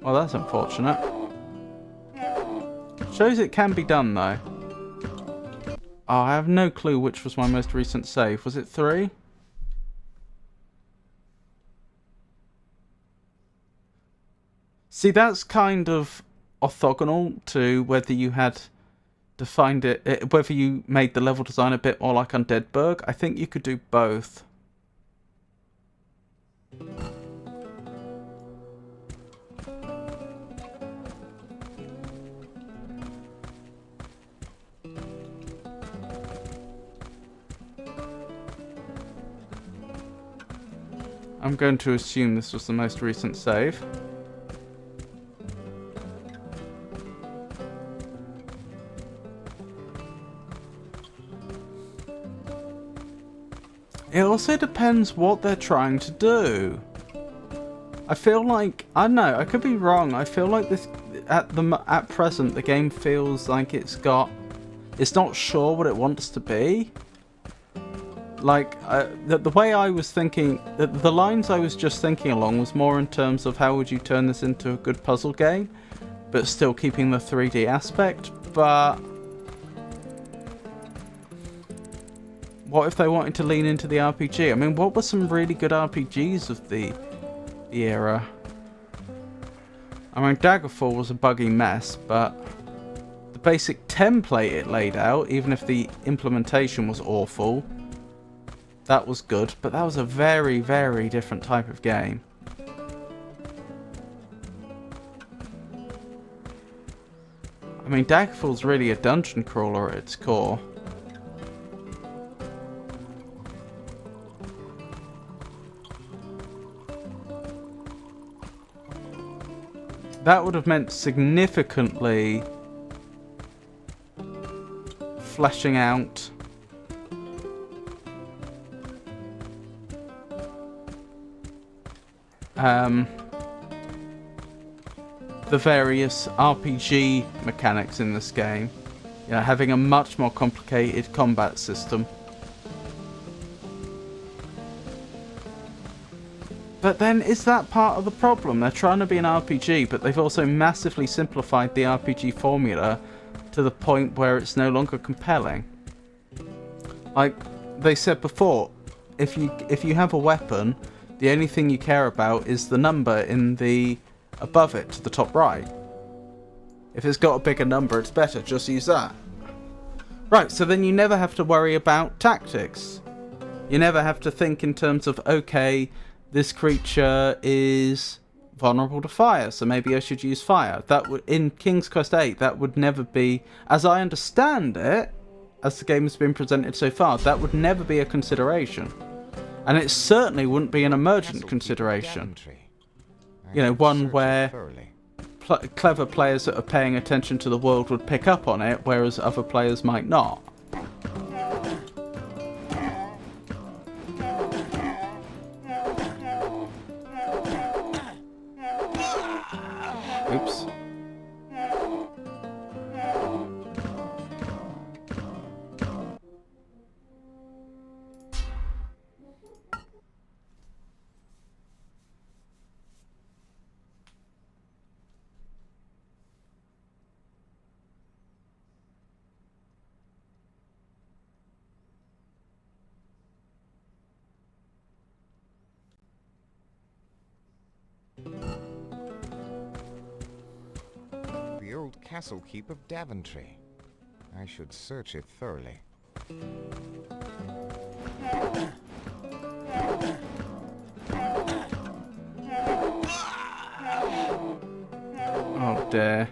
A: Well, that's unfortunate. Shows it can be done, though. Oh, I have no clue which was my most recent save. Was it 3? See, that's kind of orthogonal to whether you had defined it, whether you made the level design a bit more like Undeadburg. I think you could do both. I'm going to assume this was the most recent save. It also depends what they're trying to do. I feel like, I don't know, I could be wrong. I feel like this at present the game feels like it's not sure what it wants to be. Like the way I was thinking, the lines I was just thinking along was more in terms of how would you turn this into a good puzzle game, but still keeping the 3D aspect. But what if they wanted to lean into the RPG? I mean, what were some really good RPGs of the era? I mean, Daggerfall was a buggy mess, but the basic template it laid out, even if the implementation was awful, that was good. But that was a very, very different type of game. I mean, Daggerfall's really a dungeon crawler at its core. That would have meant significantly fleshing out the various RPG mechanics in this game. You know, having a much more complicated combat system. But then, is that part of the problem? They're trying to be an RPG, but they've also massively simplified the RPG formula to the point where it's no longer compelling. Like they said before, if you have a weapon, the only thing you care about is the number in the above it to the top right. If it's got a bigger number, it's better. Just use that. Right, so then you never have to worry about tactics. You never have to think in terms of, okay, this creature is vulnerable to fire, so maybe I should use fire. That would, in King's Quest VIII, that would never be, as I understand it, as the game has been presented so far, that would never be a consideration. And it certainly wouldn't be an emergent consideration. You know, one where clever players that are paying attention to the world would pick up on it, whereas other players might not. Oops.
E: The old castle keep of Daventry. I should search it thoroughly.
A: Oh dear.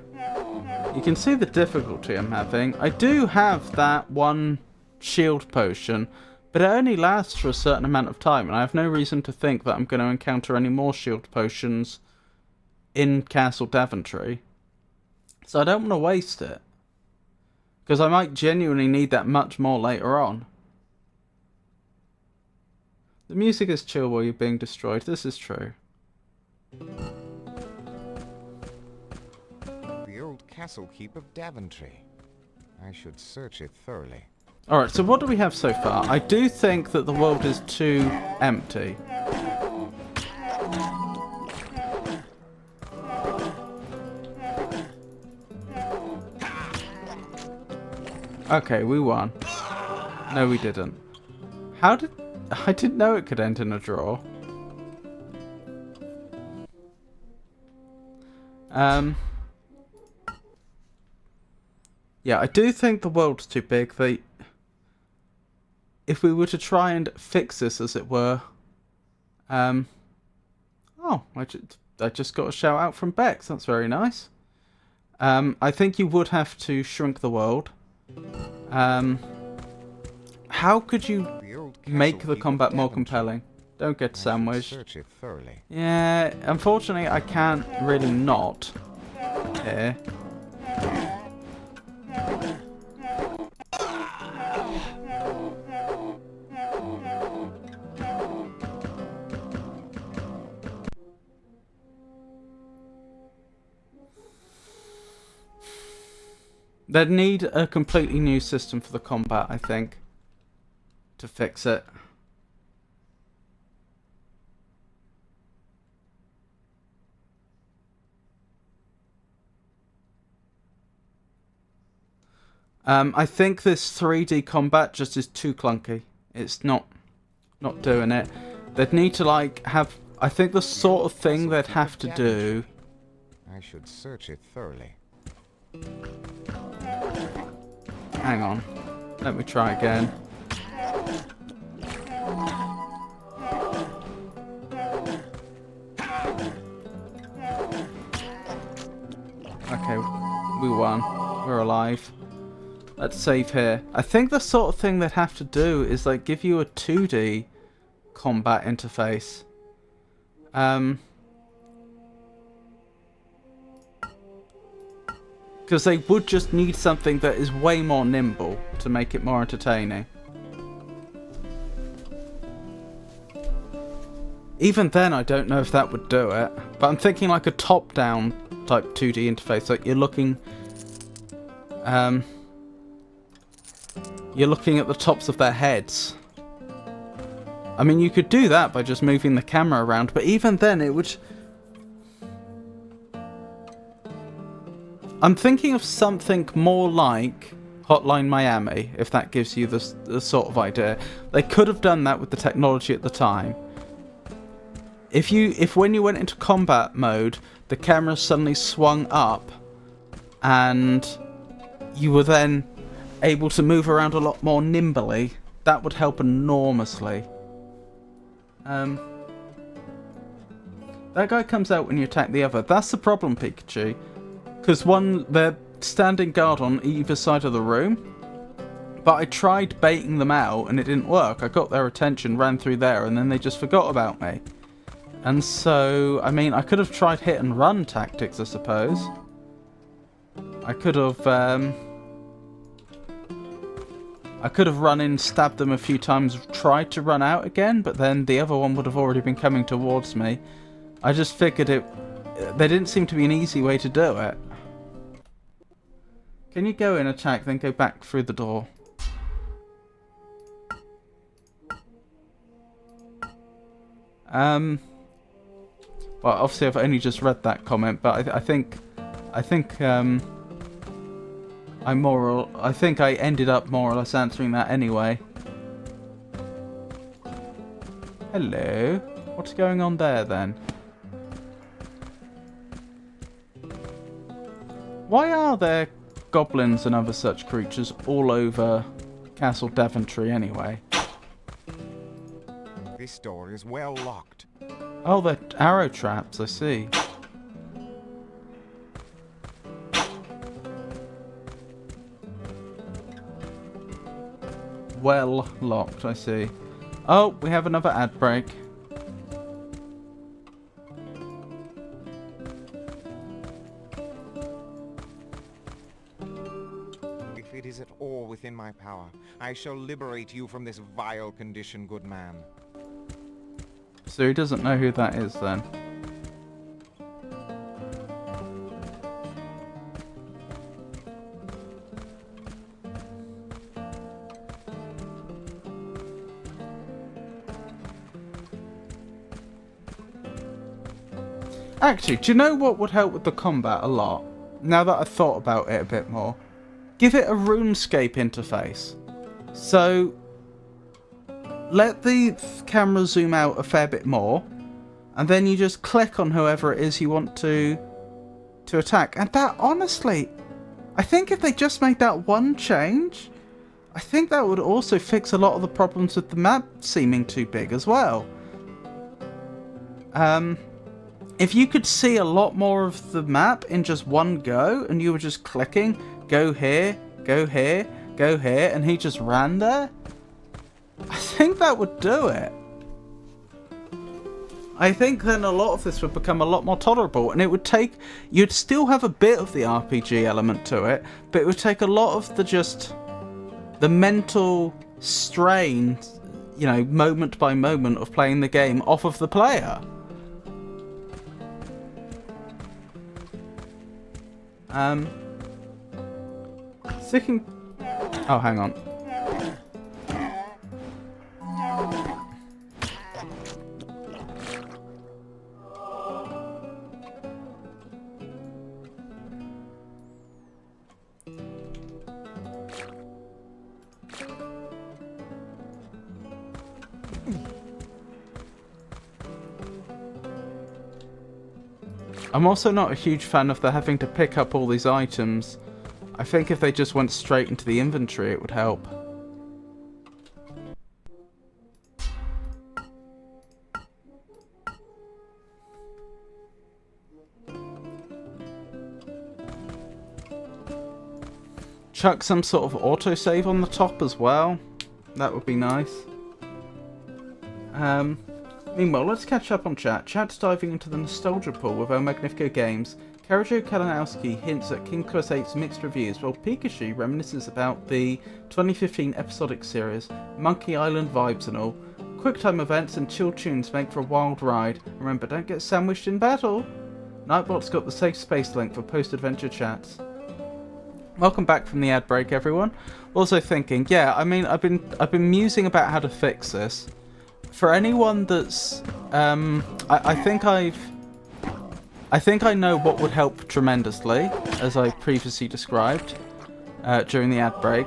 A: You can see the difficulty I'm having. I do have that one shield potion, but it only lasts for a certain amount of time, and I have no reason to think that I'm going to encounter any more shield potions in Castle Daventry. So I don't want to waste it, because I might genuinely need that much more later on. The music is chill while you're being destroyed. This is true.
E: The old castle keep of Daventry. I should search it thoroughly.
A: Alright, so what do we have so far? I do think that the world is too empty. Okay, we won. No, we didn't. How did... I didn't know it could end in a draw. Yeah, I do think the world's too big. If we were to try and fix this, as it were... oh, I just got a shout out from Bex. That's very nice. I think you would have to shrink the world. How could you make the combat more compelling? Don't get sandwiched. Yeah, unfortunately I can't really not here. They'd need a completely new system for the combat, I think, to fix it. I think this 3D combat just is too clunky. It's not doing it. They'd need to have. I think the sort of thing they'd have to do.
E: I should search it thoroughly.
A: Hang on. Let me try again. Okay, we won. we're alive. Let's save here. I think the sort of thing they'd have to do is like give you a 2D combat interface. Because they would just need something that is way more nimble to make it more entertaining. Even then, I don't know if that would do it. But I'm thinking like a top-down type 2D interface. Like you're looking at the tops of their heads. I mean, you could do that by just moving the camera around. But even then, it would... I'm thinking of something more like Hotline Miami, if that gives you the sort of idea. They could have done that with the technology at the time. If when you went into combat mode, the camera suddenly swung up, and you were then able to move around a lot more nimbly, that would help enormously. That guy comes out when you attack the other. That's the problem, Pikachu. Because they're standing guard on either side of the room. But I tried baiting them out and it didn't work. I got their attention, ran through there, and then they just forgot about me. And so, I mean, I could have tried hit and run tactics, I suppose. I could have run in, stabbed them a few times, tried to run out again, but then the other one would have already been coming towards me. I just figured there didn't seem to be an easy way to do it. Can you go in, attack, then go back through the door? Well, obviously I've only just read that comment, but I think I ended up more or less answering that anyway. Hello. What's going on there then? Why are there goblins and other such creatures all over Castle Daventry anyway?
E: This door is well locked.
A: Oh, they're arrow traps, I see. Well locked, I see. Oh, we have another ad break.
E: If it is at all within my power, I shall liberate you from this vile condition, good man.
A: So he doesn't know who that is then. Actually, do you know what would help with the combat a lot? Now that I've thought about it a bit more. Give it a RuneScape interface. So, let the camera zoom out a fair bit more, and then you just click on whoever it is you want to attack. And that, honestly, I think if they just made that one change, I think that would also fix a lot of the problems with the map seeming too big as well. If you could see a lot more of the map in just one go, and you were just clicking, go here, go here, go here, and he just ran there, I think that would do it. I think then a lot of this would become a lot more tolerable, and it would take, you'd still have a bit of the RPG element to it, but it would take a lot of the mental strain, you know, moment by moment of playing the game off of the player. Sticking... Oh, hang on. I'm also not a huge fan of the having to pick up all these items. I think if they just went straight into the inventory, it would help. chuck some sort of autosave on the top as well. That would be nice. Meanwhile, let's catch up on chat. Chat's diving into the nostalgia pool with El Magnifico Games. Karajo Kalinowski hints at King Plus 8's mixed reviews, while Pikachu reminisces about the 2015 episodic series, Monkey Island vibes and all. QuickTime events and chill tunes make for a wild ride. Remember, don't get sandwiched in battle. Nightbot's got the safe space link for post-adventure chats. Welcome back from the ad break, everyone. Also thinking, yeah, I mean, I've been musing about how to fix this. For anyone that's, I think I know what would help tremendously, as I previously described during the ad break.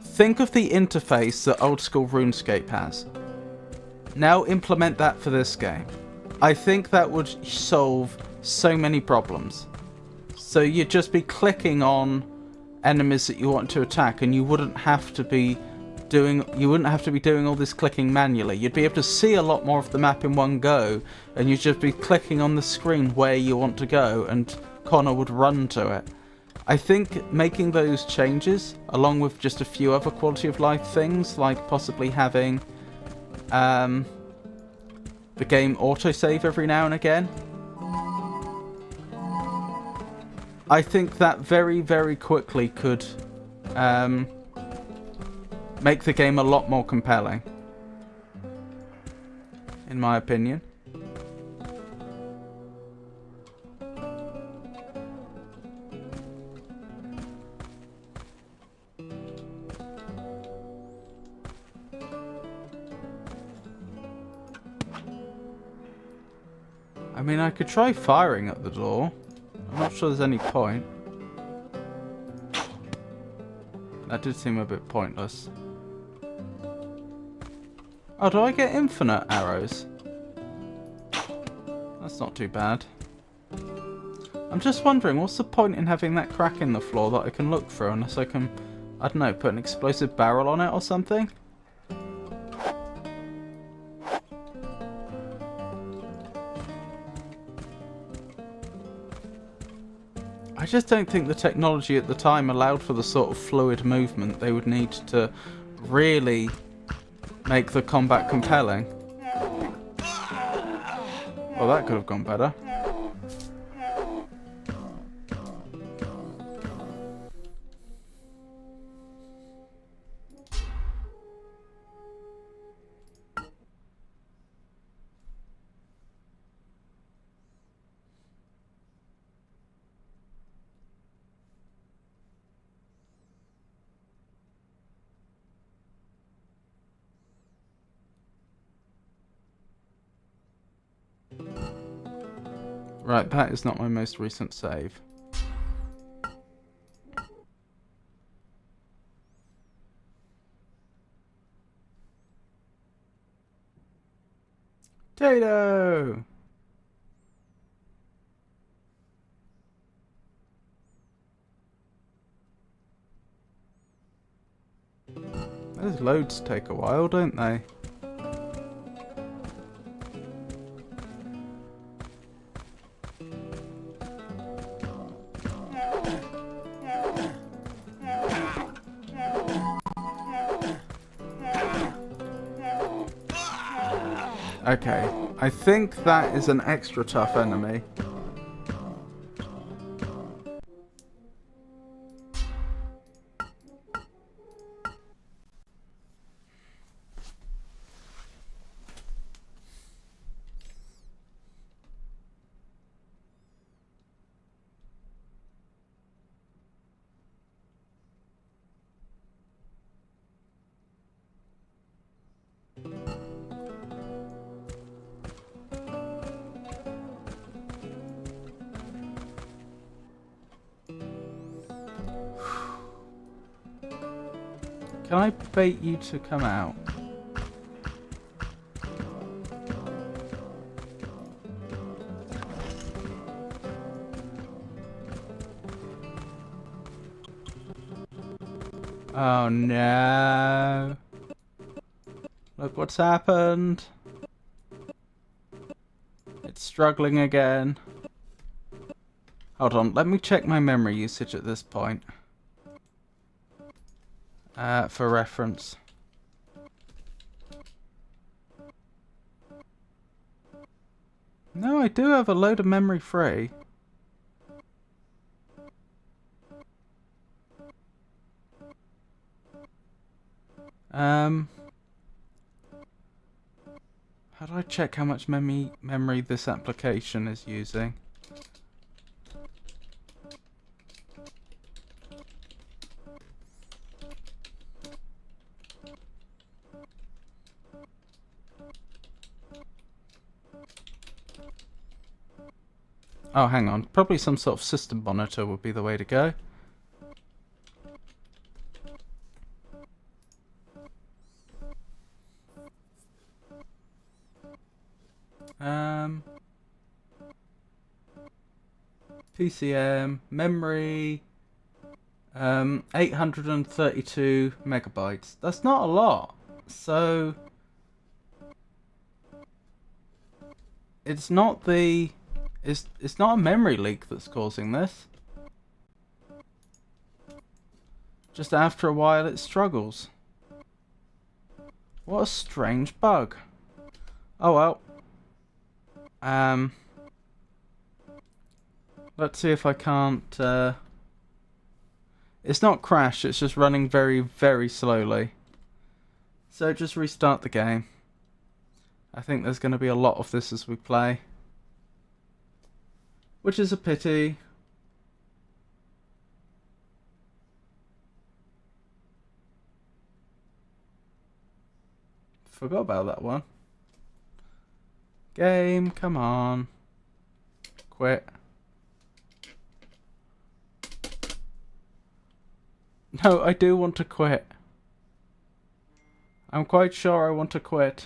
A: Think of the interface that old school RuneScape has. Now implement that for this game. I think that would solve so many problems. So you'd just be clicking on enemies that you want to attack, and you wouldn't have to be doing all this clicking manually. You'd be able to see a lot more of the map in one go, and you'd just be clicking on the screen where you want to go, and Connor would run to it. I think making those changes, along with just a few other quality of life things, like possibly having the game autosave every now and again, I think that very, very quickly could make the game a lot more compelling, in my opinion. I mean, I could try firing at the door. I'm not sure there's any point. That did seem a bit pointless. Oh, do I get infinite arrows? That's not too bad. I'm just wondering, what's the point in having that crack in the floor that I can look through unless I can, I don't know, put an explosive barrel on it or something? I just don't think the technology at the time allowed for the sort of fluid movement they would need to really make the combat compelling. Well, that could have gone better. Right, that is not my most recent save. Tato! Those loads take a while, don't they? Okay, I think that is an extra tough enemy. Can I bait you to come out? Oh no. Look what's happened. It's struggling again. Hold on, let me check my memory usage at this point. for reference. No, I do have a load of memory free. How do I check how much memory this application is using? Oh, hang on. Probably some sort of system monitor would be the way to go. PCM, memory, 832 megabytes. That's not a lot. So it's not the it's not a memory leak that's causing this. Just after a while it struggles. What a strange bug. Oh well. Let's see if I can't it's not crash, it's just running very, very slowly. So just restart the game. I think there's going to be a lot of this as we play. Which is a pity. Forgot about that one. Game, come on. Quit. No, I do want to quit. I'm quite sure I want to quit.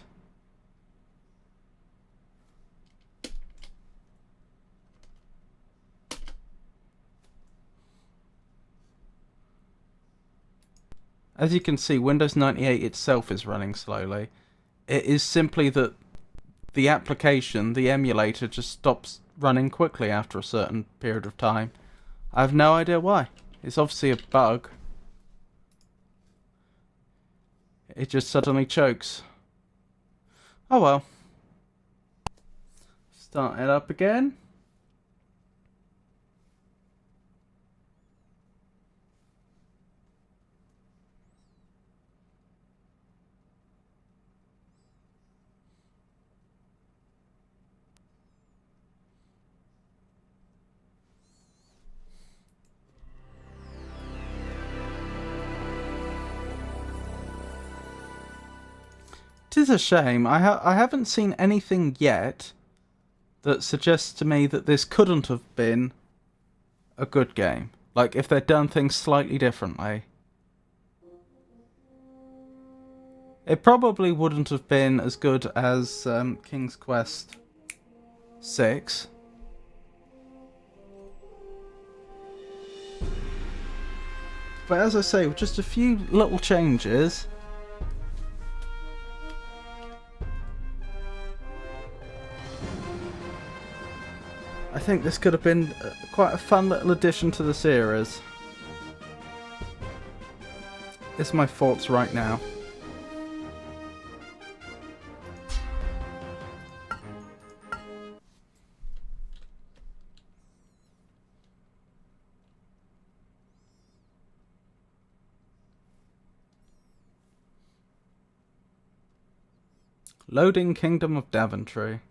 A: As you can see, Windows 98 itself is running slowly. It is simply that the application, the emulator, just stops running quickly after a certain period of time. I have no idea why. It's obviously a bug. It just suddenly chokes. Oh well. Start it up again. It is a shame. I haven't seen anything yet that suggests to me that this couldn't have been a good game. Like, if they'd done things slightly differently. It probably wouldn't have been as good as King's Quest 6. But as I say, with just a few little changes, I think this could have been quite a fun little addition to the series. It's my thoughts right now. Loading Kingdom of Daventry.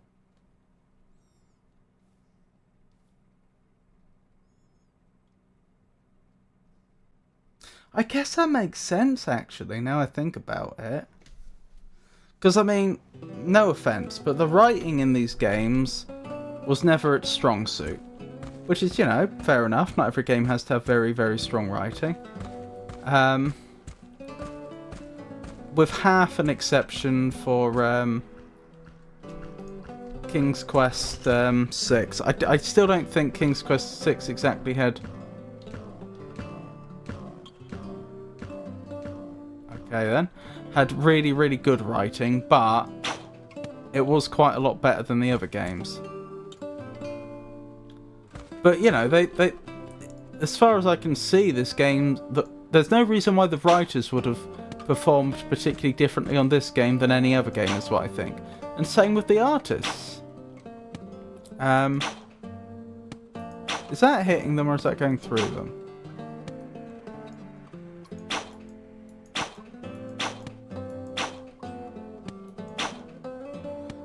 A: I guess that makes sense, actually, now I think about it. Because, I mean, no offense, but the writing in these games was never its strong suit. Which is, you know, fair enough. Not every game has to have very, very strong writing. With half an exception for King's Quest 6. I still don't think King's Quest 6 exactly had... Okay then. Had really, really good writing, but it was quite a lot better than the other games. But, you know, they as far as I can see, this game, there's no reason why the writers would have performed particularly differently on this game than any other game, is what I think. And same with the artists. Is that hitting them or is that going through them?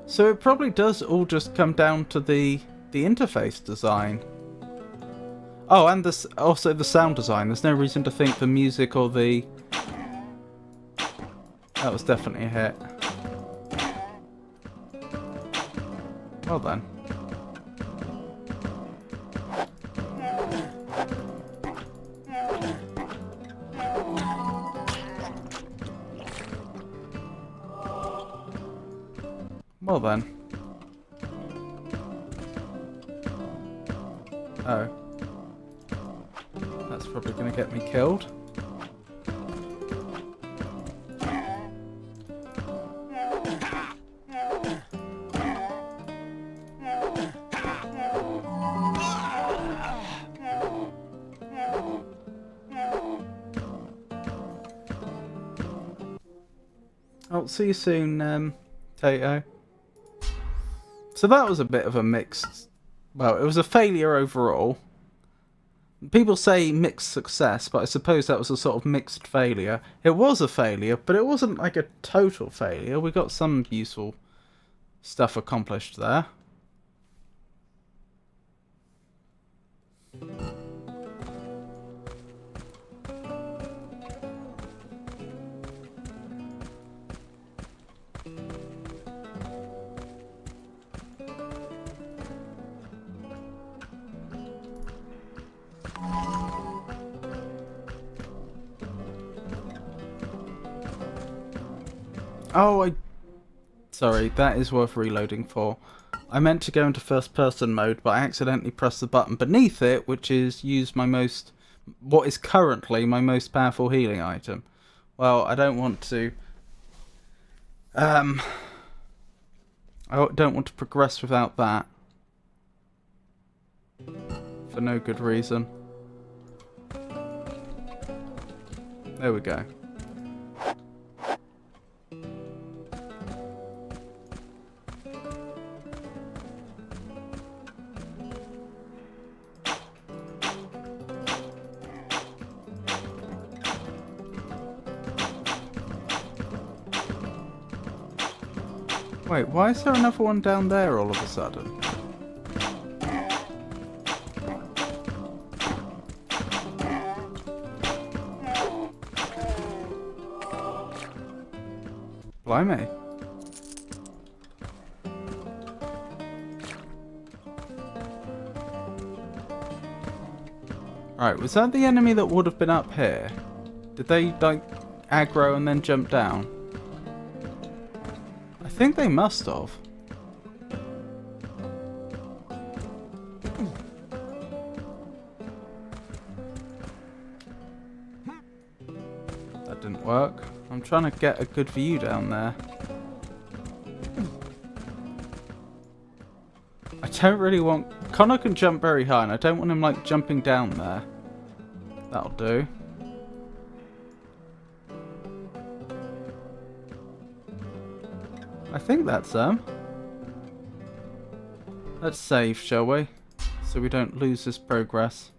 A: So it probably does all just come down to the interface design. Oh, and also the sound design. There's no reason to think the music or the... That was definitely a hit. Well then. Well then. Oh. That's probably going to get me killed. I'll see you soon, Tato. So that was a bit of a mixed... Well, it was a failure overall. People say mixed success, but I suppose that was a sort of mixed failure. It was a failure, but it wasn't like a total failure. We got some useful stuff accomplished there. Oh, sorry, that is worth reloading for. I meant to go into first person mode, but I accidentally pressed the button beneath it, which is use what is currently my most powerful healing item. Well, I don't want to, I don't want to progress without that. For no good reason. There we go. Wait, why is there another one down there all of a sudden? Blimey. Right, was that the enemy that would have been up here? Did they, like, aggro and then jump down? I think they must have. That didn't work. I'm trying to get a good view down there. I don't really want... Connor can jump very high and I don't want him like jumping down there. That'll do. I think that's them. Let's save, shall we? So we don't lose this progress.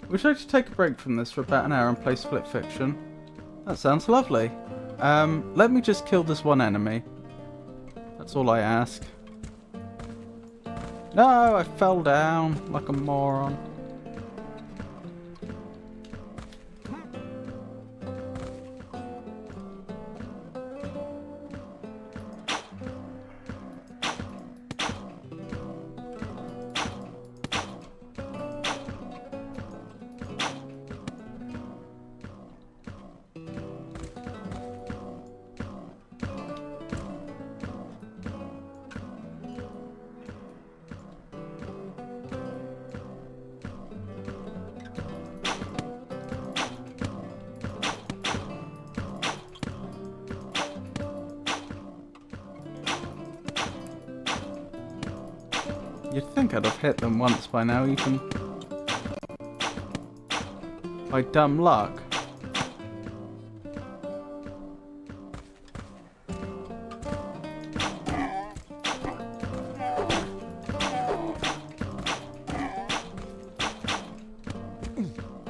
A: Would you like to take a break from this for about an hour and play Split Fiction? That sounds lovely. Let me just kill this one enemy. That's all I ask. No, I fell down like a moron. You'd think I'd have hit them once by now, even by dumb luck.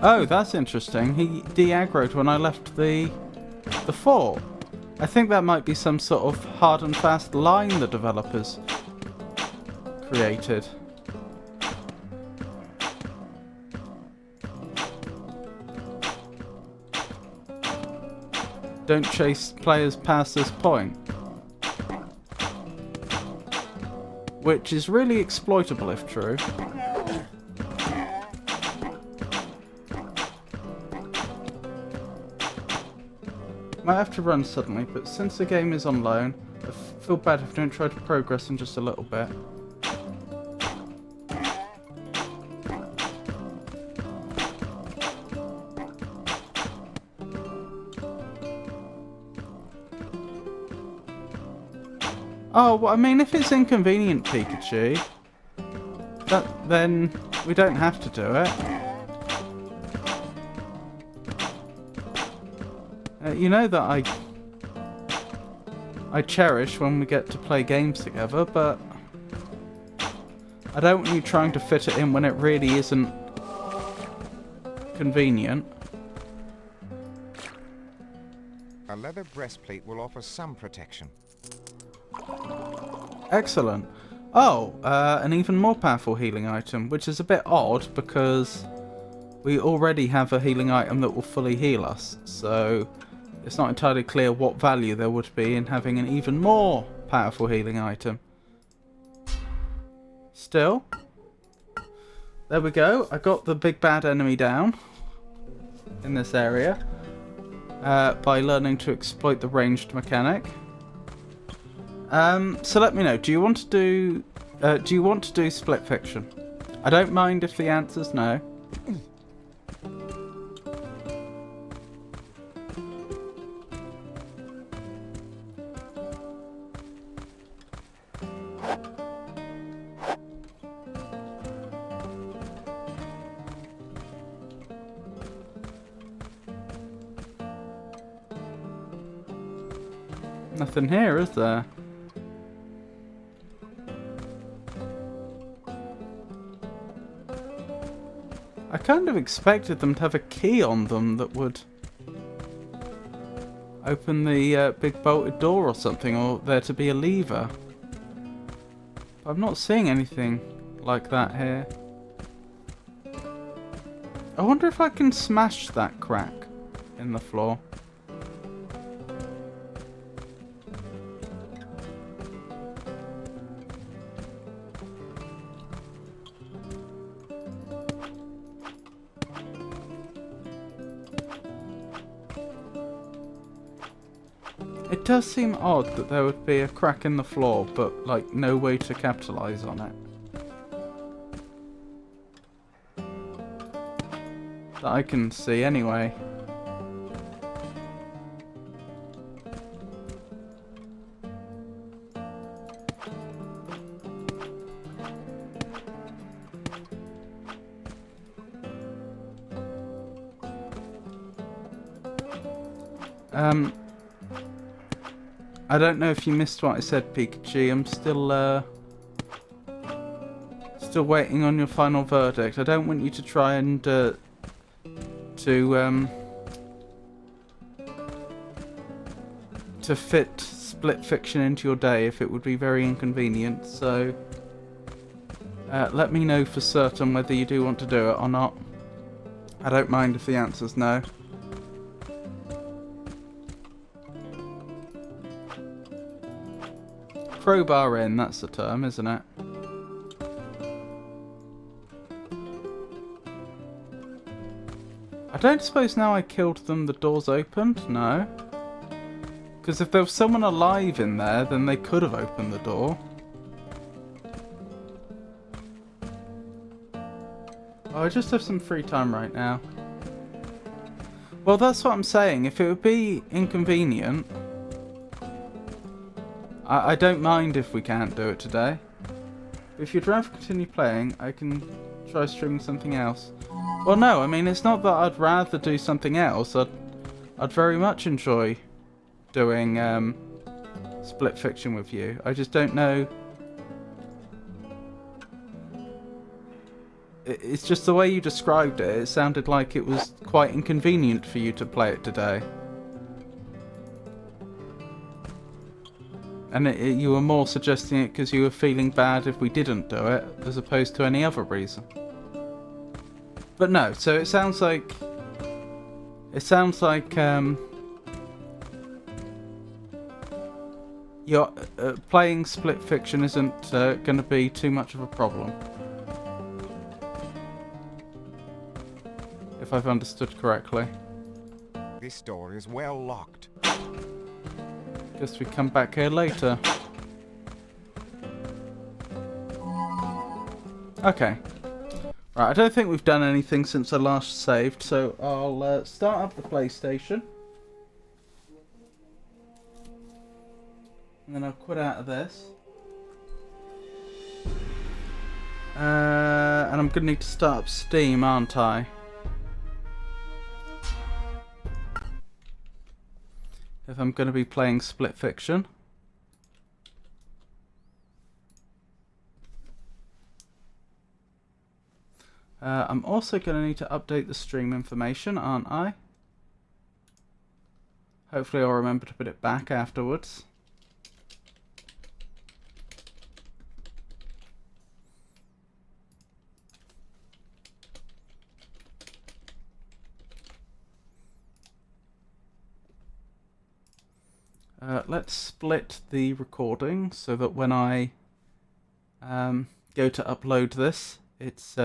A: Oh, that's interesting. He de-aggroed when I left the fort. I think that might be some sort of hard and fast line the developers created. Don't chase players past this point. Which is really exploitable if true. Might have to run suddenly, but since the game is on loan, I feel bad if I don't try to progress in just a little bit. Oh, well, I mean, if it's inconvenient, Pikachu, then we don't have to do it. You know that I cherish when we get to play games together, but I don't want you trying to fit it in when it really isn't convenient.
E: A leather breastplate will offer some protection.
A: Excellent. Oh, an even more powerful healing item, which is a bit odd because we already have a healing item that will fully heal us, so it's not entirely clear what value there would be in having an even more powerful healing item. Still, there we go. I got the big bad enemy down in this area by learning to exploit the ranged mechanic. So let me know. Do you want to do split fiction? I don't mind if the answer's no. Nothing here, is there? I kind of expected them to have a key on them that would open the big bolted door or something, or there to be a lever. But I'm not seeing anything like that here. I wonder if I can smash that crack in the floor. It does seem odd that there would be a crack in the floor, but like no way to capitalize on it. That I can see anyway. I don't know if you missed what I said, Pikachu. I'm still waiting on your final verdict. I don't want you to try and to fit split fiction into your day if it would be very inconvenient. So let me know for certain whether you do want to do it or not. I don't mind if the answer's no. Crowbar in, that's the term, isn't it? I don't suppose now I killed them the doors opened? No. Because if there was someone alive in there, then they could have opened the door. Oh, I just have some free time right now. Well, that's what I'm saying. If it would be inconvenient, I don't mind if we can't do it today. But if you'd rather continue playing, I can try streaming something else. Well, no, I mean, it's not that I'd rather do something else. I'd very much enjoy doing Split Fiction with you. I just don't know. It's just the way you described it. It sounded like it was quite inconvenient for you to play it today. And you were more suggesting it because you were feeling bad if we didn't do it, as opposed to any other reason. But no, so it sounds like... Your playing Split Fiction isn't going to be too much of a problem. If I've understood correctly.
E: This door is well locked.
A: Guess we come back here later. Okay. Right, I don't think we've done anything since I last saved, so I'll start up the PlayStation. And then I'll quit out of this. And I'm going to need to start up Steam, aren't I? If I'm going to be playing Split Fiction. I'm also going to need to update the stream information, aren't I? Hopefully I'll remember to put it back afterwards. Let's split the recording so that when I go to upload this, it's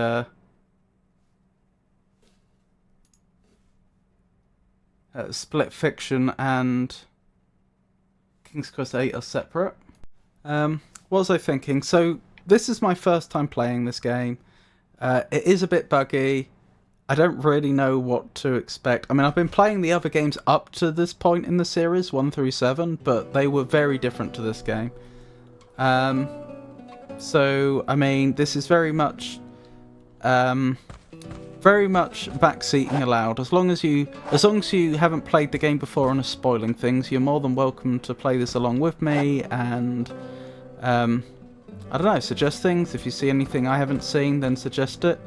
A: Split Fiction and King's Quest 8 are separate. What was I thinking? So this is my first time playing this game. It is a bit buggy. I don't really know what to expect. I mean, I've been playing the other games up to this point in the series, 1 through 7, but they were very different to this game. So, I mean, this is very much backseating allowed. As long as you haven't played the game before and are spoiling things, you're more than welcome to play this along with me and, I don't know, suggest things. If you see anything I haven't seen, then suggest it.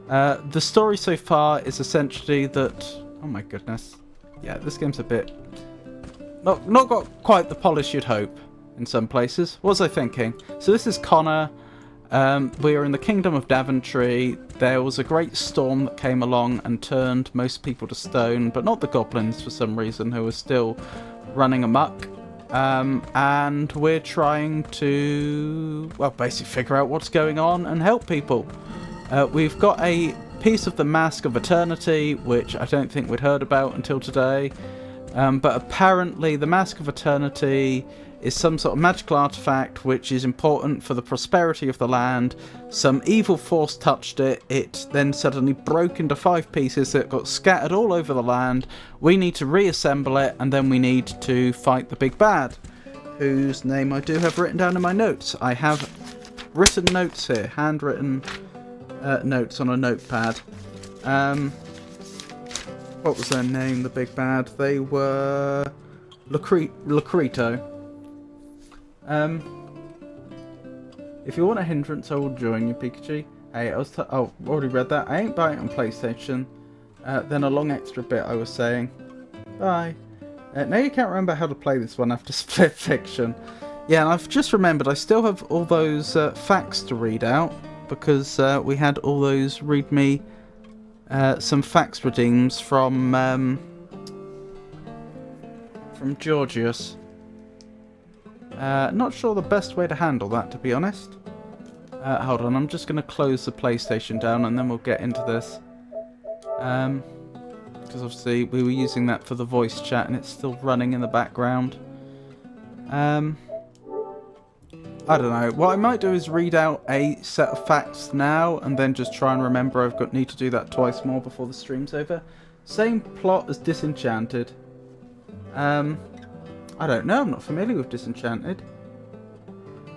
A: The story so far is essentially that... Oh my goodness. Yeah, this game's a bit... Not got quite the polish you'd hope in some places. What was I thinking? So this is Connor. We are in the Kingdom of Daventry. There was a great storm that came along and turned most people to stone, but not the goblins for some reason, who are still running amok. And we're trying to, well, basically figure out what's going on and help people. We've got a piece of the Mask of Eternity, which I don't think we'd heard about until today. But apparently the Mask of Eternity is some sort of magical artifact which is important for the prosperity of the land. Some evil force touched it. It then suddenly broke into 5 pieces that got scattered all over the land. We need to reassemble it, and then we need to fight the big bad, whose name I do have written down in my notes. I have written notes here, handwritten notes on a notepad. What was their name, the big bad? They were Locrito. If you want a hindrance, I will join you, Pikachu. Hey, oh, already read that. I ain't buying it on PlayStation. Then a long extra bit I was saying. Bye. Now you can't remember how to play this one after Split Fiction. Yeah, and I've just remembered I still have all those facts to read out, because we had all those readme some fax redeems from Georgius. Not sure the best way to handle that, to be honest. Hold on, I'm just going to close the PlayStation down and then we'll get into this. Because obviously we were using that for the voice chat and it's still running in the background. I don't know. What I might do is read out a set of facts now and then just try and remember need to do that twice more before the stream's over. Same plot as Disenchanted. I don't know. I'm not familiar with Disenchanted.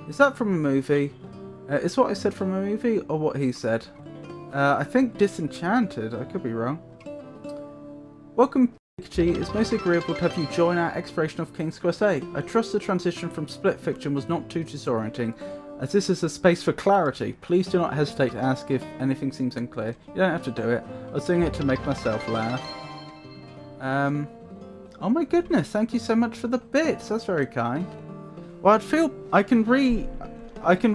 A: Is that from a movie? Is what I said from a movie or what he said? I think Disenchanted. I could be wrong. Welcome, Pikachu. It's most agreeable to have you join our exploration of King's Quest VIII. I trust the transition from split fiction was not too disorienting, as this is a space for clarity. Please do not hesitate to ask if anything seems unclear. You don't have to do it. I was doing it to make myself laugh. Oh my goodness, thank you so much for the bits. That's very kind. Well, I'd feel I can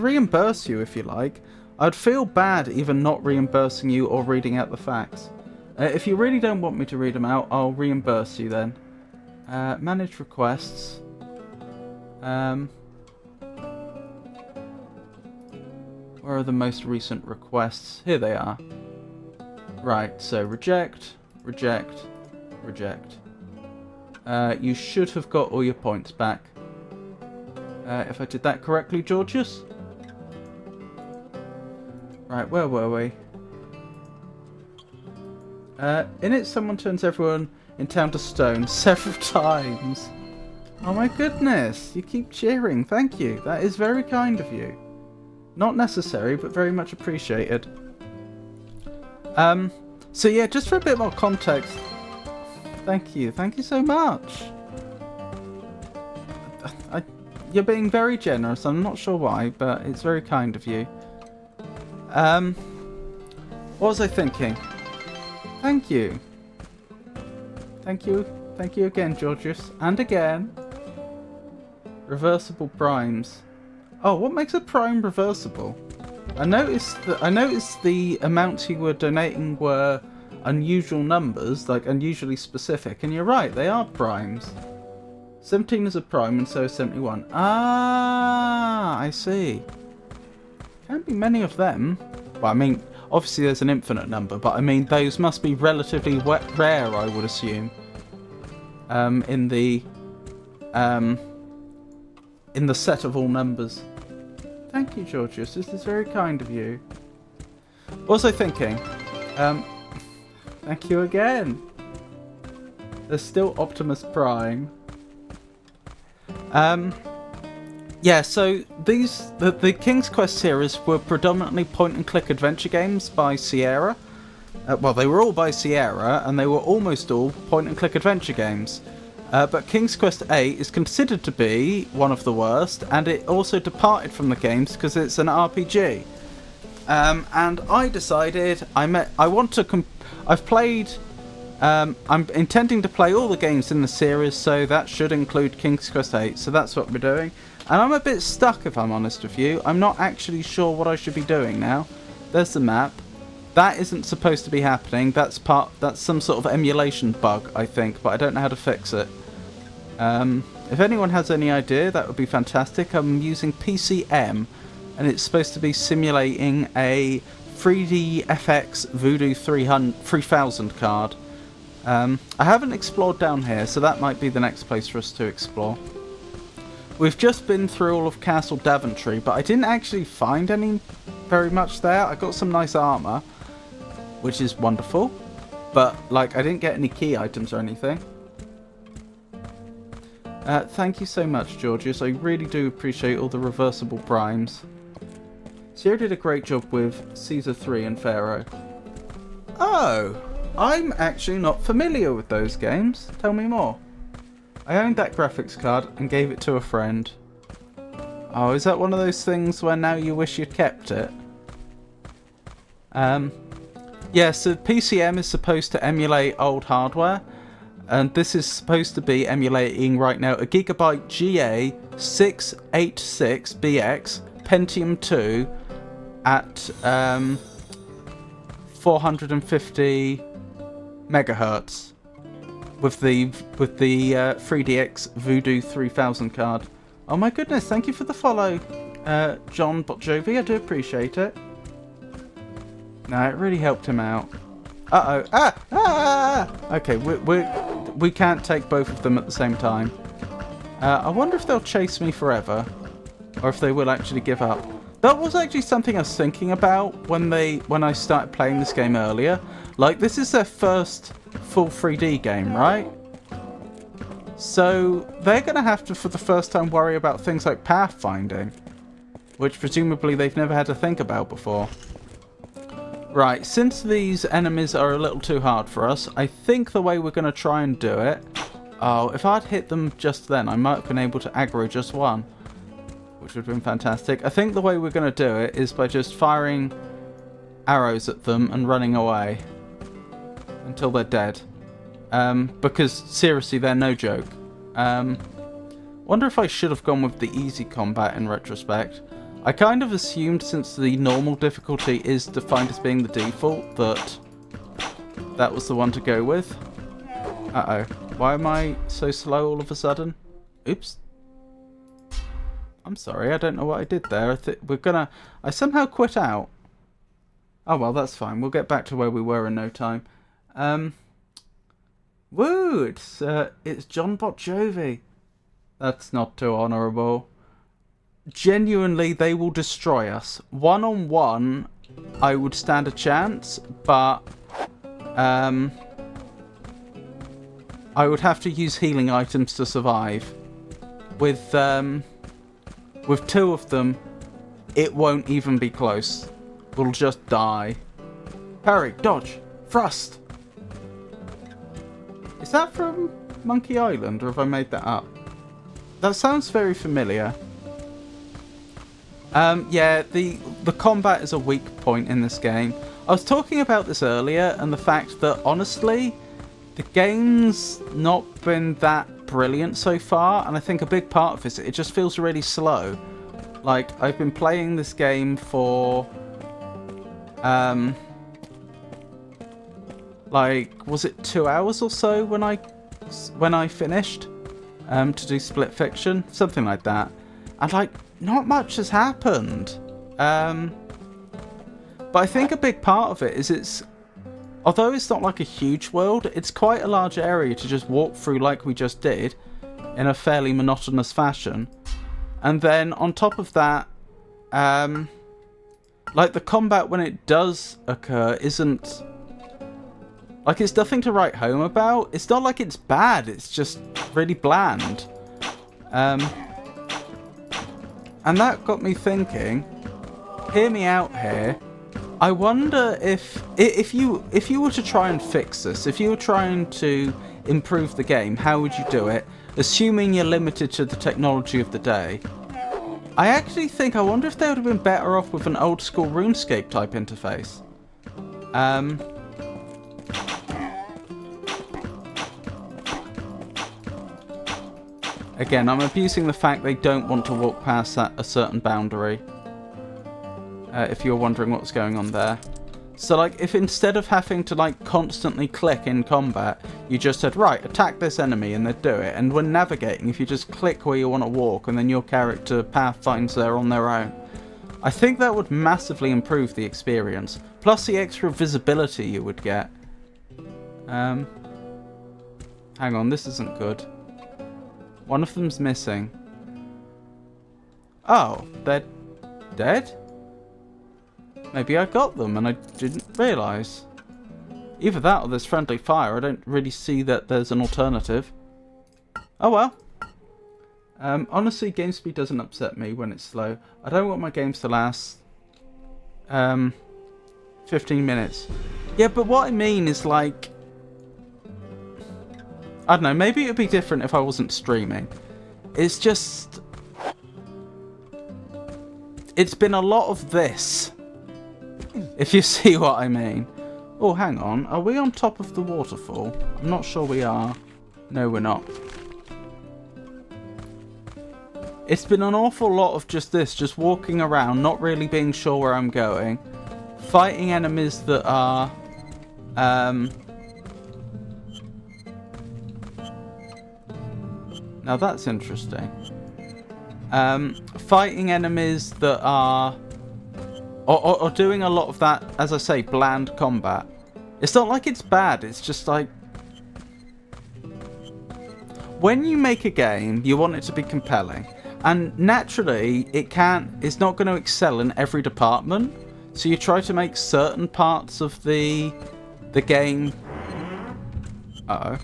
A: reimburse you if you like. I'd feel bad even not reimbursing you or reading out the facts. If you really don't want me to read them out, I'll reimburse you then. Manage requests. Where are the most recent requests? Here they are. Right, so reject, reject, reject. You should have got all your points back. If I did that correctly, Georgius? Right, where were we? In it, someone turns everyone in town to stone several times. Oh my goodness, you keep cheering. Thank you. That is very kind of you. Not necessary, but very much appreciated. So yeah, just for a bit more context. Thank you so much. You're being very generous. I'm not sure why, but it's very kind of you. What was I thinking? Thank you. Thank you again, Georgius. And again. Reversible primes. Oh, what makes a prime reversible? I noticed the amounts you were donating were unusual numbers, like unusually specific, and you're right, they are primes. 17 is a prime and so is 71. Ah, I see. Can't be many of them. Well, I mean, obviously there's an infinite number, but I mean those must be relatively rare, I would assume. In the set of all numbers. Thank you, Georgius. This is very kind of you. What was I thinking? Thank you again. There's still Optimus Prime. Yeah, so the King's Quest series were predominantly point-and-click adventure games by Sierra. Well, they were all by Sierra, and they were almost all point-and-click adventure games. But King's Quest VIII is considered to be one of the worst, and it also departed from the games because it's an RPG. And I decided I'm intending to play all the games in the series, so that should include King's Quest VIII, so that's what we're doing. And I'm a bit stuck, if I'm honest with you. I'm not actually sure what I should be doing now. There's the map. That isn't supposed to be happening. That's some sort of emulation bug, I think, but I don't know how to fix it. If anyone has any idea, that would be fantastic. I'm using PCM, and it's supposed to be simulating a 3D FX Voodoo 3000 card. I haven't explored down here, so that might be the next place for us to explore. We've just been through all of Castle Daventry, but I didn't actually find very much there. I got some nice armor, which is wonderful, but like I didn't get any key items or anything. Thank you so much, Georgius. I really do appreciate all the reversible primes. Sierra did a great job with Caesar 3 and Pharaoh. Oh, I'm actually not familiar with those games. Tell me more. I owned that graphics card and gave it to a friend. Oh, is that one of those things where now you wish you'd kept it? Yeah, so PCM is supposed to emulate old hardware, and this is supposed to be emulating right now a Gigabyte GA686BX Pentium 2 at 450 megahertz with the 3DX Voodoo 3000 card. Oh my goodness, thank you for the follow, John Botjovi. I do appreciate it. No, it really helped him out. Okay, we can't take both of them at the same time. I wonder if they'll chase me forever, or if they will actually give up. That was actually something I was thinking about when I started playing this game earlier. Like, this is their first full 3D game, right? So they're going to have to, for the first time, worry about things like pathfinding. which presumably they've never had to think about before. Right, since these enemies are a little too hard for us, I think the way we're going to try and do it... Oh, if I'd hit them just then, I might have been able to aggro just one, which would have been fantastic. I think the way we're going to do it is by just firing arrows at them and running away until they're dead. Because, seriously, they're no joke. Wonder if I should have gone with the easy combat in retrospect. I kind of assumed, since the normal difficulty is defined as being the default, that that was the one to go with. Uh-oh. Why am I so slow all of a sudden? Oops. I'm sorry, I don't know what I did there. I somehow quit out. Oh well, that's fine. We'll get back to where we were in no time. Woo! It's John Bon Jovi. That's not too honourable. Genuinely, they will destroy us. One-on-one, I would stand a chance, but I would have to use healing items to survive. With two of them, it won't even be close. We'll just die. Parry, dodge, thrust. Is that from Monkey Island, or have I made that up? That sounds very familiar. Yeah, the combat is a weak point in this game. I was talking about this earlier, and the fact that, honestly, the game's not been that brilliant so far, and I think a big part of it just feels really slow. Like, I've been playing this game for, like, was it 2 hours or so when I finished, to do Split Fiction? Something like that. And, like, not much has happened. But I think a big part of it is although it's not like a huge world, it's quite a large area to just walk through like we just did, in a fairly monotonous fashion. And then on top of that, like the combat when it does occur isn't... Like, it's nothing to write home about. It's not like it's bad, it's just really bland. And that got me thinking, hear me out here, I wonder if you were to try and fix this, if you were trying to improve the game, how would you do it? Assuming you're limited to the technology of the day. I actually think, I wonder if they would have been better off with an old school RuneScape type interface. Again, I'm abusing the fact they don't want to walk past a certain boundary. If you're wondering what's going on there. So, like, if instead of having to, like, constantly click in combat, you just said, right, attack this enemy, and they'd do it. And when navigating, if you just click where you want to walk, and then your character path finds there on their own, I think that would massively improve the experience. Plus the extra visibility you would get. Hang on, this isn't good. One of them's missing. Oh, they're dead? Maybe I got them and I didn't realise. Either that or there's friendly fire. I don't really see that there's an alternative. Oh well. Honestly, game speed doesn't upset me when it's slow. I don't want my games to last 15 minutes. Yeah, but what I mean is, like, I don't know, maybe it would be different if I wasn't streaming. It's just... It's been a lot of this. If you see what I mean. Oh, hang on. Are we on top of the waterfall? I'm not sure we are. No, we're not. It's been an awful lot of just this. Just walking around, not really being sure where I'm going. Fighting enemies that are... Now that's interesting. Fighting enemies that are... Or doing a lot of that, as I say, bland combat. It's not like it's bad, it's just like... When you make a game, you want it to be compelling. And naturally, it's not going to excel in every department. So you try to make certain parts of the game... Uh-oh.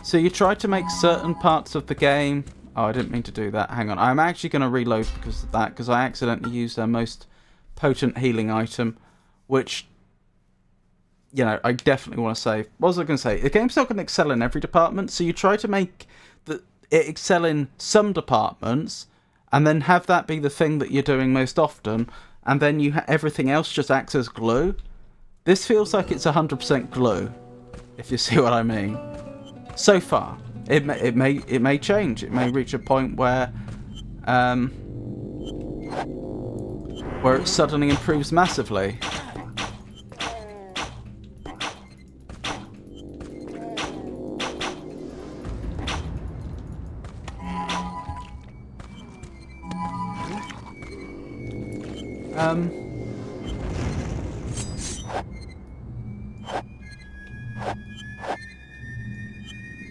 A: So So you try to make certain parts of the game... Oh, I didn't mean to do that. Hang on. I'm actually going to reload because of that, because I accidentally used our most potent healing item, which, you know, I definitely want to save. What was I going to say? The game's not going to excel in every department, so you try to make it excel in some departments, and then have that be the thing that you're doing most often, and then you everything else just acts as glue. This feels like it's 100% glue, if you see what I mean. So far. It may change. It may reach a point where it suddenly improves massively.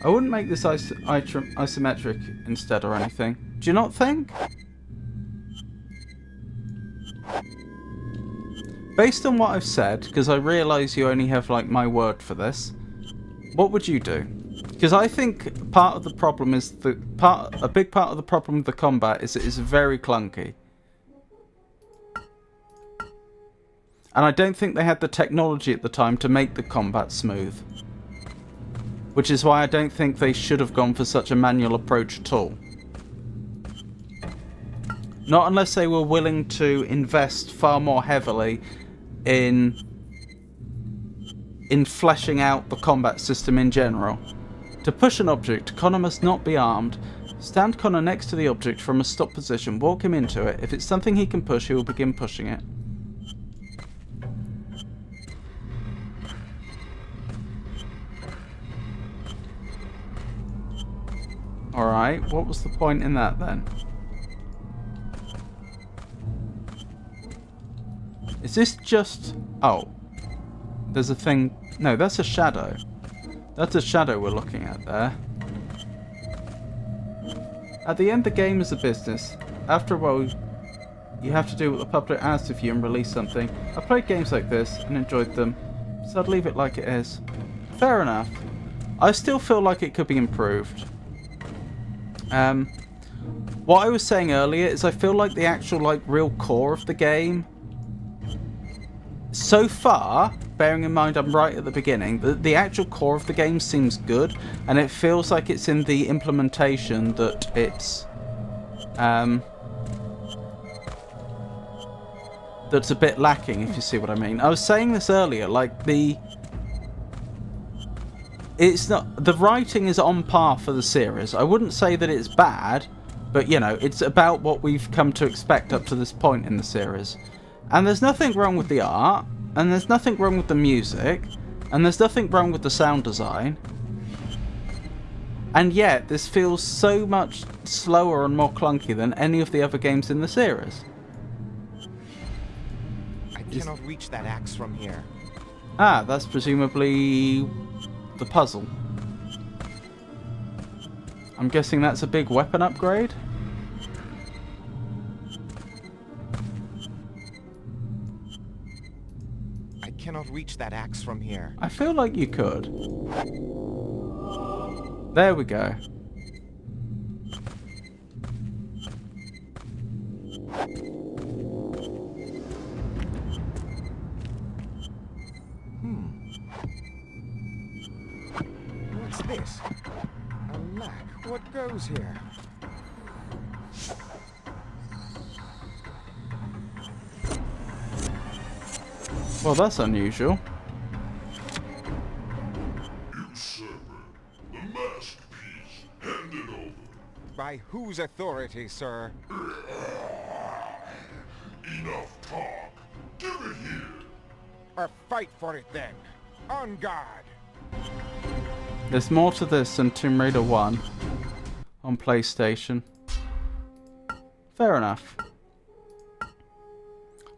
A: I wouldn't make this isometric instead or anything. Do you not think? Based on what I've said, because I realise you only have like my word for this, what would you do? Because I think part of the problem is a big part of the problem with the combat is it is very clunky. And I don't think they had the technology at the time to make the combat smooth. Which is why I don't think they should have gone for such a manual approach at all. Not unless they were willing to invest far more heavily in fleshing out the combat system in general. To push an object, Connor must not be armed. Stand Connor next to the object from a stop position, walk him into it. If it's something he can push, he will begin pushing it. Alright, what was the point in that then? Is this just... Oh. There's a thing... No, that's a shadow. That's a shadow we're looking at there. At the end, the game is a business. After a while, you have to do what the public asks of you and release something. I played games like this and enjoyed them, so I'd leave it like it is. Fair enough. I still feel like it could be improved. What I was saying earlier is I feel like the actual real core of the game, so far, bearing in mind I'm right at the beginning, the actual core of the game seems good, and it feels like it's in the implementation that it's that's a bit lacking, if you see what I mean. I was saying this earlier, it's not, the writing is on par for the series. I wouldn't say that it's bad, but you know, it's about what we've come to expect up to this point in the series. And there's nothing wrong with the art, and there's nothing wrong with the music, and there's nothing wrong with the sound design. And yet, this feels so much slower and more clunky than any of the other games in the series.
E: I cannot reach that axe from here.
A: Ah, that's presumably the puzzle. I'm guessing that's a big weapon upgrade?
E: I cannot reach that axe from here.
A: I feel like you could. There we go.
E: What's this? A lack. What goes here?
A: Well, that's unusual.
E: By whose authority, sir?
I: Enough talk. Give it here.
E: Or fight for it then. On guard.
A: There's more to this than Tomb Raider 1 on PlayStation. Fair enough.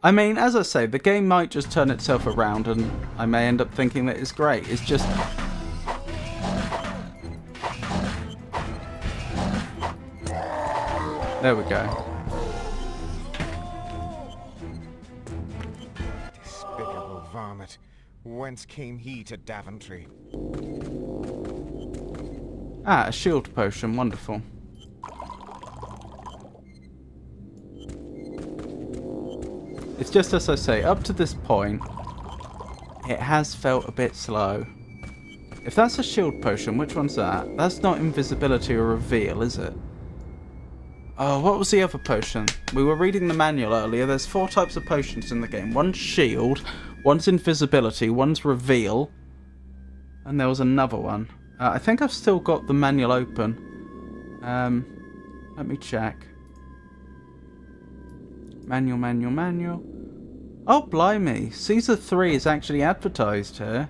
A: I mean, as I say, the game might just turn itself around and I may end up thinking that it's great. It's just... There we go.
E: Despicable varmint. Whence came he to Daventry?
A: Ah, a shield potion. Wonderful. It's just as I say, up to this point, it has felt a bit slow. If that's a shield potion, which one's that? That's not invisibility or reveal, is it? Oh, what was the other potion? We were reading the manual earlier. There's 4 types of potions in the game. One's shield, one's invisibility, one's reveal, and there was another one. I think I've still got the manual open. Let me check. Manual. Oh, blimey. Caesar 3 is actually advertised here.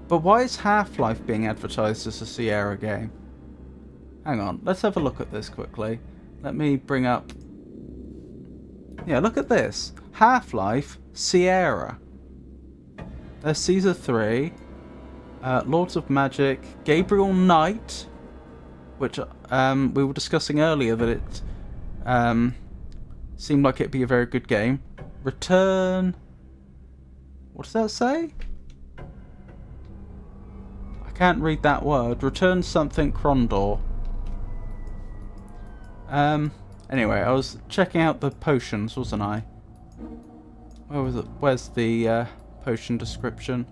A: But why is Half-Life being advertised as a Sierra game? Hang on, let's have a look at this quickly. Let me bring up... Yeah, look at this. Half-Life, Sierra. There's Caesar 3. Lords of Magic. Gabriel Knight. Which we were discussing earlier that it seemed like it'd be a very good game. Return... What does that say? I can't read that word. Return something Krondor. Anyway, I was checking out the potions, wasn't I? Where was it? Where's the potion description?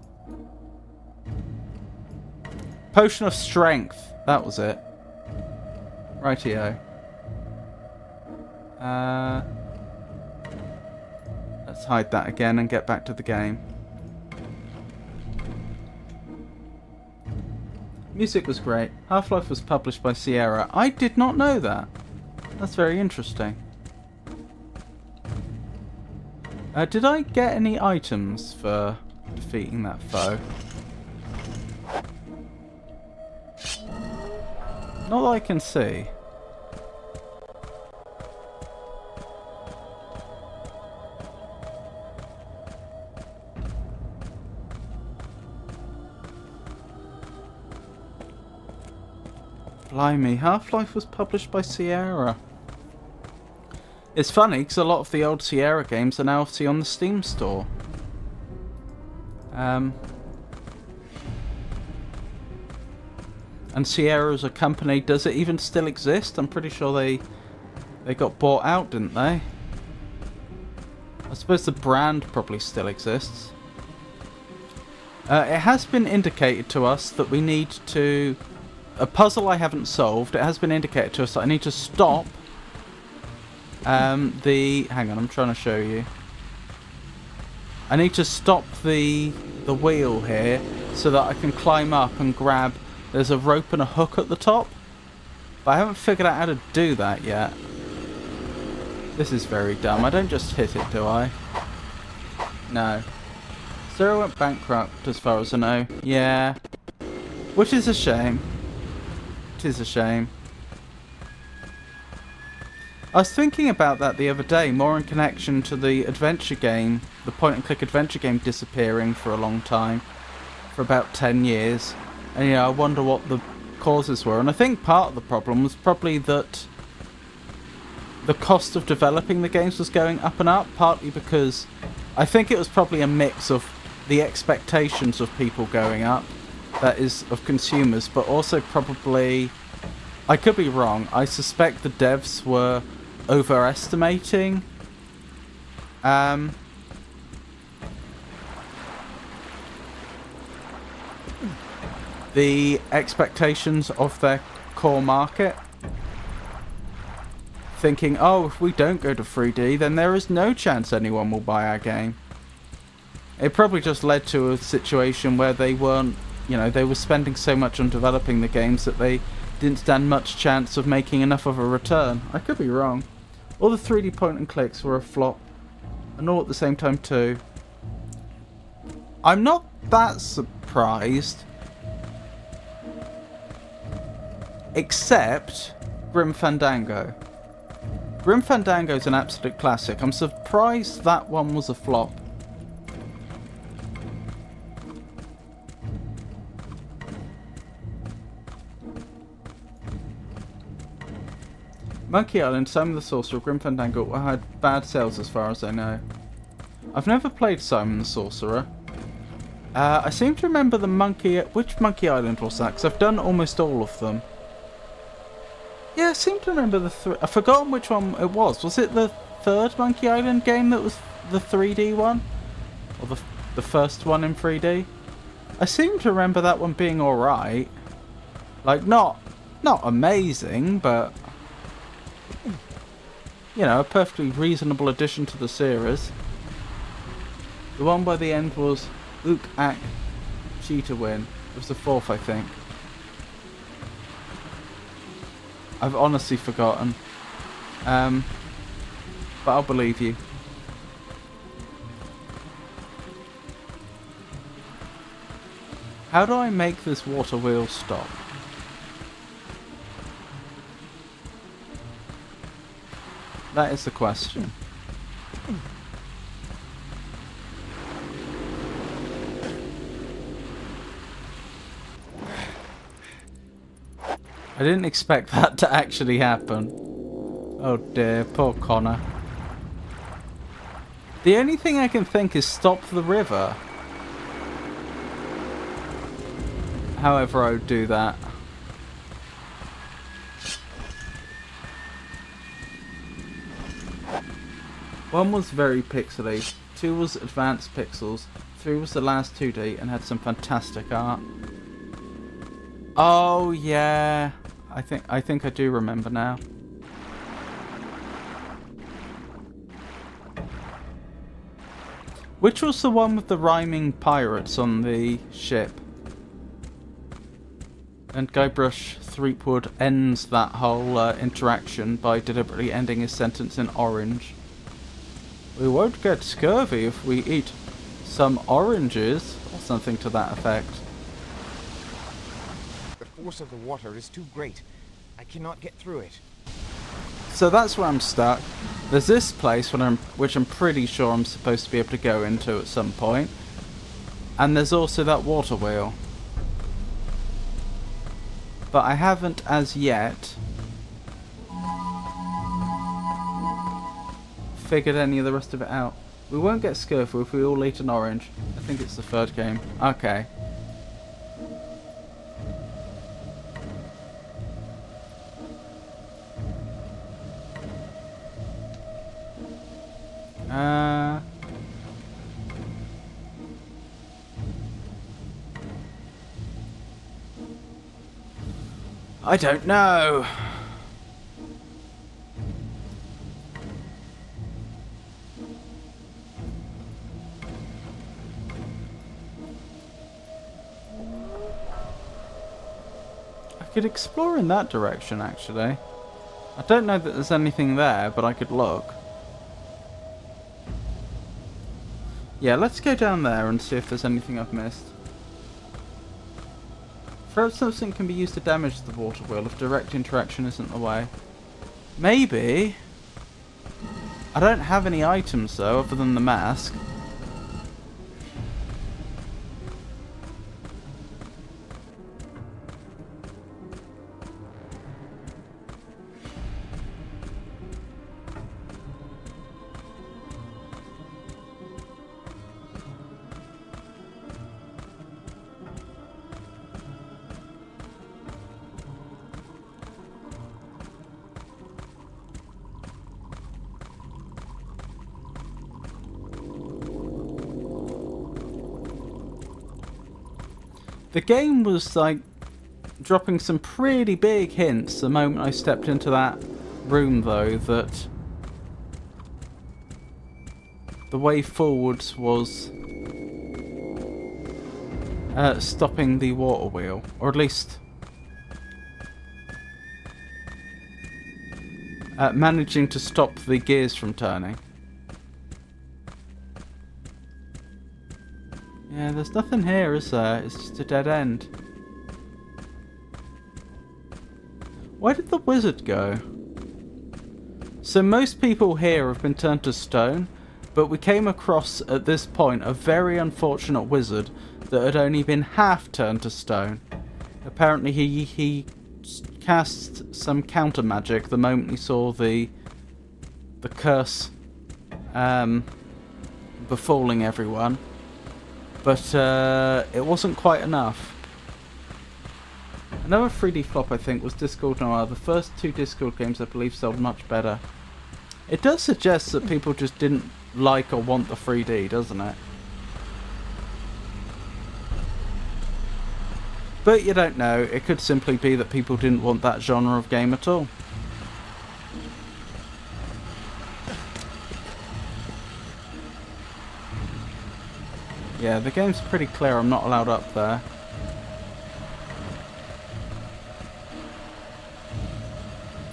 A: Potion of Strength. That was it. Rightio. Let's hide that again and get back to the game. Music was great. Half-Life was published by Sierra. I did not know that. That's very interesting. Did I get any items for defeating that foe? Not that I can see. Blimey, Half-Life was published by Sierra. It's funny because a lot of the old Sierra games are now obviously on the Steam store. And Sierra as a company, does it even still exist? I'm pretty sure they got bought out, didn't they? I suppose the brand probably still exists. It has been indicated to us that we need to... A puzzle I haven't solved, it has been indicated to us that I need to stop hang on, I'm trying to show you. I need to stop the wheel here so that I can climb up and grab... There's a rope and a hook at the top. But I haven't figured out how to do that yet. This is very dumb. I don't just hit it, do I? No. Zero went bankrupt as far as I know. Yeah. Which is a shame. It is a shame. I was thinking about that the other day, more in connection to the adventure game, the point-and-click adventure game disappearing for a long time, for about 10 years. And yeah, I wonder what the causes were. And I think part of the problem was probably that the cost of developing the games was going up and up, partly because I think it was probably a mix of the expectations of people going up, that is, of consumers, but also probably, I could be wrong, I suspect the devs were overestimating the expectations of their core market, thinking, oh, if we don't go to 3D, then there is no chance anyone will buy our game. It probably just led to a situation where they weren't, you know, they were spending so much on developing the games that they didn't stand much chance of making enough of a return. I could be wrong. All the 3D point and clicks were a flop, and all at the same time too. I'm not that surprised, except Grim Fandango. Grim Fandango is an absolute classic. I'm surprised that one was a flop. Monkey Island, Simon the Sorcerer, Grim Fandango all had bad sales as far as I know. I've never played Simon the Sorcerer. I seem to remember the monkey... Which Monkey Island was that? Because I've done almost all of them. Yeah, I seem to remember the I've forgotten which one it was. Was it the third Monkey Island game that was the 3D one? Or the first one in 3D? I seem to remember that one being alright. Like, not amazing, but... You know, a perfectly reasonable addition to the series. The one by the end was Ook Ak Cheetah Win. It was the fourth, I think. I've honestly forgotten. But I'll believe you. How do I make this water wheel stop? That is the question. I didn't expect that to actually happen. Oh dear, poor Connor. The only thing I can think is stop the river. However I would do that. One was very pixely, 2 was advanced pixels, 3 was the last 2D and had some fantastic art. Oh yeah, I think I do remember now. Which was the one with the rhyming pirates on the ship? And Guybrush Threepwood ends that whole interaction by deliberately ending his sentence in orange. We won't get scurvy if we eat some oranges, or something to that effect.
E: The force of the water is too great. I cannot get through it.
A: So that's where I'm stuck. There's this place which I'm pretty sure I'm supposed to be able to go into at some point. And there's also that water wheel. But I haven't as yet figured any of the rest of it out. We won't get scurvy if we all eat an orange. I think it's the third game. Okay. I don't know. I could explore in that direction, actually. I don't know that there's anything there, but I could look. Yeah, let's go down there and see if there's anything I've missed. Throw something can be used to damage the water wheel if direct interaction isn't the way. Maybe. I don't have any items though, other than the mask. The game was like dropping some pretty big hints the moment I stepped into that room though, that the way forwards was stopping the water wheel, or at least managing to stop the gears from turning. Yeah, there's nothing here, is there? It's just a dead end. Where did the wizard go? So most people here have been turned to stone, but we came across at this point a very unfortunate wizard that had only been half turned to stone. Apparently he cast some counter magic the moment he saw the curse befalling everyone. But it wasn't quite enough. Another 3D flop, I think, was Discord Noir. The first 2 Discord games, I believe, sold much better. It does suggest that people just didn't like or want the 3D, doesn't it? But you don't know. It could simply be that people didn't want that genre of game at all. Yeah, the game's pretty clear. I'm not allowed up there.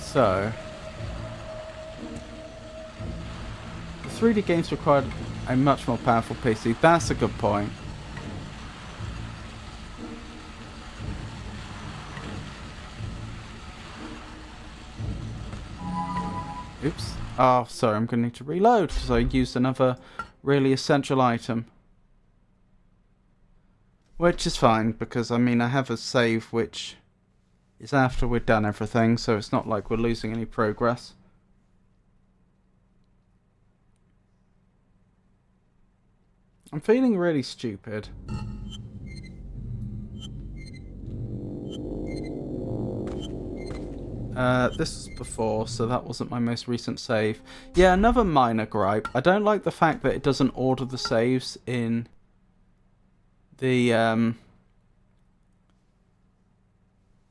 A: So, the 3D games required a much more powerful PC. That's a good point. Oops. Oh, sorry, I'm going to need to reload because I used another really essential item. Which is fine, because I mean I have a save which is after we've done everything, so it's not like we're losing any progress. I'm feeling really stupid. This was before, so that wasn't my most recent save. Yeah, another minor gripe. I don't like the fact that it doesn't order the saves in the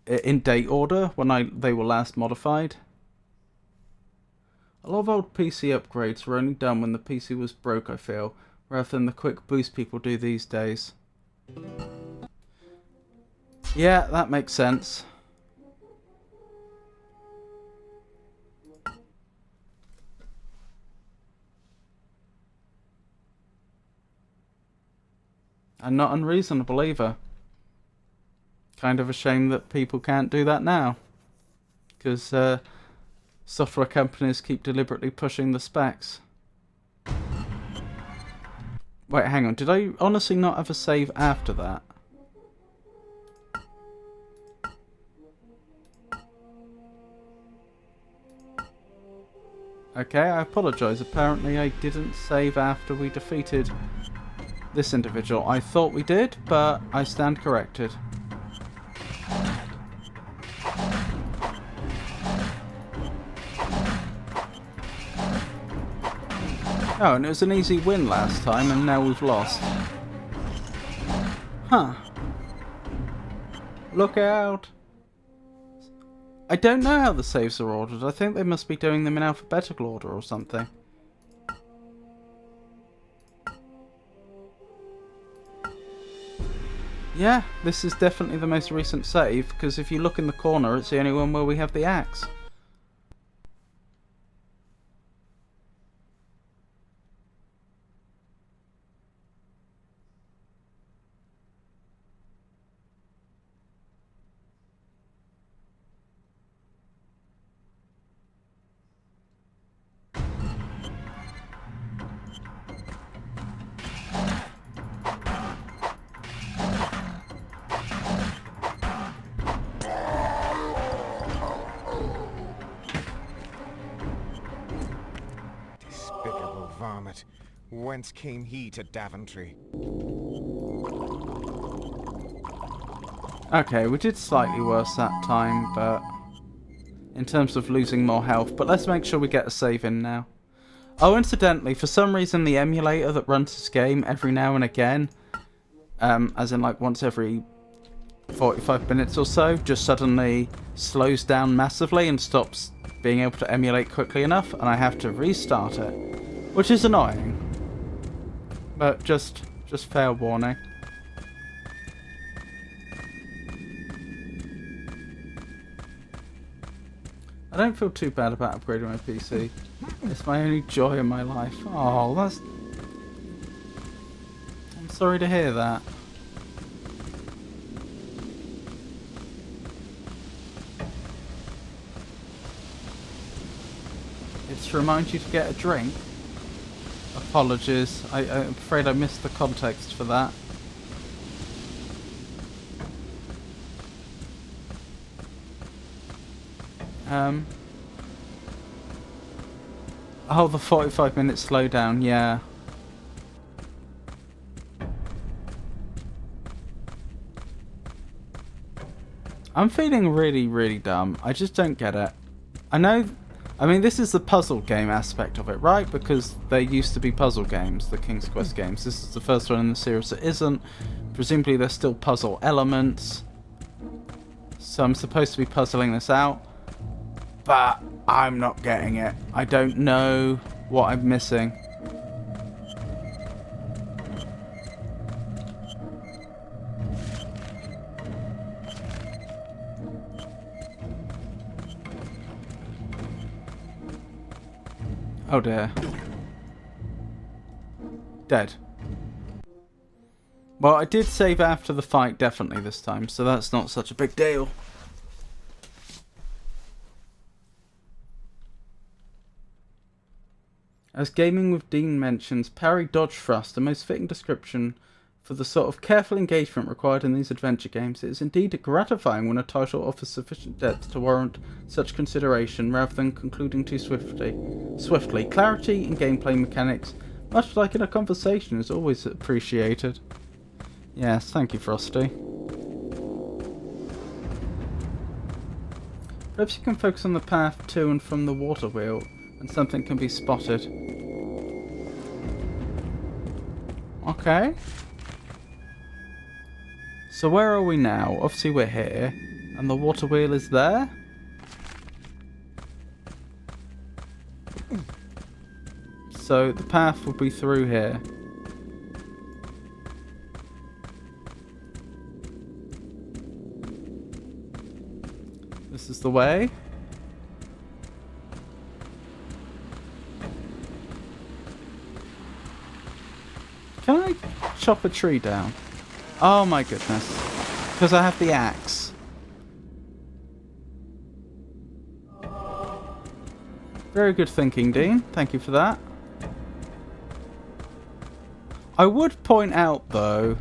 A: in date order when they were last modified. A lot of old PC upgrades were only done when the PC was broke, I feel, rather than the quick boost people do these days. Yeah, that makes sense. And not unreasonable either. Kind of a shame that people can't do that now. Because software companies keep deliberately pushing the specs. Wait, hang on. Did I honestly not have a save after that? Okay, I apologise. Apparently I didn't save after we defeated this individual. I thought we did, but I stand corrected. Oh, and it was an easy win last time, and now we've lost. Huh. Look out. I don't know how the saves are ordered. I think they must be doing them in alphabetical order or something. Yeah, this is definitely the most recent save, because if you look in the corner, it's the only one where we have the axe.
E: Varmint. Whence came he to Daventry?
A: Okay, we did slightly worse that time, but in terms of losing more health. But let's make sure we get a save in now. Oh, incidentally, for some reason the emulator that runs this game every now and again, as in like once every 45 minutes or so, just suddenly slows down massively and stops being able to emulate quickly enough, and I have to restart it. Which is annoying, but just fair warning. I don't feel too bad about upgrading my PC. It's my only joy in my life. Oh, that's... I'm sorry to hear that. It's to remind you to get a drink. Apologies, I'm afraid I missed the context for that. Oh, the 45-minute slowdown, yeah. I'm feeling really, really dumb. I just don't get it. I mean, this is the puzzle game aspect of it, right? Because there used to be puzzle games, the King's Quest games. This is the first one in the series that isn't. Presumably there's still puzzle elements. So I'm supposed to be puzzling this out. But I'm not getting it. I don't know what I'm missing. Oh dear. Dead. Well, I did save after the fight definitely this time, so that's not such a big deal. As Gaming with Dean mentions, parry, dodge, thrust, the most fitting description for the sort of careful engagement required in these adventure games. It is indeed gratifying when a title offers sufficient depth to warrant such consideration rather than concluding too swiftly. Clarity in gameplay mechanics, much like in a conversation, is always appreciated. Yes, thank you, Frosty. Perhaps you can focus on the path to and from the water wheel, and something can be spotted. Okay. So where are we now? Obviously we're here, and the water wheel is there? So the path will be through here. This is the way. Can I chop a tree down? Oh my goodness. Because I have the axe. Very good thinking, Dean. Thank you for that. I would point out, though,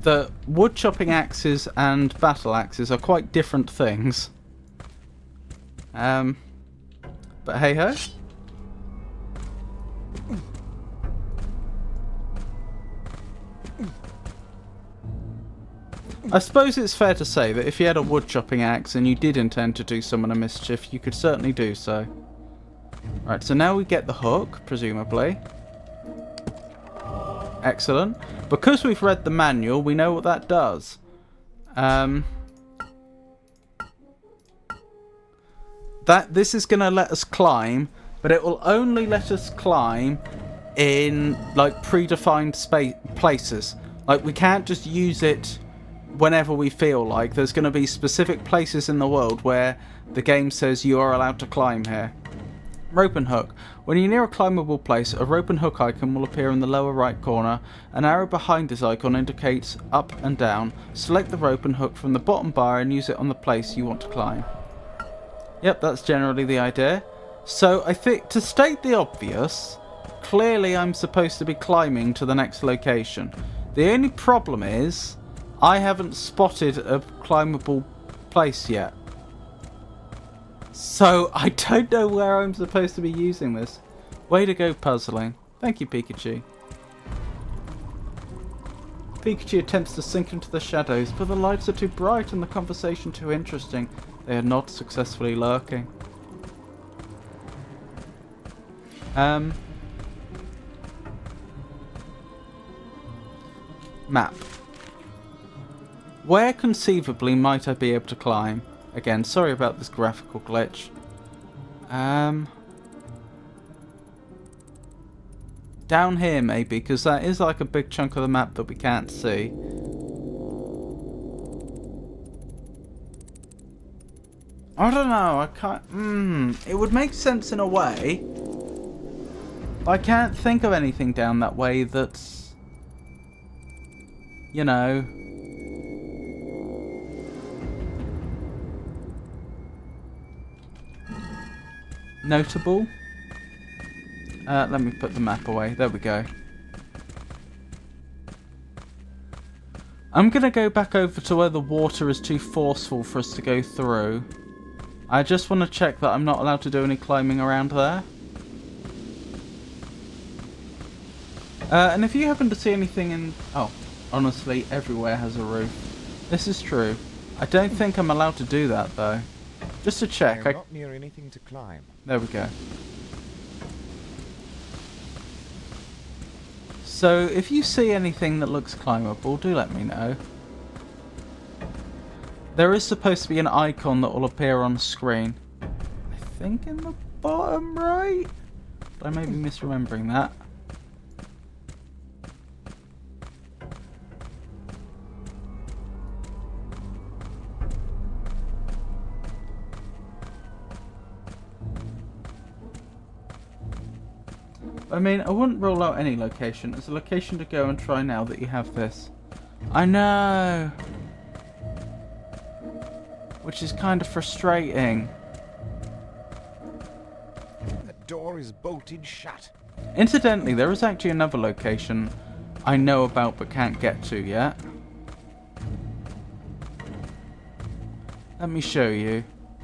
A: that wood chopping axes and battle axes are quite different things. But hey ho. I suppose it's fair to say that if you had a wood chopping axe and you did intend to do someone a mischief, you could certainly do so. Right, so now we get the hook, presumably. Excellent. Because we've read the manual, we know what that does. This is going to let us climb, but it will only let us climb in like predefined places. Like we can't just use it whenever we feel like. There's going to be specific places in the world where the game says you are allowed to climb here. Rope and hook. When you're near a climbable place, a rope and hook icon will appear in the lower right corner. An arrow behind this icon indicates up and down. Select the rope and hook from the bottom bar and use it on the place you want to climb. Yep, that's generally the idea. So I think, to state the obvious, clearly I'm supposed to be climbing to the next location. The only problem is I haven't spotted a climbable place yet. So I don't know where I'm supposed to be using this. Way to go, puzzling. Thank you, Pikachu. Pikachu attempts to sink into the shadows, but the lights are too bright and the conversation too interesting. They are not successfully lurking. Map. Where conceivably might I be able to climb? Again, sorry about this graphical glitch. Down here maybe, because that is like a big chunk of the map that we can't see. I don't know, I can't... It would make sense in a way. But I can't think of anything down that way that's... You know... notable. Let me put the map away. There we go. I'm going to go back over to where the water is too forceful for us to go through. I just want to check that I'm not allowed to do any climbing around there. And if you happen to see anything in... Oh, honestly, everywhere has a roof. This is true. I don't think I'm allowed to do that though. Just to
E: I
A: check.
E: am not near anything to climb.
A: There we go. So if you see anything that looks climbable, do let me know. There is supposed to be an icon that will appear on screen. I think in the bottom right? But I may be misremembering that. I mean, I wouldn't rule out any location. It's a location to go and try now that you have this. I know! Which is kind of frustrating.
E: The door is bolted shut.
A: Incidentally, there is actually another location I know about but can't get to yet. Let me show you.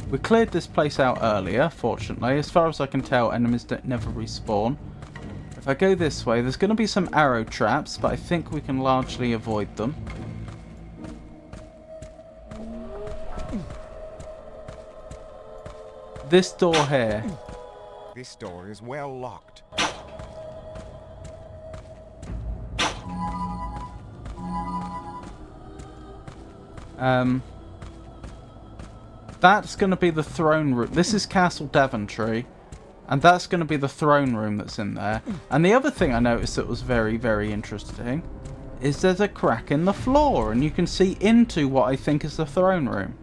A: We cleared this place out earlier, fortunately. As far as I can tell, enemies never respawn. If I go this way, there's going to be some arrow traps, but I think we can largely avoid them. This door here.
E: This door is well locked.
A: That's going to be the throne room. This is Castle Daventry. And that's going to be the throne room that's in there. And the other thing I noticed that was very, very interesting is there's a crack in the floor. And you can see into what I think is the throne room.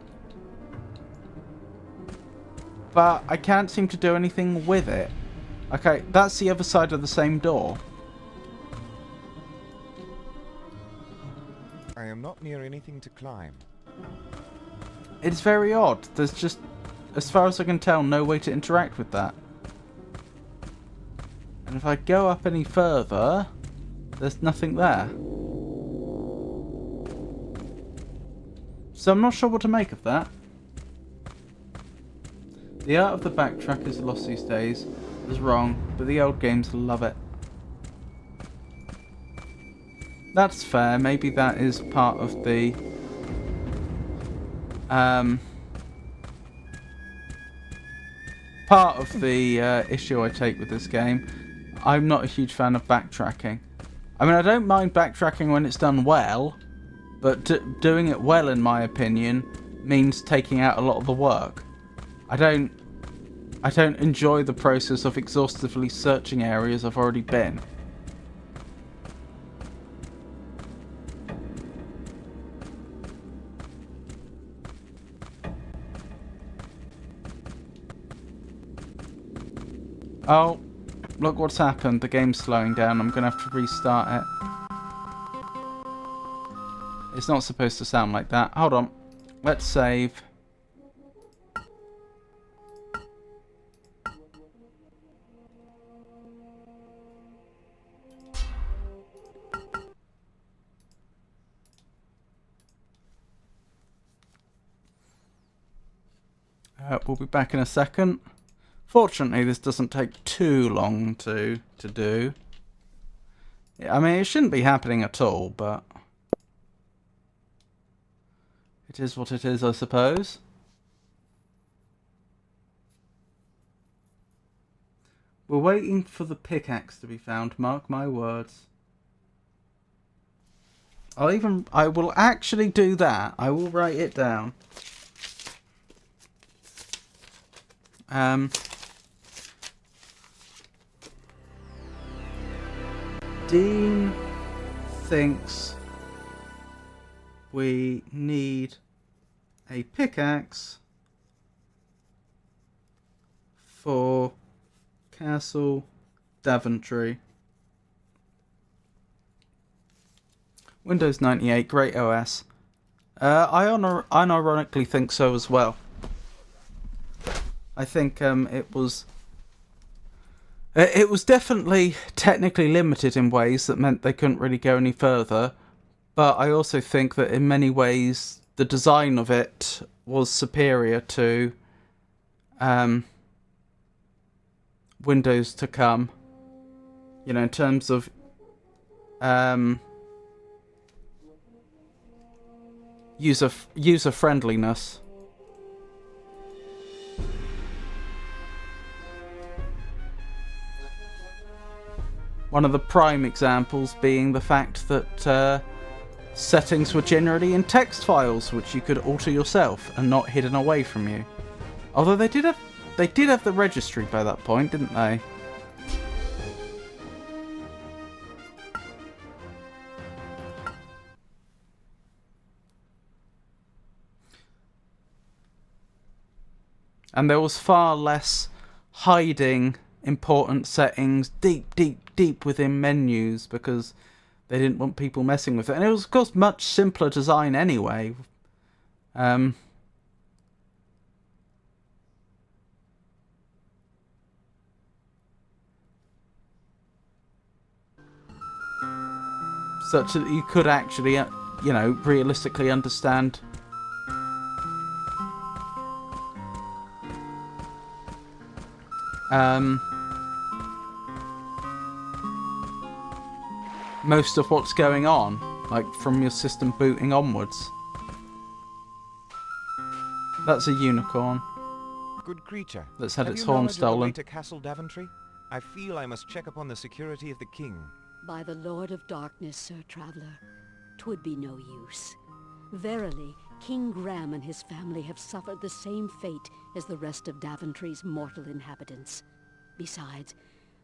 A: But I can't seem to do anything with it. Okay, that's the other side of the same door.
E: I am not near anything to climb.
A: It's very odd. There's just, as far as I can tell, no way to interact with that. And if I go up any further, there's nothing there. So I'm not sure what to make of that. The art of the backtrack is lost these days. It's wrong, but the old games love it. That's fair. Maybe that is part of the issue I take with this game. I'm not a huge fan of backtracking. I mean, I don't mind backtracking when it's done well, but doing it well, in my opinion, means taking out a lot of the work. I don't enjoy the process of exhaustively searching areas I've already been. Oh, look what's happened. The game's slowing down. I'm going to have to restart it. It's not supposed to sound like that. Hold on. Let's save. We'll be back in a second. Fortunately, this doesn't take too long to do. I mean, it shouldn't be happening at all, but it is what it is, I suppose. We're waiting for the pickaxe to be found, mark my words. I will actually do that. I will write it down. Dean thinks we need a pickaxe for Castle Daventry. Windows 98, great OS. I unironically think so as well. I think it was definitely technically limited in ways that meant they couldn't really go any further, but I also think that in many ways the design of it was superior to Windows to come. You know, in terms of user friendliness. One of the prime examples being the fact that settings were generally in text files, which you could alter yourself and not hidden away from you. Although they did have the registry by that point, didn't they? And there was far less hiding important settings deep within menus because they didn't want people messing with it. And it was, of course, much simpler design anyway. Such that you could actually, realistically understand most of what's going on, like from your system booting onwards. That's a unicorn.
E: Good creature.
A: That's had
E: Have
A: its
E: you
A: horn
E: knowledge of the way
A: stolen.
E: to Castle Daventry? I feel I must check upon the security of the king.
G: By the Lord of Darkness, Sir Traveler, 'twould be no use. Verily, King Graham and his family have suffered the same fate as the rest of Daventry's mortal inhabitants. Besides,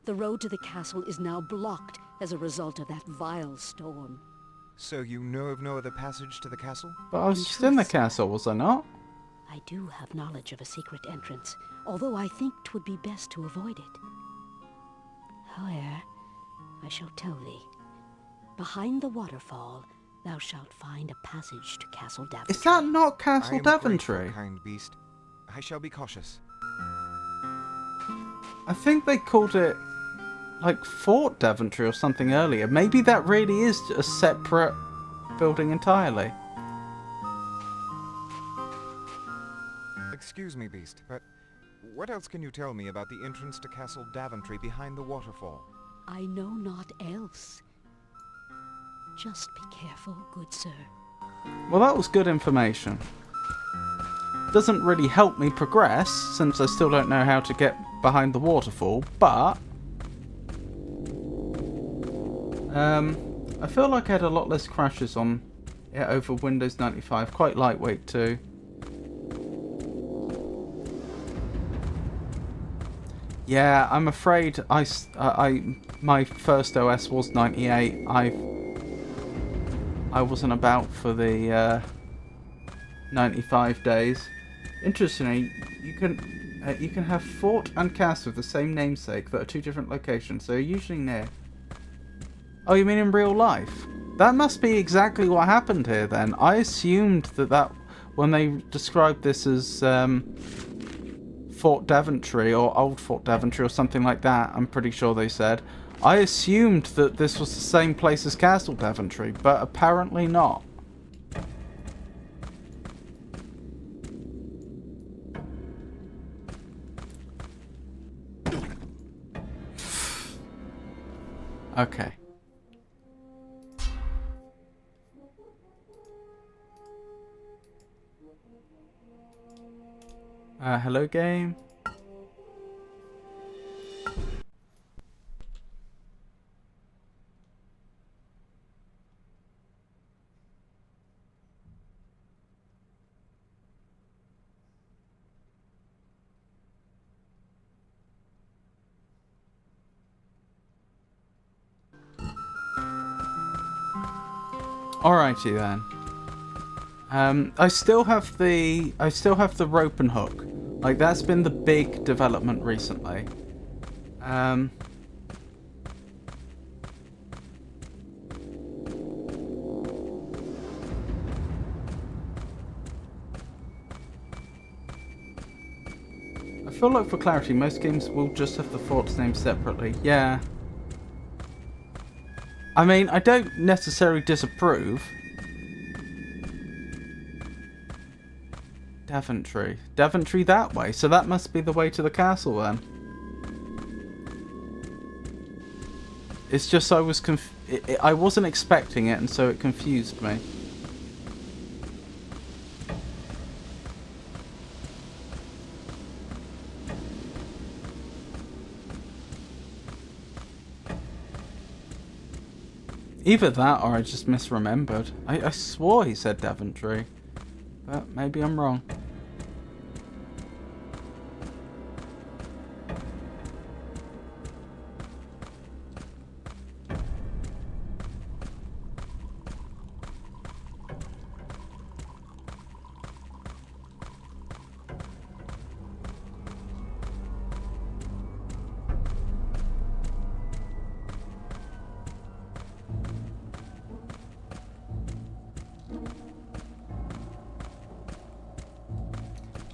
G: the road to the castle is now blocked as a result of that vile storm.
E: So you know of no other passage to the castle?
A: But I was just in the castle, was I not?
G: I do have knowledge of a secret entrance, although I think 'twould be best to avoid it. However, I shall tell thee. Behind the waterfall, thou shalt find a passage to Castle Daventry.
A: Is that not
E: I
A: Castle
E: am
A: Daventry?
E: grateful, kind beast. I shall be cautious.
A: I think they called it like Fort Daventry or something earlier. Maybe that really is a separate building entirely.
E: Excuse me, beast, but what else can you tell me about the entrance to Castle Daventry behind the waterfall?
G: I know not else. Just be careful, good sir.
A: Well, that was good information. Doesn't really help me progress, since I still don't know how to get behind the waterfall, but I feel like I had a lot less crashes on it over Windows 95. Quite lightweight too. Yeah, I'm afraid my first OS was 98. I wasn't about for the 95 days. Interestingly, you can have fort and castle with the same namesake that are two different locations, so usually near. Oh, you mean in real life? That must be exactly what happened here then. I assumed that when they described this as Fort Daventry or Old Fort Daventry or something like that, I'm pretty sure they said, I assumed that this was the same place as Castle Daventry, but apparently not. Okay. Hello game. Alrighty then. I still have the rope and hook. Like, that's been the big development recently. I feel like, for clarity, most games will just have the forts named separately. Yeah. I mean, I don't necessarily disapprove. Daventry. Daventry that way, so that must be the way to the castle then. It's just I was I wasn't expecting it, and so it confused me. Either that or I just misremembered. I swore he said Daventry. But maybe I'm wrong.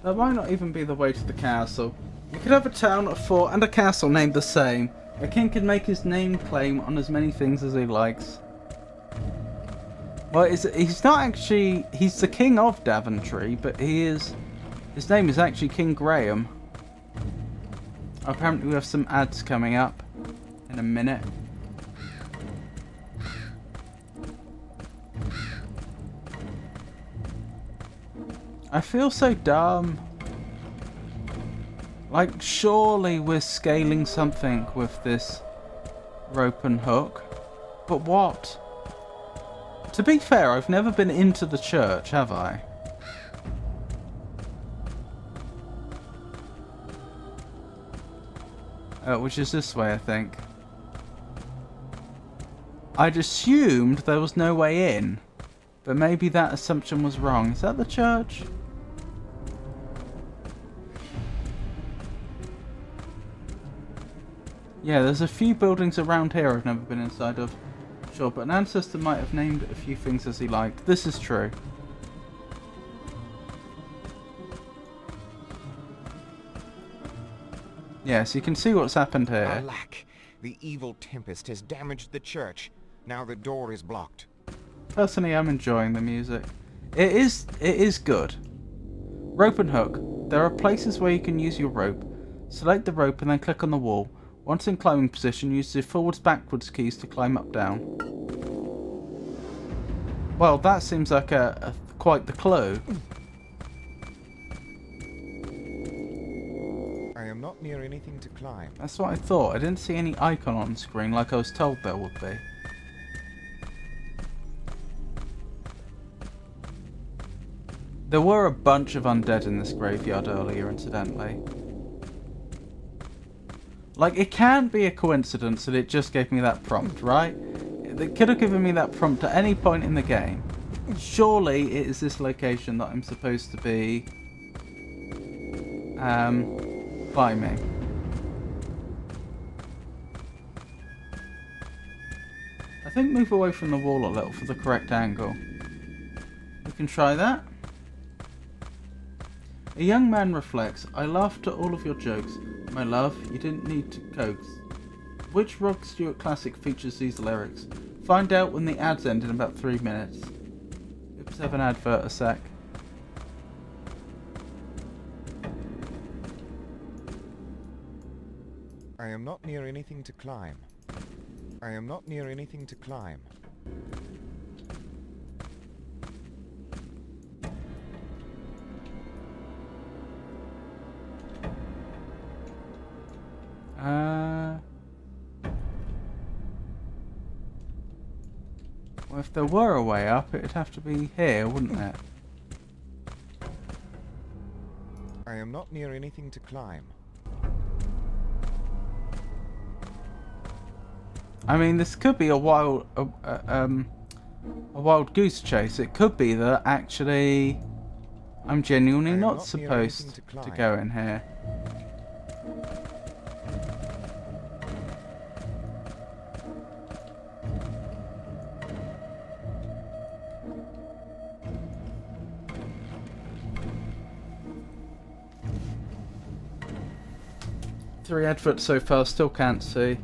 A: That might not even be the way to the castle. You could have a town, a fort, and a castle named the same. A king can make his name claim on as many things as he likes. Well, he's not actually... He's the king of Daventry, but he is... His name is actually King Graham. Apparently we have some ads coming up in a minute. I feel so dumb. Like, surely we're scaling something with this rope and hook. But what? To be fair, I've never been into the church, have I? Which is this way, I think. I'd assumed there was no way in. But maybe that assumption was wrong. Is that the church? Yeah, there's a few buildings around here I've never been inside of. Sure, but an ancestor might have named a few things as he liked. This is true. Yes, you can see what's happened here.
E: Alack! The evil tempest has damaged the church. Now the door is blocked.
A: Personally, I'm enjoying the music. It is good. Rope and hook. There are places where you can use your rope. Select the rope and then click on the wall. Once in climbing position, use the forwards-backwards keys to climb up down. Well, that seems like quite the clue.
E: I am not near anything to climb.
A: That's what I thought. I didn't see any icon on screen like I was told there would be. There were a bunch of undead in this graveyard earlier, incidentally. Like, it can't be a coincidence that it just gave me that prompt, right? It could have given me that prompt at any point in the game. Surely it is this location that I'm supposed to be climbing. I think move away from the wall a little for the correct angle. We can try that. A young man reflects. I laughed at all of your jokes. My love, you didn't need to coax. Which Rod Stewart classic features these lyrics? Find out when the ads end in about 3 minutes. Oops, have an advert a sec.
E: I am not near anything to climb. I am not near anything to climb.
A: Well, if there were a way up, it'd have to be here, wouldn't it?
E: I am not near anything to climb.
A: I mean, this could be a wild goose chase. It could be that actually I'm genuinely not supposed to go in here. Three adverts so far, still can't see.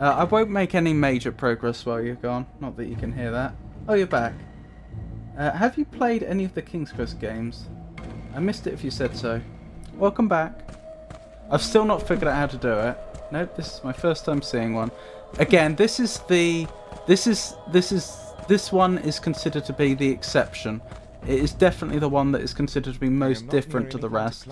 A: I won't make any major progress while you're gone. Not that you can hear that. Oh, you're back. Have you played any of the King's Quest games? I missed it if you said so. Welcome back. I've still not figured out how to do it. Nope, this is my first time seeing one. Again, this one is considered to be the exception. It is definitely the one that is considered to be most different to the rest.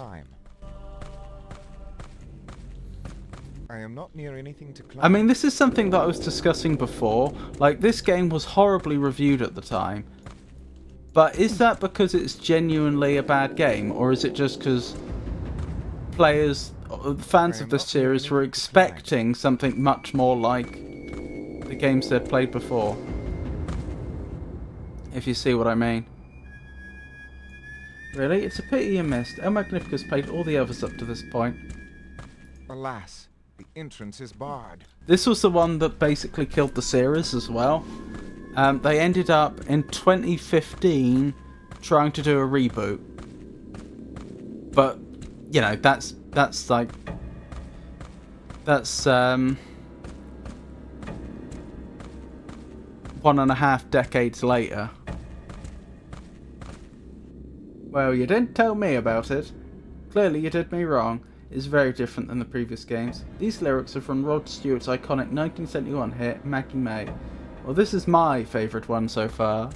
E: I am not near anything to climb.
A: I mean, this is something that I was discussing before. Like, this game was horribly reviewed at the time. But is that because it's genuinely a bad game? Or is it just because players, fans of this series were expecting something much more like the games they'd played before? If you see what I mean. Really? It's a pity you missed. El Magnifico's played all the others up to this point.
E: Alas, the entrance is barred.
A: This was the one that basically killed the series as well. They ended up in 2015 trying to do a reboot. But, you know, that's 1.5 decades later. Well, you didn't tell me about it. Clearly you did me wrong. It's very different than the previous games. These lyrics are from Rod Stewart's iconic 1971 hit, Maggie May. Well, this is my favourite one so far.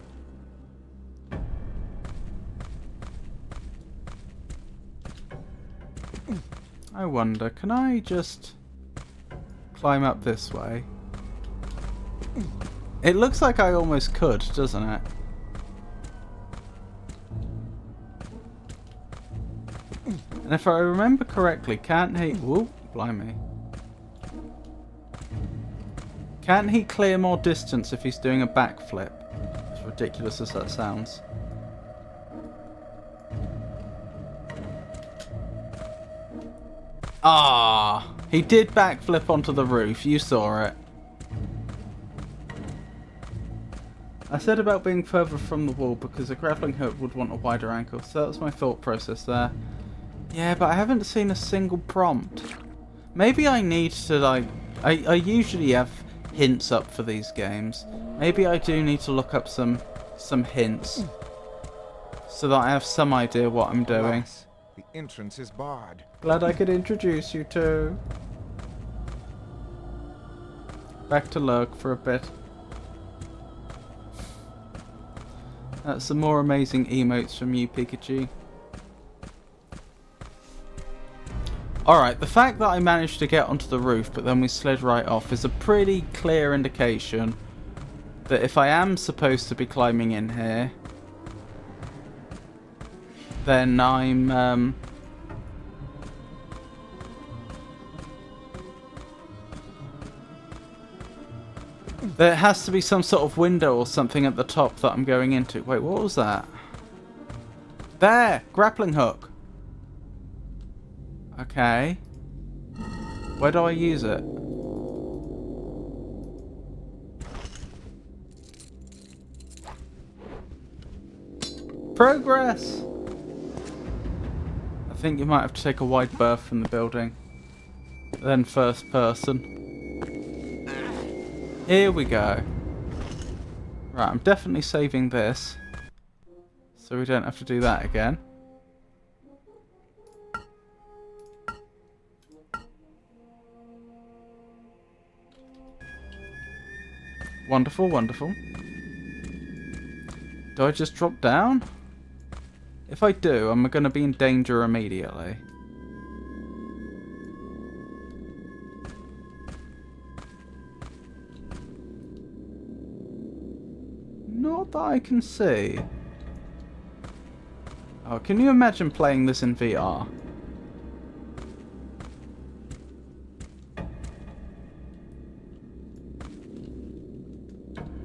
A: I wonder, can I just climb up this way? It looks like I almost could, doesn't it? And if I remember correctly, can't he... Whoop, blimey. Can't he clear more distance if he's doing a backflip? As ridiculous as that sounds. Ah, he did backflip onto the roof. You saw it. I said about being further from the wall because a grappling hook would want a wider ankle, so that's my thought process there. Yeah, but I haven't seen a single prompt. Maybe I need to, like... I usually have hints up for these games. Maybe I do need to look up some hints so that I have some idea what I'm doing.
E: Alas, the entrance is barred.
A: Glad I could introduce you to. Back to Lurk for a bit. That's some more amazing emotes from you, Pikachu. Alright, the fact that I managed to get onto the roof but then we slid right off is a pretty clear indication that if I am supposed to be climbing in here, then I'm there has to be some sort of window or something at the top that I'm going into. Wait, what was that? There! Grappling hook! Okay. Where do I use it? Progress! I think you might have to take a wide berth from the building. Then first person. Here we go. Right, I'm definitely saving this. So we don't have to do that again. Wonderful, wonderful. Do I just drop down? If I do, I'm going to be in danger immediately. Not that I can see. Oh, can you imagine playing this in VR?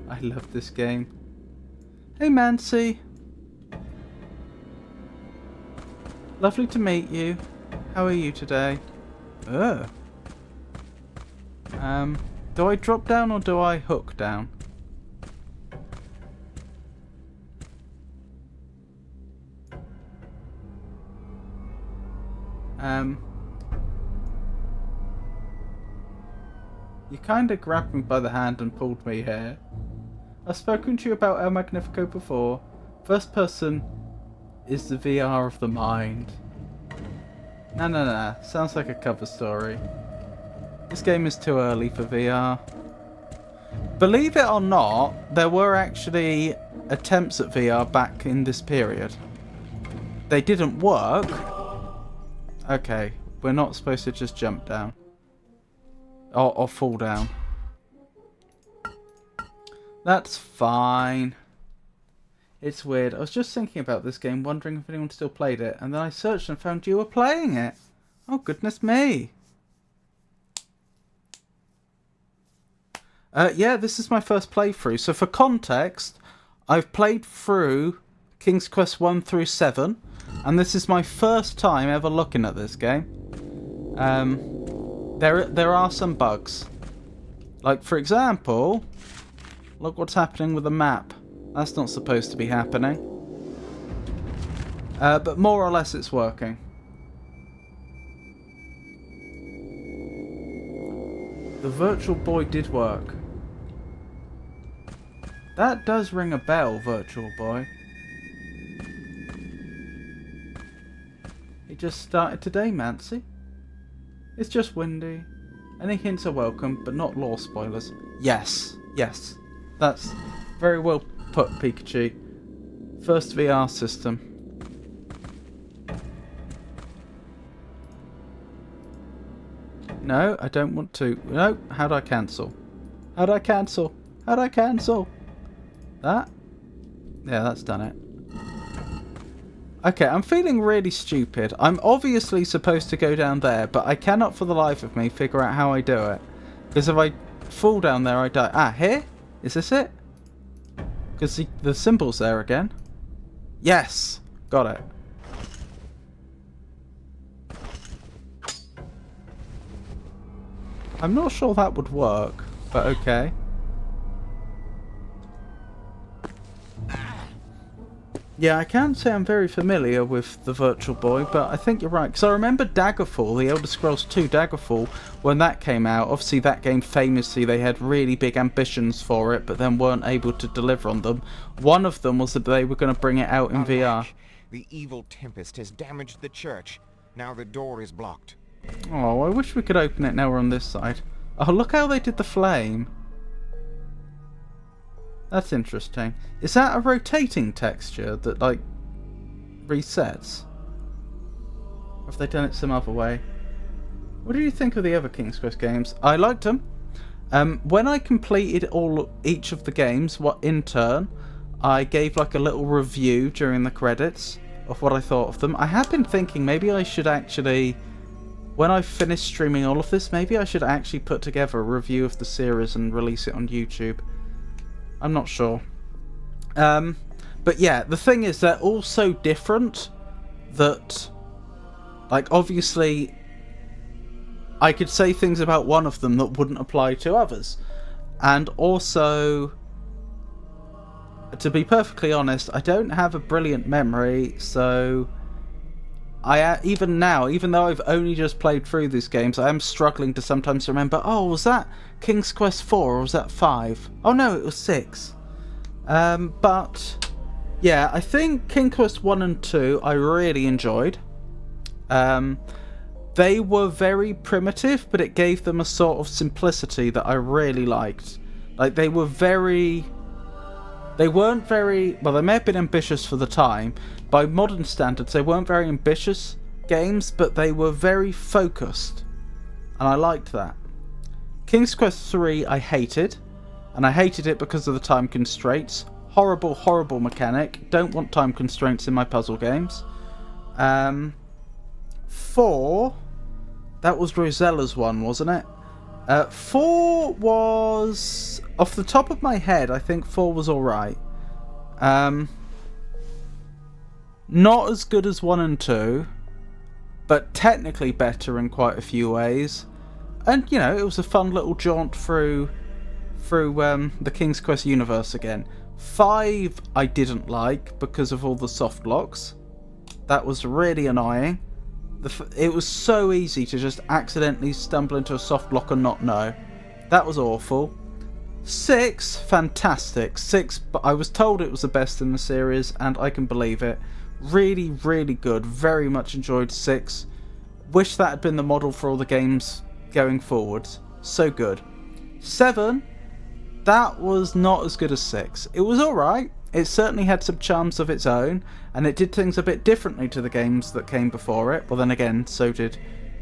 A: I love this game. Hey Mancy. Lovely to meet you. How are you today? Do I drop down or do I hook down? You kinda grabbed me by the hand and pulled me here. I've spoken to you about El Magnifico before. First person is the VR of the mind. Nah. Sounds like a cover story. This game is too early for VR. Believe it or not, there were actually attempts at VR back in this period. They didn't work. Okay, we're not supposed to just jump down. Or fall down. That's fine. It's weird. I was just thinking about this game, wondering if anyone still played it, and then I searched and found you were playing it. Oh, goodness me. Yeah, this is my first playthrough. So for context, I've played through King's Quest 1 through 7, and this is my first time ever looking at this game. There are some bugs. Like, for example, look what's happening with the map. That's not supposed to be happening. But more or less it's working. The Virtual Boy did work. That does ring a bell, Virtual Boy. It just started today, Mancy. It's just windy. Any hints are welcome, but not lore spoilers. Yes, yes. That's very well put, Pikachu. First VR system. No, I don't want to. No, how'd I cancel? How'd I cancel? How'd I cancel? That? Yeah, that's done it. Okay, I'm feeling really stupid. I'm obviously supposed to go down there, but I cannot for the life of me figure out how I do it. Because if I fall down there, I die. Ah, here? Is this it? Because the symbol's there again. Yes! Got it. I'm not sure that would work, but okay. Yeah, I can't say I'm very familiar with the Virtual Boy, but I think you're right. Because I remember Daggerfall, the Elder Scrolls 2 Daggerfall, when that came out. Obviously, that game famously, they had really big ambitions for it, but then weren't able to deliver on them. One of them was that they were going to bring it out in VR.
E: The evil Tempest has damaged the church. Now the door is blocked.
A: Oh, I wish we could open it now we're on this side. Oh, look how they did the flame. That's interesting. Is that a rotating texture that, like, resets? Or have they done it some other way? What do you think of the other King's Quest games? I liked them. When I completed each of the games, in turn, I gave like a little review during the credits of what I thought of them. I have been thinking maybe I should actually, when I finish streaming all of this, maybe I should actually put together a review of the series and release it on YouTube. I'm not sure. But yeah, the thing is, they're all so different that, like, obviously, I could say things about one of them that wouldn't apply to others. And also, to be perfectly honest, I don't have a brilliant memory, so even now, even though I've only just played through these games, I am struggling to sometimes remember, oh, was that King's Quest 4 or was that 5? Oh no, it was 6. But yeah, I think King's Quest 1 and 2 I really enjoyed. They were very primitive, but it gave them a sort of simplicity that I really liked. Like, they weren't very, well, they may have been ambitious for the time. By modern standards, they weren't very ambitious games, but they were very focused. And I liked that. King's Quest 3 I hated. And I hated it because of the time constraints. Horrible, horrible mechanic. Don't want time constraints in my puzzle games. 4, that was Rosella's one, wasn't it? 4 was, off the top of my head, I think 4 was alright. Not as good as 1 and 2, but technically better in quite a few ways. And, you know, it was a fun little jaunt through the King's Quest universe again. 5 I didn't like because of all the soft locks. That was really annoying. It was so easy to just accidentally stumble into a soft lock and not know. That was awful. 6, fantastic. 6, I was told it was the best in the series, and I can believe it. Really, really good. Very much enjoyed 6. Wish that had been the model for all the games going forwards. So good. 7, that was not as good as 6. It was alright. It certainly had some charms of its own, and it did things a bit differently to the games that came before it. Well, then again, so did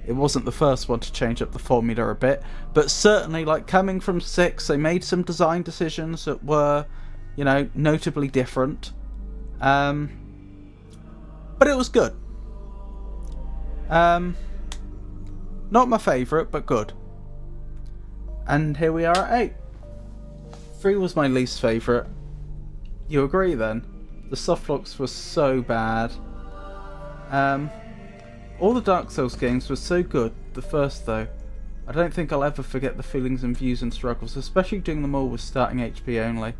A: it wasn't the first one to change up the formula a bit, but certainly, like, coming from 6, they made some design decisions that were, you know, notably different. But it was good. Not my favourite, but good. And here we are at 8. 3 was my least favourite. You agree then? The softlocks were so bad. All the Dark Souls games were so good, the first though. I don't think I'll ever forget the feelings and views and struggles, especially doing them all with starting HP only.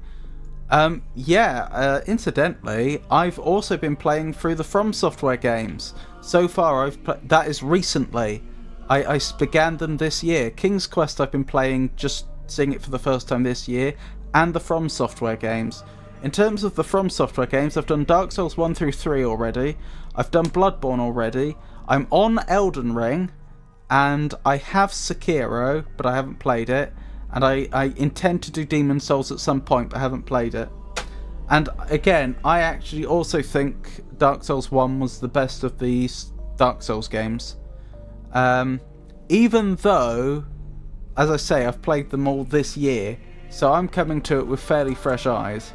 A: Incidentally, I've also been playing through the From Software games. So far, that is recently. I began them this year. King's Quest I've been playing, just seeing it for the first time this year, and the From Software games. In terms of the From Software games, I've done Dark Souls 1 through 3 already. I've done Bloodborne already. I'm on Elden Ring, and I have Sekiro, but I haven't played it. And I intend to do Demon's Souls at some point, but I haven't played it. And again, I actually also think Dark Souls 1 was the best of these Dark Souls games. Even though, as I say, I've played them all this year, so I'm coming to it with fairly fresh eyes.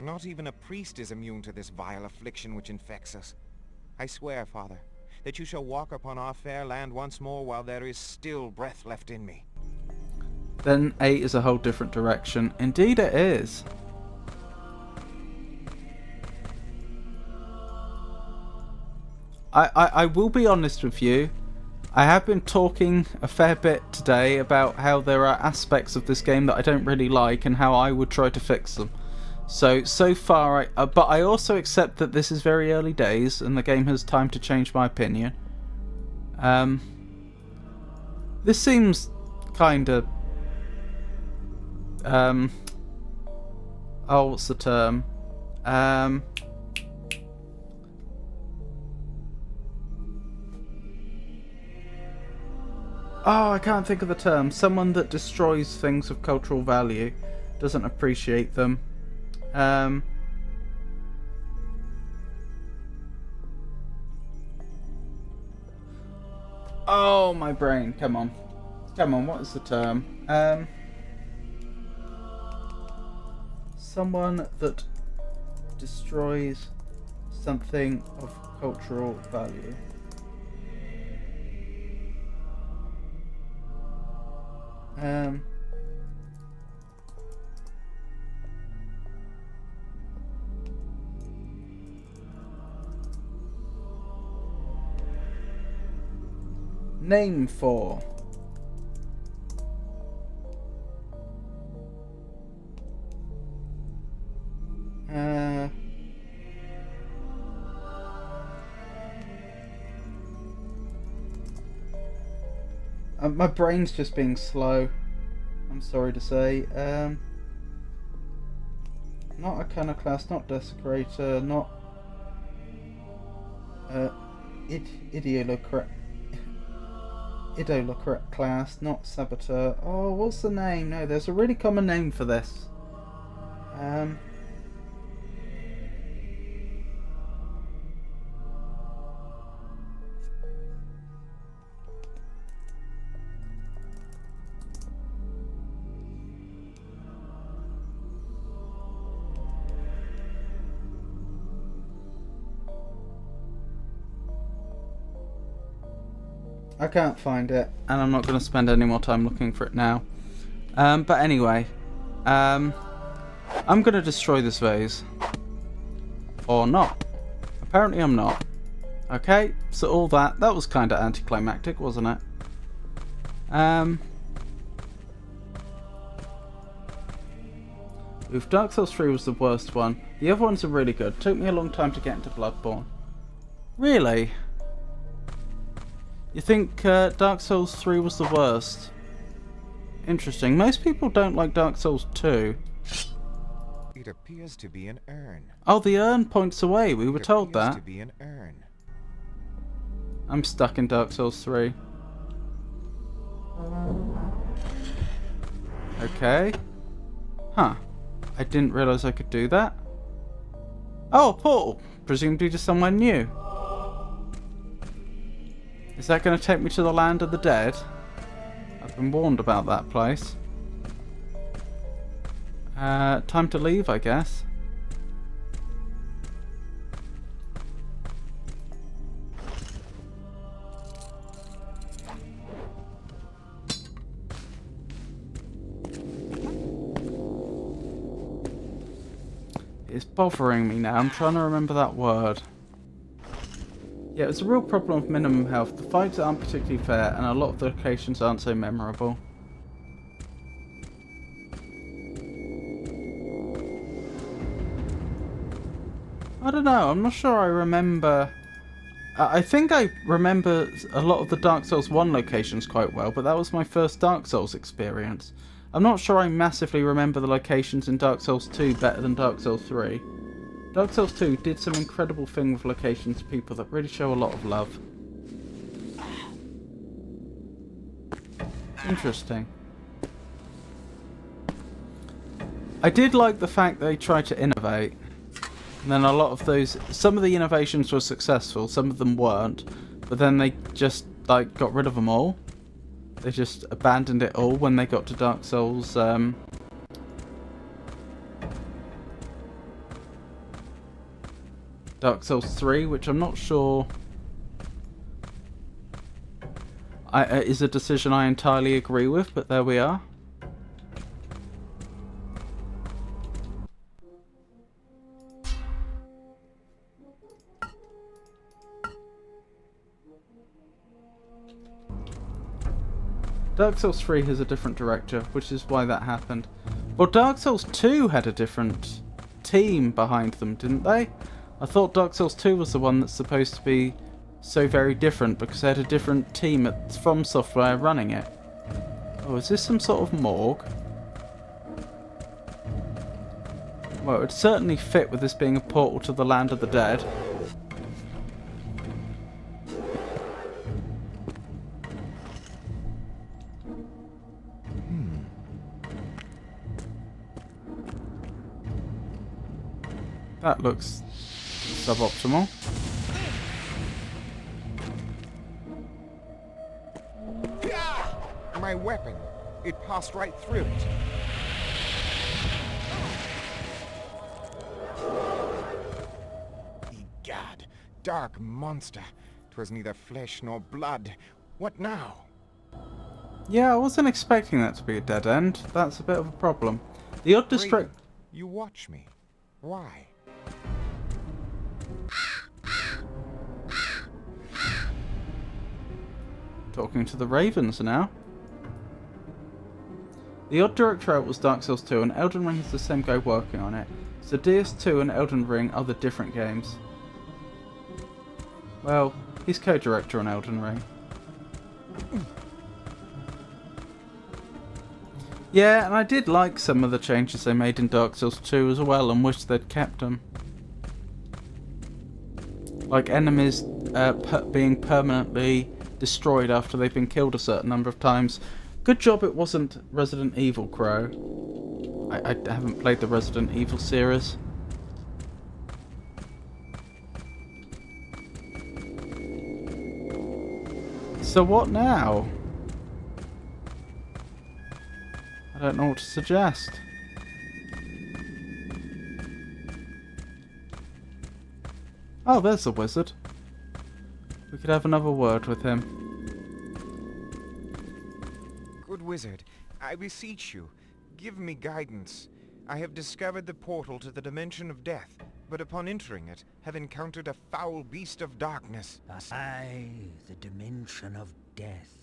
E: Not even a priest is immune to this vile affliction which infects us. I swear, Father, that you shall walk upon our fair land once more while there is still breath left in me.
A: Then 8 is a whole different direction. Indeed it is. I will be honest with you. I have been talking a fair bit today about how there are aspects of this game that I don't really like and how I would try to fix them. So far, but I also accept that this is very early days and the game has time to change my opinion. This seems kind of... oh, what's the term? Oh, I can't think of the term. Someone that destroys things of cultural value, doesn't appreciate them. Oh, my brain. Come on. Come on, what is the term? Someone that destroys something of cultural value. Name for. My brain's just being slow. I'm sorry to say. Not Iconoclast, not Desecrator, not Idoloclast, not Saboteur. Oh, what's the name? No, there's a really common name for this. I can't find it, and I'm not going to spend any more time looking for it now. But anyway, I'm going to destroy this vase. Or not. Apparently I'm not. Okay, so all that was kind of anticlimactic, wasn't it? Oof, Dark Souls 3 was the worst one. The other ones are really good. Took me a long time to get into Bloodborne. Really? You think Dark Souls 3 was the worst? Interesting. Most people don't like Dark Souls 2.
E: It appears to be an urn.
A: Oh, the urn points away. We were told
E: It
A: that.
E: appears to be an urn.
A: I'm stuck in Dark Souls 3. Okay. Huh. I didn't realise I could do that. Oh, a portal. Presumably to somewhere new. Is that going to take me to the land of the dead? I've been warned about that place. Time to leave, I guess. It's bothering me now. I'm trying to remember that word. Yeah, it's a real problem with minimum health. The fights aren't particularly fair, and a lot of the locations aren't so memorable. I don't know. I'm not sure I remember. I think I remember a lot of the Dark Souls 1 locations quite well, but that was my first Dark Souls experience. I'm not sure I massively remember the locations in Dark Souls 2 better than Dark Souls 3. Dark Souls 2 did some incredible thing with locations to people that really show a lot of love. Interesting. I did like the fact they tried to innovate. And then a lot of those, some of the innovations were successful, some of them weren't. But then they just, like, got rid of them all. They just abandoned it all when they got to Dark Souls, Dark Souls 3, which I'm not sure is a decision I entirely agree with, but there we are. Dark Souls 3 has a different director, which is why that happened. Well, Dark Souls 2 had a different team behind them, didn't they? I thought Dark Souls 2 was the one that's supposed to be so very different because they had a different team at From Software running it. Oh, is this some sort of morgue? Well, it would certainly fit with this being a portal to the land of the dead. That looks suboptimal.
E: My weapon. It passed right through it. Egad, dark monster. 'Twas neither flesh nor blood. What now?
A: Yeah, I wasn't expecting that to be a dead end. That's a bit of a problem. The odd distract...
E: You watch me. Why?
A: Talking to the ravens now. The odd director was Dark Souls 2 and Elden Ring is the same guy working on it. So DS2 and Elden Ring are the different games. Well, he's co-director on Elden Ring. Yeah, and I did like some of the changes they made in Dark Souls 2 as well and wish they'd kept them. Like enemies being permanently destroyed after they've been killed a certain number of times. Good job it wasn't Resident Evil, Crow. I haven't played the Resident Evil series. So what now? I don't know what to suggest. Oh, there's the wizard. We could have another word with him.
E: Good wizard, I beseech you, give me guidance. I have discovered the portal to the dimension of death, but upon entering it, have encountered a foul beast of darkness.
H: Aye, the dimension of death.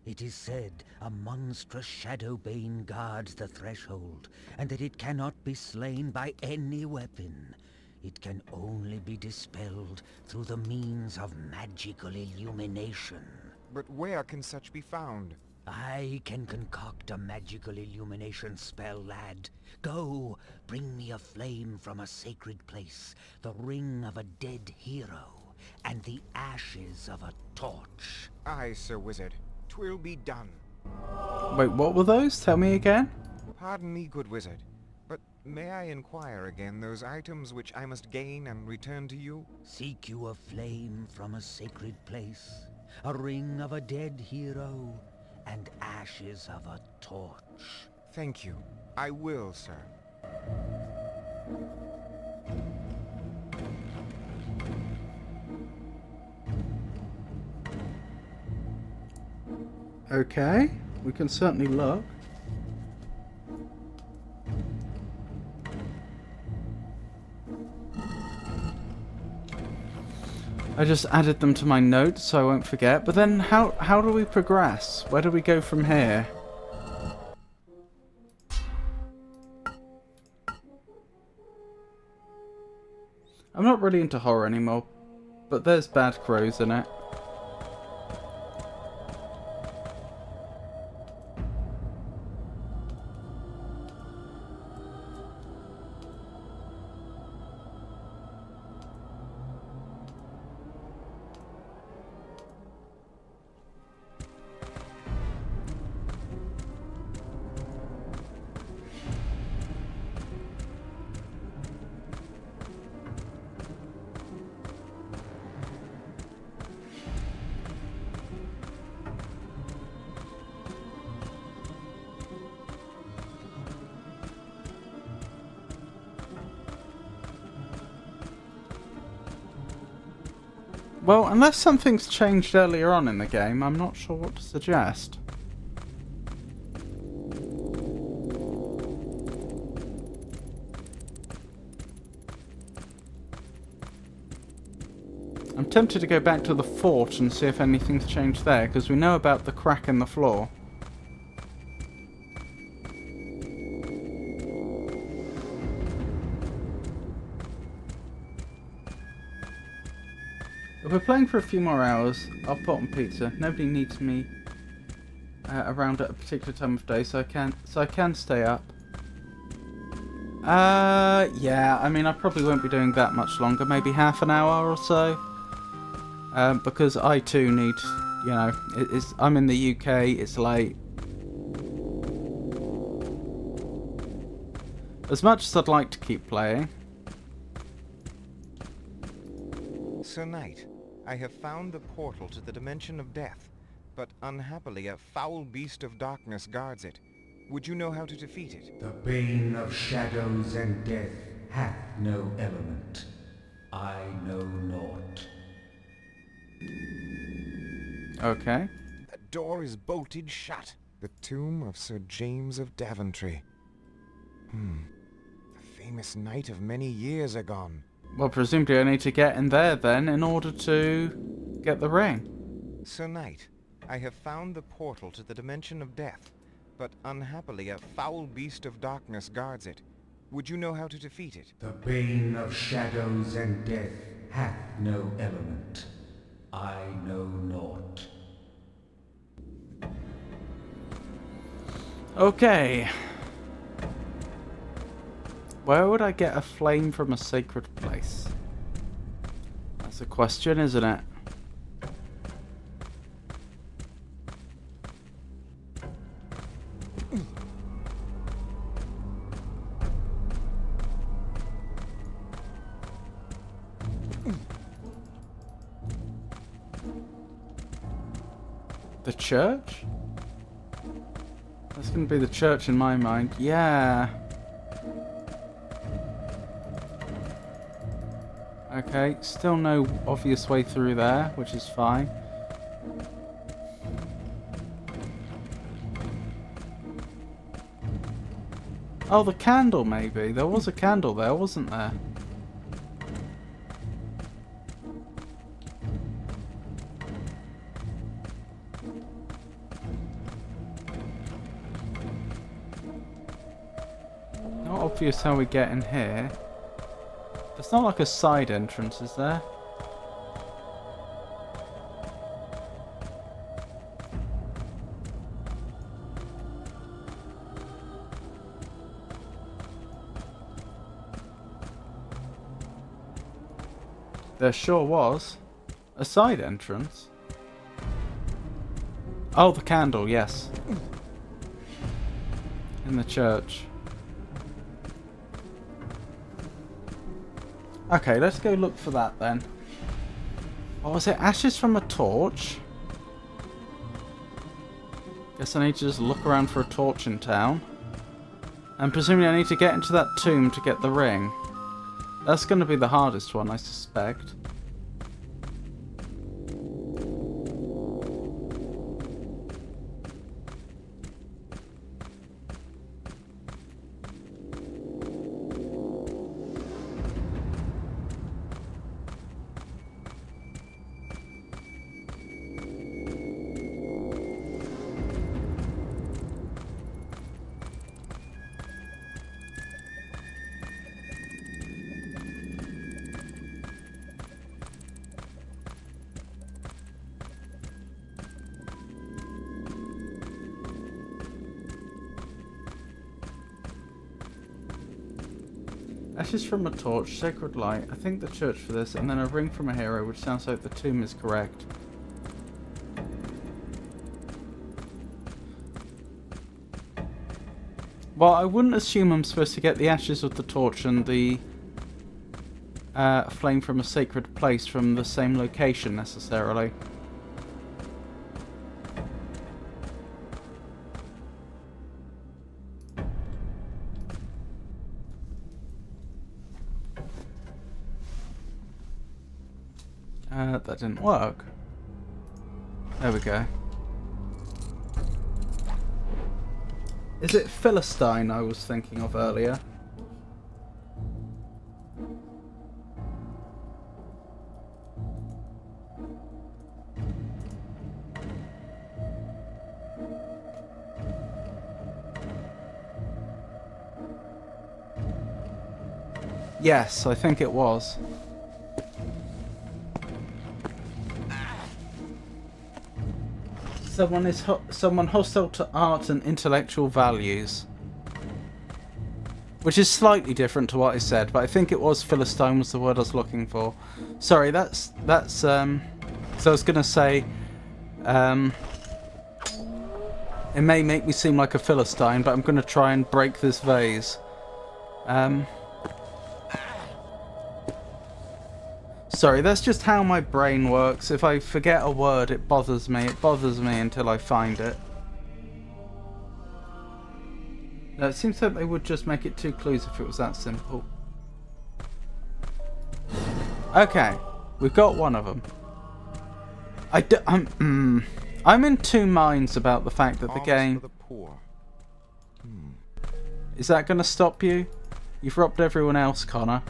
H: It is said a monstrous shadow bane guards the threshold, and that it cannot be slain by any weapon. It can only be dispelled through the means of magical illumination.
E: But where can such be found?
H: I can concoct a magical illumination spell, lad. Go, bring me a flame from a sacred place, the ring of a dead hero, and the ashes of a torch.
E: Aye, Sir Wizard. 'Twill be done.
A: Wait, what were those? Tell me again.
E: Pardon me, good wizard, but may I inquire again those items which I must gain and return to you?
H: Seek you a flame from a sacred place, a ring of a dead hero, and ashes of a torch.
E: Thank you. I will, sir.
A: Okay, we can certainly look. I just added them to my notes so I won't forget. But then how do we progress? Where do we go from here? I'm not really into horror anymore, but there's bad crows in it. Well, unless something's changed earlier on in the game, I'm not sure what to suggest. I'm tempted to go back to the fort and see if anything's changed there, because we know about the crack in the floor. If we're playing for a few more hours, I'll put on pizza. Nobody needs me around at a particular time of day, so I can stay up. Yeah, I mean, I probably won't be doing that much longer, maybe half an hour or so. Because I too need, you know, I'm in the UK, it's late. As much as I'd like to keep playing.
E: Sir Knight, I have found the portal to the Dimension of Death, but unhappily a foul beast of darkness guards it. Would you know how to defeat it?
F: The bane of shadows and death hath no element. I know naught.
A: Okay.
E: The door is bolted shut. The tomb of Sir James of Daventry. The famous knight of many years agone.
A: Well, presumably I need to get in there then in order to get the ring.
E: Sir Knight, I have found the portal to the Dimension of Death, but unhappily a foul beast of darkness guards it. Would you know how to defeat it?
F: The bane of shadows and death hath no element. I know naught.
A: Okay. Where would I get a flame from a sacred place? That's a question, isn't it? The church? That's going to be the church in my mind. Yeah. Okay, still no obvious way through there, which is fine. Oh, the candle maybe. There was a candle there, wasn't there? Not obvious how we get in here. It's not like a side entrance, is there? There sure was. A side entrance? Oh, the candle, yes. In the church. Okay, let's go look for that then. What was it? Ashes from a torch? Guess I need to just look around for a torch in town. And presumably I need to get into that tomb to get the ring. That's going to be the hardest one, I suspect. Ashes from a torch, sacred light, I think the church for this, and then a ring from a hero, which sounds like the tomb is correct. Well, I wouldn't assume I'm supposed to get the ashes of the torch and the flame from a sacred place from the same location necessarily. That didn't work. There we go. Is it Philistine I was thinking of earlier? Yes, I think it was. Someone hostile to art and intellectual values. Which is slightly different to what I said, but I think it was Philistine was the word I was looking for. Sorry, so I was gonna say, it may make me seem like a Philistine, but I'm gonna try and break this vase. Sorry, that's just how my brain works. If I forget a word, it bothers me. It bothers me until I find it. No, it seems like they would just make it 2 clues if it was that simple. Okay, we've got one of them. I'm in 2 minds about the fact that the game... Is that going to stop you? You've robbed everyone else, Connor.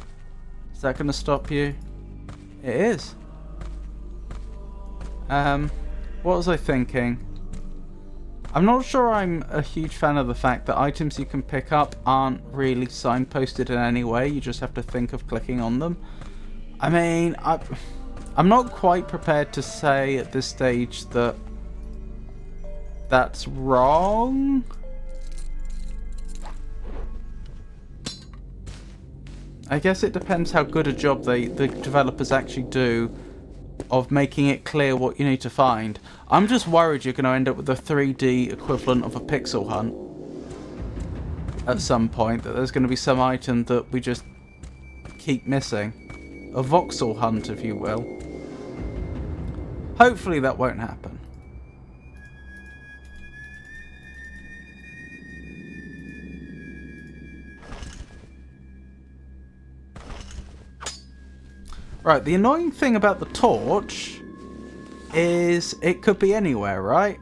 A: Is that going to stop you? It is. What was I thinking? I'm not sure I'm a huge fan of the fact that items you can pick up aren't really signposted in any way. You just have to think of clicking on them. I mean, I'm not quite prepared to say at this stage that that's wrong. I guess it depends how good a job the developers actually do of making it clear what you need to find. I'm just worried you're going to end up with a 3D equivalent of a pixel hunt at some point, that there's going to be some item that we just keep missing. A voxel hunt, if you will. Hopefully that won't happen. Right, the annoying thing about the torch is it could be anywhere, right?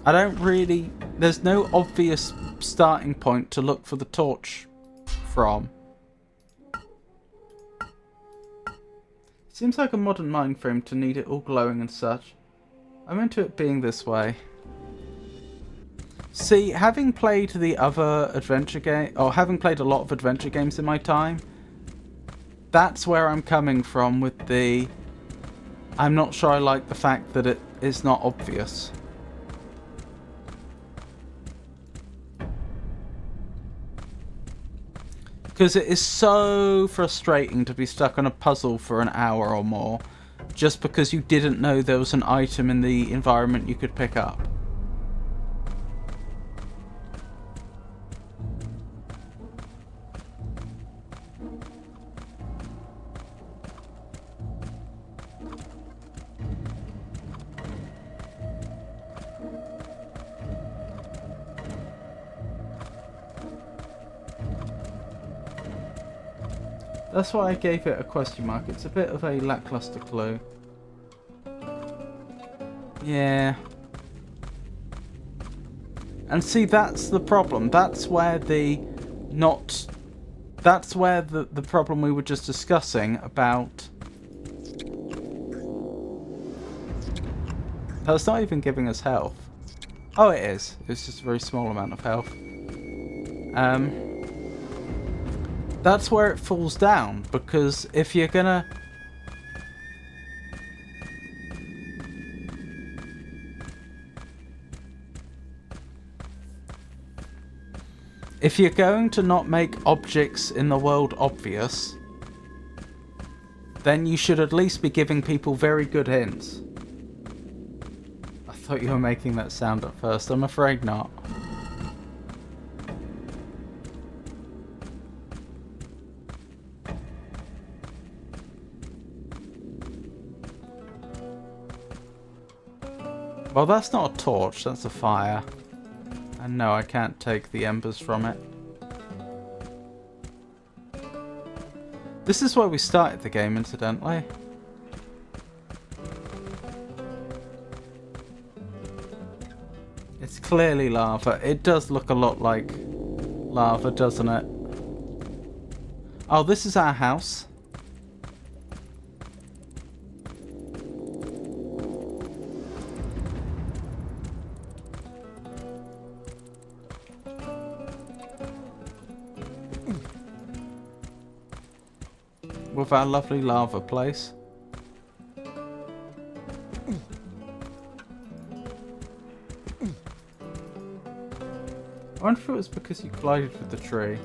A: I don't really... There's no obvious starting point to look for the torch from. Seems like a modern mind frame to need it all glowing and such. I'm into it being this way. See, having played the other adventure game, or having played a lot of adventure games in my time, that's where I'm coming from with the... I'm not sure I like the fact that it is not obvious. Because it is so frustrating to be stuck on a puzzle for an hour or more, just because you didn't know there was an item in the environment you could pick up. That's why I gave it a question mark. It's a bit of a lackluster clue. Yeah. And see, that's the problem. That's where the problem we were just discussing about. That's not even giving us health. Oh, it is. It's just a very small amount of health. That's where it falls down, because if you're gonna... If you're going to not make objects in the world obvious, then you should at least be giving people very good hints. I thought you were making that sound at first. I'm afraid not. Well, that's not a torch, that's a fire. And no, I can't take the embers from it. This is where we started the game, incidentally. It's clearly lava. It does look a lot like lava, doesn't it? Oh, this is our house. With our lovely lava place. I wonder if it was because you collided with the tree.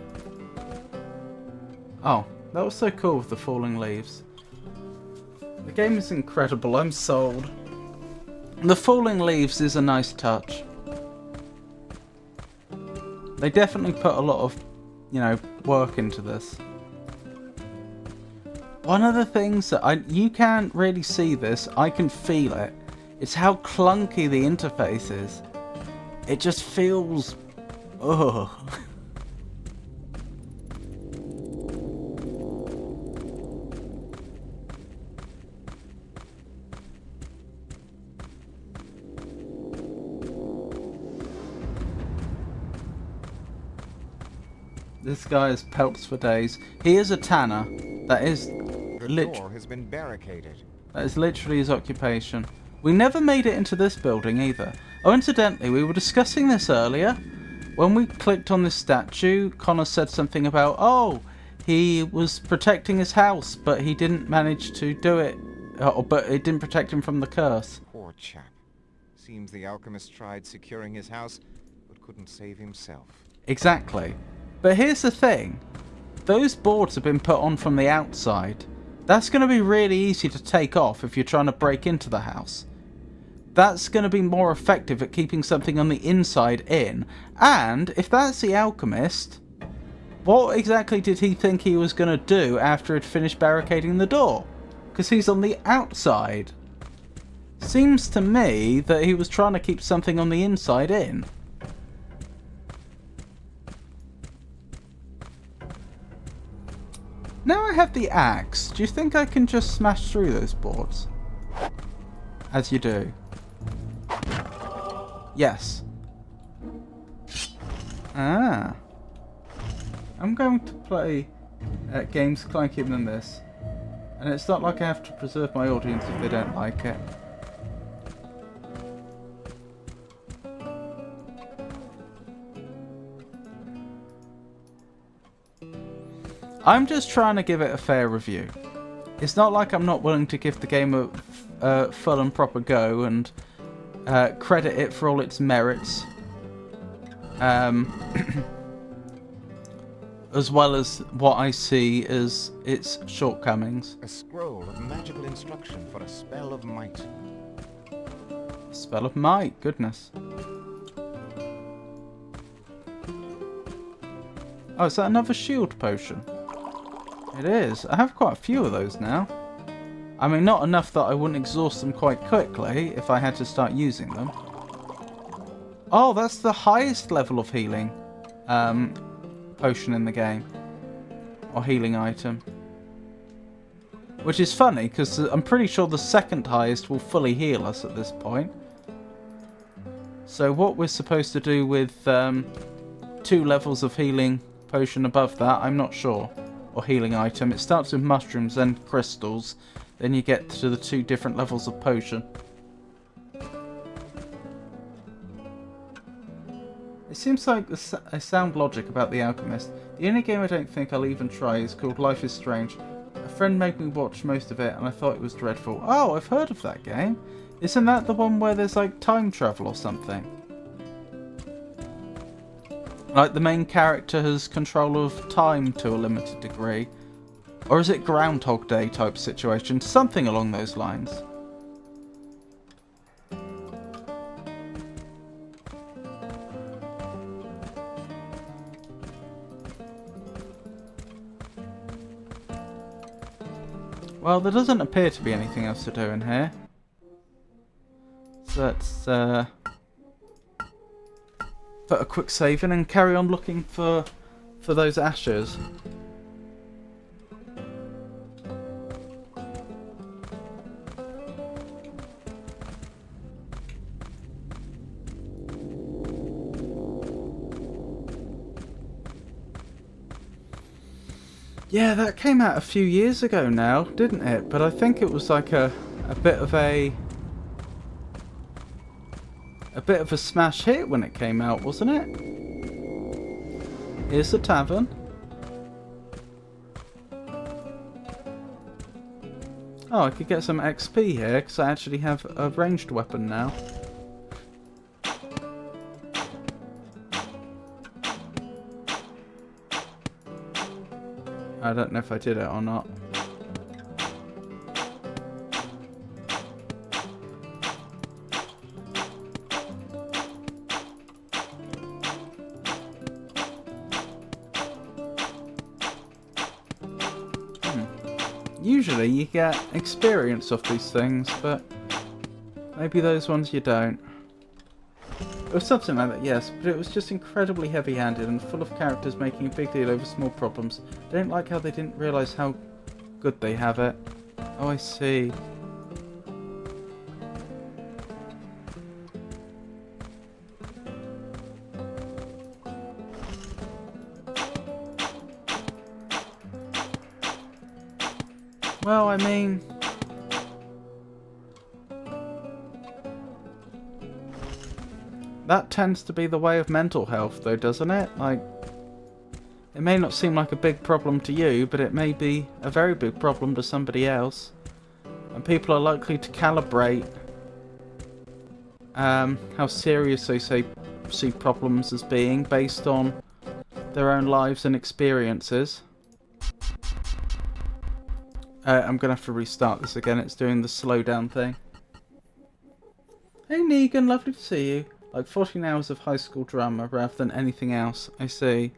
A: Oh, that was so cool with the falling leaves. The game is incredible, I'm sold. The falling leaves is a nice touch. They definitely put a lot of, you know, work into this. One of the things that you can't really see this, I can feel it. It's how clunky the interface is. It just feels... ugh. This guy has pelts for days. He is a tanner. That is...
E: The door has been barricaded.
A: That is literally his occupation. We never made it into this building either. Oh, incidentally, we were discussing this earlier. When we clicked on this statue, Connor said something about, oh, he was protecting his house, but he didn't manage to do it. But it didn't protect him from the curse.
E: Poor chap. Seems the alchemist tried securing his house, but couldn't save himself.
A: Exactly. But here's the thing. Those boards have been put on from the outside. That's going to be really easy to take off if you're trying to break into the house. That's going to be more effective at keeping something on the inside in. And if that's the alchemist, what exactly did he think he was going to do after he'd finished barricading the door? Because he's on the outside. Seems to me that he was trying to keep something on the inside in. Now I have the axe, do you think I can just smash through those boards? As you do. Yes. Ah. I'm going to play games clunkier than this. And it's not like I have to preserve my audience if they don't like it. I'm just trying to give it a fair review. It's not like I'm not willing to give the game a full and proper go and credit it for all its merits. As well as what I see as its shortcomings.
E: A scroll of magical instruction for a spell of might.
A: A spell of might, goodness. Oh, is that another shield potion? It is. I have quite a few of those now. I mean, not enough that I wouldn't exhaust them quite quickly if I had to start using them. Oh, that's the highest level of healing potion in the game. Or healing item. Which is funny, because I'm pretty sure the second highest will fully heal us at this point. So what we're supposed to do with 2 levels of healing potion above that, I'm not sure. Or healing item. It starts with mushrooms, then crystals. Then you get to the 2 different levels of potion. It seems like a sound logic about The Alchemist. The only game I don't think I'll even try is called Life is Strange. A friend made me watch most of it and I thought it was dreadful. Oh, I've heard of that game. Isn't that the one where there's like time travel or something? Like the main character has control of time to a limited degree. Or is it Groundhog Day type situation? Something along those lines. Well, there doesn't appear to be anything else to do in here. So let's put a quick save in and carry on looking for those ashes. Yeah, that came out a few years ago now, didn't it? But I think it was like a bit of a smash hit when it came out, wasn't it? Here's the tavern. Oh, I could get some XP here because I actually have a ranged weapon now. I don't know if I did it or not. Usually you get experience off these things, but maybe those ones you don't. It was something like that, yes, but it was just incredibly heavy-handed and full of characters making a big deal over small problems. I don't like how they didn't realise how good they have it. Oh, I see. Well, I mean... that tends to be the way of mental health, though, doesn't it? Like, it may not seem like a big problem to you, but it may be a very big problem to somebody else. And people are likely to calibrate how serious they see problems as being based on their own lives and experiences. I'm going to have to restart this again. It's doing the slowdown thing. Hey Negan, lovely to see you. Like 14 hours of high school drama rather than anything else. I see.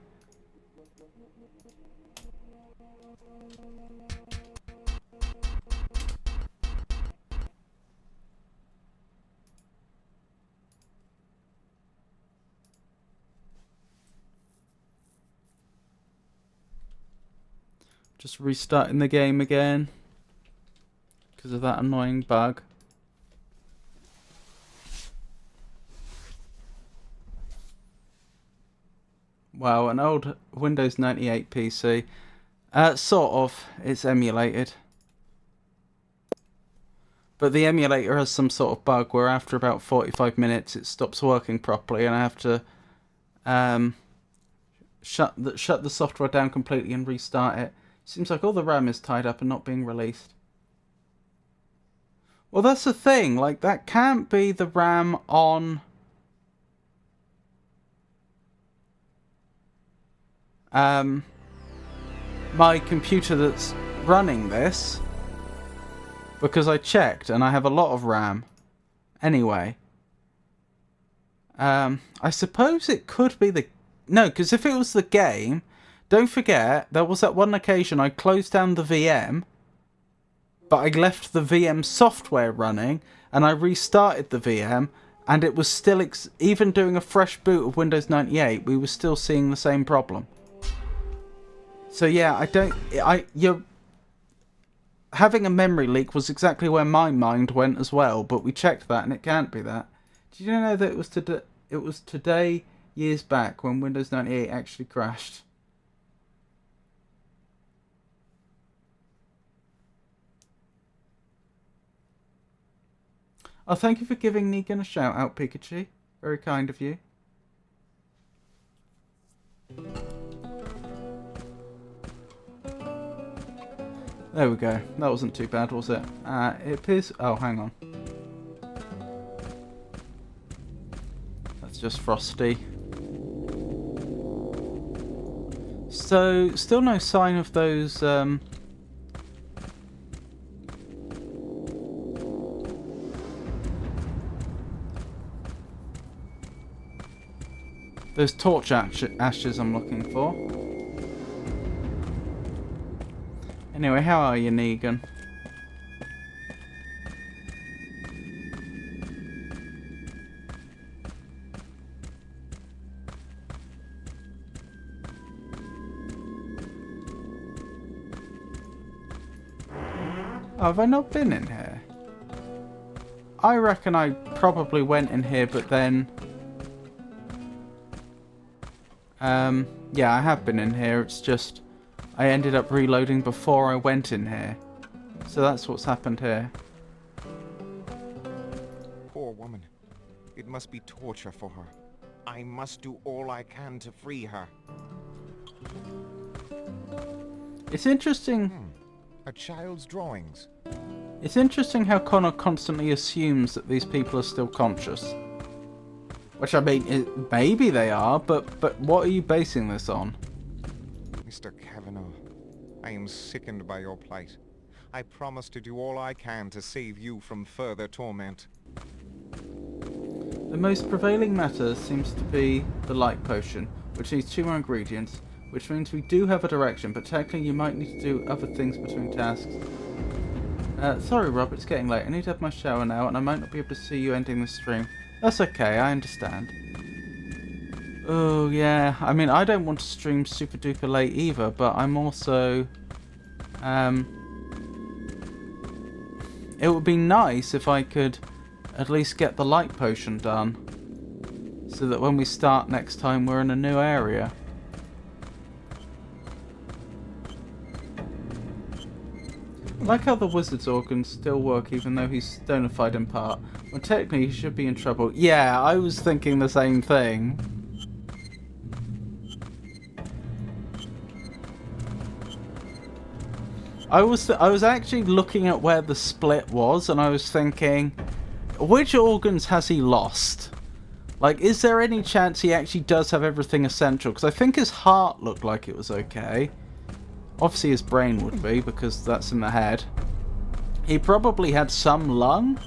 A: Just restarting the game again because of that annoying bug. Wow, an old Windows 98 PC. Sort of. It's emulated. But the emulator has some sort of bug where after about 45 minutes it stops working properly and I have to shut the software down completely and restart it. Seems like all the RAM is tied up and not being released. Well, that's the thing. Like, that can't be the RAM on... my computer that's running this, because I checked and I have a lot of RAM anyway. I suppose it could be the... No, because if it was the game, don't forget, there was that one occasion I closed down the VM, but I left the VM software running and I restarted the VM and it was still, even doing a fresh boot of Windows 98, we were still seeing the same problem. So yeah, having a memory leak was exactly where my mind went as well, but we checked that and it can't be that. Did you know that it was today, years back, when Windows 98 actually crashed? Oh, thank you for giving Negan a shout out, Pikachu. Very kind of you. There we go. That wasn't too bad, was it? It appears... Oh, hang on. That's just Frosty. So, still no sign of those... those torch ashes I'm looking for. Anyway, how are you, Negan? Oh, have I not been in here? I reckon I probably went in here, but then... yeah, I have been in here. It's just I ended up reloading before I went in here. So that's what's happened here.
E: Poor woman. It must be torture for her. I must do all I can to free her.
A: It's interesting.
E: A child's drawings.
A: It's interesting how Connor constantly assumes that these people are still conscious. Which, I mean, maybe they are, but what are you basing this on?
E: Mr. Kavanaugh, I am sickened by your plight. I promise to do all I can to save you from further torment.
A: The most prevailing matter seems to be the light potion, which needs 2 more ingredients, which means we do have a direction, but technically you might need to do other things between tasks. Sorry Rob, it's getting late. I need to have my shower now, and I might not be able to see you ending the stream. That's okay, I understand. Oh, yeah. I mean, I don't want to stream super duper late either, but I'm also... it would be nice if I could at least get the light potion done. So that when we start next time, we're in a new area. I like how the wizard's organs still work even though he's stonified in part. Well, technically he should be in trouble. Yeah, I was thinking the same thing. I was actually looking at where the split was and I was thinking, which organs has he lost? Like, is there any chance he actually does have everything essential? Because I think his heart looked like it was okay. Obviously his brain would be, because that's in the head. He probably had some lung.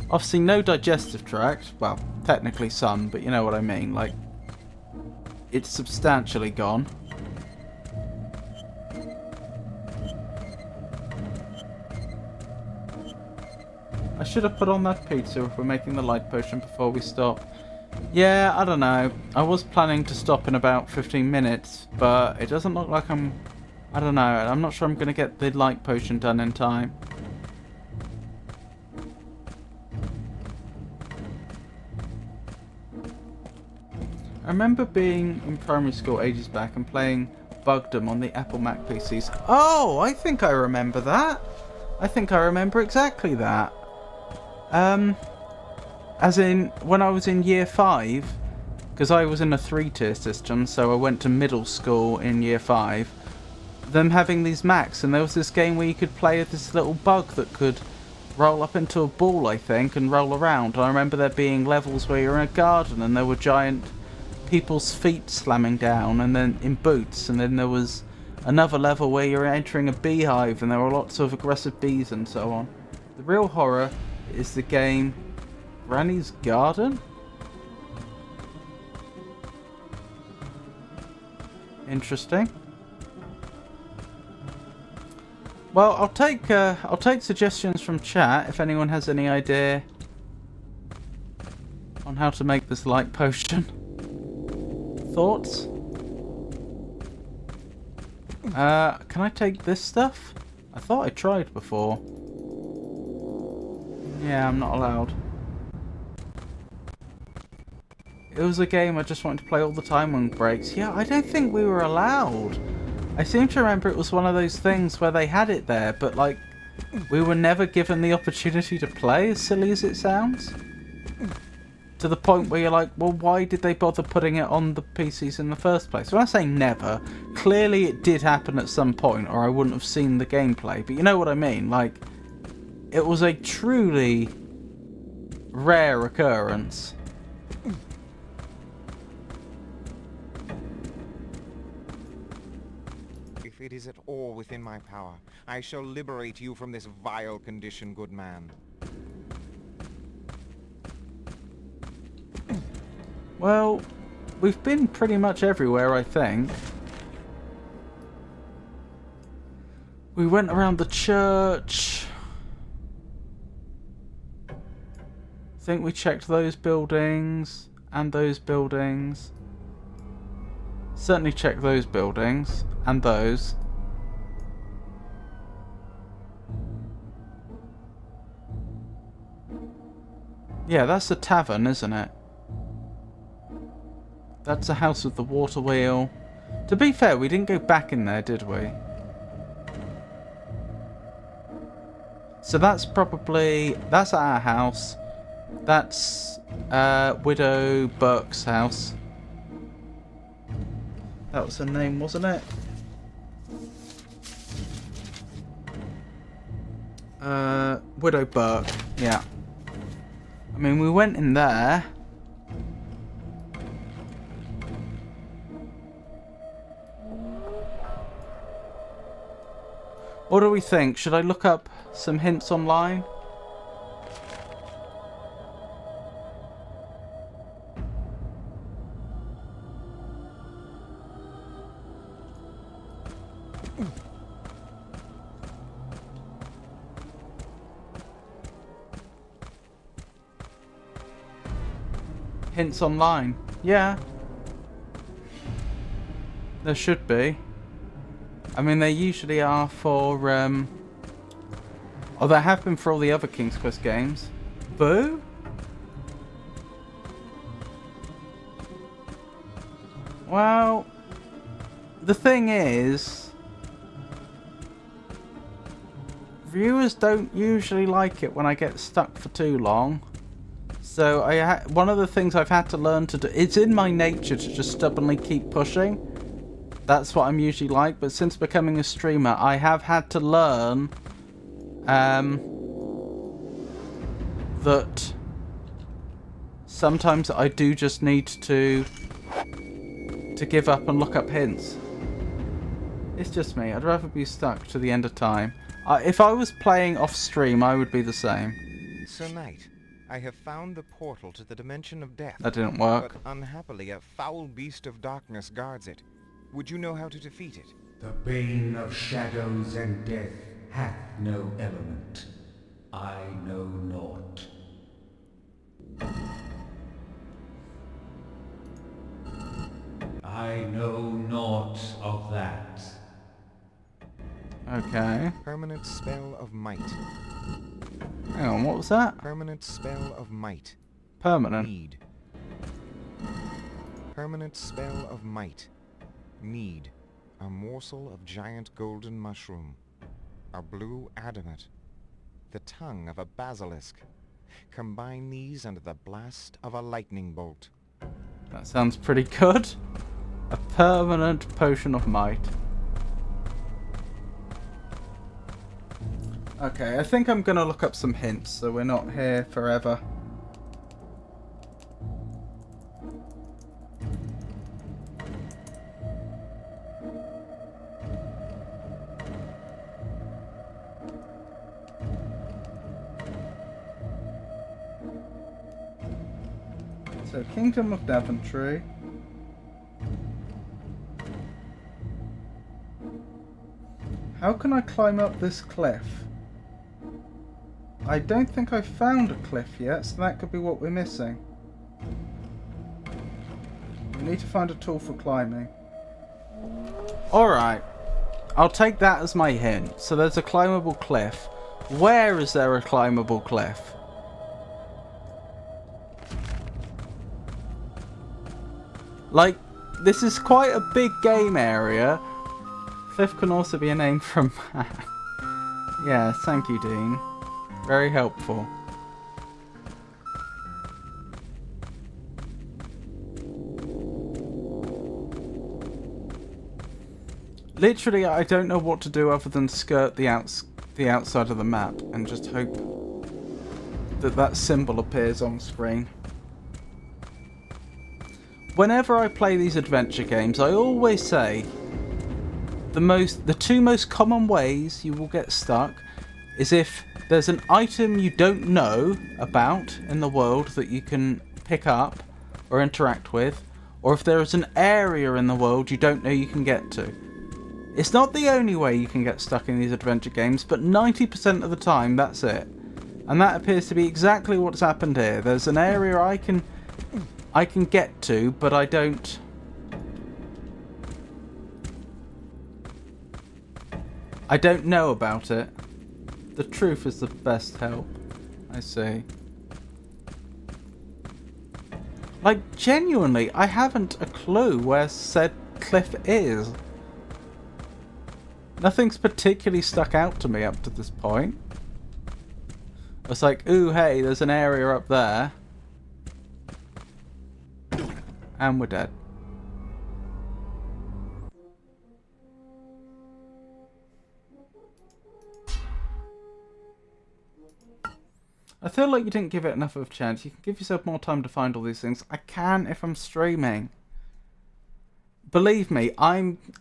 A: Obviously no digestive tract. Well, technically some, but you know what I mean. Like, it's substantially gone. I should have put on that pizza if we're making the light potion before we stop. Yeah, I don't know. I was planning to stop in about 15 minutes, but it doesn't look like I'm... I don't know. I'm not sure I'm going to get the light potion done in time. I remember being in primary school ages back and playing Bugdom on the Apple Mac PCs. Oh, I think I remember that. I think I remember exactly that. As in, when I was in year 5, because I was in a 3-tier system, so I went to middle school in year 5, them having these Macs, and there was this game where you could play with this little bug that could roll up into a ball, I think, and roll around. And I remember there being levels where you're in a garden, and there were giant people's feet slamming down, and then in boots, and then there was another level where you're entering a beehive, and there were lots of aggressive bees and so on. The real horror is the game Granny's Garden? Interesting. Well, I'll take suggestions from chat if anyone has any idea on how to make this light potion. Thoughts? Can I take this stuff? I thought I tried before. Yeah, I'm not allowed. It was a game I just wanted to play all the time on breaks. Yeah, I don't think we were allowed. I seem to remember it was one of those things where they had it there, but like, we were never given the opportunity to play, as silly as it sounds. To the point where you're like, well, why did they bother putting it on the PCs in the first place? When I say never, clearly it did happen at some point, or I wouldn't have seen the gameplay. But you know what I mean? Like, it was a truly rare occurrence.
E: If it is at all within my power, I shall liberate you from this vile condition, good man.
A: Well, we've been pretty much everywhere, I think. We went around the church. I think we checked those buildings and those buildings. Certainly checked those buildings and those. Yeah, that's the tavern, isn't it? That's the house with the water wheel. To be fair, we didn't go back in there, did we? So that's probably... That's our house. That's Widow Burke's house. That was her name, wasn't it? Widow Burke. Yeah. I mean, we went in there. What do we think? Should I look up some hints online? Hints online. Yeah. There should be. I mean, they usually are for, oh, they have been for all the other King's Quest games. Boo? Well, the thing is, viewers don't usually like it when I get stuck for too long. So one of the things I've had to learn to do, it's in my nature to just stubbornly keep pushing. That's what I'm usually like, but since becoming a streamer, I have had to learn that sometimes I do just need to give up and look up hints. It's just me. I'd rather be stuck to the end of time. If I was playing off stream, I would be the same.
E: Sir Knight, I have found the portal to the dimension of death.
A: That didn't work.
E: But unhappily, a foul beast of darkness guards it. Would you know how to defeat it?
F: The bane of shadows and death hath no element. I know naught. I know naught of that.
A: Okay.
E: Permanent spell of might.
A: Hang on, what was that?
E: Permanent spell of might.
A: Permanent.
E: Need. Permanent spell of might. Need. A morsel of giant golden mushroom. A blue adamant. The tongue of a basilisk. Combine these under the blast of a lightning bolt.
A: That sounds pretty good. A permanent potion of might. Okay, I think I'm gonna look up some hints so we're not here forever. So, Kingdom of Daventry. How can I climb up this cliff? I don't think I've found a cliff yet, so that could be what we're missing. We need to find a tool for climbing. Alright. I'll take that as my hint. So there's a climbable cliff. Where is there a climbable cliff? Like, this is quite a big game area. Cliff can also be a name for a man. Yeah, thank you, Dean. Very helpful. Literally, I don't know what to do other than skirt the outside of the map and just hope that that symbol appears on screen. Whenever I play these adventure games, I always say the two most common ways you will get stuck is if there's an item you don't know about in the world that you can pick up or interact with, or if there is an area in the world you don't know you can get to. It's not the only way you can get stuck in these adventure games, but 90% of the time that's it. And that appears to be exactly what's happened here. There's an area I can get to, but I don't know about it. The truth is the best help, I say. Like, genuinely, I haven't a clue where said cliff is. Nothing's particularly stuck out to me up to this point. It's like, ooh, hey, there's an area up there. And we're dead. I feel like you didn't give it enough of a chance. You can give yourself more time to find all these things. I can if I'm streaming. Believe me, I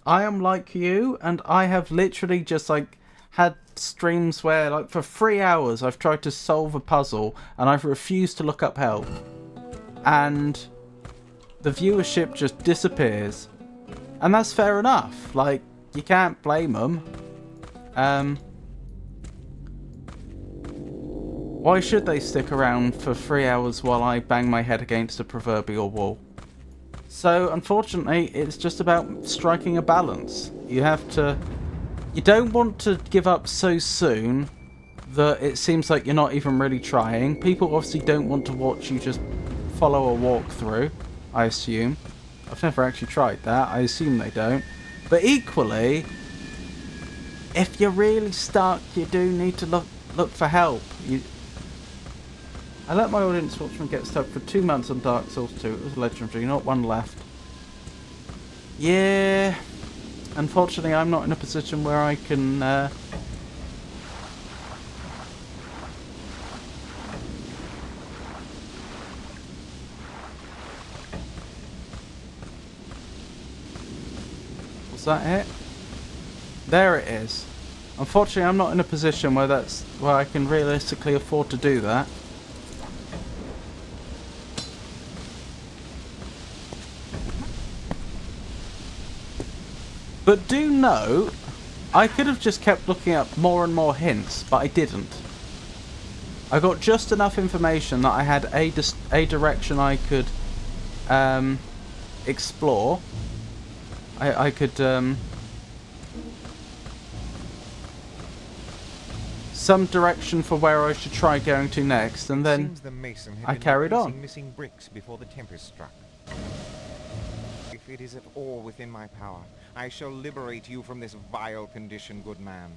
A: am like you, and I have literally just like had streams where like for 3 hours I've tried to solve a puzzle and I've refused to look up help. And the viewership just disappears. And that's fair enough. Like, you can't blame them. Why should they stick around for 3 hours while I bang my head against a proverbial wall? So, unfortunately, it's just about striking a balance. You don't want to give up so soon that it seems like you're not even really trying. People obviously don't want to watch you just follow a walkthrough, I assume. I've never actually tried that. I assume they don't. But equally, if you're really stuck, you do need to look for help. I let my audience watch me get stuck for 2 months on Dark Souls 2. It was legendary, not one left. Yeah. Unfortunately, I'm not in a position where I can... Was that it? There it is. Unfortunately, I'm not in a position where I can realistically afford to do that. But do note, I could have just kept looking up more and more hints, but I didn't. I got just enough information that I had a direction I could explore. I could some direction for where I should try going to next, and then I carried on.
E: Missing bricks before the tempest struck. If it is at all within my power, I shall liberate you from this vile condition, good man.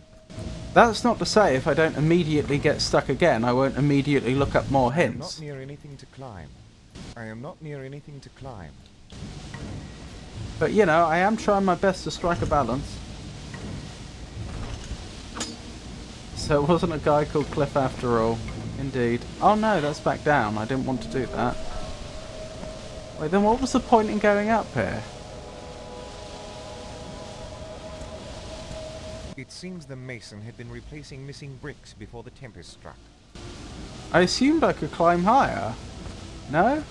A: That's not to say if I don't immediately get stuck again, I won't immediately look up more hints.
E: I am not near anything to climb. I am not near anything to climb.
A: But you know, I am trying my best to strike a balance. So it wasn't a guy called Cliff after all. Indeed. Oh no, that's back down. I didn't want to do that. Wait, then what was the point in going up here?
E: It seems the mason had been replacing missing bricks before the tempest struck.
A: I assumed I could climb higher. No?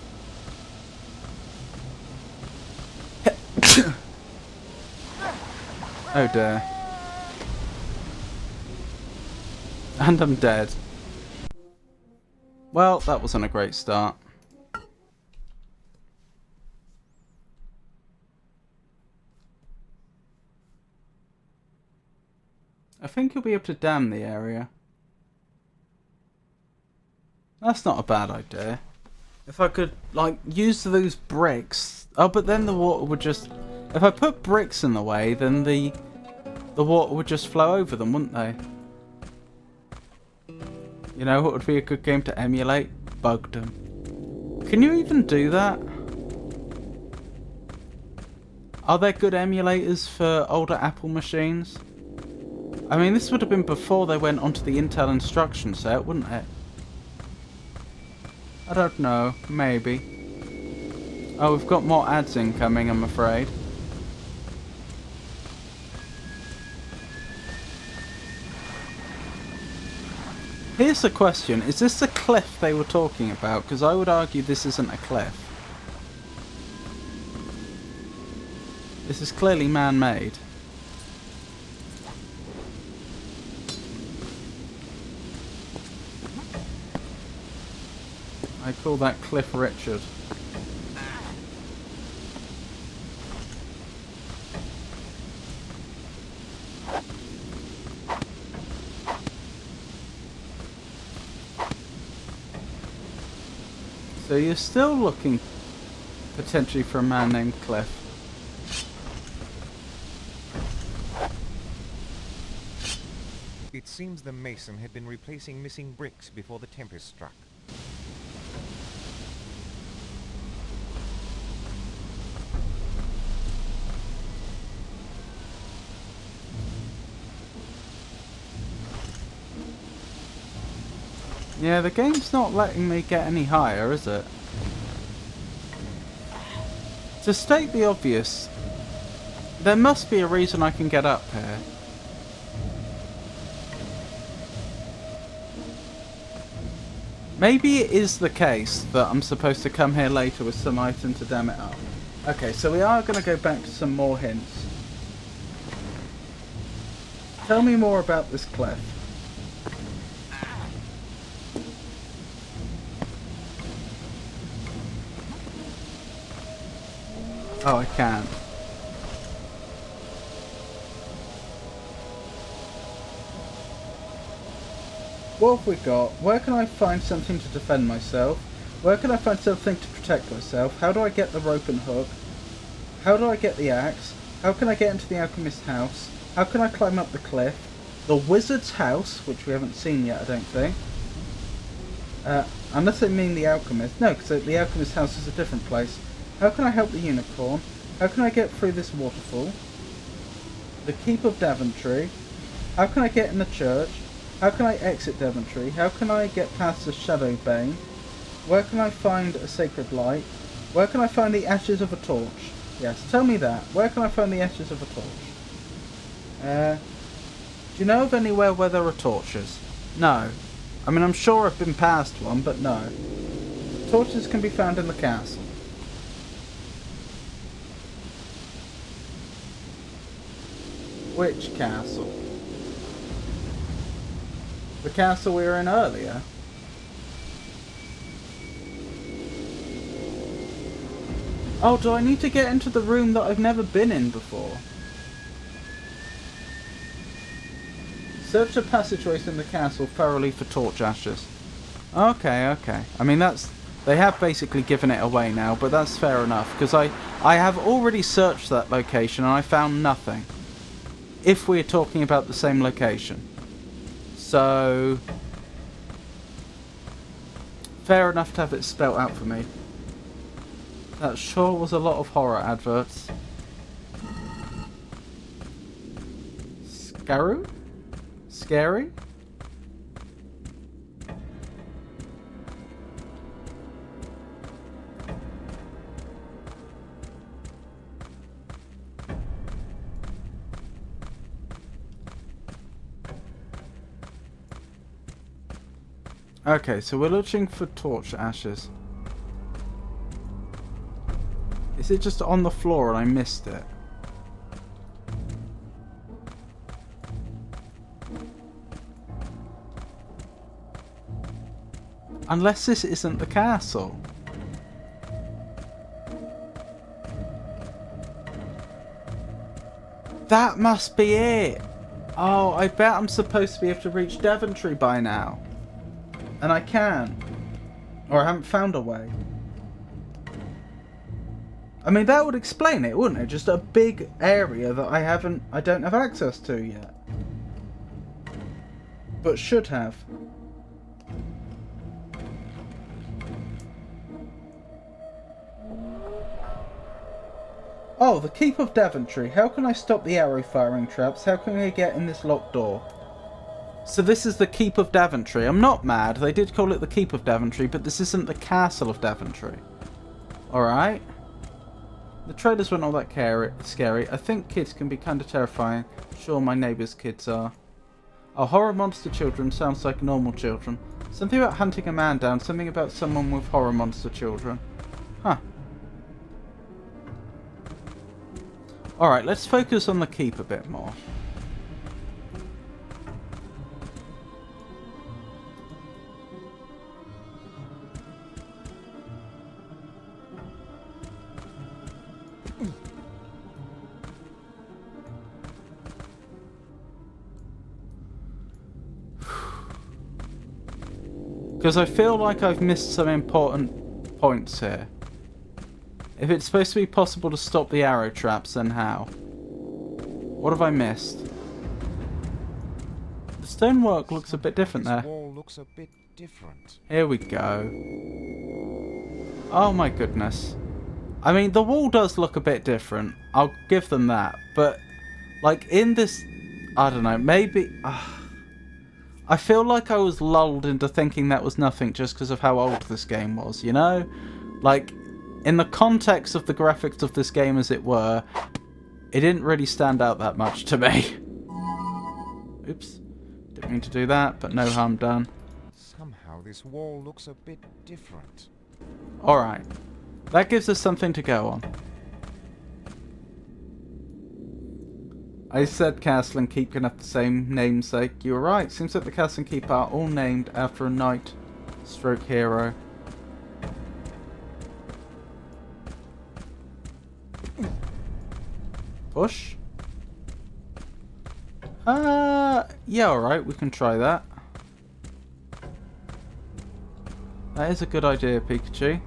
A: Oh dear. And I'm dead. Well, that wasn't a great start. I think you'll be able to dam the area. That's not a bad idea. If I could, like, use those bricks... Oh, but then the water would just... If I put bricks in the way, then the water would just flow over them, wouldn't they? You know what would be a good game to emulate? Bugdom. Can you even do that? Are there good emulators for older Apple machines? I mean, this would have been before they went onto the Intel instruction set, wouldn't it? I don't know. Maybe. Oh, we've got more ads incoming, I'm afraid. Here's the question. Is this the cliff they were talking about? Because I would argue this isn't a cliff. This is clearly man-made. I call that Cliff Richard. So you're still looking potentially for a man named Cliff.
E: It seems the mason had been replacing missing bricks before the tempest struck.
A: Yeah, the game's not letting me get any higher, is it? To state the obvious, there must be a reason I can get up here. Maybe it is the case that I'm supposed to come here later with some item to dam it up. Okay, so we are going to go back to some more hints. Tell me more about this cliff. Oh, I can't. What have we got? Where can I find something to defend myself? Where can I find something to protect myself? How do I get the rope and hook? How do I get the axe? How can I get into the alchemist's house? How can I climb up the cliff? The wizard's house, which we haven't seen yet, I don't think. Unless they mean the alchemist. No, because the alchemist's house is a different place. How can I help the unicorn? How can I get through this waterfall? The Keep of Daventry. How can I get in the church? How can I exit Daventry? How can I get past the Shadow Bane? Where can I find a sacred light? Where can I find the ashes of a torch? Yes, tell me that. Where can I find the ashes of a torch? Do you know of anywhere where there are torches? No. I mean, I'm sure I've been past one, but no. Torches can be found in the castle. Which castle? The castle we were in earlier? Oh, do I need to get into the room that I've never been in before? Search the passageways in the castle thoroughly for torch ashes. Okay, okay. I mean, that's... They have basically given it away now, but that's fair enough, because I have already searched that location and I found nothing. If we're talking about the same location. So... fair enough to have it spelt out for me. That sure was a lot of horror adverts. Scaru? Scary? Okay, so we're looking for torch ashes. Is it just on the floor and I missed it? Unless this isn't the castle. That must be it. Oh, I bet I'm supposed to be able to reach Daventry by now. And I can. Or I haven't found a way. I mean, that would explain it, wouldn't it? Just a big area that I don't have access to yet. But should have. Oh, the Keep of Daventry. How can I stop the arrow firing traps? How can I get in this locked door? So this is the Keep of Daventry. I'm not mad. They did call it the Keep of Daventry, but this isn't the Castle of Daventry. Alright. The trailers weren't all that scary. I think kids can be kind of terrifying. Sure, my neighbour's kids are. Oh, horror monster children sounds like normal children. Something about hunting a man down. Something about someone with horror monster children. Huh. Alright, let's focus on the keep a bit more. Because I feel like I've missed some important points here. If it's supposed to be possible to stop the arrow traps, then how? What have I missed? The stonework looks a bit different there.
E: This wall looks a bit different.
A: Here we go. Oh my goodness. I mean, the wall does look a bit different. I'll give them that. But, like, in this... I don't know, maybe... I feel like I was lulled into thinking that was nothing just because of how old this game was, you know? Like... in the context of the graphics of this game, as it were, it didn't really stand out that much to me. Oops. Didn't mean to do that, but no harm done.
E: Somehow this wall looks a bit different.
A: Alright. That gives us something to go on. I said castle and keep can have the same namesake. You were right. Seems like the castle and keep are all named after a knight stroke hero. Push? Yeah, alright, we can try that. That is a good idea, Pikachu.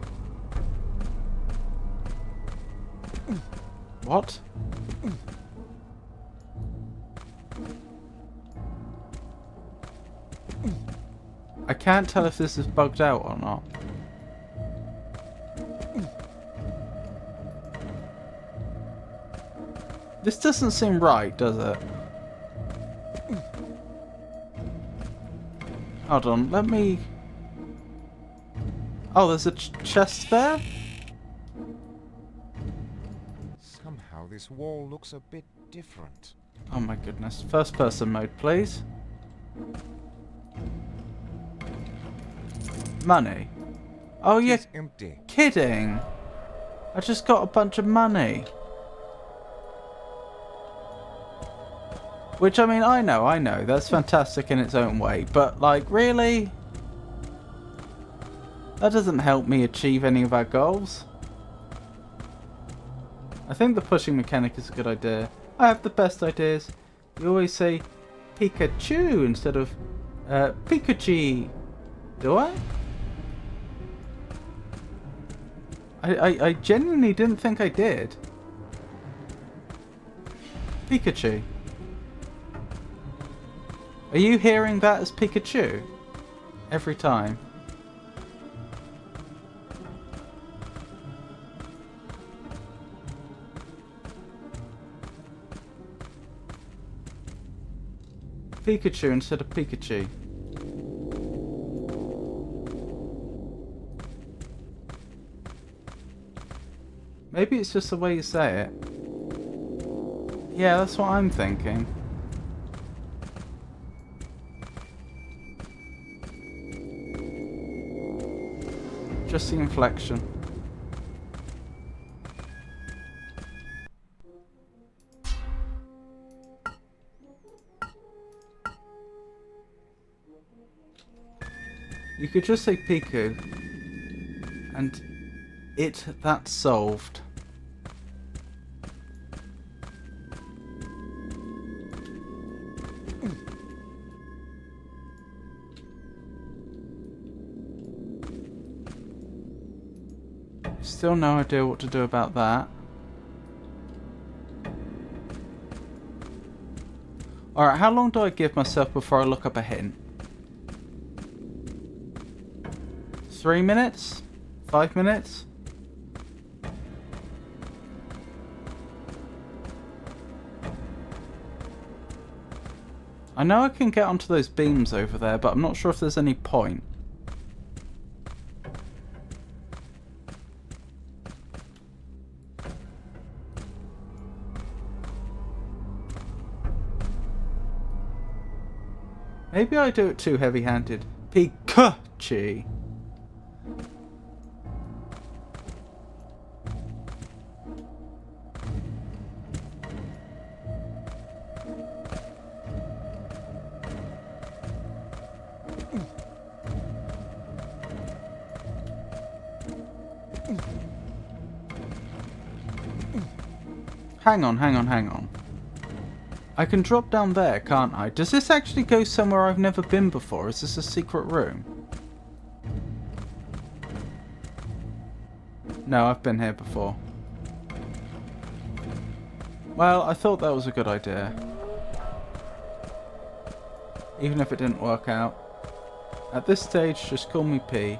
A: What? I can't tell if this is bugged out or not. This doesn't seem right, does it? Hold on, let me... Oh, there's a chest there?
E: Somehow this wall looks a bit different.
A: Oh my goodness. First person mode, please. Money. Oh, you're
E: empty.
A: Kidding. I just got a bunch of money. Which, I mean, I know. That's fantastic in its own way. But, like, really? That doesn't help me achieve any of our goals. I think the pushing mechanic is a good idea. I have the best ideas. You always say Pikachu instead of Pikachu. Do I? I genuinely didn't think I did. Pikachu. Are you hearing that as Pikachu? Every time. Pikachu instead of Pikachu. Maybe it's just the way you say it. Yeah, that's what I'm thinking. Just the inflection. You could just say Piku, and that's solved. Still no idea what to do about that. Alright, how long do I give myself before I look up a hint? 3 minutes? 5 minutes? I know I can get onto those beams over there, but I'm not sure if there's any point. Maybe I do it too heavy-handed. Pikachu. Hang on. I can drop down there, can't I? Does this actually go somewhere I've never been before? Is this a secret room? No, I've been here before. Well, I thought that was a good idea. Even if it didn't work out. At this stage, just call me P.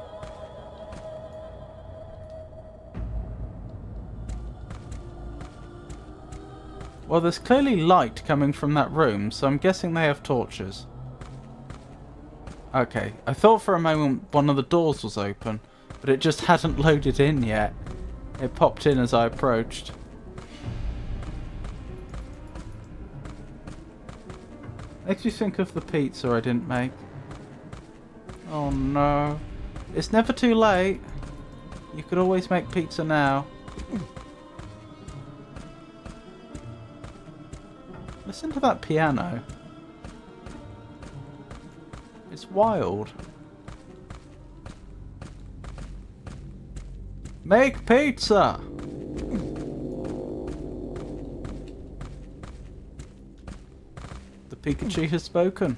A: Well, there's clearly light coming from that room, so I'm guessing they have torches. Okay, I thought for a moment one of the doors was open, but it just hadn't loaded in yet. It popped in as I approached. Makes you think of the pizza I didn't make. Oh no. It's never too late. You could always make pizza now. Listen to that piano. It's wild. Make pizza! The Pikachu has spoken.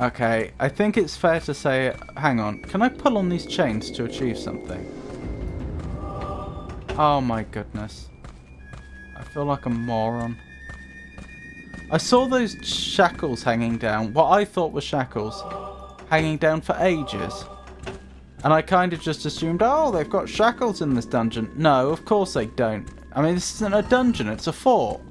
A: Okay, I think it's fair to say... Hang on, can I pull on these chains to achieve something? Oh my goodness. I feel like a moron. I saw those shackles hanging down, what I thought were shackles, hanging down for ages. And I kind of just assumed, oh, they've got shackles in this dungeon. No, of course they don't. I mean, this isn't a dungeon, it's a fort.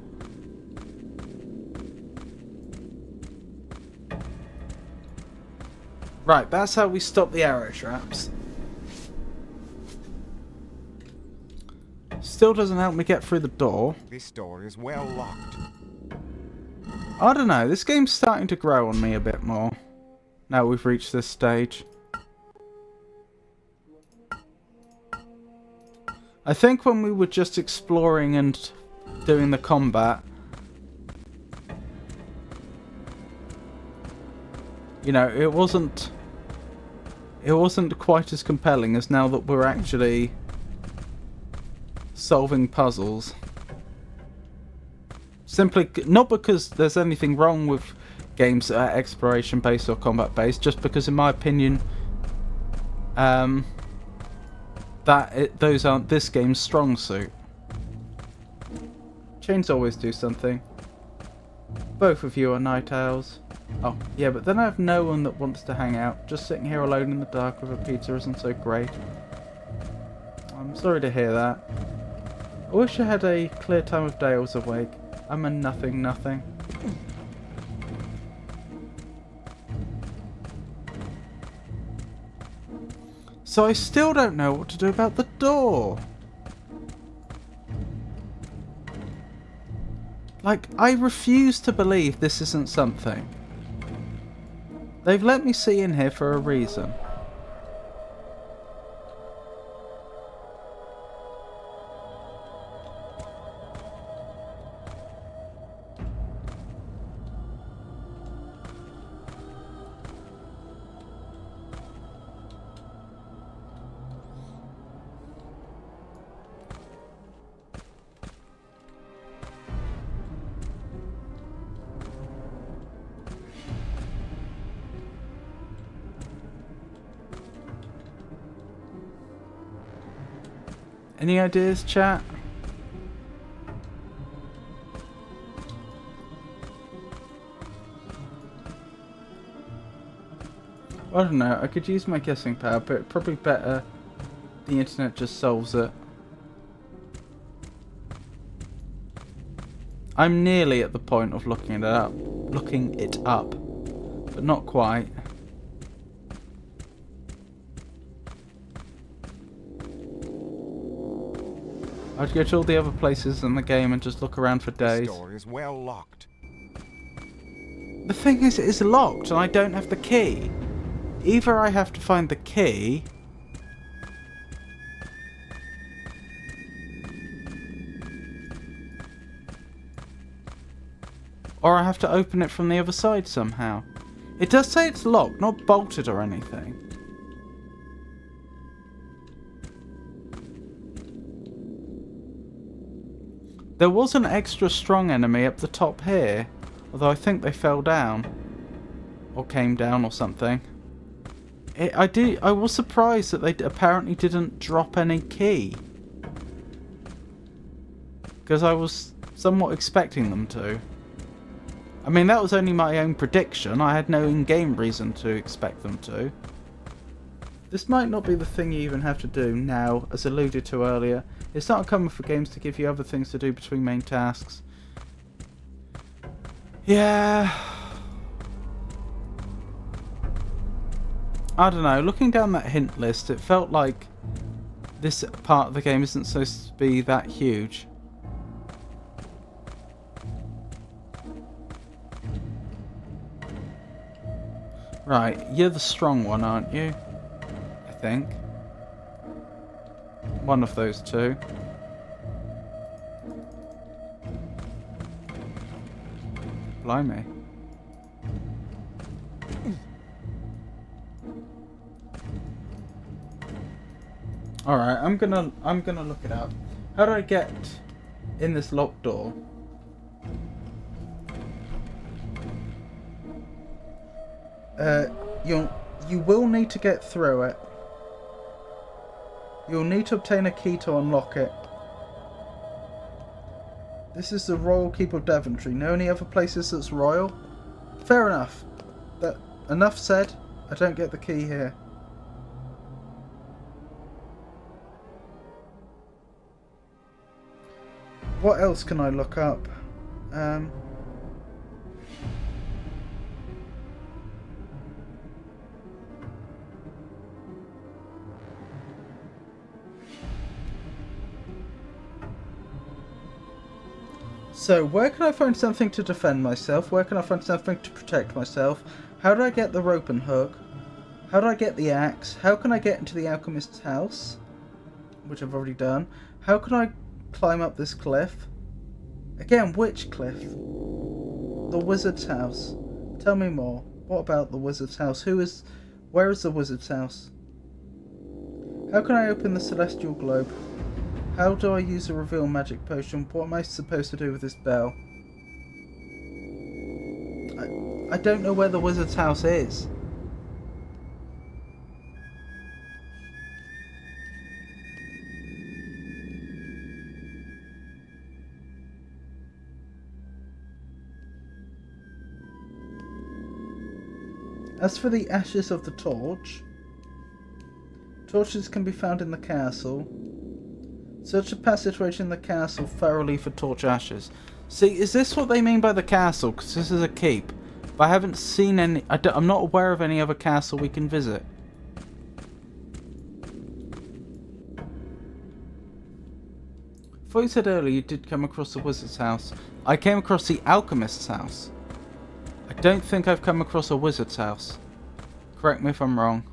A: Right, that's how we stop the arrow traps. Still doesn't help me get through the door.
E: This door is well locked.
A: I don't know, this game's starting to grow on me a bit more. Now we've reached this stage. I think when we were just exploring and doing the combat, you know, it wasn't quite as compelling as now that we're actually solving puzzles. Simply, not because there's anything wrong with games that are exploration based or combat based, just because in my opinion those aren't this game's strong suit. Chains always do something. Both of you are night owls. Oh, yeah, but then I have no one that wants to hang out. Just sitting here alone in the dark with a pizza isn't so great. I'm sorry to hear that. I wish I had a clear time of day I was awake. I'm a nothing. So I still don't know what to do about the door. Like, I refuse to believe this isn't something. They've let me see in here for a reason. Any ideas, chat? I don't know, I could use my guessing power, but probably better the internet just solves it. I'm nearly at the point of looking it up, but not quite. I'd go to all the other places in the game and just look around for days.
E: This door is well locked.
A: The thing is, it is locked and I don't have the key. Either I have to find the key, or I have to open it from the other side somehow. It does say it's locked, not bolted or anything. There was an extra strong enemy up the top here, although I think they fell down. Or came down or something. I was surprised that they apparently didn't drop any key. Because I was somewhat expecting them to. I mean, that was only my own prediction. I had no in-game reason to expect them to. This might not be the thing you even have to do now, as alluded to earlier. It's not uncommon for games to give you other things to do between main tasks. Yeah. I don't know, looking down that hint list, it felt like this part of the game isn't supposed to be that huge. Right, you're the strong one, aren't you? I think. One of those two. Blimey. Alright, I'm gonna look it up. How do I get in this locked door? You will need to get through it. You'll need to obtain a key to unlock it. This is the Royal Keep of Daventry. Know any other places that's royal? Fair enough. Enough said. I don't get the key here. What else can I look up? So, where can I find something to defend myself? Where can I find something to protect myself? How do I get the rope and hook? How do I get the axe? How can I get into the alchemist's house? Which I've already done. How can I climb up this cliff? Again, which cliff? The wizard's house. Tell me more. What about the wizard's house? Where is the wizard's house? How can I open the celestial globe? How do I use a reveal magic potion? What am I supposed to do with this bell? I don't know where the wizard's house is. As for the ashes of the torch, torches can be found in the castle. Search the passageway in the castle thoroughly for torch ashes. See, is this what they mean by the castle? Because this is a keep. But I haven't seen any... I'm not aware of any other castle we can visit. I thought you said earlier you did come across the wizard's house. I came across the alchemist's house. I don't think I've come across a wizard's house. Correct me if I'm wrong.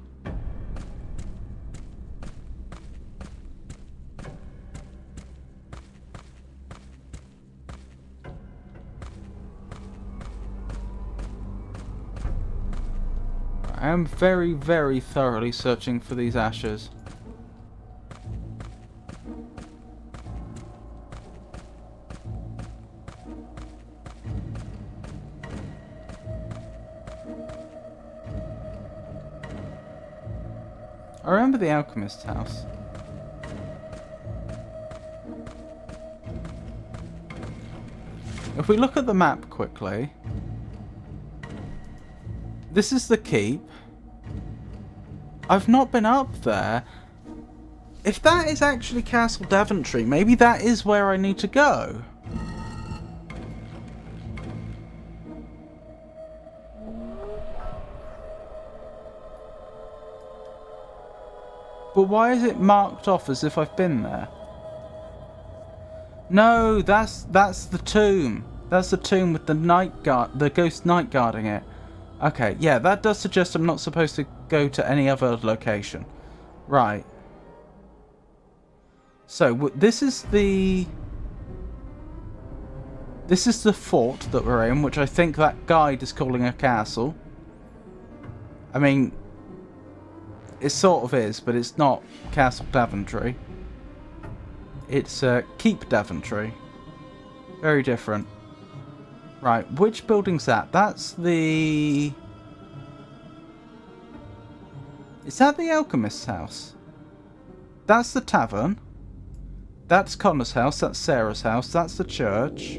A: I am very, very thoroughly searching for these ashes. I remember the alchemist's house. If we look at the map quickly, this is the keep. I've not been up there. If that is actually Castle Daventry, maybe that is where I need to go. But why is it marked off as if I've been there? No, that's the tomb. That's the tomb with the night guard, the ghost knight guarding it. Okay, yeah, that does suggest I'm not supposed to go to any other location. Right. So this is the fort that we're in, which I think that guide is calling a castle. I mean, it sort of is, but it's not Castle Daventry. It's Keep Daventry. Very different. Right, which building's that? That's the... Is that the alchemist's house? That's the tavern. That's Connor's house. That's Sarah's house. That's the church.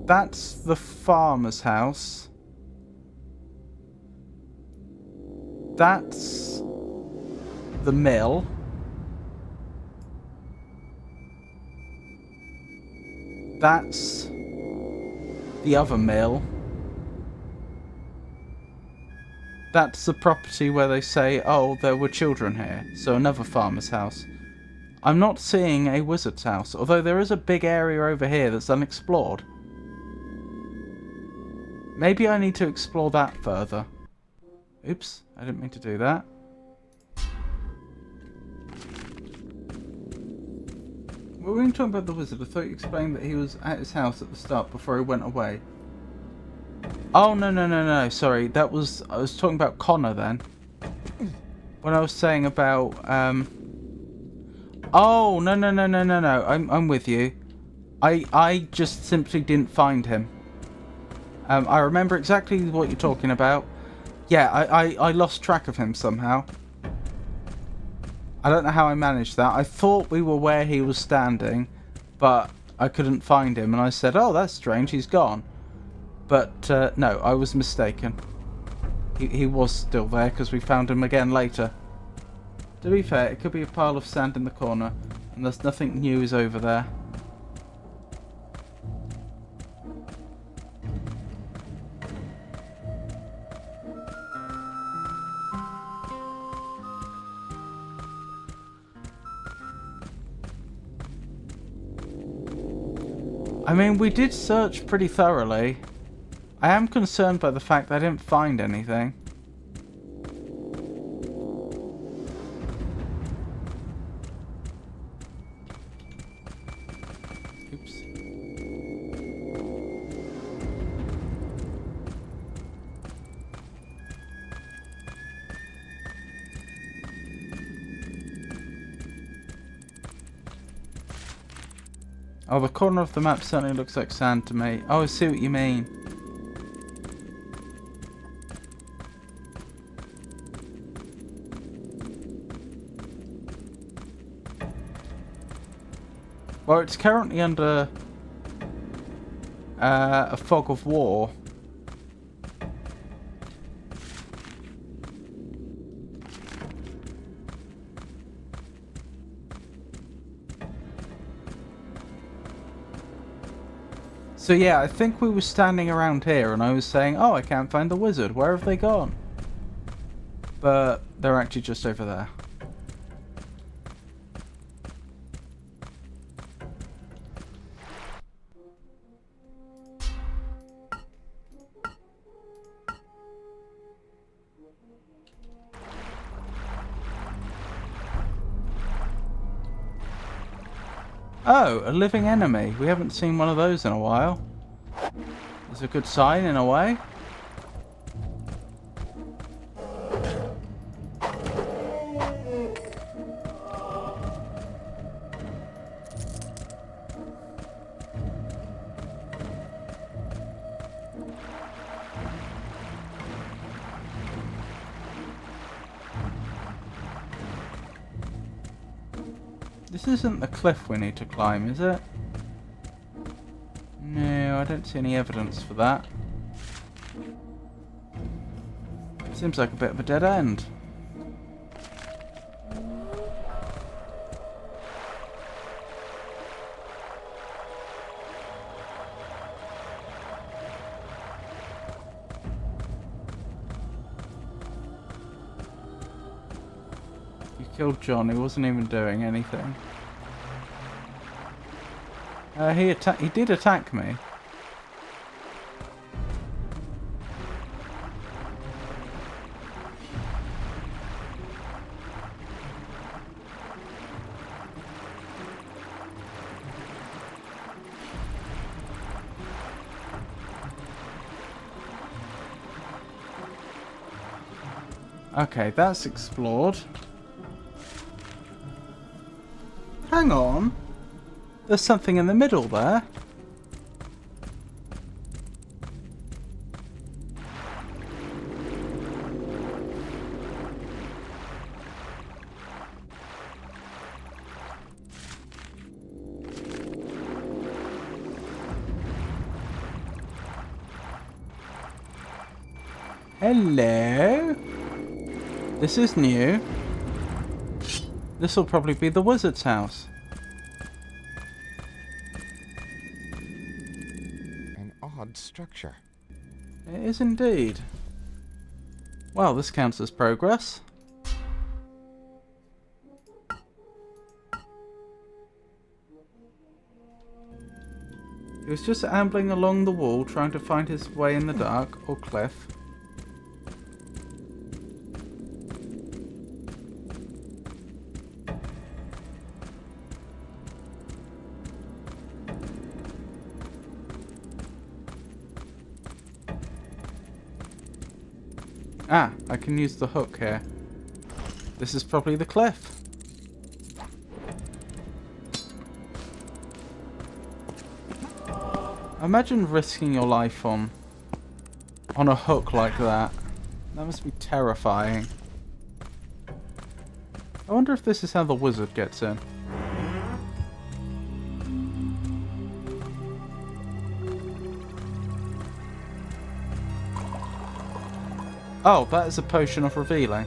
A: That's the farmer's house. That's the mill. That's the other mill. That's the property where they say, oh, there were children here. So another farmer's house. I'm not seeing a wizard's house, although there is a big area over here that's unexplored. Maybe I need to explore that further. Oops, I didn't mean to do that. We were talking about the wizard. I thought you explained that he was at his house at the start before he went away. Oh, no, sorry. I was talking about Connor then. When I was saying about, Oh, no. I'm with you. I just simply didn't find him. I remember exactly what you're talking about. Yeah, I lost track of him somehow. I don't know how I managed that. I thought we were where he was standing, but I couldn't find him. And I said, oh, that's strange, he's gone. But no, I was mistaken. He was still there because we found him again later. To be fair, it could be a pile of sand in the corner, and there's nothing new is over there. I mean, we did search pretty thoroughly. I am concerned by the fact that I didn't find anything. Oops. Oh, the corner of the map certainly looks like sand to me. Oh, I see what you mean. Well, it's currently under a fog of war. So yeah, I think we were standing around here and I was saying, oh, I can't find the wizard. Where have they gone? But they're actually just over there. Oh, a living enemy. We haven't seen one of those in a while. It's a good sign in a way. This isn't the cliff we need to climb, is it? No, I don't see any evidence for that. Seems like a bit of a dead end. You killed John, he wasn't even doing anything. He did attack me. Okay, that's explored. Hang on. There's something in the middle there. Hello. This is new. This will probably be the wizard's house.
E: An odd structure.
A: It is indeed. Well, this counts as progress. He was just ambling along the wall trying to find his way in the dark, or cliff. Ah, I can use the hook here. This is probably the cliff. Imagine risking your life on a hook like that. That must be terrifying. I wonder if this is how the wizard gets in. Oh, that is a potion of revealing.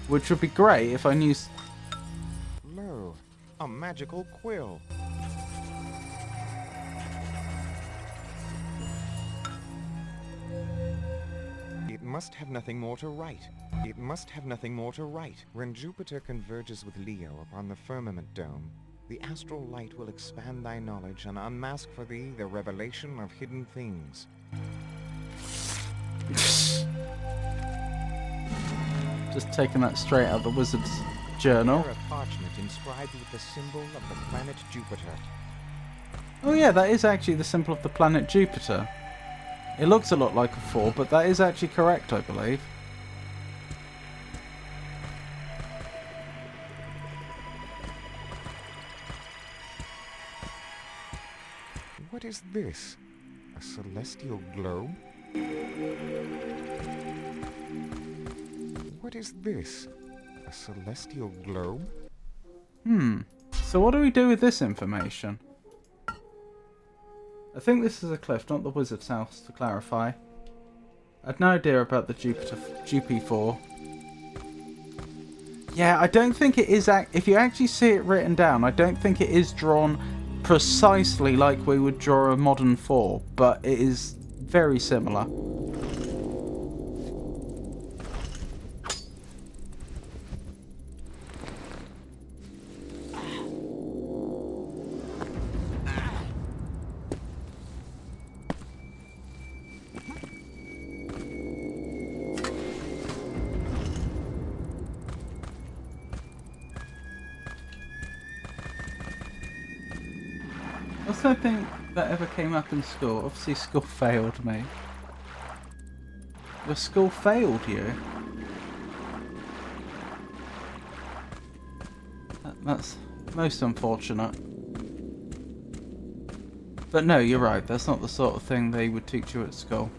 A: Which would be great if I knew...
E: Lo, a magical quill. It must have nothing more to write. It must have nothing more to write. When Jupiter converges with Leo upon the firmament dome, the astral light will expand thy knowledge and unmask for thee the revelation of hidden things.
A: Just taking that straight out of the wizard's journal.
E: Here a parchment inscribed with the symbol of the planet Jupiter.
A: Oh yeah, that is actually the symbol of the planet Jupiter. It looks a lot like a 4, but that is actually correct, I believe.
E: What is this? A celestial globe? What is this? A celestial globe?
A: So what do we do with this information? I think this is a cliff, not the wizard's house, to clarify. I had no idea about the GP4. Yeah, I don't think it is... If you actually see it written down, I don't think it is drawn precisely like we would draw a modern 4, but it is very similar. What's something that ever came up in school? Obviously school failed me. Your school failed you? That's most unfortunate. But no, you're right, that's not the sort of thing they would teach you at school.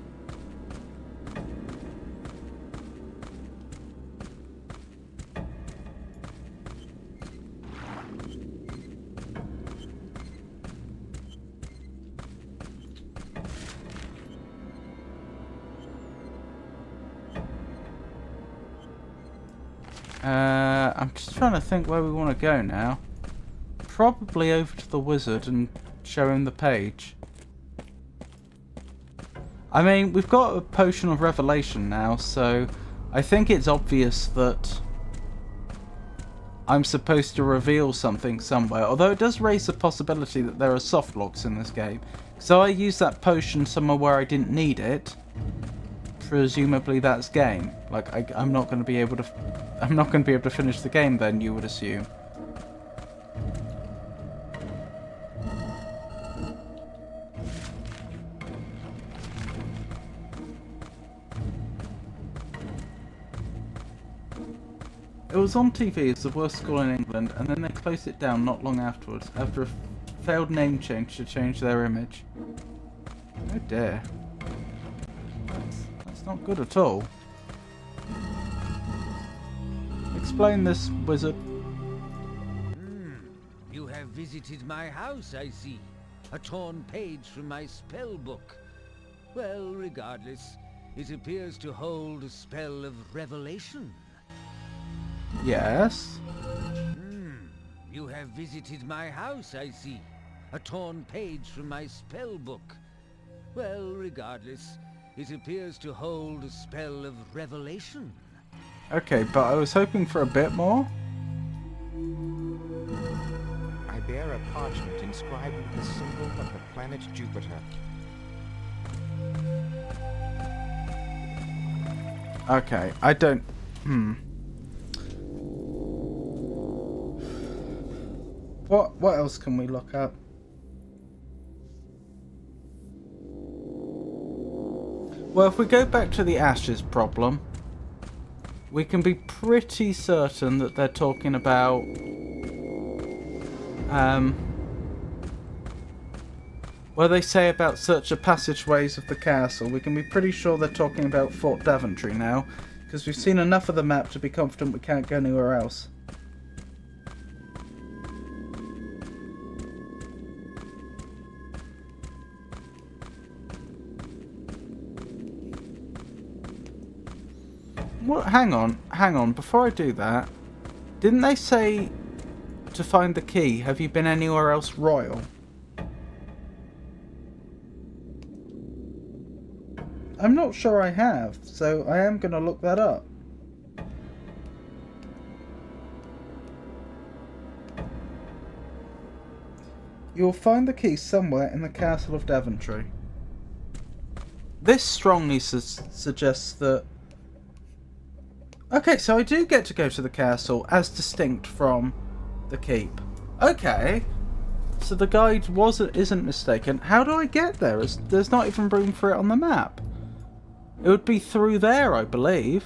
A: I'm just trying to think where we want to go now. Probably over to the wizard and show him the page. I mean, we've got a potion of revelation now, so I think it's obvious that I'm supposed to reveal something somewhere. Although it does raise the possibility that there are soft locks in this game. So I used that potion somewhere where I didn't need it. Presumably that's game. Like I'm not going to be able to finish the game then, you would assume. It was on TV as the worst school in England, and then they closed it down not long afterwards, after a failed name change to change their image. Oh dear. That's not good at all. Explain this, wizard.
H: You have visited my house, I see. A torn page from my spell book. Well, regardless, it appears to hold a spell of revelation.
A: Yes.
H: You have visited my house, I see. A torn page from my spell book. Well, regardless, it appears to hold a spell of revelation.
A: Okay, but I was hoping for a bit more.
E: I bear a parchment inscribed with the symbol of the planet Jupiter.
A: Okay, I don't... What else can we look up? Well, if we go back to the ashes problem, we can be pretty certain that they're talking about where they say about search the passageways of the castle. We can be pretty sure they're talking about Fort Daventry now, because we've seen enough of the map to be confident we can't go anywhere else. What? Hang on. Before I do that, didn't they say to find the key, have you been anywhere else royal? I'm not sure I have, so I am going to look that up. You will find the key somewhere in the castle of Daventry. This strongly suggests that... Okay, so I do get to go to the castle as distinct from the keep. Okay, so the guide isn't mistaken. How do I get there? There's not even room for it on the map. It would be through there, I believe.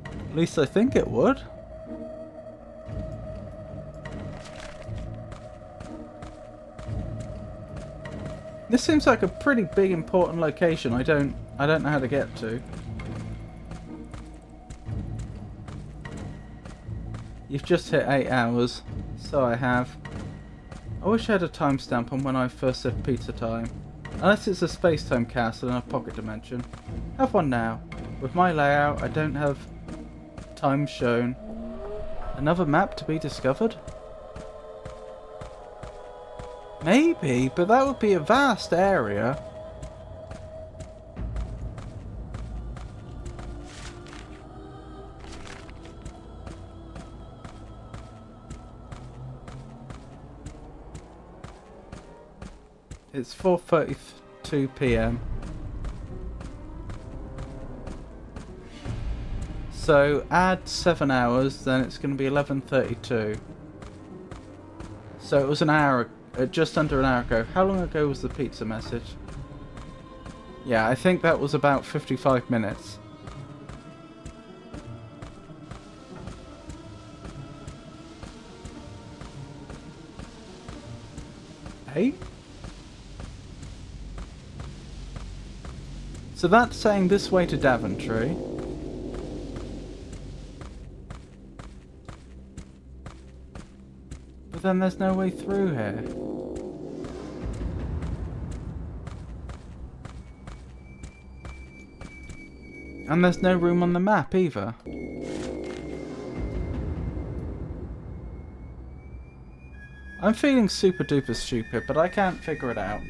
A: At least I think it would. This seems like a pretty big important location. I don't know how to get to. You've just hit 8 hours. So I have. I wish I had a timestamp on when I first said pizza time. Unless it's a space-time castle in a pocket dimension. Have one now. With my layout, I don't have time shown. Another map to be discovered? Maybe, but that would be a vast area. It's 4:32 PM. So add 7 hours, then it's going to be 11:32. So it was an hour, just under an hour ago. How long ago was the pizza message? Yeah, I think that was about 55 minutes. Hey? So that's saying this way to Daventry. But then there's no way through here. And there's no room on the map either. I'm feeling super duper stupid, but I can't figure it out.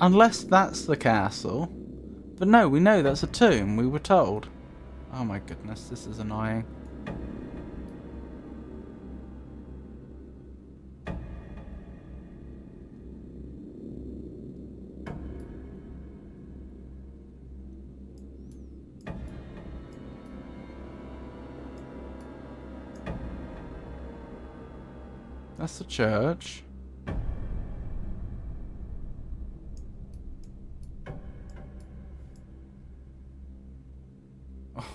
A: Unless that's the castle. But no, we know that's a tomb, we were told. Oh my goodness, this is annoying. That's the church.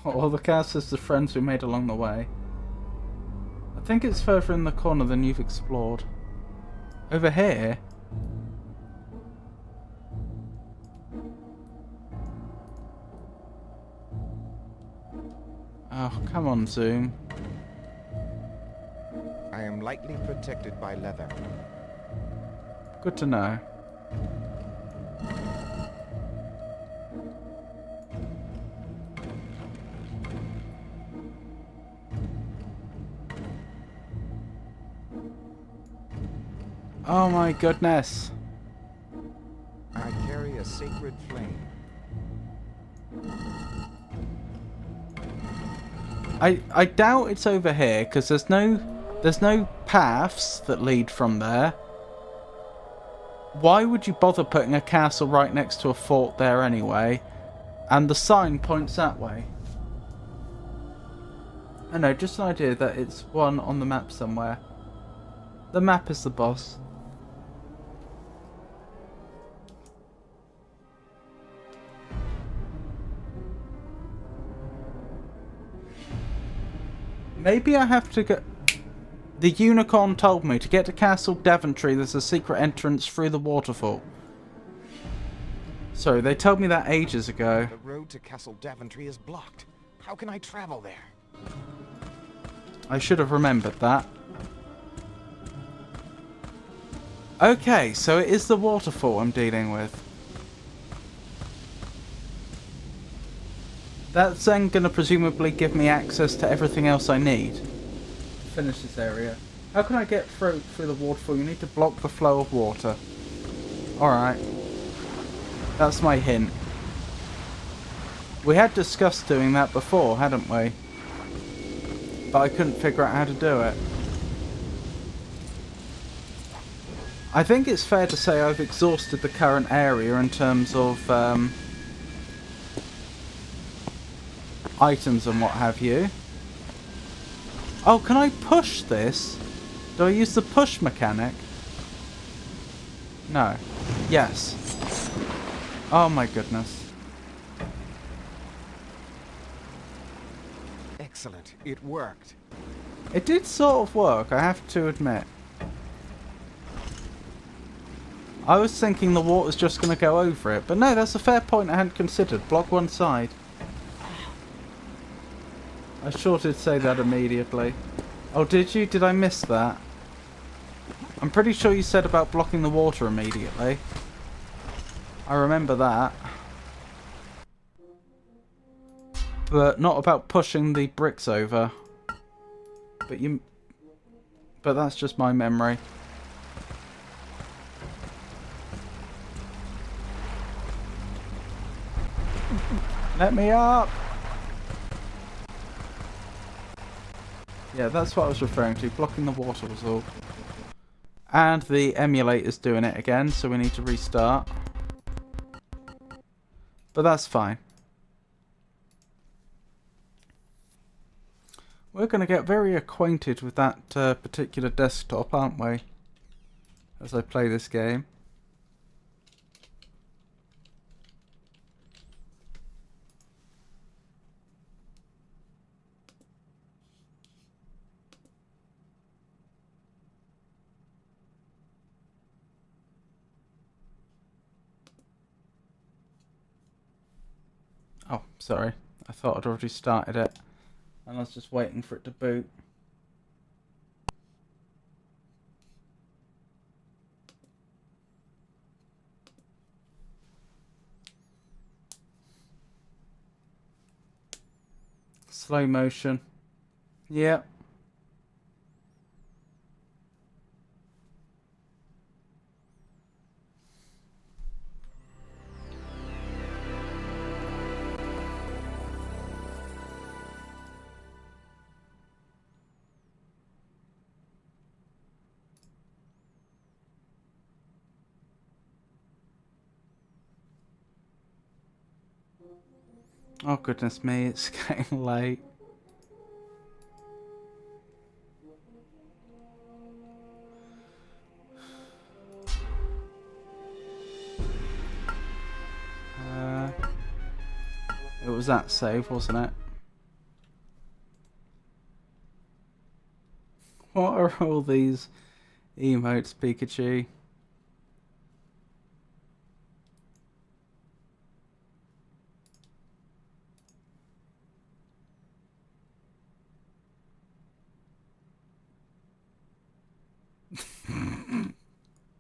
A: All the castles are friends we made along the way. I think it's further in the corner than you've explored. Over here? Oh, come on, Zoom.
E: I am lightly protected by leather.
A: Good to know. Oh my goodness.
E: I carry a sacred flame.
A: I doubt it's over here because there's no paths that lead from there. Why would you bother putting a castle right next to a fort there anyway? And the sign points that way. I know, just an idea that it's one on the map somewhere. The map is the boss. Maybe I have to go... The unicorn told me to get to Castle Daventry there's a secret entrance through the waterfall. Sorry, they told me that ages ago.
E: The road to Castle Daventry is blocked. How can I travel there?
A: I should have remembered that. Okay, so it is the waterfall I'm dealing with. That's then going to presumably give me access to everything else I need to finish this area. How can I get through the waterfall? You need to block the flow of water. Alright. That's my hint. We had discussed doing that before, hadn't we? But I couldn't figure out how to do it. I think it's fair to say I've exhausted the current area in terms of items and what have you. Oh, can I push this? Do I use the push mechanic? No. Yes. Oh my goodness.
E: Excellent. It worked.
A: It did sort of work, I have to admit. I was thinking the water's just going to go over it, but no, that's a fair point I hadn't considered. Block one side. I sure did say that immediately. Oh, did you? Did I miss that? I'm pretty sure you said about blocking the water immediately. I remember that. But not about pushing the bricks over. But that's just my memory. Let me up! Yeah, that's what I was referring to. Blocking the water was all. And the emulator's doing it again, so we need to restart. But that's fine. We're going to get very acquainted with that particular desktop, aren't we? As I play this game. Oh, sorry. I thought I'd already started it. And I was just waiting for it to boot. Slow motion. Yep. Oh goodness me, it's getting late. It was that save, wasn't it? What are all these emotes, Pikachu?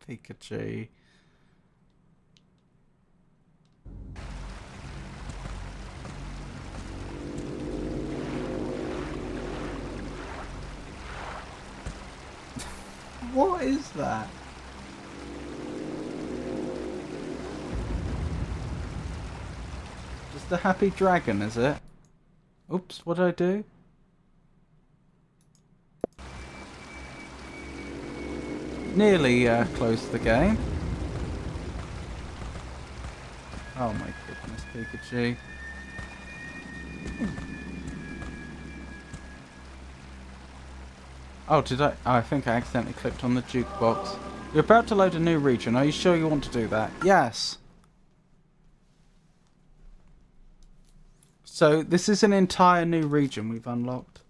A: Pikachu. What is that? Just a happy dragon, is it? Oops, what did I do? Nearly closed the game. Oh my goodness, Pikachu. Oh, did I? Oh, I think I accidentally clicked on the jukebox. You're about to load a new region. Are you sure you want to do that? Yes. So, this is an entire new region we've unlocked.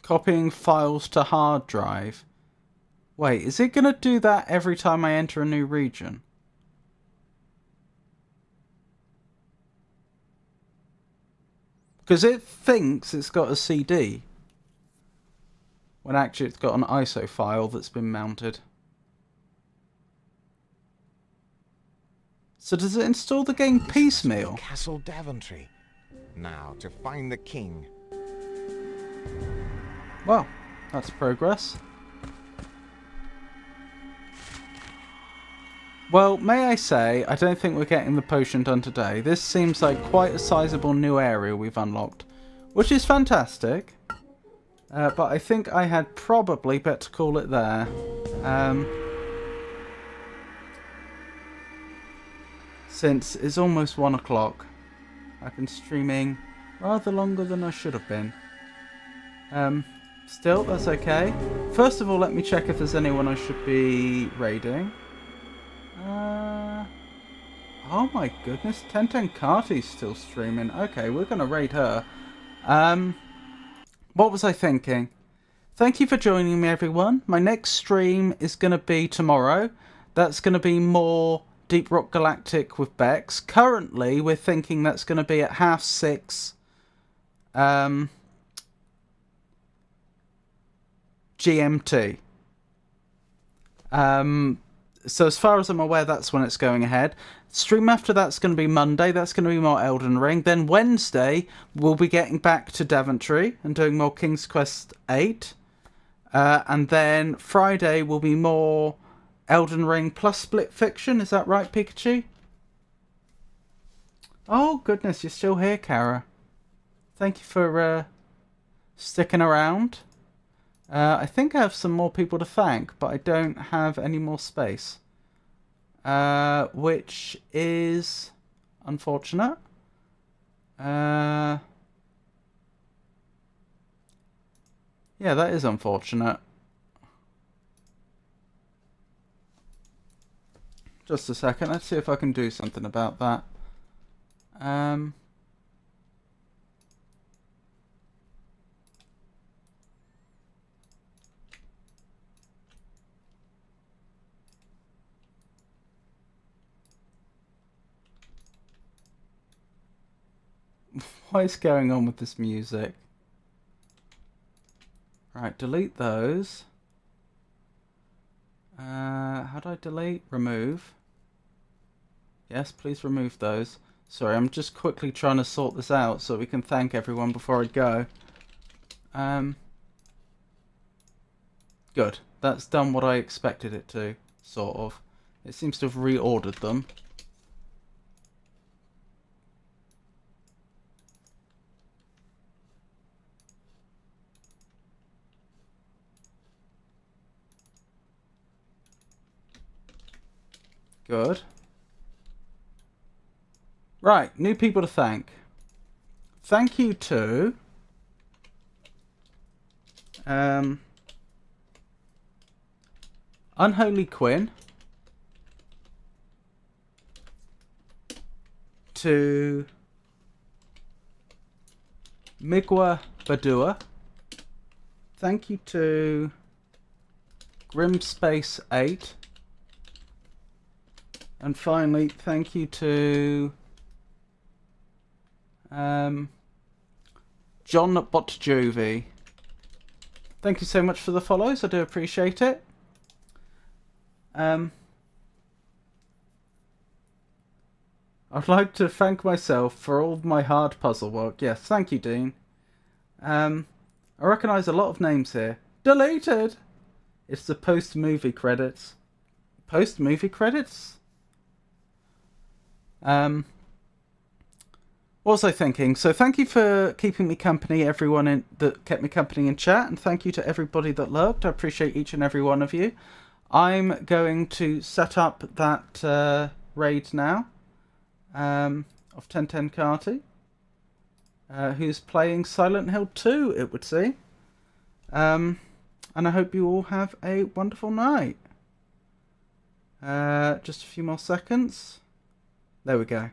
A: Copying files to hard drive. Wait, is it going to do that every time I enter a new region? Because it thinks it's got a CD, when actually it's got an ISO file that's been mounted. So does it install the game piecemeal?
E: Castle Daventry. Now to find the king.
A: Well, that's progress. Well, may I say, I don't think we're getting the potion done today. This seems like quite a sizable new area we've unlocked, which is fantastic. But I think I had probably better call it there. Since it's almost 1 o'clock. I've been streaming rather longer than I should have been. Still, that's okay. First of all, let me check if there's anyone I should be raiding. Oh my goodness, Tenten Kati's still streaming. Okay, we're gonna raid her. What was I thinking? Thank you for joining me, everyone. My next stream is gonna be tomorrow. That's gonna be more Deep Rock Galactic with Bex. Currently, we're thinking that's gonna be at 6:30. GMT. So as far as I'm aware, that's when it's going ahead. Stream after that's going to be Monday. That's going to be more Elden Ring. Then Wednesday, we'll be getting back to Daventry and doing more King's Quest 8. And then Friday will be more Elden Ring plus Split Fiction. Is that right, Pikachu? Oh, goodness, you're still here, Kara. Thank you for sticking around. I think I have some more people to thank, but I don't have any more space. Which is unfortunate. Yeah, that is unfortunate. Just a second, let's see if I can do something about that. What is going on with this music? Right, delete those. How do I delete? Remove. Yes, please remove those. Sorry, I'm just quickly trying to sort this out so we can thank everyone before I go. Good. That's done what I expected it to, sort of. It seems to have reordered them. Good. Right, new people to thank. Thank you to... Unholy Quinn. To... Migwa Badua. Thank you to... Grimspace 8. And finally, thank you to John Botjovi. Thank you so much for the follows. I do appreciate it. I'd like to thank myself for all of my hard puzzle work. Yes, thank you, Dean. I recognise a lot of names here. Deleted! It's the post-movie credits. Post-movie credits? What was I thinking? So thank you for keeping me company, everyone that kept me company in chat, and thank you to everybody that lurked. I appreciate each and every one of you. I'm going to set up that raid now of 1010 Carty, who's playing Silent Hill 2, it would seem. And I hope you all have a wonderful night. Just a few more seconds. There we go.